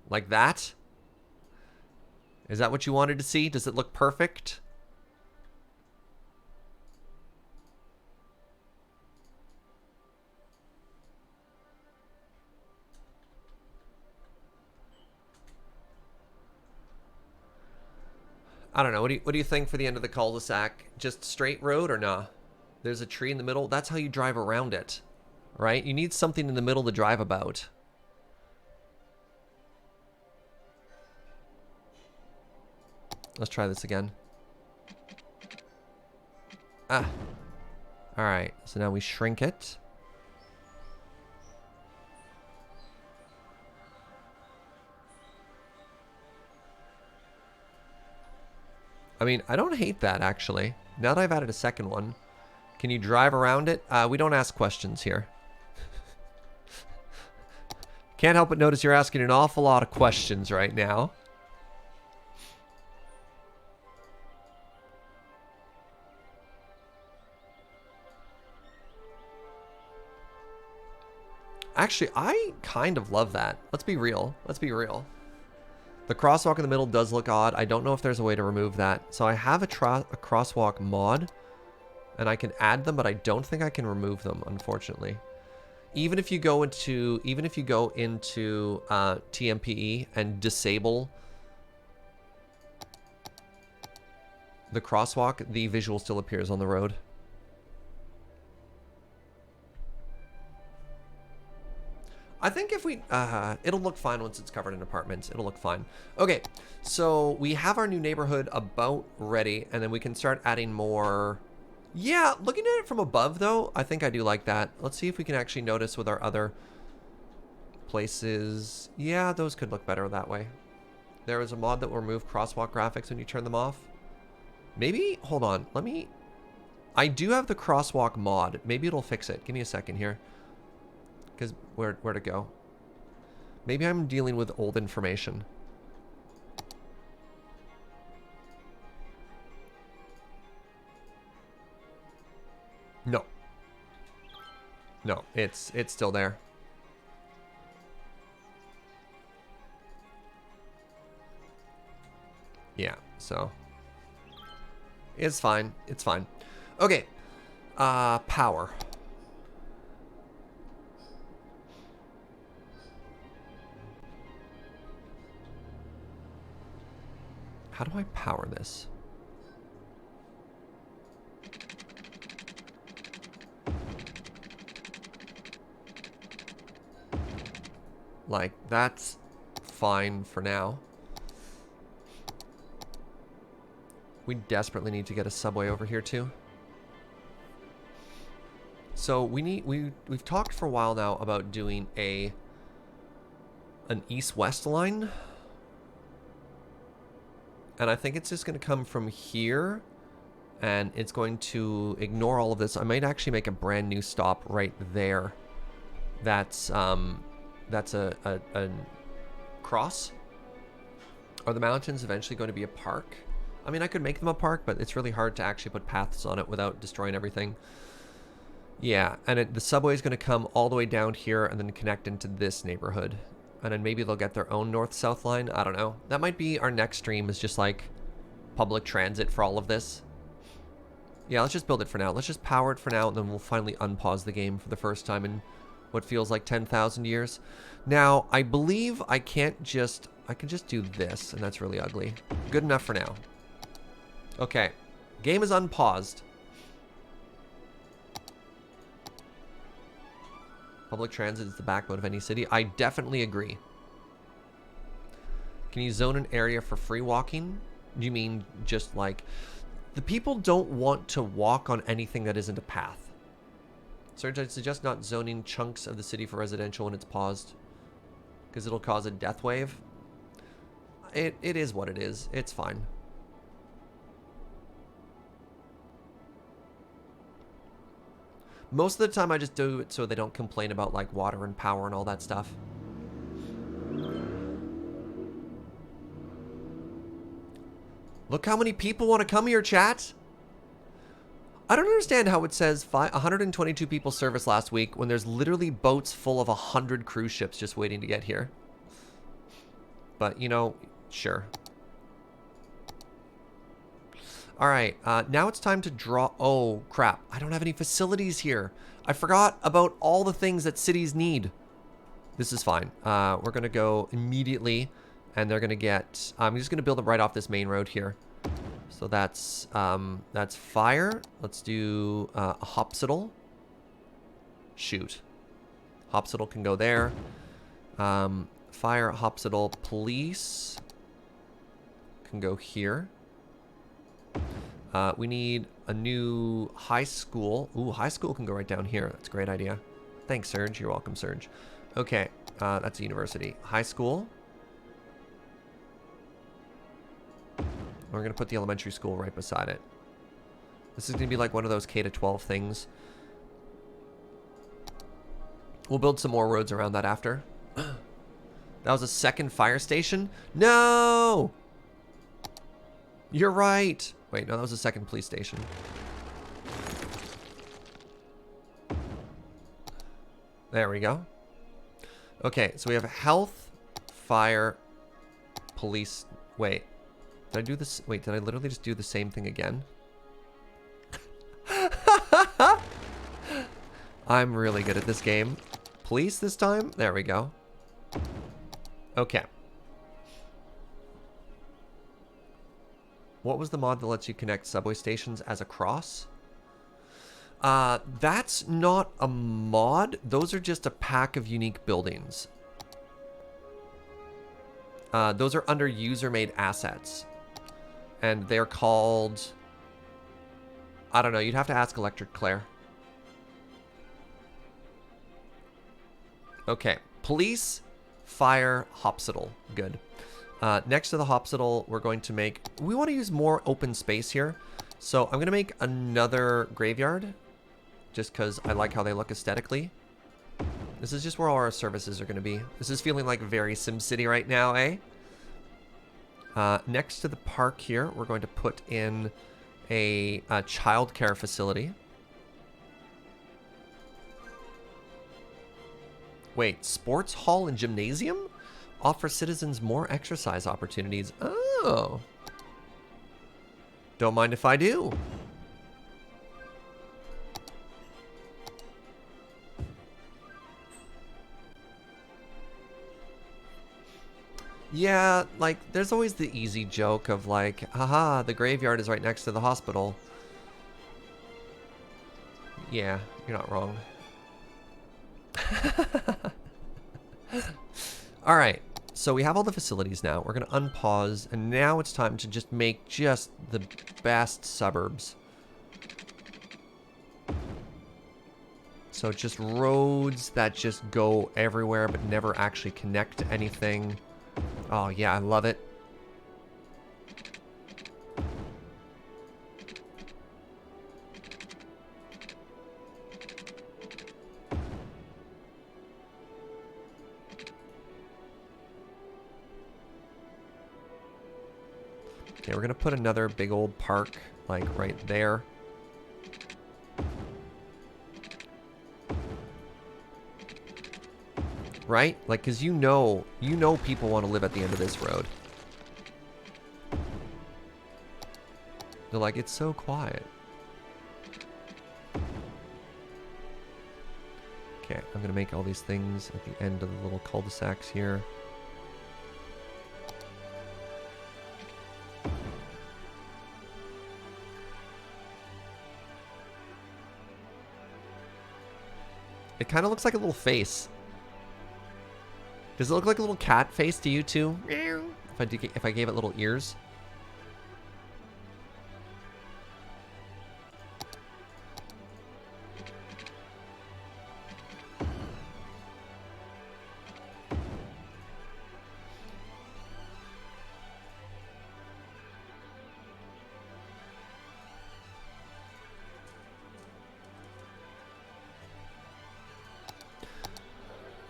Like that? Is that what you wanted to see? Does it look perfect? I don't know. What do you think for the end of the cul-de-sac? Just straight road or nah? There's a tree in the middle. That's how you drive around it, right? You need something in the middle to drive about. Let's try this again. Ah. Alright, so now we shrink it. I mean, I don't hate that, actually. Now that I've added a second one, can you drive around it? We don't ask questions here. Can't help but notice you're asking an awful lot of questions right now. Actually, I kind of love that. Let's be real. Let's be real. The crosswalk in the middle does look odd. I don't know if there's a way to remove that. So I have a crosswalk mod, and I can add them, but I don't think I can remove them, unfortunately. Even if you go into TMPE and disable the crosswalk, the visual still appears on the road. I think if we, it'll look fine once it's covered in apartments. It'll look fine. Okay, so we have our new neighborhood about ready, and then we can start adding more. Yeah, looking at it from above, though, I think I do like that. Let's see if we can actually notice with our other places. Yeah, those could look better that way. There is a mod that will remove crosswalk graphics when you turn them off. Maybe, hold on, let me, I do have the crosswalk mod. Maybe it'll fix it. Give me a second here. Because where to go? Maybe I'm dealing with old information. No. No, it's still there. Yeah, so it's fine. It's fine. Okay. Power. How do I power this? Like, that's fine for now. We desperately need to get a subway over here too. So we've talked for a while now about doing an east-west line. And I think it's just going to come from here, and it's going to ignore all of this. I might actually make a brand new stop right there. That's a cross. Are the mountains eventually going to be a park? I mean, I could make them a park, but it's really hard to actually put paths on it without destroying everything. Yeah, and the subway is going to come all the way down here and then connect into this neighborhood. And then maybe they'll get their own north-south line. I don't know. That might be our next stream, is just like public transit for all of this. Yeah, let's just build it for now. Let's just power it for now, and then we'll finally unpause the game for the first time in what feels like 10,000 years. Now, I believe I can just do this, and that's really ugly. Good enough for now. Okay. Game is unpaused. Public transit is the backbone of any city. I definitely agree. Can you zone an area for free walking? Do you mean just like... The people don't want to walk on anything that isn't a path. Serge, I'd suggest not zoning chunks of the city for residential when it's paused, because it'll cause a death wave. It is what it is. It's fine. Most of the time I just do it so they don't complain about like water and power and all that stuff. Look how many people want to come here, chat. I don't understand how it says 122 people serviced last week when there's literally boats full of 100 cruise ships just waiting to get here. But, you know, sure. All right, now it's time to draw... Oh, crap. I don't have any facilities here. I forgot about all the things that cities need. This is fine. We're going to go immediately, and they're going to get... I'm just going to build it right off this main road here. So that's fire. Let's do a hospital. Shoot. Hospital can go there. Fire, hospital, police can go here. We need a new high school. Ooh, high school can go right down here. That's a great idea. Thanks, Serge. You're welcome, Serge. Okay, that's a university. High school. We're going to put the elementary school right beside it. This is going to be like one of those K-12 things. We'll build some more roads around that after. That was a second fire station? No! You're right. Wait, no, that was a second police station. There we go. Okay, so we have health, fire, police. Wait, did I do this? Wait, did I literally just do the same thing again? I'm really good at this game. Police this time? There we go. Okay. What was the mod that lets you connect subway stations as a cross? That's not a mod. Those are just a pack of unique buildings. Those are under user-made assets. And they're called... I don't know. You'd have to ask Electric Claire. Okay. Police, fire, hospital. Good. Next to the hospital, we're going to make... We want to use more open space here. So I'm going to make another graveyard. Just because I like how they look aesthetically. This is just where all our services are going to be. This is feeling like very SimCity right now, eh? Next to the park here, we're going to put in a childcare facility. Wait, sports hall and gymnasium? Offer citizens more exercise opportunities. Oh. Don't mind if I do. Yeah, like, there's always the easy joke of like, haha, the graveyard is right next to the hospital. Yeah, you're not wrong. All right. So we have all the facilities now. We're going to unpause, and now it's time to just make just the best suburbs. So just roads that just go everywhere but never actually connect to anything. Oh, yeah, I love it. Okay, we're going to put another big old park, like, right there. Right? Like, because you know people want to live at the end of this road. They're like, it's so quiet. Okay, I'm going to make all these things at the end of the little cul-de-sacs here. It kind of looks like a little face. Does it look like a little cat face to you too? If I gave it little ears.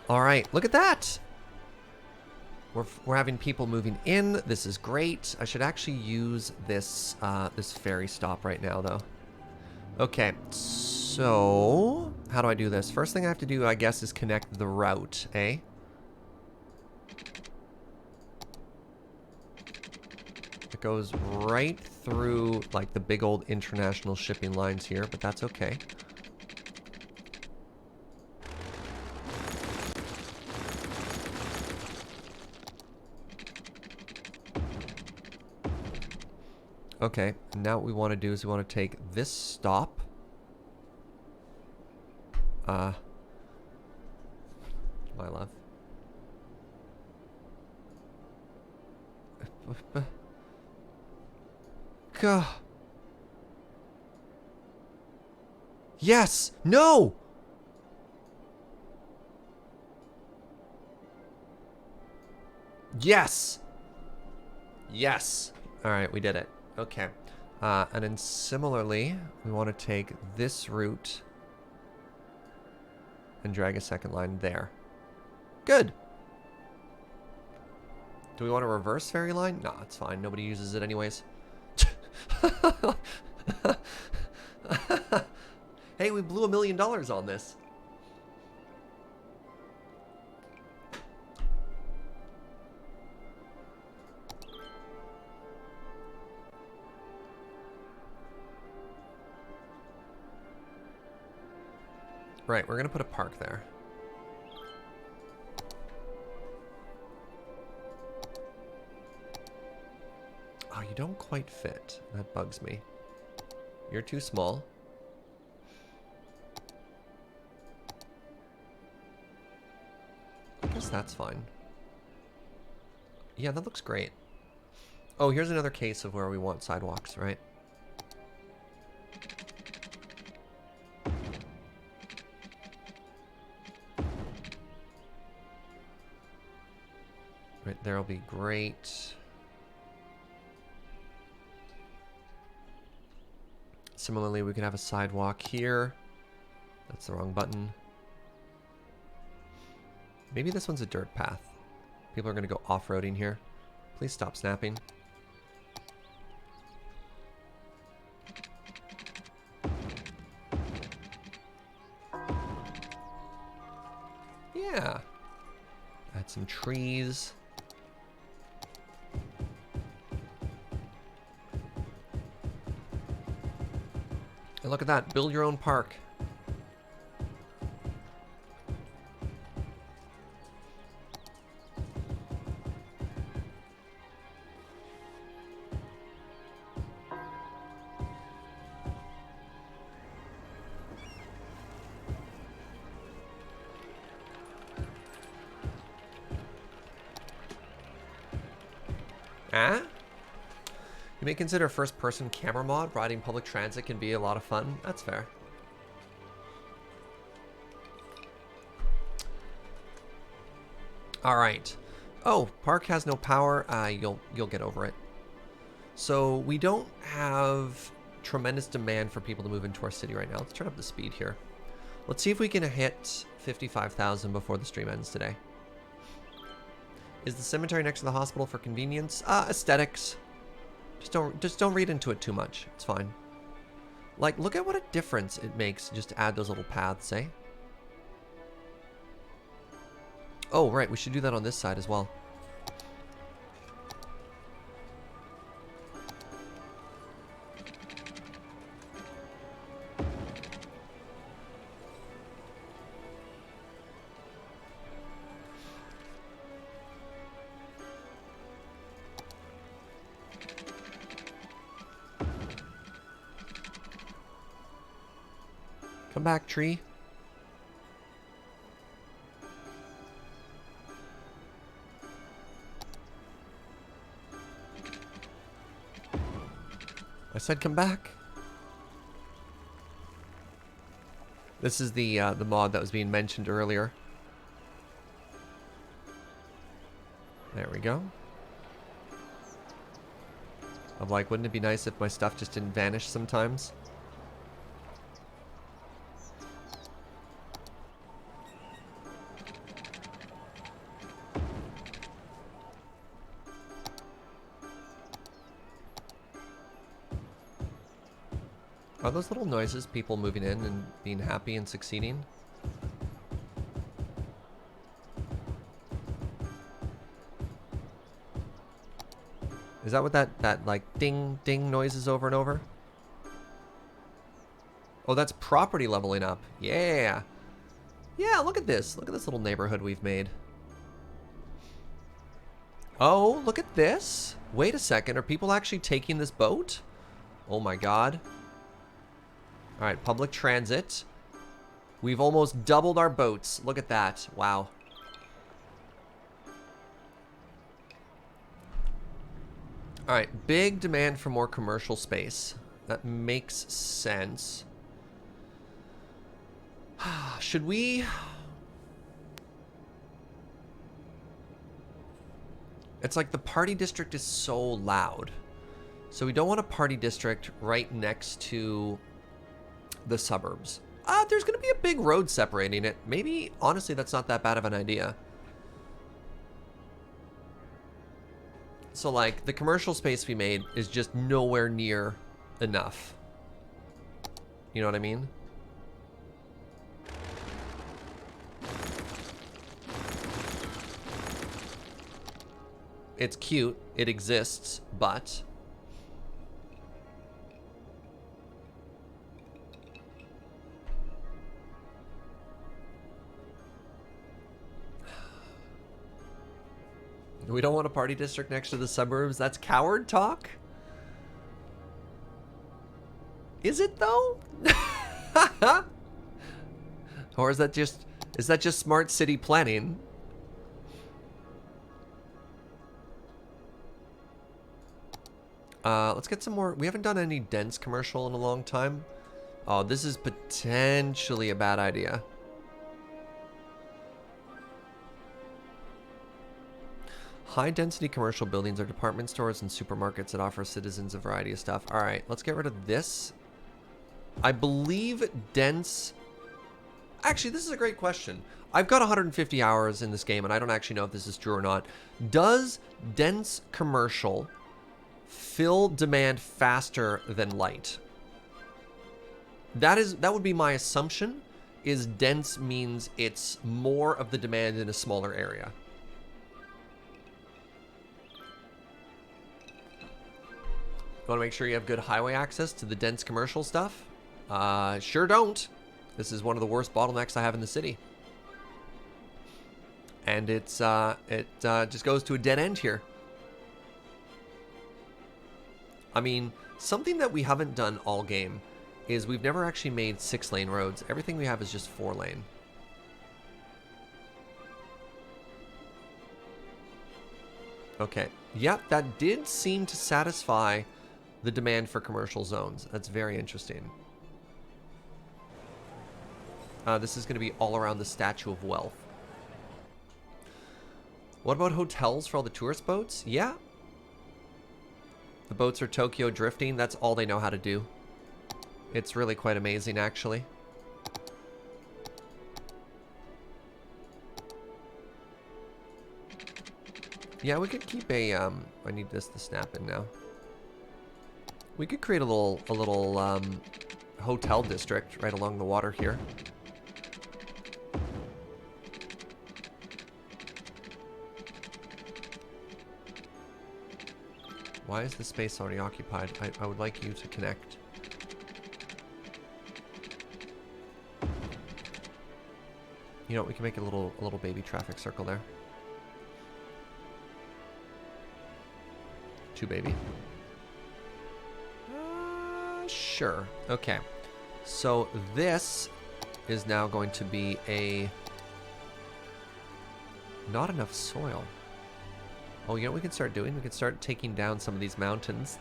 All right, look at that. We're having people moving in. This is great. I should actually use this this ferry stop right now, though. Okay, so how do I do this? First thing I have to do, I guess, is connect the route, eh? It goes right through, like, the big old international shipping lines here, but that's okay. Okay, now what we want to do is we want to take this stop. My love. Gah. Yes! No! Yes! Yes! Alright, we did it. Okay. And then similarly, we want to take this route and drag a second line there. Good. Do we want a reverse ferry line? No, it's fine. Nobody uses it anyways. Hey, we blew $1 million on this. Right, we're gonna put a park there. Oh, you don't quite fit. That bugs me. You're too small. I guess that's fine. Yeah, that looks great. Oh, here's another case of where we want sidewalks, right? Right there'll be great. Similarly, we could have a sidewalk here. That's the wrong button. Maybe this one's a dirt path. People are going to go off-roading here. Please stop snapping. Yeah. Add some trees. And look at that. Build your own park. Ah? You may consider a first-person camera mod. Riding public transit can be a lot of fun. That's fair. All right. Oh, park has no power. You'll get over it. So we don't have tremendous demand for people to move into our city right now. Let's turn up the speed here. Let's see if we can hit 55,000 before the stream ends today. Is the cemetery next to the hospital for convenience? Aesthetics. Just don't read into it too much. It's fine. Like, look at what a difference it makes just to add those little paths, eh? Oh, right. We should do that on this side as well. Come back, tree. I said come back. This is the mod that was being mentioned earlier. There we go. I'm like, wouldn't it be nice if my stuff just didn't vanish sometimes? Are those little noises people moving in and being happy and succeeding? Is that what that like ding ding noise is over and over? Oh, that's property leveling up. Yeah. Yeah, look at this. Look at this little neighborhood we've made. Oh, look at this. Wait a second. Are people actually taking this boat? Oh my god. All right, public transit. We've almost doubled our boats. Look at that. Wow. All right, big demand for more commercial space. That makes sense. Should we... It's like the party district is so loud. So we don't want a party district right next to the suburbs. There's going to be a big road separating it. Maybe, honestly, that's not that bad of an idea. So, like, the commercial space we made is just nowhere near enough. You know what I mean? It's cute. It exists, but... We don't want a party district next to the suburbs. That's coward talk? Is it though? Or is that just smart city planning? Let's get some more. We haven't done any dense commercial in a long time. Oh, this is potentially a bad idea. High-density commercial buildings are department stores and supermarkets that offer citizens a variety of stuff. All right, let's get rid of this. I believe dense... Actually, this is a great question. I've got 150 hours in this game, and I don't actually know if this is true or not. Does dense commercial fill demand faster than light? That would be my assumption, is dense means it's more of the demand in a smaller area. You want to make sure you have good highway access to the dense commercial stuff? Sure don't. This is one of the worst bottlenecks I have in the city. And it just goes to a dead end here. I mean, something that we haven't done all game is we've never actually made 6-lane roads. Everything we have is just 4-lane. Okay. Yep, that did seem to satisfy the demand for commercial zones. That's very interesting. This is going to be all around the Statue of Wealth. What about hotels for all the tourist boats? Yeah. The boats are Tokyo drifting. That's all they know how to do. It's really quite amazing, actually. Yeah, we could keep a, I need this to snap in now. We could create a little hotel district right along the water here. Why is the space already occupied? I would like you to connect. You know, we can make a little baby traffic circle there. 2 baby. Sure. Okay. So this is now going to be a... Not enough soil. Oh, you know what we can start doing? We can start taking down some of these mountains.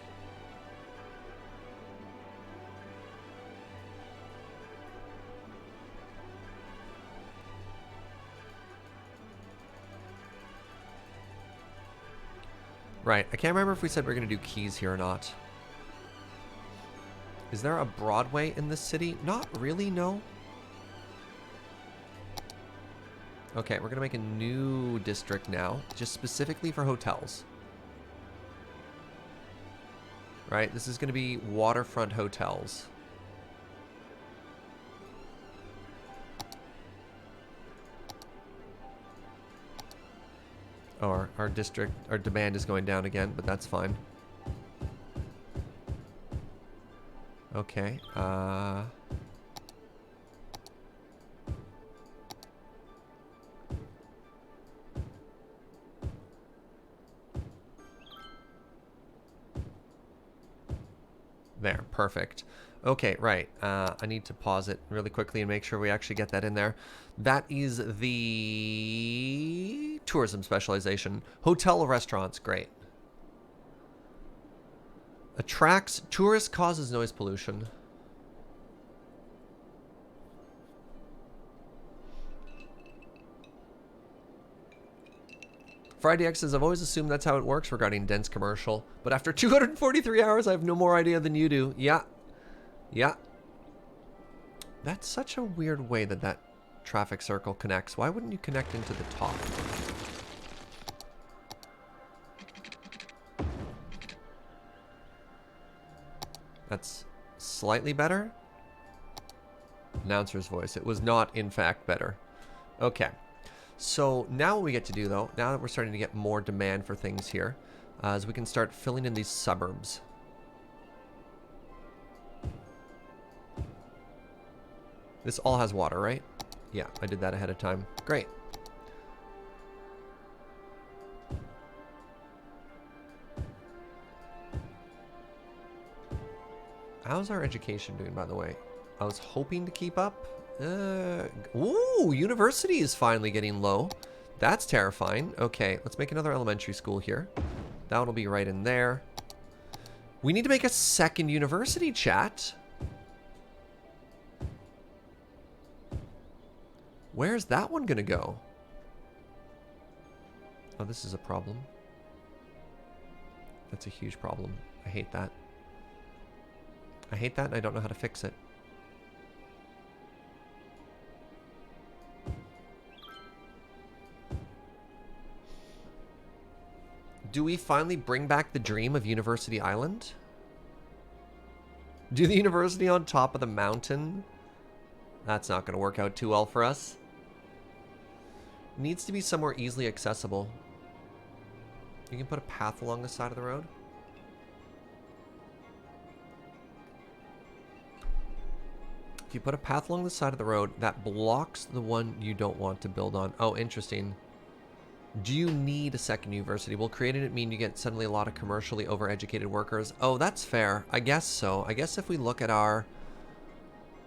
Right. I can't remember if we said we're going to do keys here or not. Is there a Broadway in this city? Not really, no. Okay, we're going to make a new district now, just specifically for hotels. Right, this is going to be waterfront hotels. Oh, our district, our demand is going down again, but that's fine. Okay, there, perfect. Okay, right. I need to pause it really quickly and make sure we actually get that in there. That is the tourism specialization. Hotel restaurants, great. Attracts tourists, causes noise pollution. Friday X says, I've always assumed that's how it works regarding dense commercial, but after 243 hours, I have no more idea than you do. Yeah. Yeah. That's such a weird way that that traffic circle connects. Why wouldn't you connect into the top? That's slightly better. Announcer's voice. It was not, in fact, better. Okay. So now what we get to do, though, now that we're starting to get more demand for things here, is we can start filling in these suburbs. This all has water, right? Yeah, I did that ahead of time. Great. How's our education doing, by the way? I was hoping to keep up. Ooh, university is finally getting low. That's terrifying. Okay, let's make another elementary school here. That one will be right in there. We need to make a second university, chat. Where's that one gonna go? Oh, this is a problem. That's a huge problem. I hate that. I hate that and I don't know how to fix it. Do we finally bring back the dream of University Island? Do the university on top of the mountain? That's not going to work out too well for us. Needs to be somewhere easily accessible. You can put a path along the side of the road. If you put a path along the side of the road, that blocks the one you don't want to build on. Oh, interesting. Do you need a second university? Will creating it mean you get suddenly a lot of commercially overeducated workers? Oh, that's fair. I guess so. I guess if we look at our...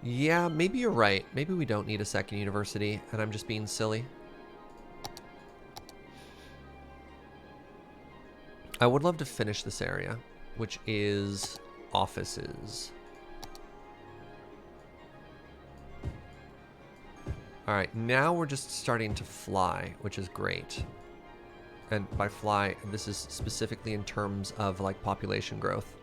Yeah, maybe you're right. Maybe we don't need a second university, and I'm just being silly. I would love to finish this area, which is offices. All right, now we're just starting to fly, which is great. And by fly, this is specifically in terms of like population growth.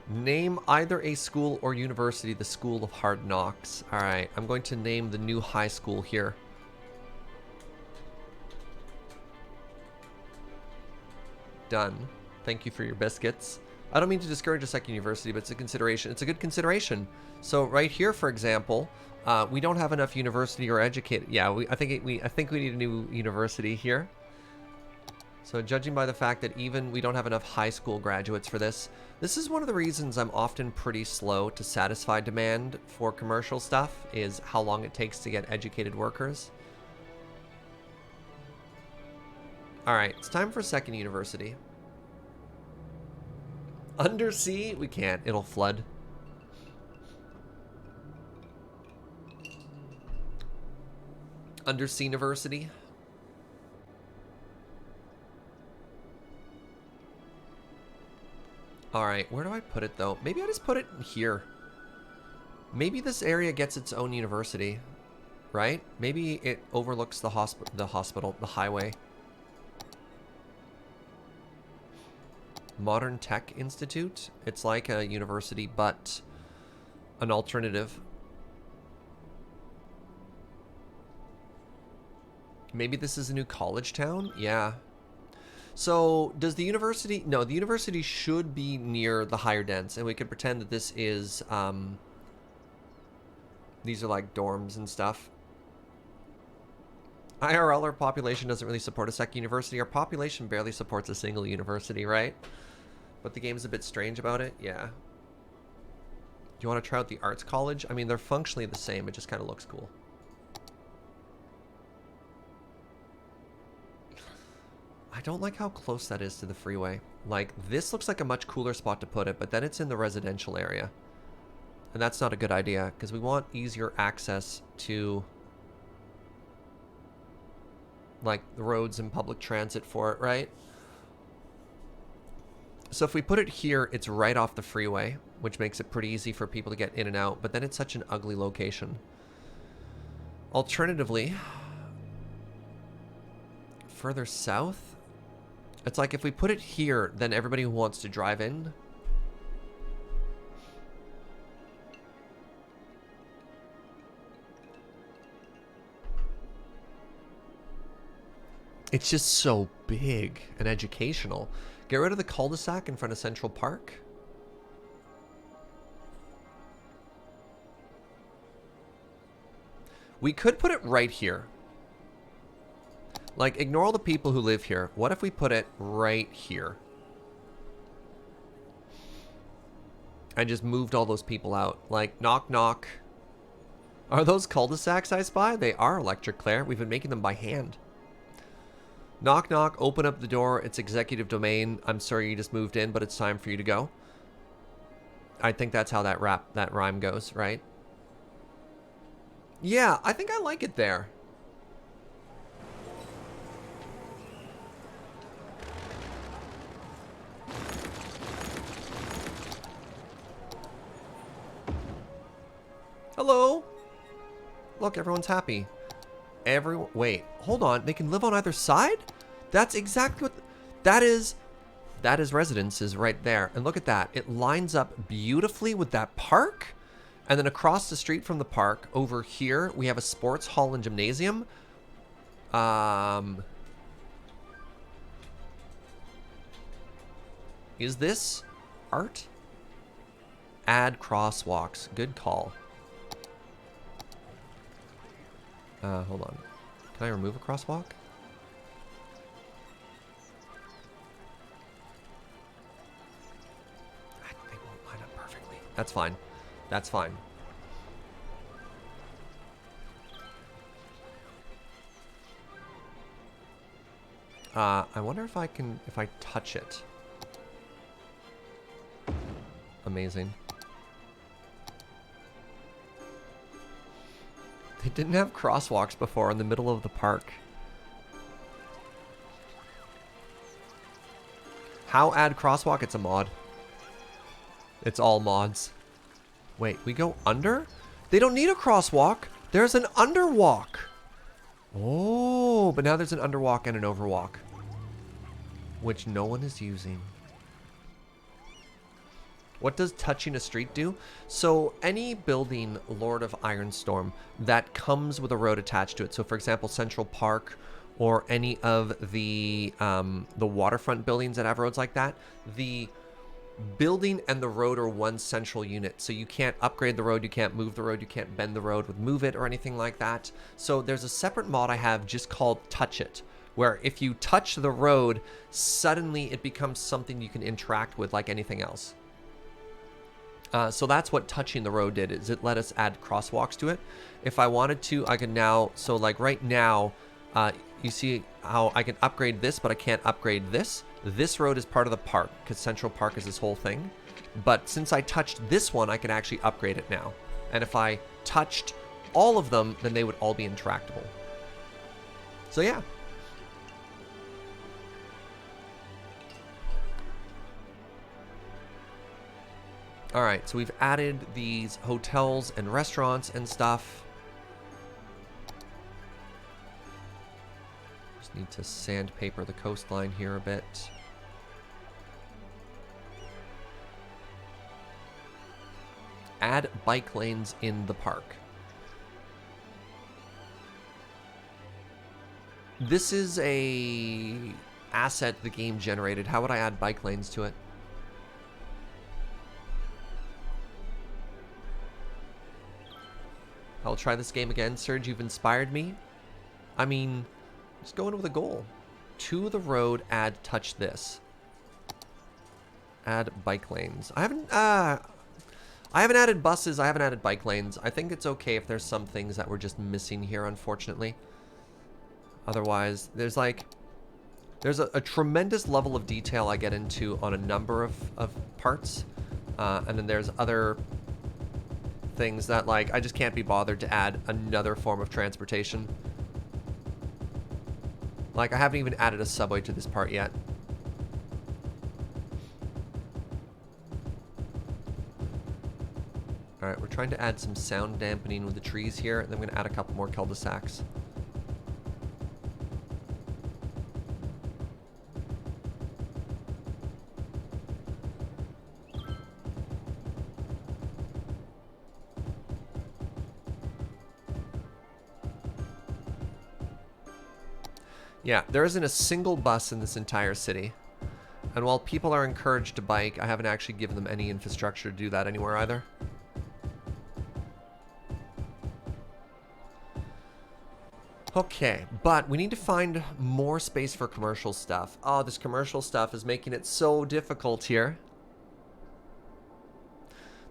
Name either a school or university the School of Hard Knocks. All right, I'm going to name the new high school here. Done. Thank you for your biscuits. I don't mean to discourage a second university, but it's a consideration. It's a good consideration. So right here, for example, we don't have enough university or educated. Yeah, I think we need a new university here. So judging by the fact that even we don't have enough high school graduates for this, this is one of the reasons I'm often pretty slow to satisfy demand for commercial stuff, is how long it takes to get educated workers. All right, it's time for a second university. Undersea? We can't. It'll flood. Undersea University. Alright, where do I put it though? Maybe I just put it here. Maybe this area gets its own university, right? Maybe it overlooks the hospital, the highway. Modern Tech Institute. It's like a university, but an alternative. Maybe this is a new college town? Yeah. So does the university... No, the university should be near the higher dens, and we could pretend that this is... these are like dorms and stuff. IRL, our population doesn't really support a second university. Our population barely supports a single university, right? But the game's a bit strange about it. Yeah. Do you want to try out the arts college? I mean, they're functionally the same. It just kind of looks cool. I don't like how close that is to the freeway. Like, this looks like a much cooler spot to put it, but then it's in the residential area. And that's not a good idea, because we want easier access to, like, the roads and public transit for it, right? So if we put it here, it's right off the freeway, which makes it pretty easy for people to get in and out, but then it's such an ugly location. Alternatively, further south, it's like if we put it here, then everybody who wants to drive in. It's just so big and educational. Get rid of the cul-de-sac in front of Central Park. We could put it right here. Like, ignore all the people who live here. What if we put it right here? And just moved all those people out. Like, knock, knock. Are those cul-de-sacs I spy? They are, Electric Claire. We've been making them by hand. Knock, knock, open up the door. It's executive domain. I'm sorry you just moved in, but it's time for you to go. I think that's how that rhyme goes, right? Yeah, I think I like it there. Hello. Look, everyone's happy. Wait, hold on. They can live on either side? That's exactly what... That is residences right there. And look at that. It lines up beautifully with that park. And then across the street from the park, over here, we have a sports hall and gymnasium. Is this art? Add crosswalks. Good call. Hold on. Can I remove a crosswalk? They won't line up perfectly. That's fine. That's fine. I wonder if I can, if I touch it. Amazing. It didn't have crosswalks before in the middle of the park. How add crosswalk? It's a mod. It's all mods. Wait, we go under? They don't need a crosswalk. There's an underwalk. Oh, but now there's an underwalk and an overwalk, which no one is using. What does touching a street do? So any building, Lord of Ironstorm, that comes with a road attached to it. So for example, Central Park or any of the waterfront buildings that have roads like that, the building and the road are one central unit. So you can't upgrade the road, you can't move the road, you can't bend the road with Move It or anything like that. So there's a separate mod I have just called Touch It, where if you touch the road, suddenly it becomes something you can interact with like anything else. So that's what touching the road did, is it let us add crosswalks to it. If I wanted to, I can now, so like right now, you see how I can upgrade this, but I can't upgrade this. This road is part of the park because Central Park is this whole thing. But since I touched this one, I can actually upgrade it now. And if I touched all of them, then they would all be interactable. So yeah. All right, so we've added these hotels and restaurants and stuff. Just need to sandpaper the coastline here a bit. Add bike lanes in the park. This is a asset the game generated. How would I add bike lanes to it? I'll try this game again. Serge, you've inspired me. I mean, just go in with a goal. To the road, add touch this. Add bike lanes. I haven't added buses. I haven't added bike lanes. I think it's okay if there's some things that we're just missing here, unfortunately. Otherwise, there's a tremendous level of detail I get into on a number of parts. And then there's other things that like I just can't be bothered to add another form of transportation. Like I haven't even added a subway to this part yet. Alright, we're trying to add some sound dampening with the trees here, and then I'm going to add a couple more cul-de-sacs. Yeah, there isn't a single bus in this entire city. And while people are encouraged to bike, I haven't actually given them any infrastructure to do that anywhere either. Okay, but we need to find more space for commercial stuff. Oh, this commercial stuff is making it so difficult here.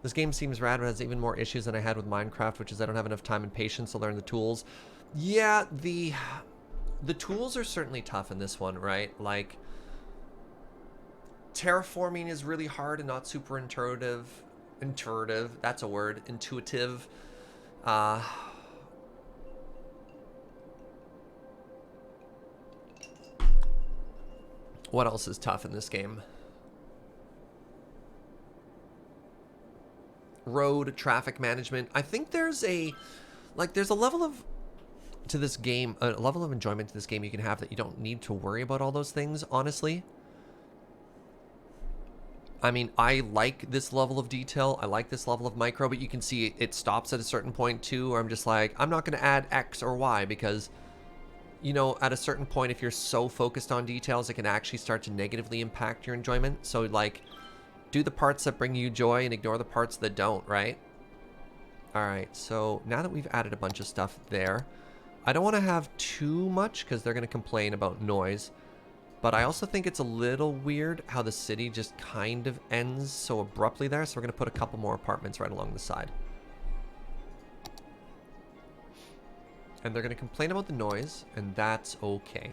This game seems rad, but has even more issues than I had with Minecraft, which is I don't have enough time and patience to learn the tools. Yeah, the tools are certainly tough in this one, right? Like, terraforming is really hard and not super intuitive. That's a word. Intuitive. What else is tough in this game? Road traffic management. I think there's a level of to this game, a level of enjoyment to this game you can have that you don't need to worry about all those things, honestly. I mean, I like this level of detail. I like this level of micro, but you can see it stops at a certain point too, where I'm just like, I'm not going to add X or Y because, you know, at a certain point, if you're so focused on details, it can actually start to negatively impact your enjoyment. So like, do the parts that bring you joy and ignore the parts that don't, right? All right, so now that we've added a bunch of stuff there, I don't want to have too much because they're going to complain about noise. But I also think it's a little weird how the city just kind of ends so abruptly there. So we're going to put a couple more apartments right along the side. And they're going to complain about the noise, and that's okay.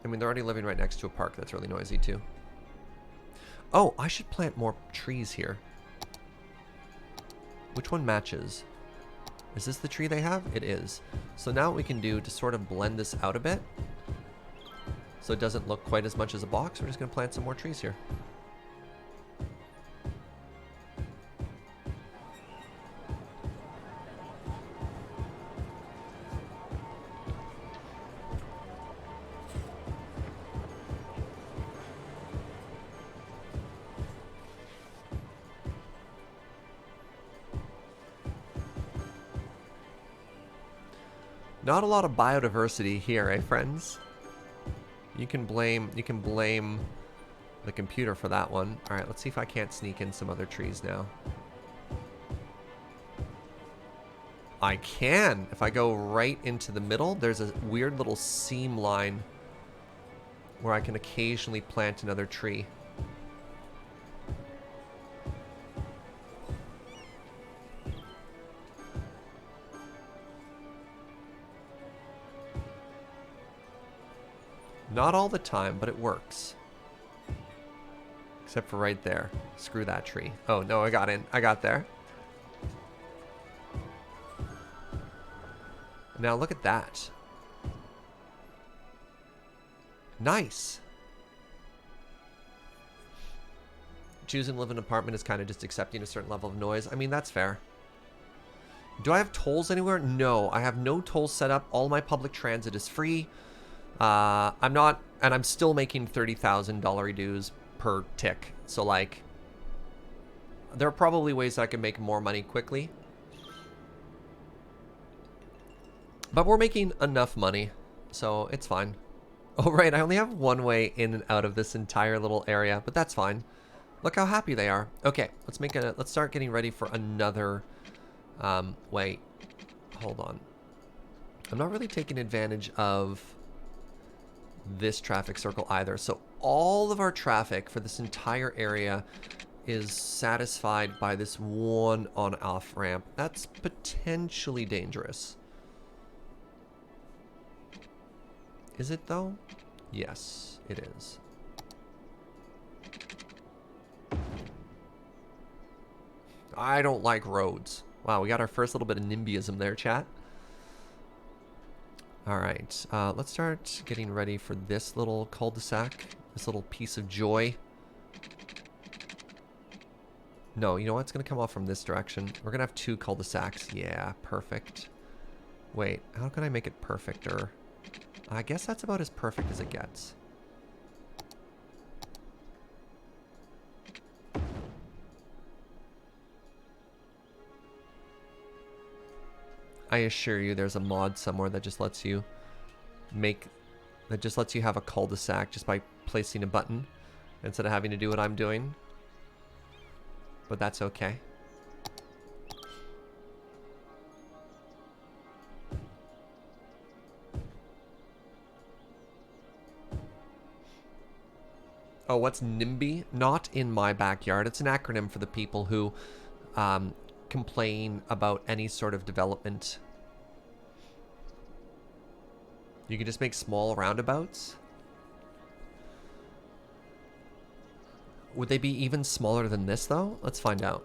I mean, they're already living right next to a park that's really noisy too. Oh, I should plant more trees here. Which one matches? Is this the tree they have? It is. So now what we can do to sort of blend this out a bit, so it doesn't look quite as much as a box, we're just going to plant some more trees here. Not a lot of biodiversity here, eh, friends? You can blame the computer for that one. All right, let's see if I can't sneak in some other trees now. I can. If I go right into the middle, there's a weird little seam line where I can occasionally plant another tree. Not all the time, but it works. Except for right there. Screw that tree. Oh, no, I got in. I got there. Now look at that. Nice. Choosing to live in an apartment is kind of just accepting a certain level of noise. I mean, that's fair. Do I have tolls anywhere? No, I have no tolls set up. All my public transit is free. I'm still making $30,000 dues per tick. So, like, there are probably ways I can make more money quickly. But we're making enough money, so it's fine. Oh, right, I only have one way in and out of this entire little area, but that's fine. Look how happy they are. Okay, let's start getting ready for another, wait, hold on. I'm not really taking advantage of this traffic circle either. So all of our traffic for this entire area is satisfied by this one on-off ramp. That's potentially dangerous. Is it though? Yes, it is. I don't like roads. Wow, we got our first little bit of NIMBYism there, chat. All right, let's start getting ready for this little cul-de-sac, this little piece of joy. No, you know what? It's going to come off from this direction. We're going to have two cul-de-sacs. Yeah, perfect. Wait, how can I make it perfecter? I guess that's about as perfect as it gets. I assure you there's a mod somewhere that just lets you have a cul-de-sac just by placing a button instead of having to do what I'm doing. But that's okay. Oh, what's NIMBY? Not in my backyard. It's an acronym for the people who complain about any sort of development. You can just make small roundabouts. Would they be even smaller than this though? Let's find out.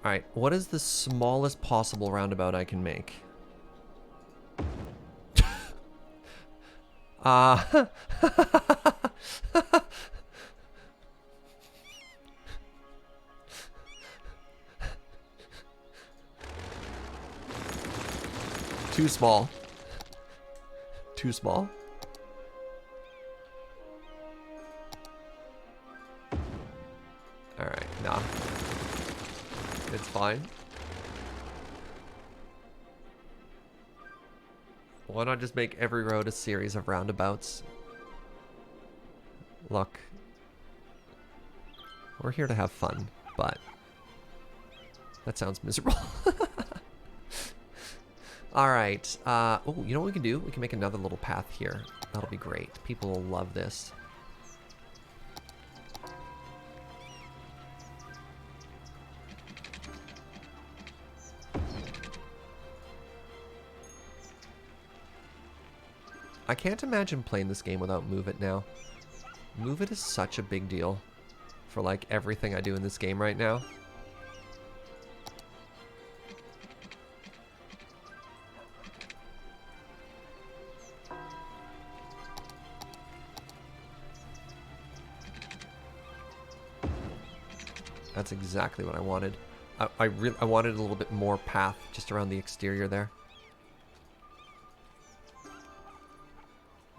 All right, what is the smallest possible roundabout I can make? Too small. Too small. All right, nah. It's fine. Why not just make every road a series of roundabouts? Look. We're here to have fun, but that sounds miserable. All right. Oh, you know what we can do? We can make another little path here. That'll be great. People will love this. I can't imagine playing this game without Move It now. Move It is such a big deal for like everything I do in this game right now. That's exactly what I wanted. I wanted a little bit more path just around the exterior there.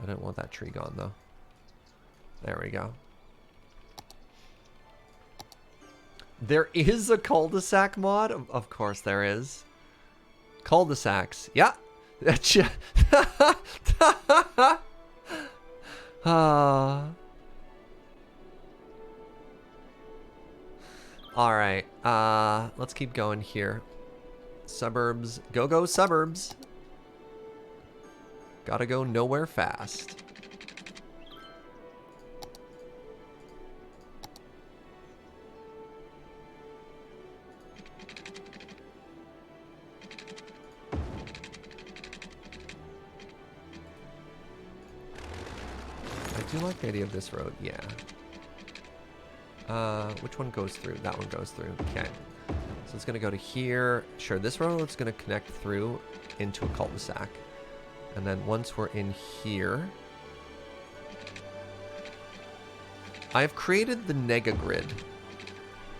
I don't want that tree gone though. There we go. There is a cul-de-sac mod? Of course there is. Cul-de-sacs. Yeah. Alright. Let's keep going here. Suburbs. Go suburbs. Gotta go nowhere fast. I do like the idea of this road, yeah. Which one goes through? That one goes through. Okay. So it's gonna go to here. Sure, this road's gonna connect through into a cul-de-sac. And then once we're in here, I have created the nega grid.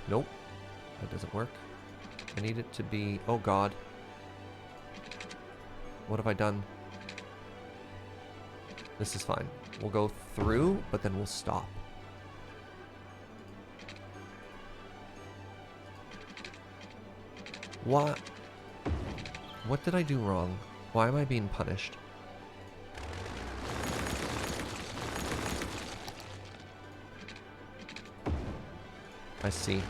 Nope, that doesn't work. I need it to be, oh God. What have I done? This is fine. We'll go through, but then we'll stop. What? What did I do wrong? Why am I being punished? I see.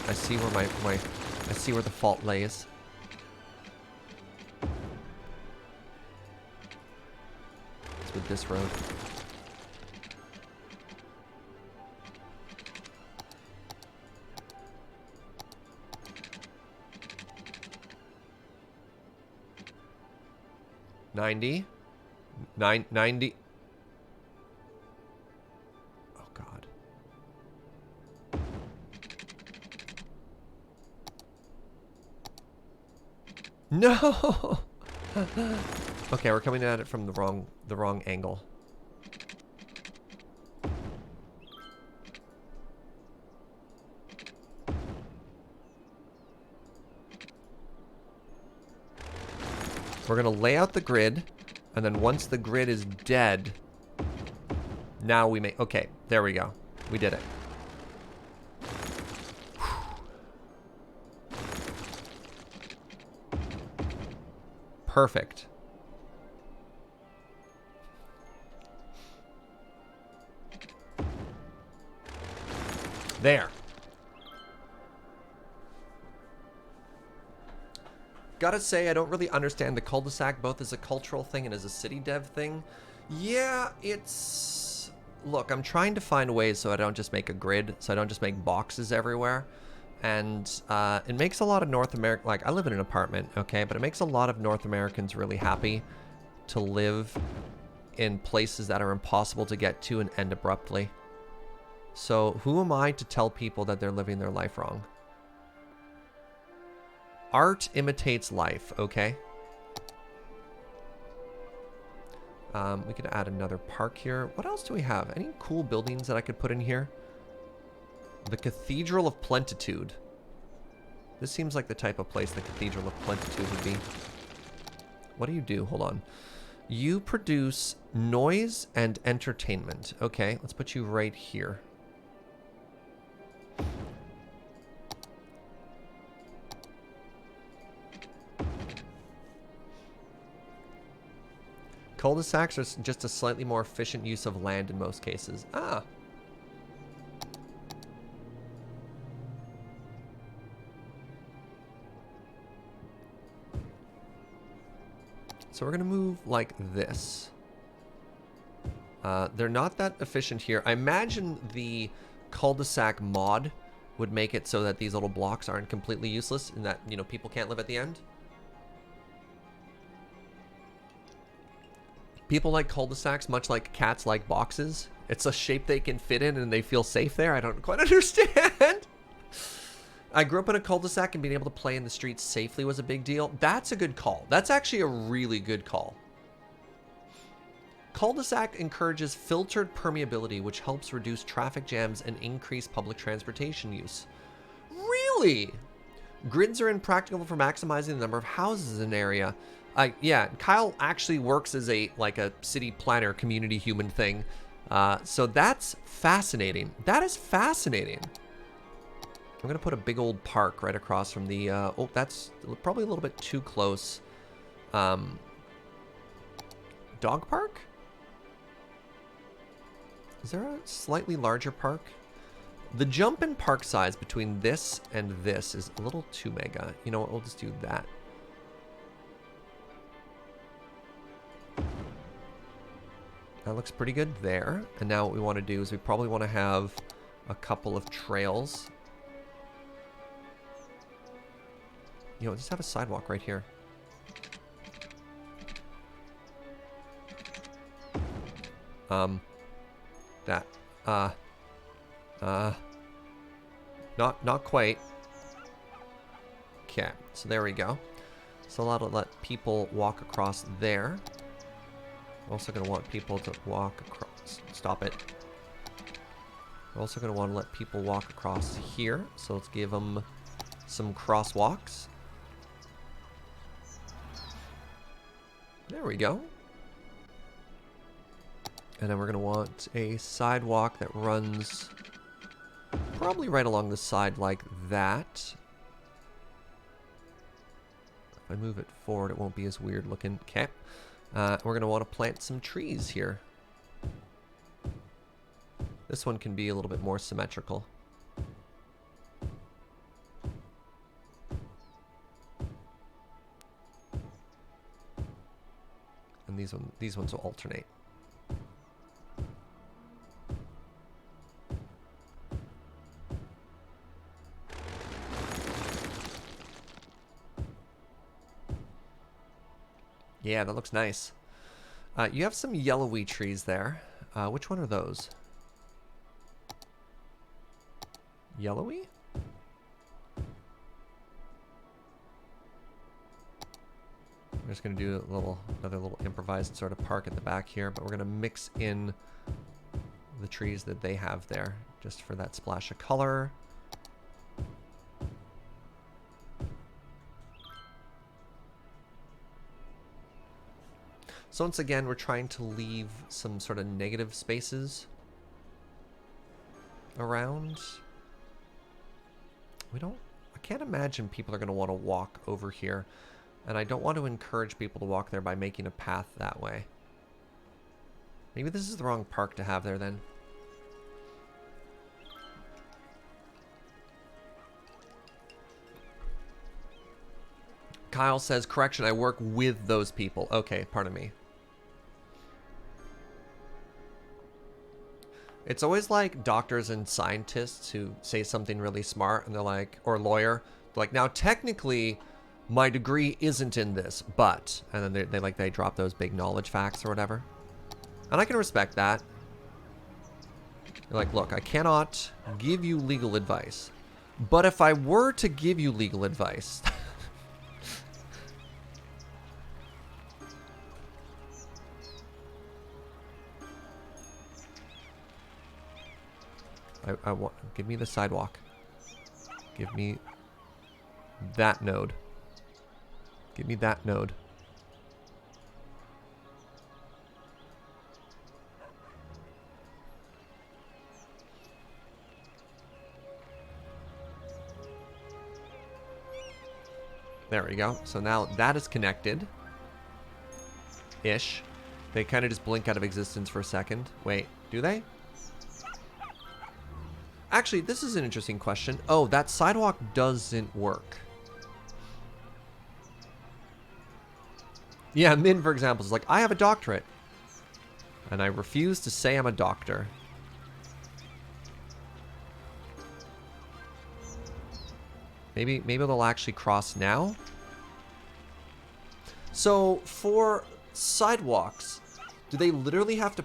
I see where I see where the fault lays. It's with this road. $90. 90. Oh God. No. Okay, we're coming at it from the wrong angle. We're gonna lay out the grid, and then once the grid is dead, now we make, okay, there we go. We did it. Perfect. There. Gotta say, I don't really understand the cul-de-sac both as a cultural thing and as a city dev thing. Yeah, it's... Look, I'm trying to find ways so I don't just make a grid, so I don't just make boxes everywhere. And it makes a lot of North America, like I live in an apartment, okay, but it makes a lot of North Americans really happy to live in places that are impossible to get to and end abruptly. So who am I to tell people that they're living their life wrong? Art imitates life, okay? We could add another park here. What else do we have? Any cool buildings that I could put in here? The Cathedral of Plentitude. This seems like the type of place the Cathedral of Plentitude would be. What do you do? Hold on. You produce noise and entertainment. Okay, let's put you right here. Cul-de-sacs are just a slightly more efficient use of land in most cases. Ah. So we're going to move like this. They're not that efficient here. I imagine the cul-de-sac mod would make it so that these little blocks aren't completely useless and that, you know, people can't live at the end. People like cul-de-sacs much like cats like boxes. It's a shape they can fit in and they feel safe there. I don't quite understand. I grew up in a cul-de-sac and being able to play in the streets safely was a big deal. That's a good call. That's actually a really good call. cul-de-sac encourages filtered permeability, which helps reduce traffic jams and increase public transportation use. Really? Grids are impractical for maximizing the number of houses in an area. Yeah, Kyle actually works as a city planner, community human thing. So that's fascinating. That is fascinating. I'm gonna put a big old park right across from the, oh, that's probably a little bit too close. Dog park? Is there a slightly larger park? The jump in park size between this and this is a little too mega. You know what, we'll just do that. That looks pretty good there. And now what we want to do is we probably want to have a couple of trails. You know, just have a sidewalk right here. That, not quite. Okay, so there we go. So that'll let people walk across there. We're also going to want people to walk across. Stop it. We're also going to want to let people walk across here. So let's give them some crosswalks. There we go. And then we're going to want a sidewalk that runs probably right along the side like that. If I move it forward, it won't be as weird looking. Okay. We're going to want to plant some trees here. This one can be a little bit more symmetrical. And these ones will alternate. Yeah, that looks nice. You have some yellowy trees there. Which one are those? Yellowy? I'm just going to do another little improvised sort of park at the back here, but we're going to mix in the trees that they have there, just for that splash of color. So once again, we're trying to leave some sort of negative spaces around. I can't imagine people are going to want to walk over here. And I don't want to encourage people to walk there by making a path that way. Maybe this is the wrong park to have there then. Kyle says, correction, I work with those people. Okay, pardon me. It's always like doctors and scientists who say something really smart and they're like, or lawyer, they're like, now technically my degree isn't in this, but, and then they drop those big knowledge facts or whatever. And I can respect that. You're like, look, I cannot give you legal advice, but if I were to give you legal advice, I want, give me the sidewalk. Give me that node. Give me that node. There we go. So now that is connected. Ish. They kind of just blink out of existence for a second. Wait, do they? Actually, this is an interesting question. Oh, that sidewalk doesn't work. Yeah, Min, for example, is like, I have a doctorate. And I refuse to say I'm a doctor. Maybe they'll actually cross now. So, for sidewalks, do they literally have to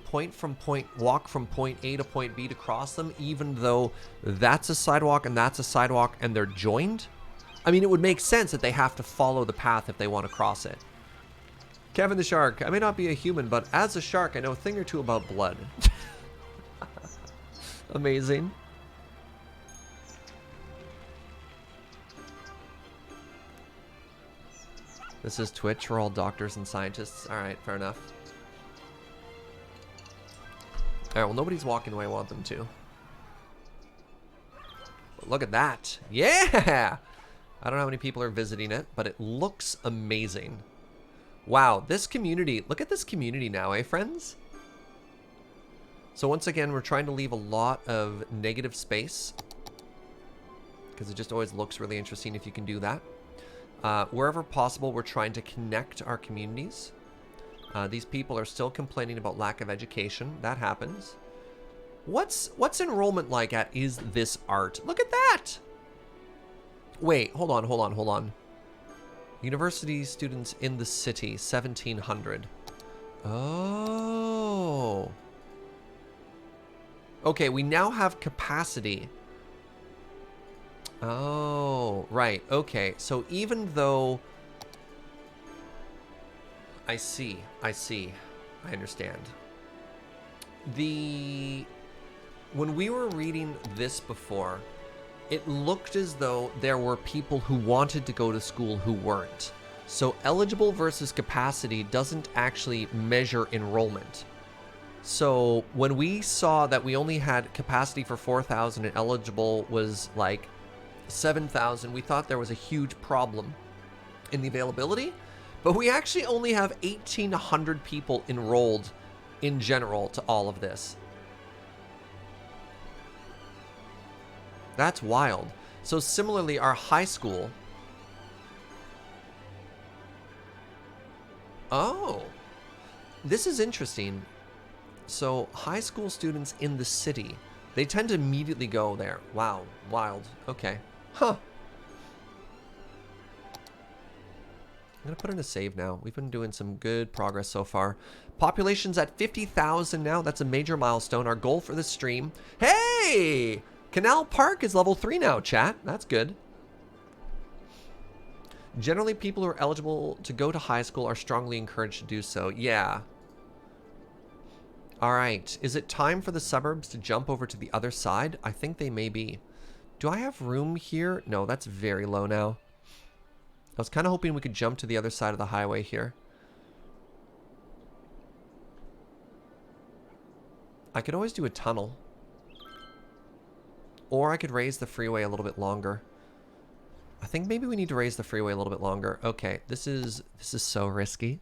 walk from point A to point B to cross them, even though that's a sidewalk and they're joined? I mean, it would make sense that they have to follow the path if they want to cross it. Kevin the Shark. I may not be a human, but as a shark, I know a thing or two about blood. Amazing. This is Twitch. We're all doctors and scientists. All right, fair enough. All right, well, nobody's walking the way I want them to. But look at that. Yeah! I don't know how many people are visiting it, but it looks amazing. Wow, this community. Look at this community now, eh, friends? So once again, we're trying to leave a lot of negative space because it just always looks really interesting if you can do that. Wherever possible, we're trying to connect our communities. These people are still complaining about lack of education. That happens. What's enrollment like at Is This Art? Look at that! Wait, hold on. University students in the city, 1,700. Oh. Okay, we now have capacity. Oh, right. Okay, so even though... I see. I understand. When we were reading this before, it looked as though there were people who wanted to go to school who weren't. So eligible versus capacity doesn't actually measure enrollment. So when we saw that we only had capacity for 4,000 and eligible was like 7,000, we thought there was a huge problem in the availability. But we actually only have 1,800 people enrolled in general to all of this. That's wild. So similarly, our high school... Oh, this is interesting. So high school students in the city, they tend to immediately go there. Wow, wild. Okay. Huh. I'm gonna put in a save now. We've been doing some good progress so far. Population's at 50,000 now. That's a major milestone. Our goal for this stream. Hey! Canal Park is level 3 now, chat. That's good. Generally, people who are eligible to go to high school are strongly encouraged to do so. Yeah. All right. Is it time for the suburbs to jump over to the other side? I think they may be. Do I have room here? No, that's very low now. I was kind of hoping we could jump to the other side of the highway here. I could always do a tunnel. Or I could raise the freeway a little bit longer. I think maybe we need to raise the freeway a little bit longer. Okay, this is so risky.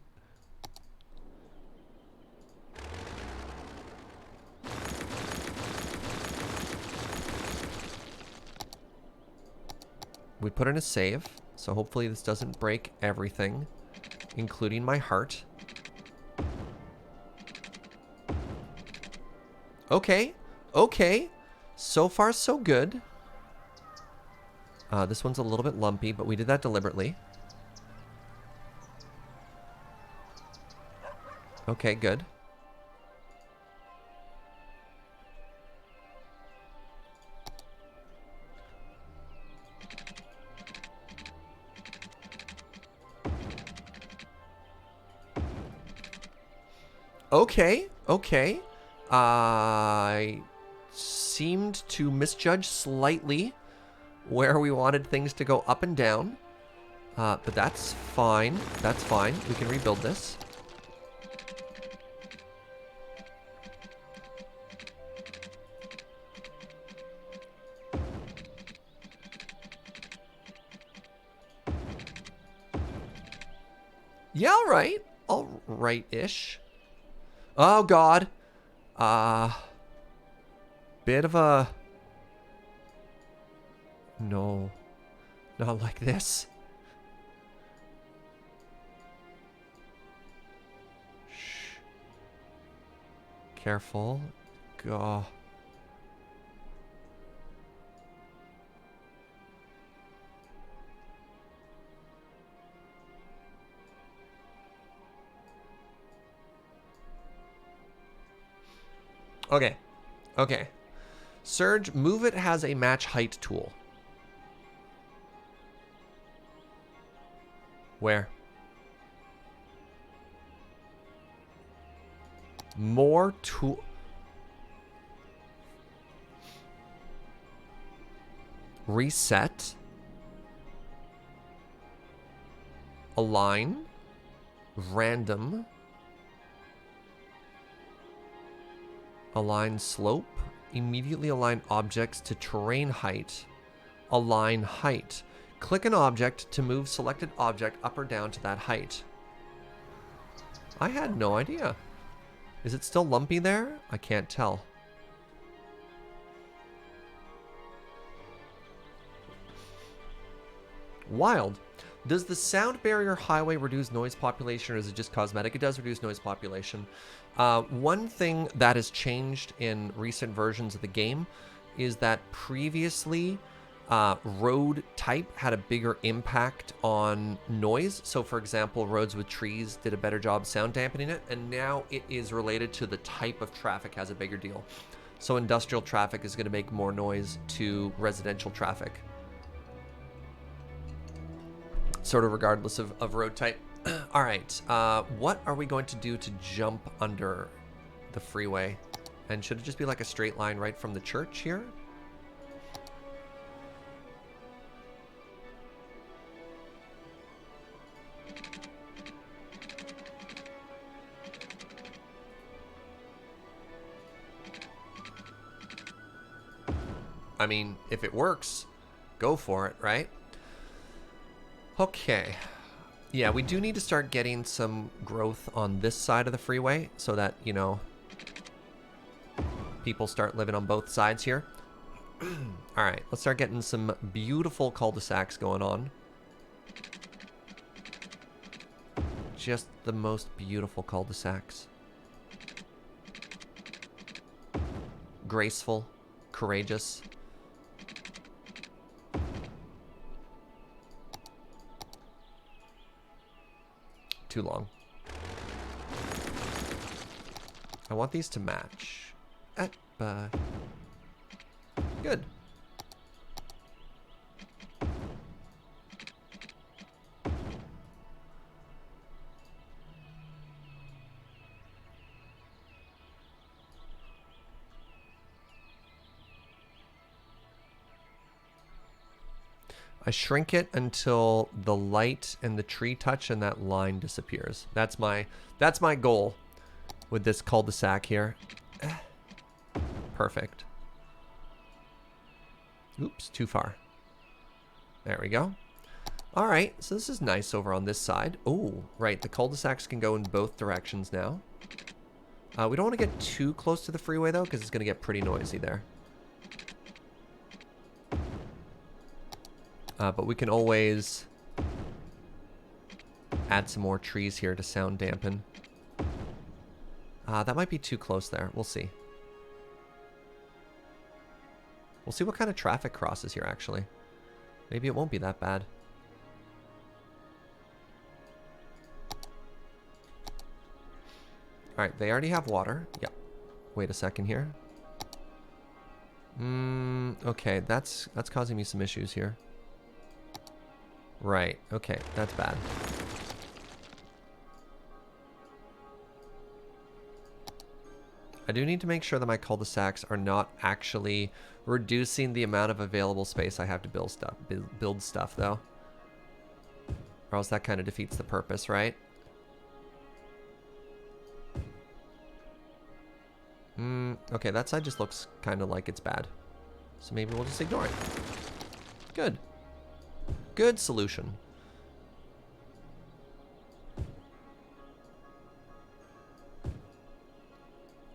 We put in a save, so hopefully this doesn't break everything, including my heart. Okay, okay. So far, so good. This one's a little bit lumpy, but we did that deliberately. Okay, good. Okay, okay. I seemed to misjudge slightly where we wanted things to go up and down. But that's fine. That's fine. We can rebuild this. Yeah, all right. All right-ish. Oh, God. Bit of a... No. Not like this. Shh. Careful. Go. Okay. Okay. Surge, Move It has a match height tool. Where? More tool. Reset. Align. Random. Align slope. Immediately align objects to terrain height. Align height. Click an object to move selected object up or down to that height. I had no idea. Is it still lumpy there? I can't tell. Wild. Does the sound barrier highway reduce noise population, or is it just cosmetic? It does reduce noise population. One thing that has changed in recent versions of the game is that previously road type had a bigger impact on noise. So for example, roads with trees did a better job sound dampening it, and now it is related to the type of traffic has a bigger deal. So industrial traffic is going to make more noise to residential traffic. Sort of regardless of road type. All right, what are we going to do to jump under the freeway? And should it just be like a straight line right from the church here? I mean, if it works, go for it, right? Okay. Yeah, we do need to start getting some growth on this side of the freeway so that, you know, people start living on both sides here. All right, let's start getting some beautiful cul-de-sacs going on. Just the most beautiful cul-de-sacs. Graceful, courageous. Too long. I want these to match. Good. I shrink it until the light and the tree touch and that line disappears. That's my goal with this cul-de-sac here. Perfect. Oops, too far. There we go. All right, so this is nice over on this side. Oh, right, the cul-de-sacs can go in both directions now. We don't want to get too close to the freeway though, because it's going to get pretty noisy there. But we can always add some more trees here to sound dampen. That might be too close there. We'll see. We'll see what kind of traffic crosses here, actually. Maybe it won't be that bad. All right, they already have water. Yep. Wait a second here. Okay, that's causing me some issues here. Right, okay, that's bad. I do need to make sure that my cul-de-sacs are not actually reducing the amount of available space I have to build stuff though. Or else that kind of defeats the purpose, right? Okay, that side just looks kind of like it's bad. So maybe we'll just ignore it. Good. Good solution.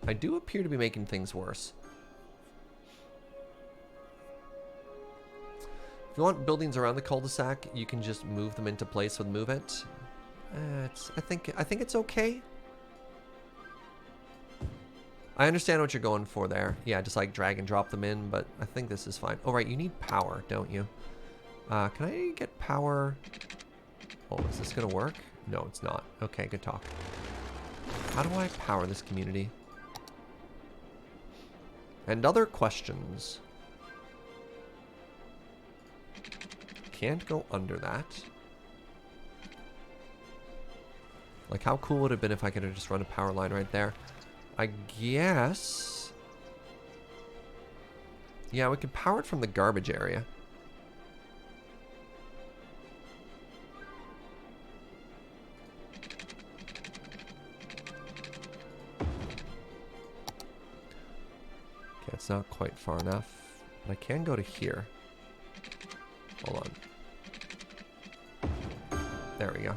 I do appear to be making things worse. If you want buildings around the cul-de-sac, you can just move them into place with Move It. I think it's okay. I understand what you're going for there. Yeah, just like drag and drop them in, but I think this is fine. Oh, right, you need power, don't you? Can I get power? Oh, is this gonna work? No, it's not. Okay, good talk. How do I power this community? And other questions. Can't go under that. Like, how cool would it have been if I could have just run a power line right there? I guess... Yeah, we could power it from the garbage area. Okay, it's not quite far enough. But I can go to here. Hold on. There we go.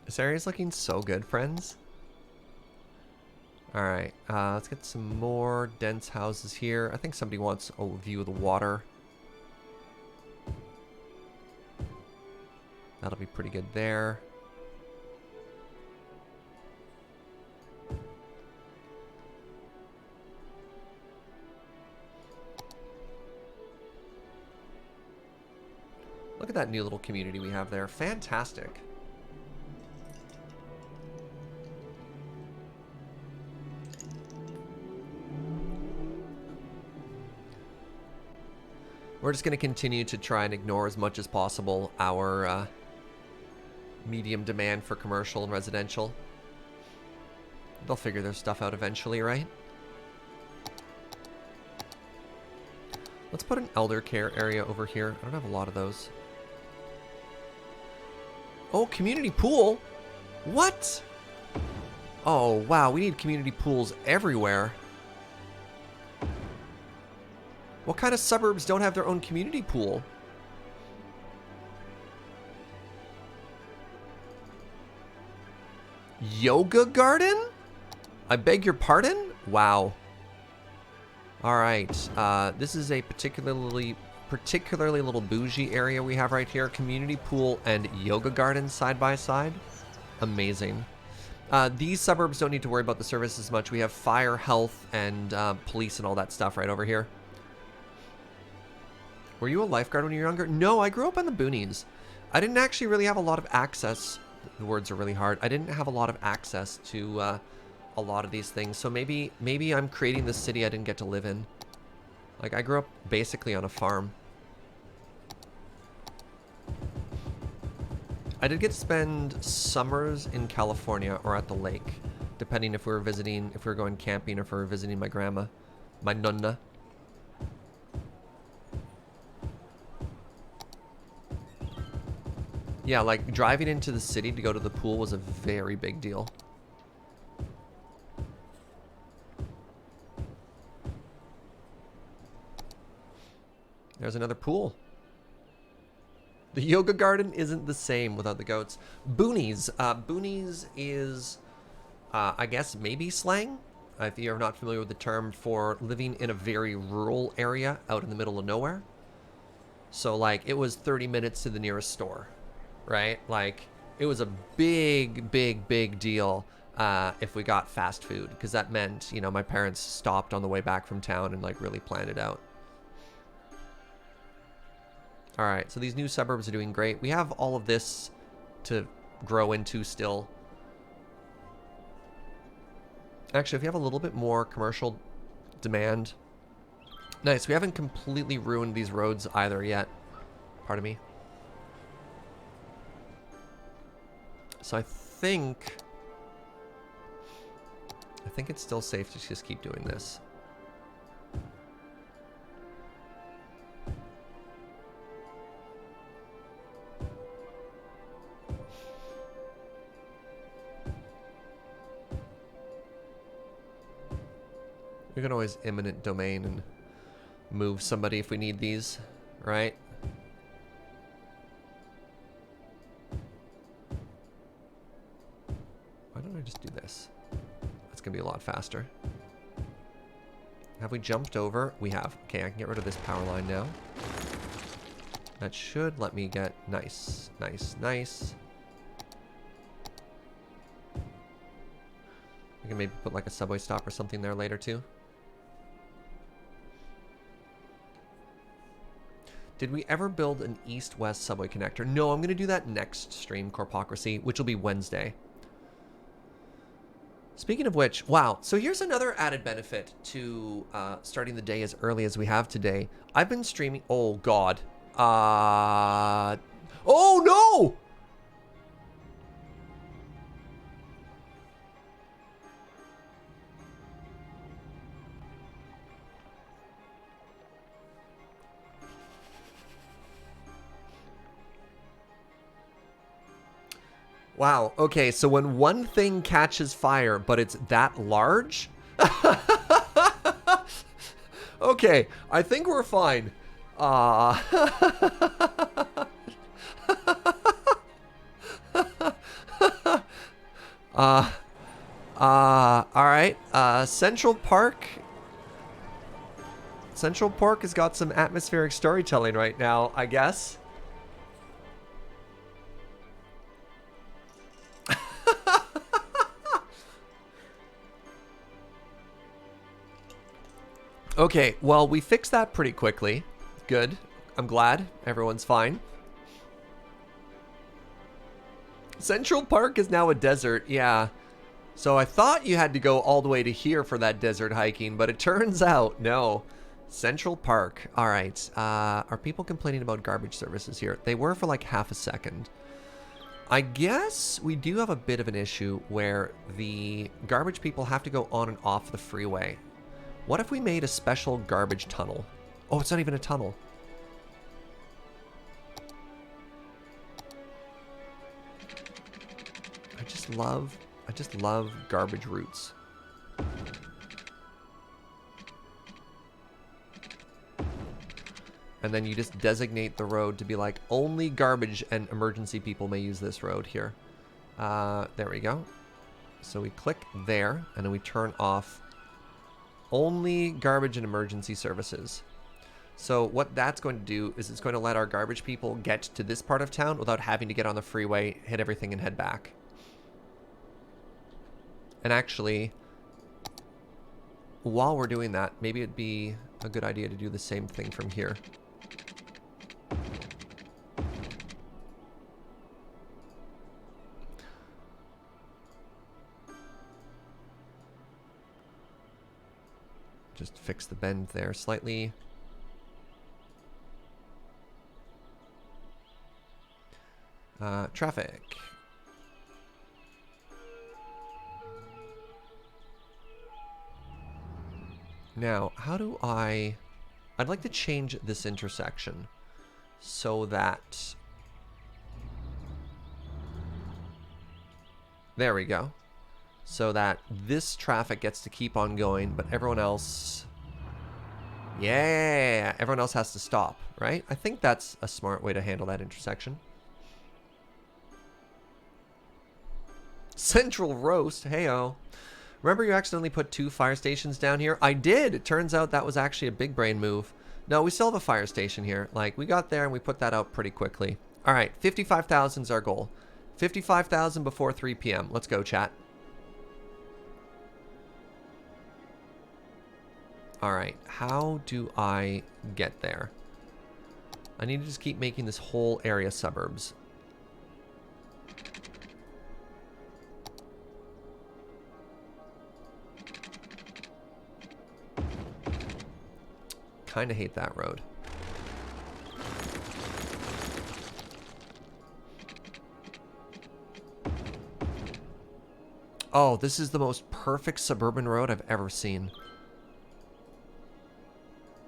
This area's looking so good, friends. Alright, let's get some more dense houses here. I think somebody wants a view of the water. That'll be pretty good there. Look at that new little community we have there. Fantastic. We're just going to continue to try and ignore as much as possible our medium demand for commercial and residential. They'll figure their stuff out eventually, right? Let's put an elder care area over here. I don't have a lot of those. Oh, community pool? What? Oh, wow. We need community pools everywhere. What kind of suburbs don't have their own community pool? Yoga garden? I beg your pardon? Wow. All right. This is a particularly little bougie area we have right here. Community pool and yoga garden side by side. Amazing. These suburbs don't need to worry about the service as much. We have fire, health, and police and all that stuff right over here. Were you a lifeguard when you were younger? No, I grew up in the boonies. I didn't actually really have a lot of access. The words are really hard. I didn't have a lot of access to a lot of these things. So maybe I'm creating the city I didn't get to live in. Like, I grew up basically on a farm. I did get to spend summers in California or at the lake, depending if we were visiting, if we were going camping, or if we were visiting my grandma, my nonna. Yeah, like driving into the city to go to the pool was a very big deal. There's another pool. The yoga garden isn't the same without the goats. Boonies. Boonies is, I guess, maybe slang. If you're not familiar with the term for living in a very rural area out in the middle of nowhere. So, like, it was 30 minutes to the nearest store. Right? Like, it was a big, big, big deal if we got fast food, because that meant, you know, my parents stopped on the way back from town and, like, really planned it out. All right, so these new suburbs are doing great. We have all of this to grow into still. Actually, if you have a little bit more commercial demand. Nice, we haven't completely ruined these roads either yet. Pardon me. So I think it's still safe to just keep doing this. We can always eminent domain and move somebody if we need these, right? Why don't I just do this? That's gonna be a lot faster. Have we jumped over? We have. Okay, I can get rid of this power line now. That should let me get nice, nice, nice. We can maybe put like a subway stop or something there later too. Did we ever build an east-west subway connector? No, I'm going to do that next stream, Corpocracy, which will be Wednesday. Speaking of which, wow. So here's another added benefit to starting the day as early as we have today. I've been streaming. Oh, God. Oh, no! Wow. Okay, so when one thing catches fire, but it's that large? Okay, I think we're fine. Uh, all right. Central Park. Central Park has got some atmospheric storytelling right now, I guess. Okay, well, we fixed that pretty quickly. Good. I'm glad everyone's fine. Central Park is now a desert, yeah. So I thought you had to go all the way to here for that desert hiking, but it turns out, no. Central Park. All right. Are people complaining about garbage services here? They were for like half a second. I guess we do have a bit of an issue where the garbage people have to go on and off the freeway. What if we made a special garbage tunnel? Oh, it's not even a tunnel. I just love garbage routes. And then you just designate the road to be like, only garbage and emergency people may use this road here. There we go. So we click there, and then we turn off only garbage and emergency services. So what that's going to do is it's going to let our garbage people get to this part of town without having to get on the freeway, hit everything, and head back. And actually, while we're doing that, maybe it'd be a good idea to do the same thing from here. Just fix the bend there slightly. Traffic. Now, how do I'd like to change this intersection so that, there we go. So that this traffic gets to keep on going, but everyone else, yeah, everyone else has to stop, right? I think that's a smart way to handle that intersection. Central Roast, heyo. Remember you accidentally put 2 fire stations down here? I did. It turns out that was actually a big brain move. No, we still have a fire station here. Like, we got there and we put that out pretty quickly. All right, 55,000 is our goal. 55,000 before 3 p.m. Let's go, chat. All right, how do I get there? I need to just keep making this whole area suburbs. Kind of hate that road. Oh, this is the most perfect suburban road I've ever seen.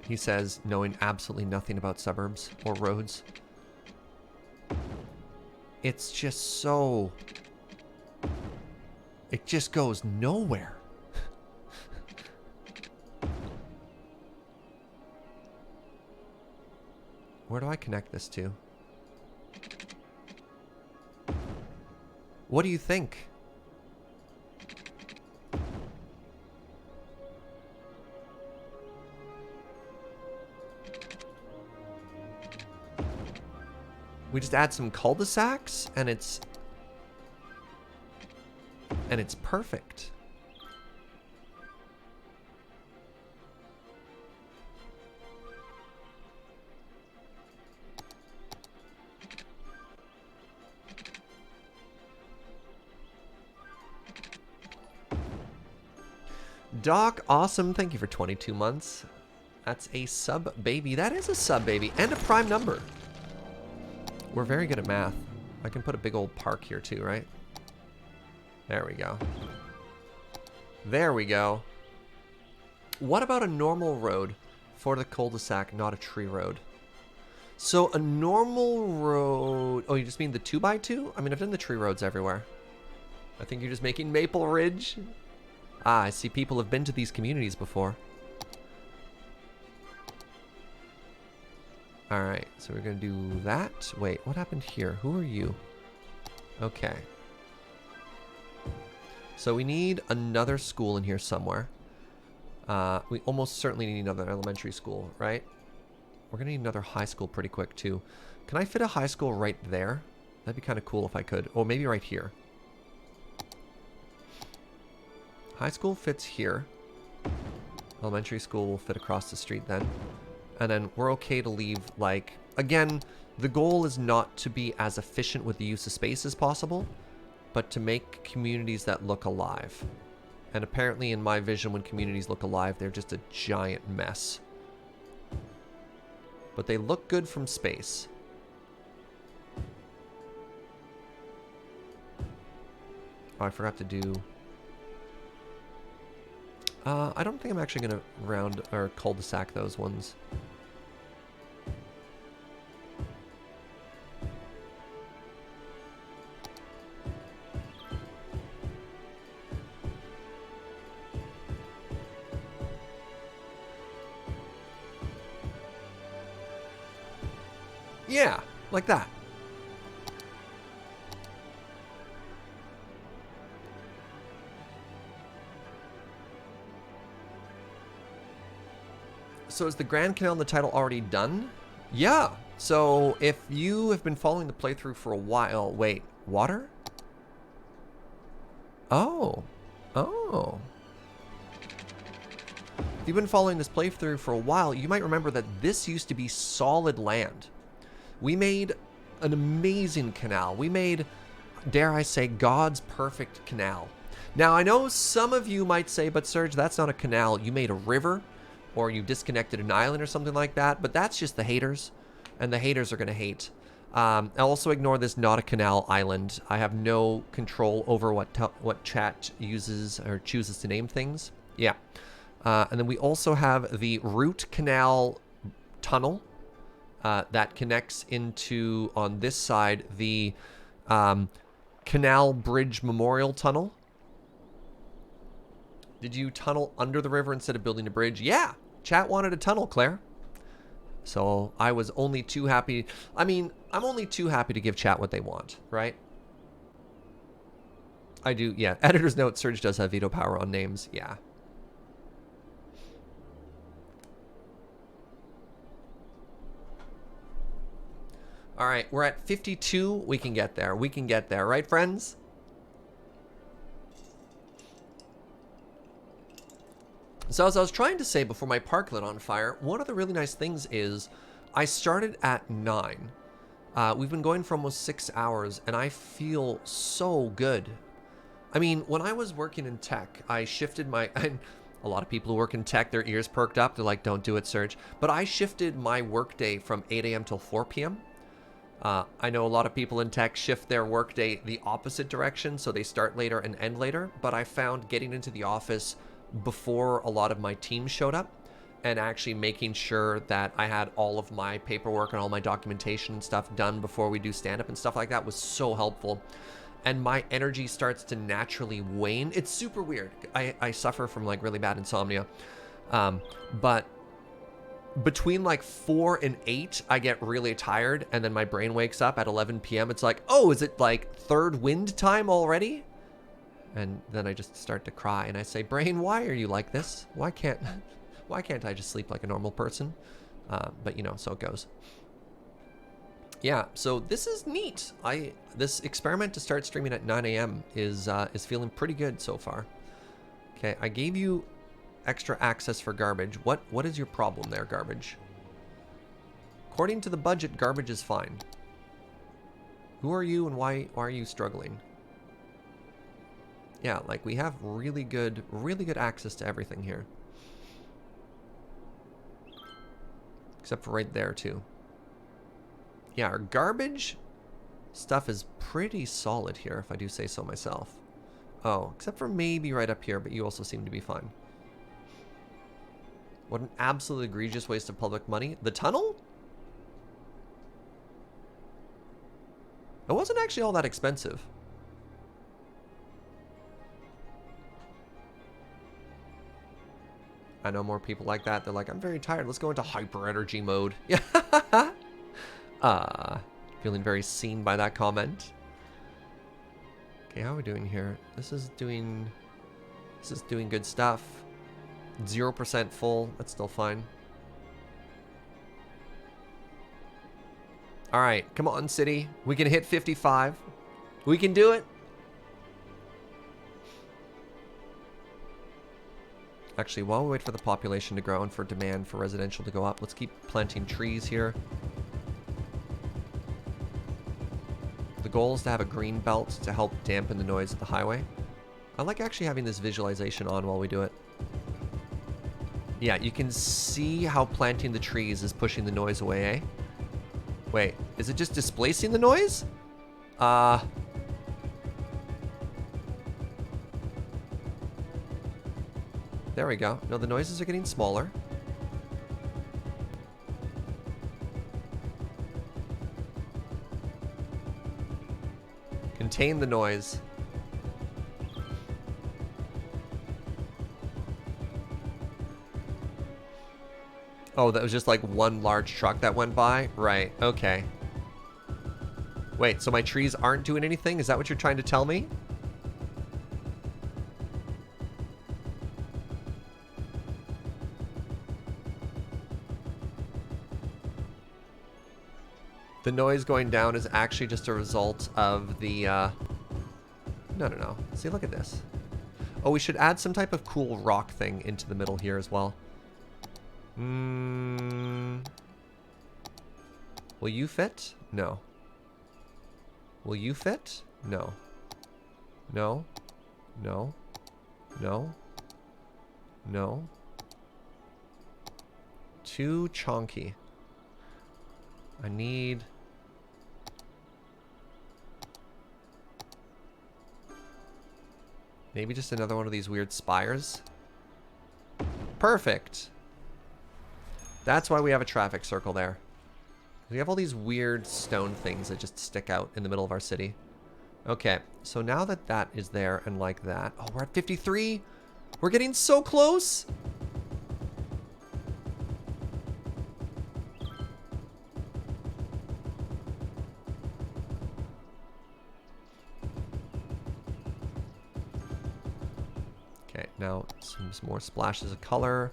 He says, knowing absolutely nothing about suburbs or roads. It's just so... It just goes nowhere. Where do I connect this to? What do you think? We just add some cul-de-sacs and it's perfect. Doc, awesome. Thank you for 22 months. That's a sub baby. That is a sub baby and a prime number. We're very good at math. I can put a big old park here too, right? There we go. There we go. What about a normal road for the cul-de-sac, not a tree road? So a normal road... Oh, you just mean the 2x2? I mean, I've done the tree roads everywhere. I think you're just making Maple Ridge. Ah, I see people have been to these communities before. Alright, so we're going to do that. Wait, what happened here? Who are you? Okay. So we need another school in here somewhere. We almost certainly need another elementary school, right? We're going to need another high school pretty quick, too. Can I fit a high school right there? That'd be kind of cool if I could. Or maybe right here. High school fits here. Elementary school will fit across the street then. And then we're okay to leave, like... Again, the goal is not to be as efficient with the use of space as possible, but to make communities that look alive. And apparently in my vision, when communities look alive, they're just a giant mess. But they look good from space. Oh, I forgot to do... I don't think I'm actually going to round or cul-de-sac those ones. Yeah, like that. So is the Grand Canal in the title already done? Yeah. So if you have been following the playthrough for a while... Wait, water? Oh. Oh. If you've been following this playthrough for a while, you might remember that this used to be solid land. We made an amazing canal. We made, dare I say, God's perfect canal. Now, I know some of you might say, but Serge, that's not a canal. You made a river, or you disconnected an island or something like that, but that's just the haters, and the haters are going to hate. I'll also ignore this not a canal island. I have no control over what chat uses or chooses to name things. Yeah. And then we also have the root canal tunnel that connects into, on this side, the Canal Bridge Memorial Tunnel. Did you tunnel under the river instead of building a bridge? Yeah, chat wanted a tunnel, Claire. So I was only too happy. I mean, I'm only too happy to give chat what they want, right? I do, yeah. Editor's note, Serge does have veto power on names, yeah. All right, we're at 52. We can get there. We can get there, right, friends? So as I was trying to say before my park lit on fire, one of the really nice things is I started at 9. We've been going for almost 6 hours, and I feel so good. I mean, when I was working in tech, I shifted my... And a lot of people who work in tech, their ears perked up. They're like, don't do it, Serge. But I shifted my workday from 8 a.m. till 4 p.m. I know a lot of people in tech shift their workday the opposite direction, so they start later and end later. But I found getting into the office before a lot of my team showed up and actually making sure that I had all of my paperwork and all my documentation and stuff done before we do stand-up and stuff like that was so helpful. And my energy starts to naturally wane. It's super weird. I suffer from like really bad insomnia. But between like 4 and 8, I get really tired, and then my brain wakes up at 11 p.m. It's like, oh, is it like third wind time already? And then I just start to cry, and I say, brain, why are you like this? Why can't I just sleep like a normal person? But you know, so it goes. Yeah, so this is neat. This experiment to start streaming at 9 a.m. is feeling pretty good so far. Okay, I gave you extra access for garbage. What is your problem there, garbage? According to the budget, garbage is fine. Who are you and why are you struggling? Yeah, like we have really good access to everything here. Except for right there too. Yeah, our garbage stuff is pretty solid here, if I do say so myself. Oh, except for maybe right up here, but you also seem to be fine. What an absolute egregious waste of public money. The tunnel? It wasn't actually all that expensive. I know more people like that. They're like, I'm very tired. Let's go into hyper energy mode. Yeah. Feeling very seen by that comment. Okay, how are we doing here? This is doing good stuff. 0% full. That's still fine. All right, come on, city. We can hit 55. We can do it. Actually, while we wait for the population to grow and for demand for residential to go up, let's keep planting trees here. The goal is to have a green belt to help dampen the noise of the highway. I like actually having this visualization on while we do it. Yeah, you can see how planting the trees is pushing the noise away, eh? Wait, is it just displacing the noise? There we go. No, the noises are getting smaller. Contain the noise. Oh, that was just like one large truck that went by? Right, okay. Wait, so my trees aren't doing anything? Is that what you're trying to tell me? The noise going down is actually just a result of the, No. See, look at this. Oh, we should add some type of cool rock thing into the middle here as well. Will you fit? No. Will you fit? No. No. No. No. No. Too chonky. I need... maybe just another one of these weird spires. Perfect. That's why we have a traffic circle there. We have all these weird stone things that just stick out in the middle of our city. Okay, so now that that is there and like that... oh, we're at 53? We're getting so close! Okay, now some more splashes of color,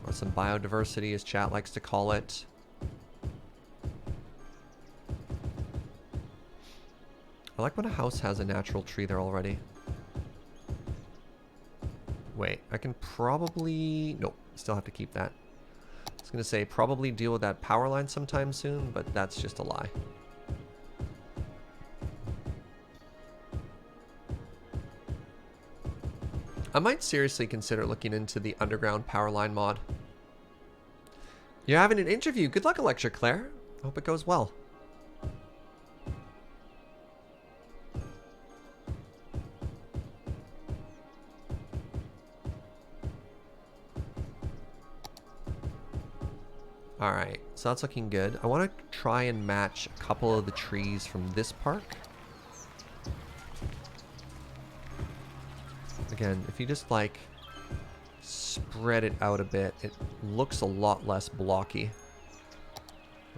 or some biodiversity as chat likes to call it. I like when a house has a natural tree there already. Wait, I can probably... nope, still have to keep that. I was going to say probably deal with that power line sometime soon, but that's just a lie. I might seriously consider looking into the underground power line mod. You're having an interview. Good luck, Electra Claire. Hope it goes well. Alright, so that's looking good. I want to try and match a couple of the trees from this park. Again, if you just like spread it out a bit, it looks a lot less blocky.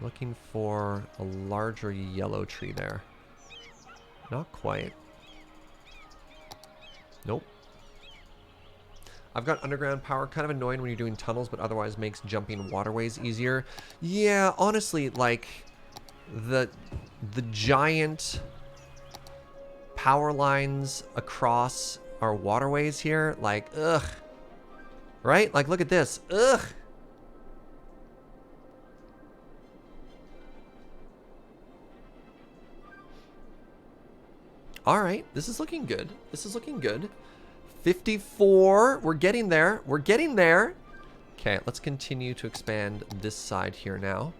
Looking for a larger yellow tree there. Not quite. Nope. I've got underground power, kind of annoying when you're doing tunnels, but otherwise makes jumping waterways easier. Yeah, honestly, like the giant power lines across our waterways here, like, ugh. Right? Like, look at this. Ugh. All right, this is looking good. This is looking good. 54. We're getting there. We're getting there. Okay, let's continue to expand this side here now.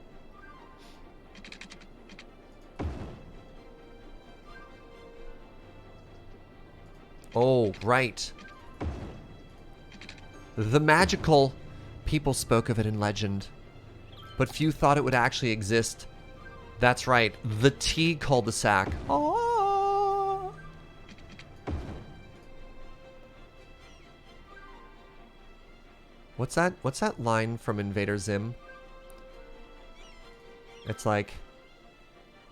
Oh, right. The magical. People spoke of it in legend, but few thought it would actually exist. That's right. The T cul-de-sac. Oh. What's that? What's that line from Invader Zim? It's like,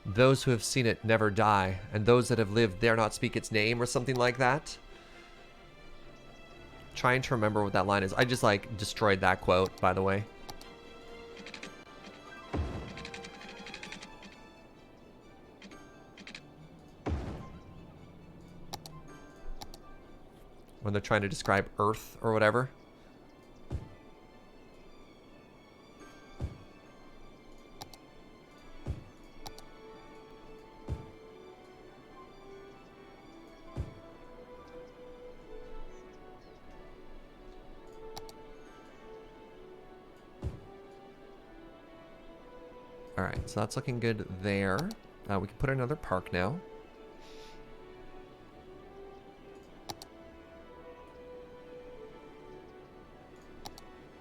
those who have seen it never die, and those that have lived dare not speak its name, or something like that. Trying to remember what that line is. I just like destroyed that quote, by the way. When they're trying to describe Earth or whatever. Alright, so that's looking good there. We can put another park now.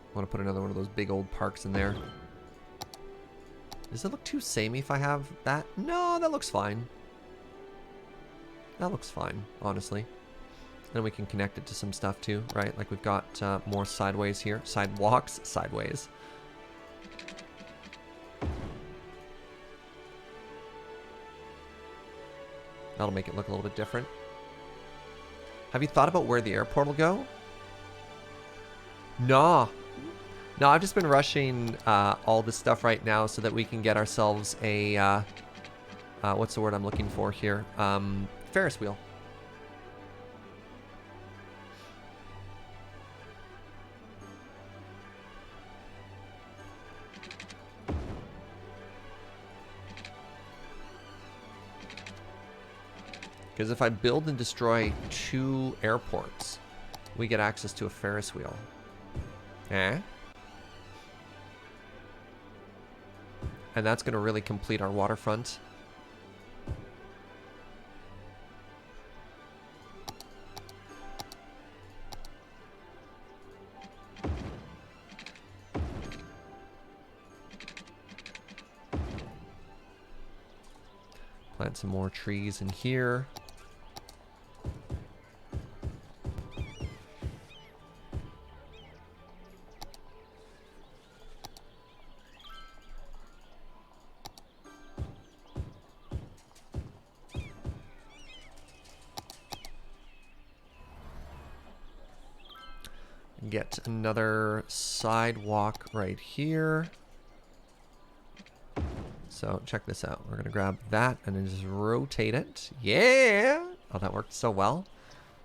I want to put another one of those big old parks in there. Does it look too samey if I have that? No, that looks fine. That looks fine, honestly. Then we can connect it to some stuff too, right? Like we've got more sideways here. Sidewalks, sideways. That'll make it look a little bit different. Have you thought about where the airport will go? No. No, I've just been rushing all this stuff right now so that we can get ourselves a, what's the word I'm looking for here? Ferris wheel. Because if I build and destroy 2 airports, we get access to a Ferris wheel. Eh? And that's going to really complete our waterfront. Plant some more trees in here. Get another sidewalk right here. So check this out. We're going to grab that and then just rotate it. Yeah! Oh, that worked so well.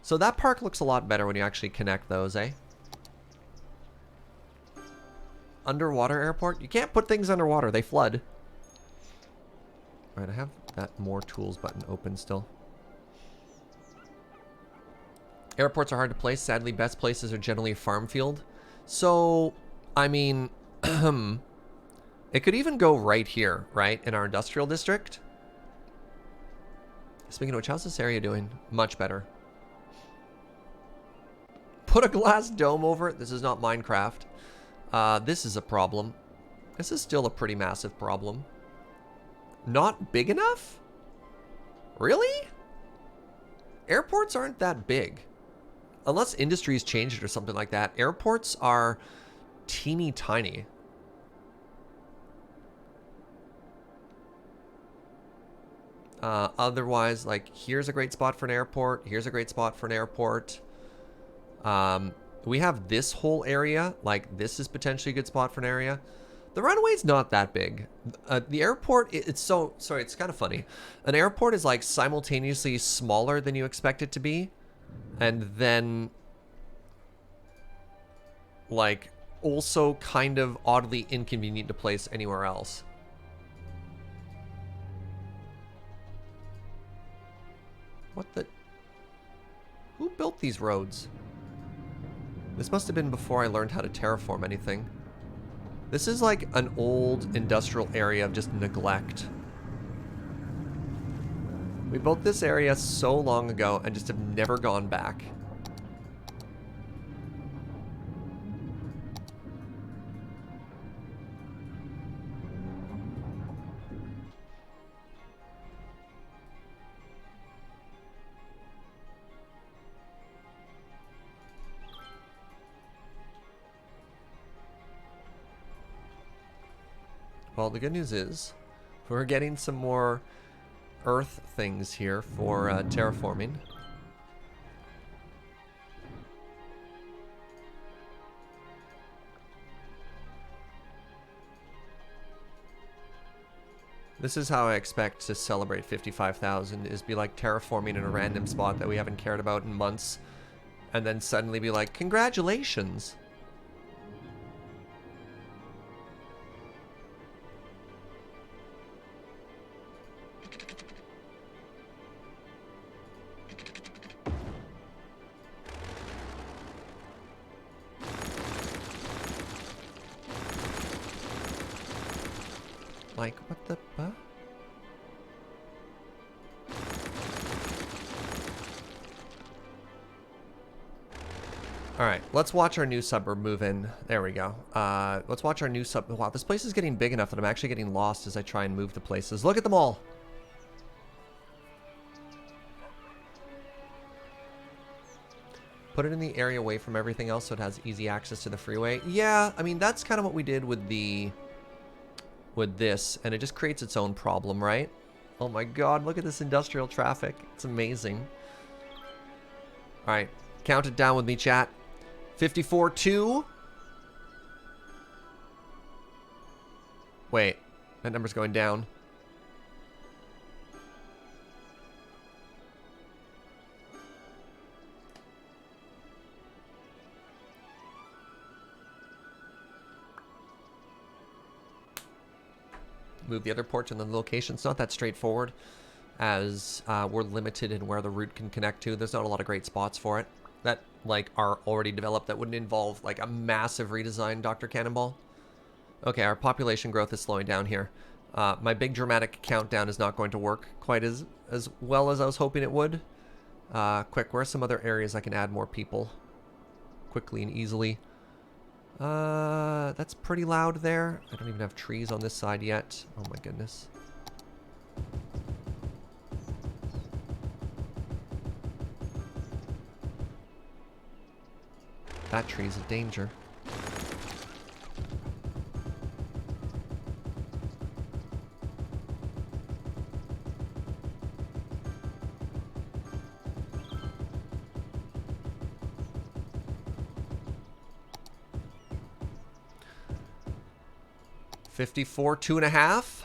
So that park looks a lot better when you actually connect those, eh? Underwater airport? You can't put things underwater. They flood. All right, I have that more tools button open still. Airports are hard to place. Sadly, best places are generally a farm field. So, I mean, it could even go right here, right? In our industrial district. Speaking of which, how's this area doing? Much better. Put a glass dome over it. This is not Minecraft. This is a problem. This is still a pretty massive problem. Not big enough? Really? Airports aren't that big. Unless industries changed it or something like that, airports are teeny tiny. Otherwise, like, here's a great spot for an airport. Here's a great spot for an airport. We have this whole area. Like, this is potentially a good spot for an area. The runway's not that big. The airport, it's so... Sorry, it's kind of funny. An airport is, like, simultaneously smaller than you expect it to be. And then, like, also kind of oddly inconvenient to place anywhere else. what the... Who built these roads? This must have been before I learned how to terraform anything. This is like an old industrial area of just neglect. We built this area so long ago and just have never gone back. Well, the good news is we're getting some more earth things here for terraforming. This is how I expect to celebrate 55,000, is be like terraforming in a random spot that we haven't cared about in months, and then suddenly be like, congratulations! Like, what the fuck? Alright, let's watch our new suburb move in. There we go. Let's watch our new sub... Wow, this place is getting big enough that I'm actually getting lost as I try and move to places. Look at them all! Put it in the area away from everything else so it has easy access to the freeway. Yeah, I mean, that's kind of what we did with the... with this, and it just creates its own problem, right? Oh my god, look at this industrial traffic. It's amazing. Alright, count it down with me, chat. 54-2. Wait, that number's going down. Move the other ports and the location. It's not that straightforward, as we're limited in where the route can connect to. There's not a lot of great spots for it that like are already developed that wouldn't involve like a massive redesign, Dr. Cannonball. Okay, our population growth is slowing down here. My big dramatic countdown is not going to work quite as well as I was hoping it would. Quick, where are some other areas I can add more people quickly and easily? That's pretty loud there. I don't even have trees on this side yet. Oh my goodness. That tree's a danger. $54, 2.5.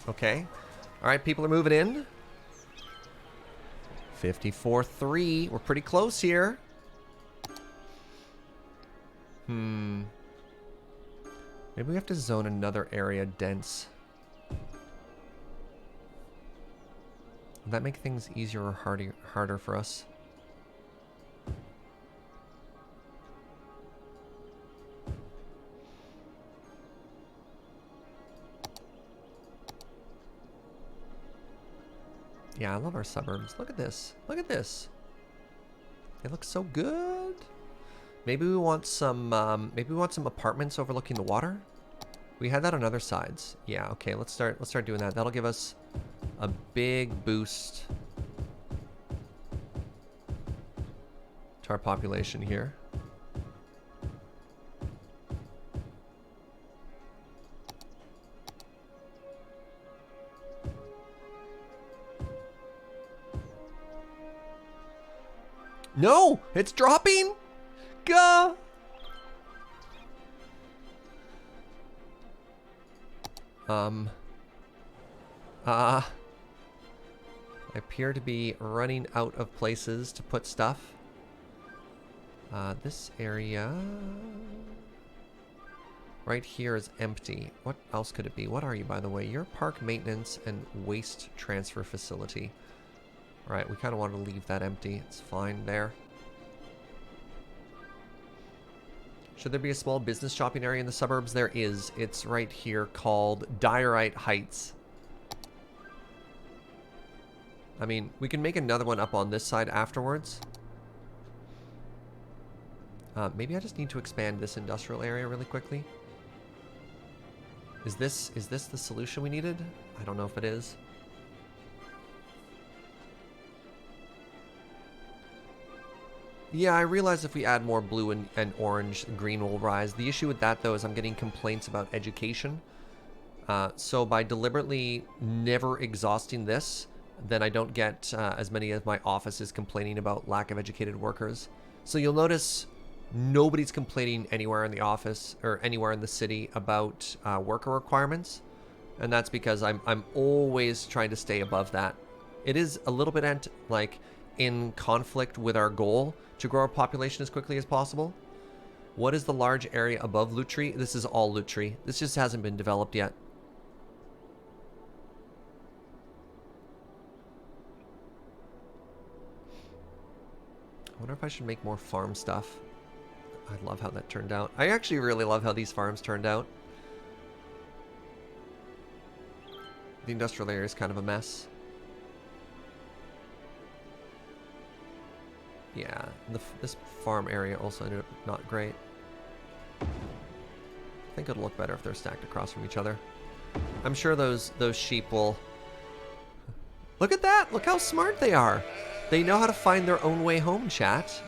Okay. All right, people are moving in. 54-3. We're pretty close here. Maybe we have to zone another area dense. Will that make things easier or harder for us? Yeah, I love our suburbs. Look at this. Look at this. It looks so good. Maybe we want some apartments overlooking the water. We had that on other sides. Yeah, okay, let's start doing that. That'll give us a big boost to our population here. No, it's dropping. Go! I appear to be running out of places to put stuff. This area right here is empty. What else could it be? What are you, by the way? You're park maintenance and waste transfer facility. All right, we kind of want to leave that empty. It's fine there. Should there be a small business shopping area in the suburbs? There is. It's right here called Diorite Heights. I mean, we can make another one up on this side afterwards. Maybe I just need to expand this industrial area really quickly. Is this the solution we needed? I don't know if it is. Yeah, I realize if we add more blue and orange, green will rise. The issue with that, though, is I'm getting complaints about education. So by deliberately never exhausting this, then I don't get as many of my offices complaining about lack of educated workers. So you'll notice nobody's complaining anywhere in the office or anywhere in the city about worker requirements. And that's because I'm always trying to stay above that. It is a little bit in conflict with our goal to grow our population as quickly as possible. What is the large area above Loot Tree? This is all Loot Tree. This just hasn't been developed yet. I wonder if I should make more farm stuff. I love how that turned out. I actually really love how these farms turned out. The industrial area is kind of a mess. Yeah, this farm area also ended up not great. I think it'll look better if they're stacked across from each other. I'm sure those sheep will... Look at that! Look how smart they are! They know how to find their own way home, chat.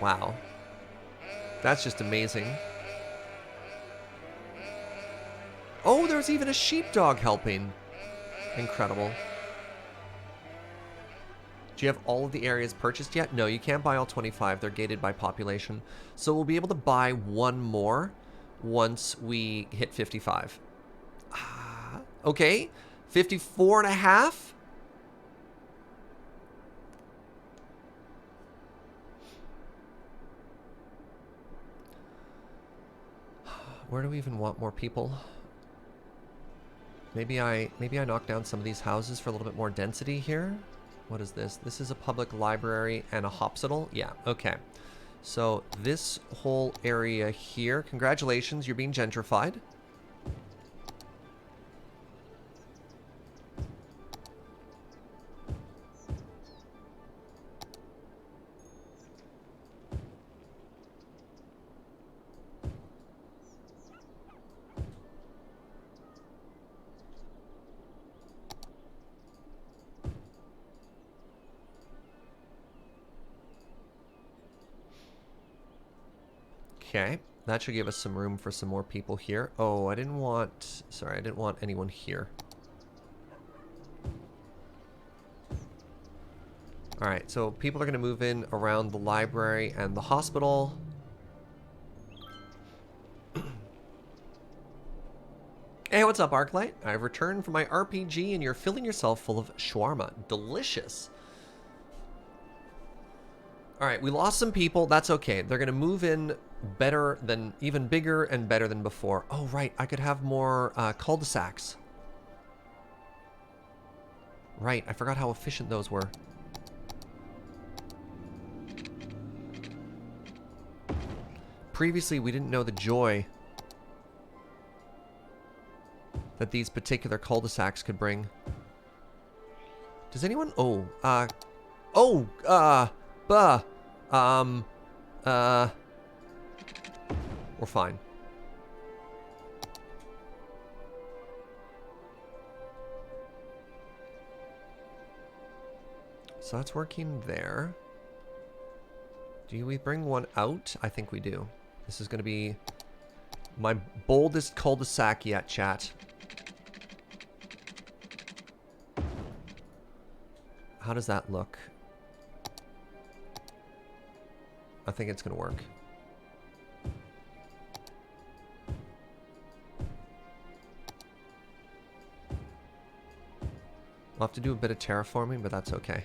Wow. That's just amazing. Oh, there's even a sheepdog helping. Incredible. Do you have all of the areas purchased yet? No, you can't buy all 25. They're gated by population. So we'll be able to buy one more once we hit 55. Okay. 54 and a half? Where do we even want more people? Maybe I knock down some of these houses for a little bit more density here. What is this? This is a public library and a hospital? Yeah, okay. So this whole area here, congratulations, you're being gentrified. Okay, that should give us some room for some more people here. Oh, I didn't want anyone here. All right, so people are going to move in around the library and the hospital. Hey, what's up, Arclight? I've returned from my RPG and you're filling yourself full of shawarma. Delicious. All right, we lost some people. That's okay. They're going to move in better than, even bigger and better than before. Oh, right. I could have more cul-de-sacs. Right. I forgot how efficient those were. Previously, we didn't know the joy that these particular cul-de-sacs could bring. Does anyone... we're fine. So that's working there. Do we bring one out? I think we do. This is going to be my boldest cul-de-sac yet, chat. How does that look? I think it's gonna work. We'll have to do a bit of terraforming, but that's okay.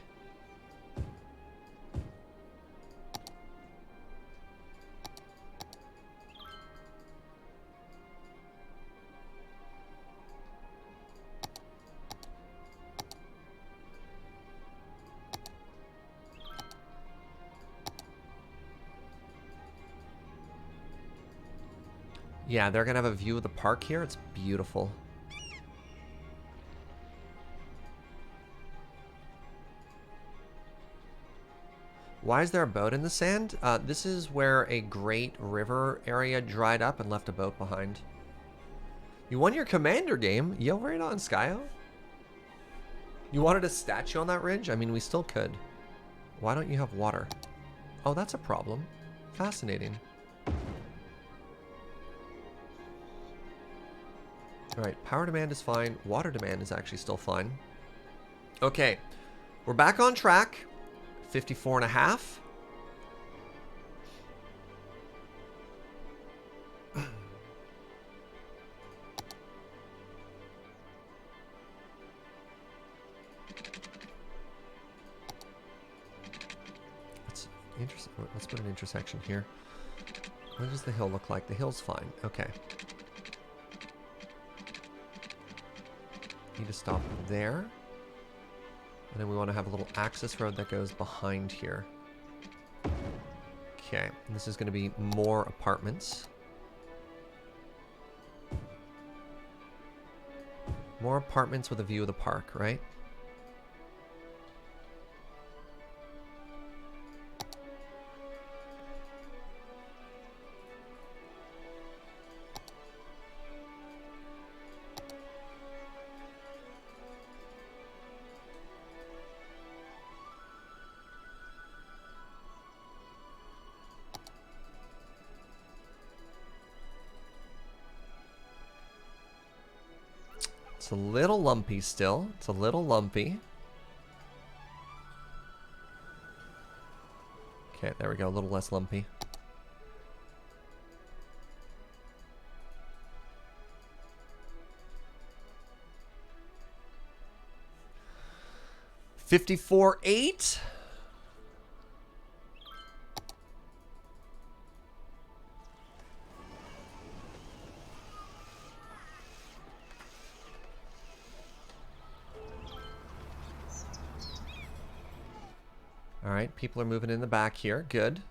Yeah, they're gonna have a view of the park here. It's beautiful. Why is there a boat in the sand? This is where a great river area dried up and left a boat behind. You won your commander game? Yo, right on, Skyo. You wanted a statue on that ridge? I mean, we still could. Why don't you have water? Oh, that's a problem. Fascinating. Alright, power demand is fine. Water demand is actually still fine. Okay, we're back on track. 54 and a half. Let's put an intersection here. What does the hill look like? The hill's fine. Okay. Need to stop there. And then we want to have a little access road that goes behind here. Okay. And this is going to be more apartments. More apartments with a view of the park, right? It's a little lumpy still. It's a little lumpy. Okay, there we go. A little less lumpy. $54.8. All right, people are moving in the back here. Good.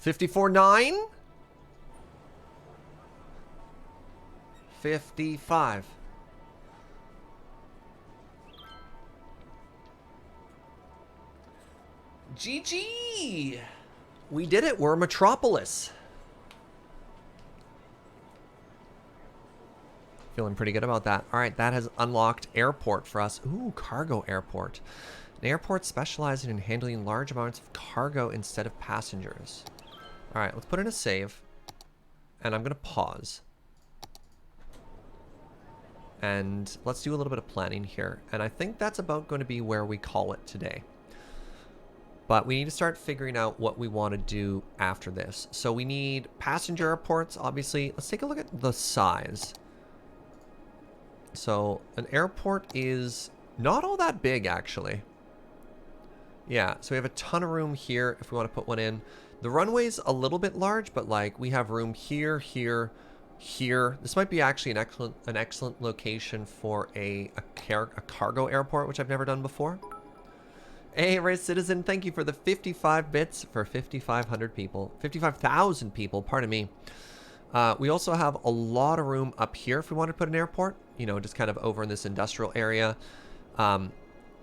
$54.9. 55. GG. We did it. We're a metropolis. Feeling pretty good about that. All right, that has unlocked airport for us. Ooh, cargo airport. An airport specializing in handling large amounts of cargo instead of passengers. All right, let's put in a save. And I'm going to pause. And let's do a little bit of planning here. And I think that's about going to be where we call it today. But we need to start figuring out what we want to do after this. So we need passenger airports, obviously. Let's take a look at the size. So an airport is not all that big, actually. Yeah, so we have a ton of room here if we want to put one in. The runway's a little bit large, but like we have room here, here, here. This might be actually an excellent location for a cargo airport, which I've never done before. Hey, Ray Citizen, thank you for the 55 bits for 5,500 people. 55,000 people, pardon me. We also have a lot of room up here if we want to put an airport. You know, just kind of over in this industrial area.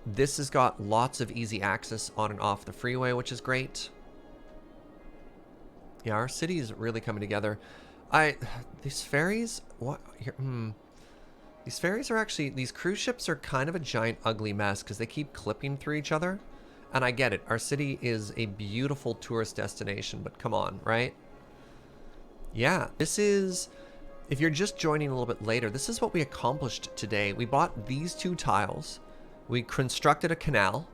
This has got lots of easy access on and off the freeway, which is great. Yeah, our city is really coming together. These ferries, what here? These ferries are actually, these cruise ships are kind of a giant ugly mess because they keep clipping through each other. And I get it. Our city is a beautiful tourist destination, but come on, right? Yeah, this is, if you're just joining a little bit later, this is what we accomplished today. We bought these 2 tiles, we constructed a canal,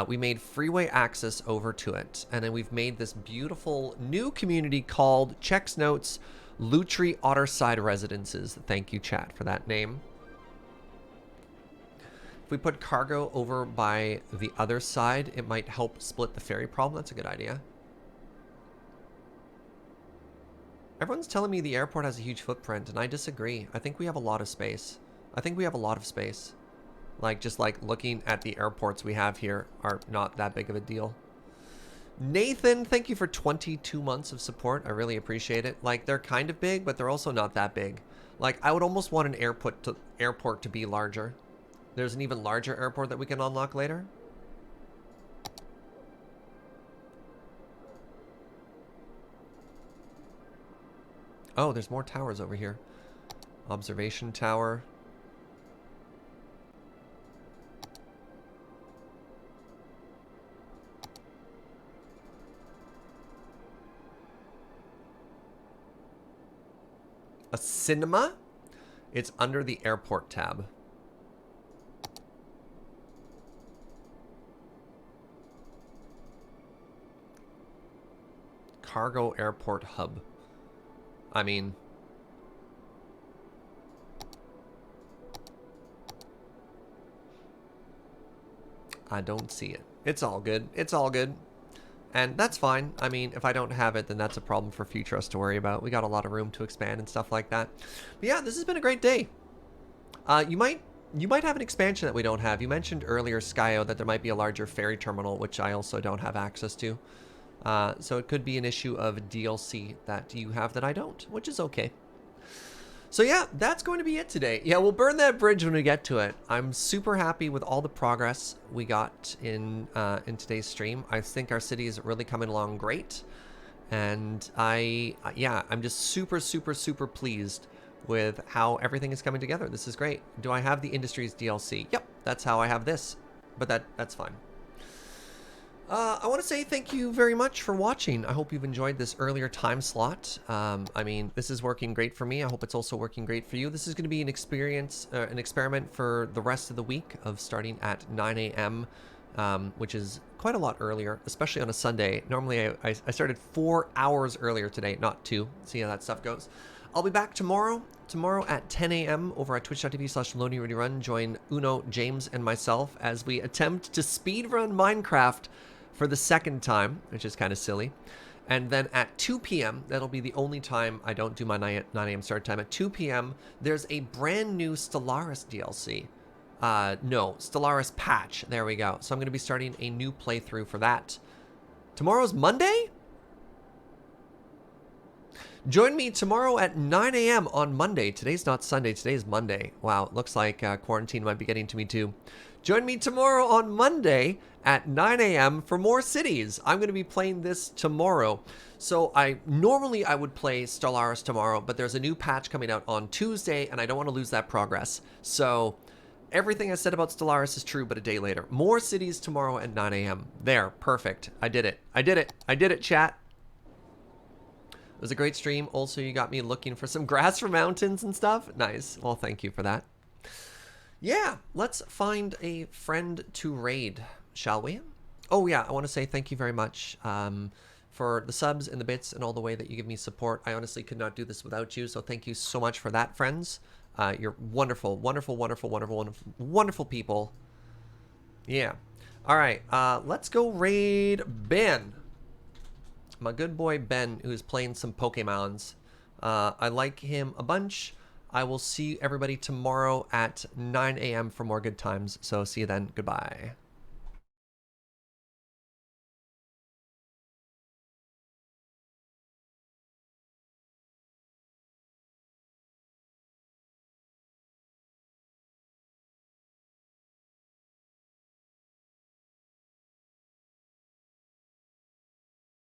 we made freeway access over to it, and then we've made this beautiful new community called Checks Notes Lutry Otterside Residences. Thank you, chat, for that name. If we put cargo over by the other side, it might help split the ferry problem. That's a good idea. Everyone's telling me the airport has a huge footprint, and I disagree. I think we have a lot of space. I think we have a lot of space. Like, just like looking at the airports we have here are not that big of a deal. Nathan, thank you for 22 months of support. I really appreciate it. Like, they're kind of big, but they're also not that big. Like, I would almost want an airport to be larger. There's an even larger airport that we can unlock later. Oh, there's more towers over here. Observation tower. A cinema? It's under the airport tab. Cargo airport hub. I mean, I don't see it. It's all good. It's all good. And that's fine. I mean, if I don't have it, then that's a problem for future us to worry about. We got a lot of room to expand and stuff like that. But yeah, this has been a great day. You might have an expansion that we don't have. You mentioned earlier, Skyo, that there might be a larger ferry terminal, which I also don't have access to. So it could be an issue of DLC that you have that I don't, which is okay. So yeah, that's going to be it today. Yeah, we'll burn that bridge when we get to it. I'm super happy with all the progress we got in today's stream. I think our city is really coming along great. And I'm just super, super, super pleased with how everything is coming together. This is great. Do I have the Industries DLC? Yep, that's how I have this. But that's fine. I want to say thank you very much for watching. I hope you've enjoyed this earlier time slot. I mean, this is working great for me. I hope it's also working great for you. This is going to be an experiment for the rest of the week of starting at 9 a.m., which is quite a lot earlier, especially on a Sunday. Normally, I started 4 hours earlier today, not 2. See how that stuff goes. I'll be back tomorrow at 10 a.m. over at twitch.tv/LonelyRudyRun. Join Uno, James, and myself as we attempt to speedrun Minecraft for the second time, which is kind of silly. And then at 2 p.m., that'll be the only time I don't do my 9 a.m. start time. At 2 p.m., there's a brand new Stellaris DLC. No, Stellaris patch. There we go. So I'm going to be starting a new playthrough for that. Tomorrow's Monday? Join me tomorrow at 9 a.m. on Monday. Today's not Sunday. Today's Monday. Wow, it looks like quarantine might be getting to me too. Join me tomorrow on Monday at 9 a.m. for more cities. I'm going to be playing this tomorrow. So normally I would play Stellaris tomorrow, but there's a new patch coming out on Tuesday, and I don't want to lose that progress. So everything I said about Stellaris is true, but a day later. More cities tomorrow at 9 a.m. There, perfect. I did it. I did it. I did it, chat. It was a great stream. Also, you got me looking for some grass for mountains and stuff. Nice. Well, thank you for that. Yeah, let's find a friend to raid, shall we? Oh, yeah, I want to say thank you very much for the subs and the bits and all the way that you give me support. I honestly could not do this without you, so thank you so much for that, friends. You're wonderful, wonderful, wonderful, wonderful, wonderful, wonderful people. Yeah. All right, let's go raid Ben. My good boy Ben, who's playing some Pokemons. I like him a bunch. I will see everybody tomorrow at 9 a.m. for more good times. So see you then. Goodbye.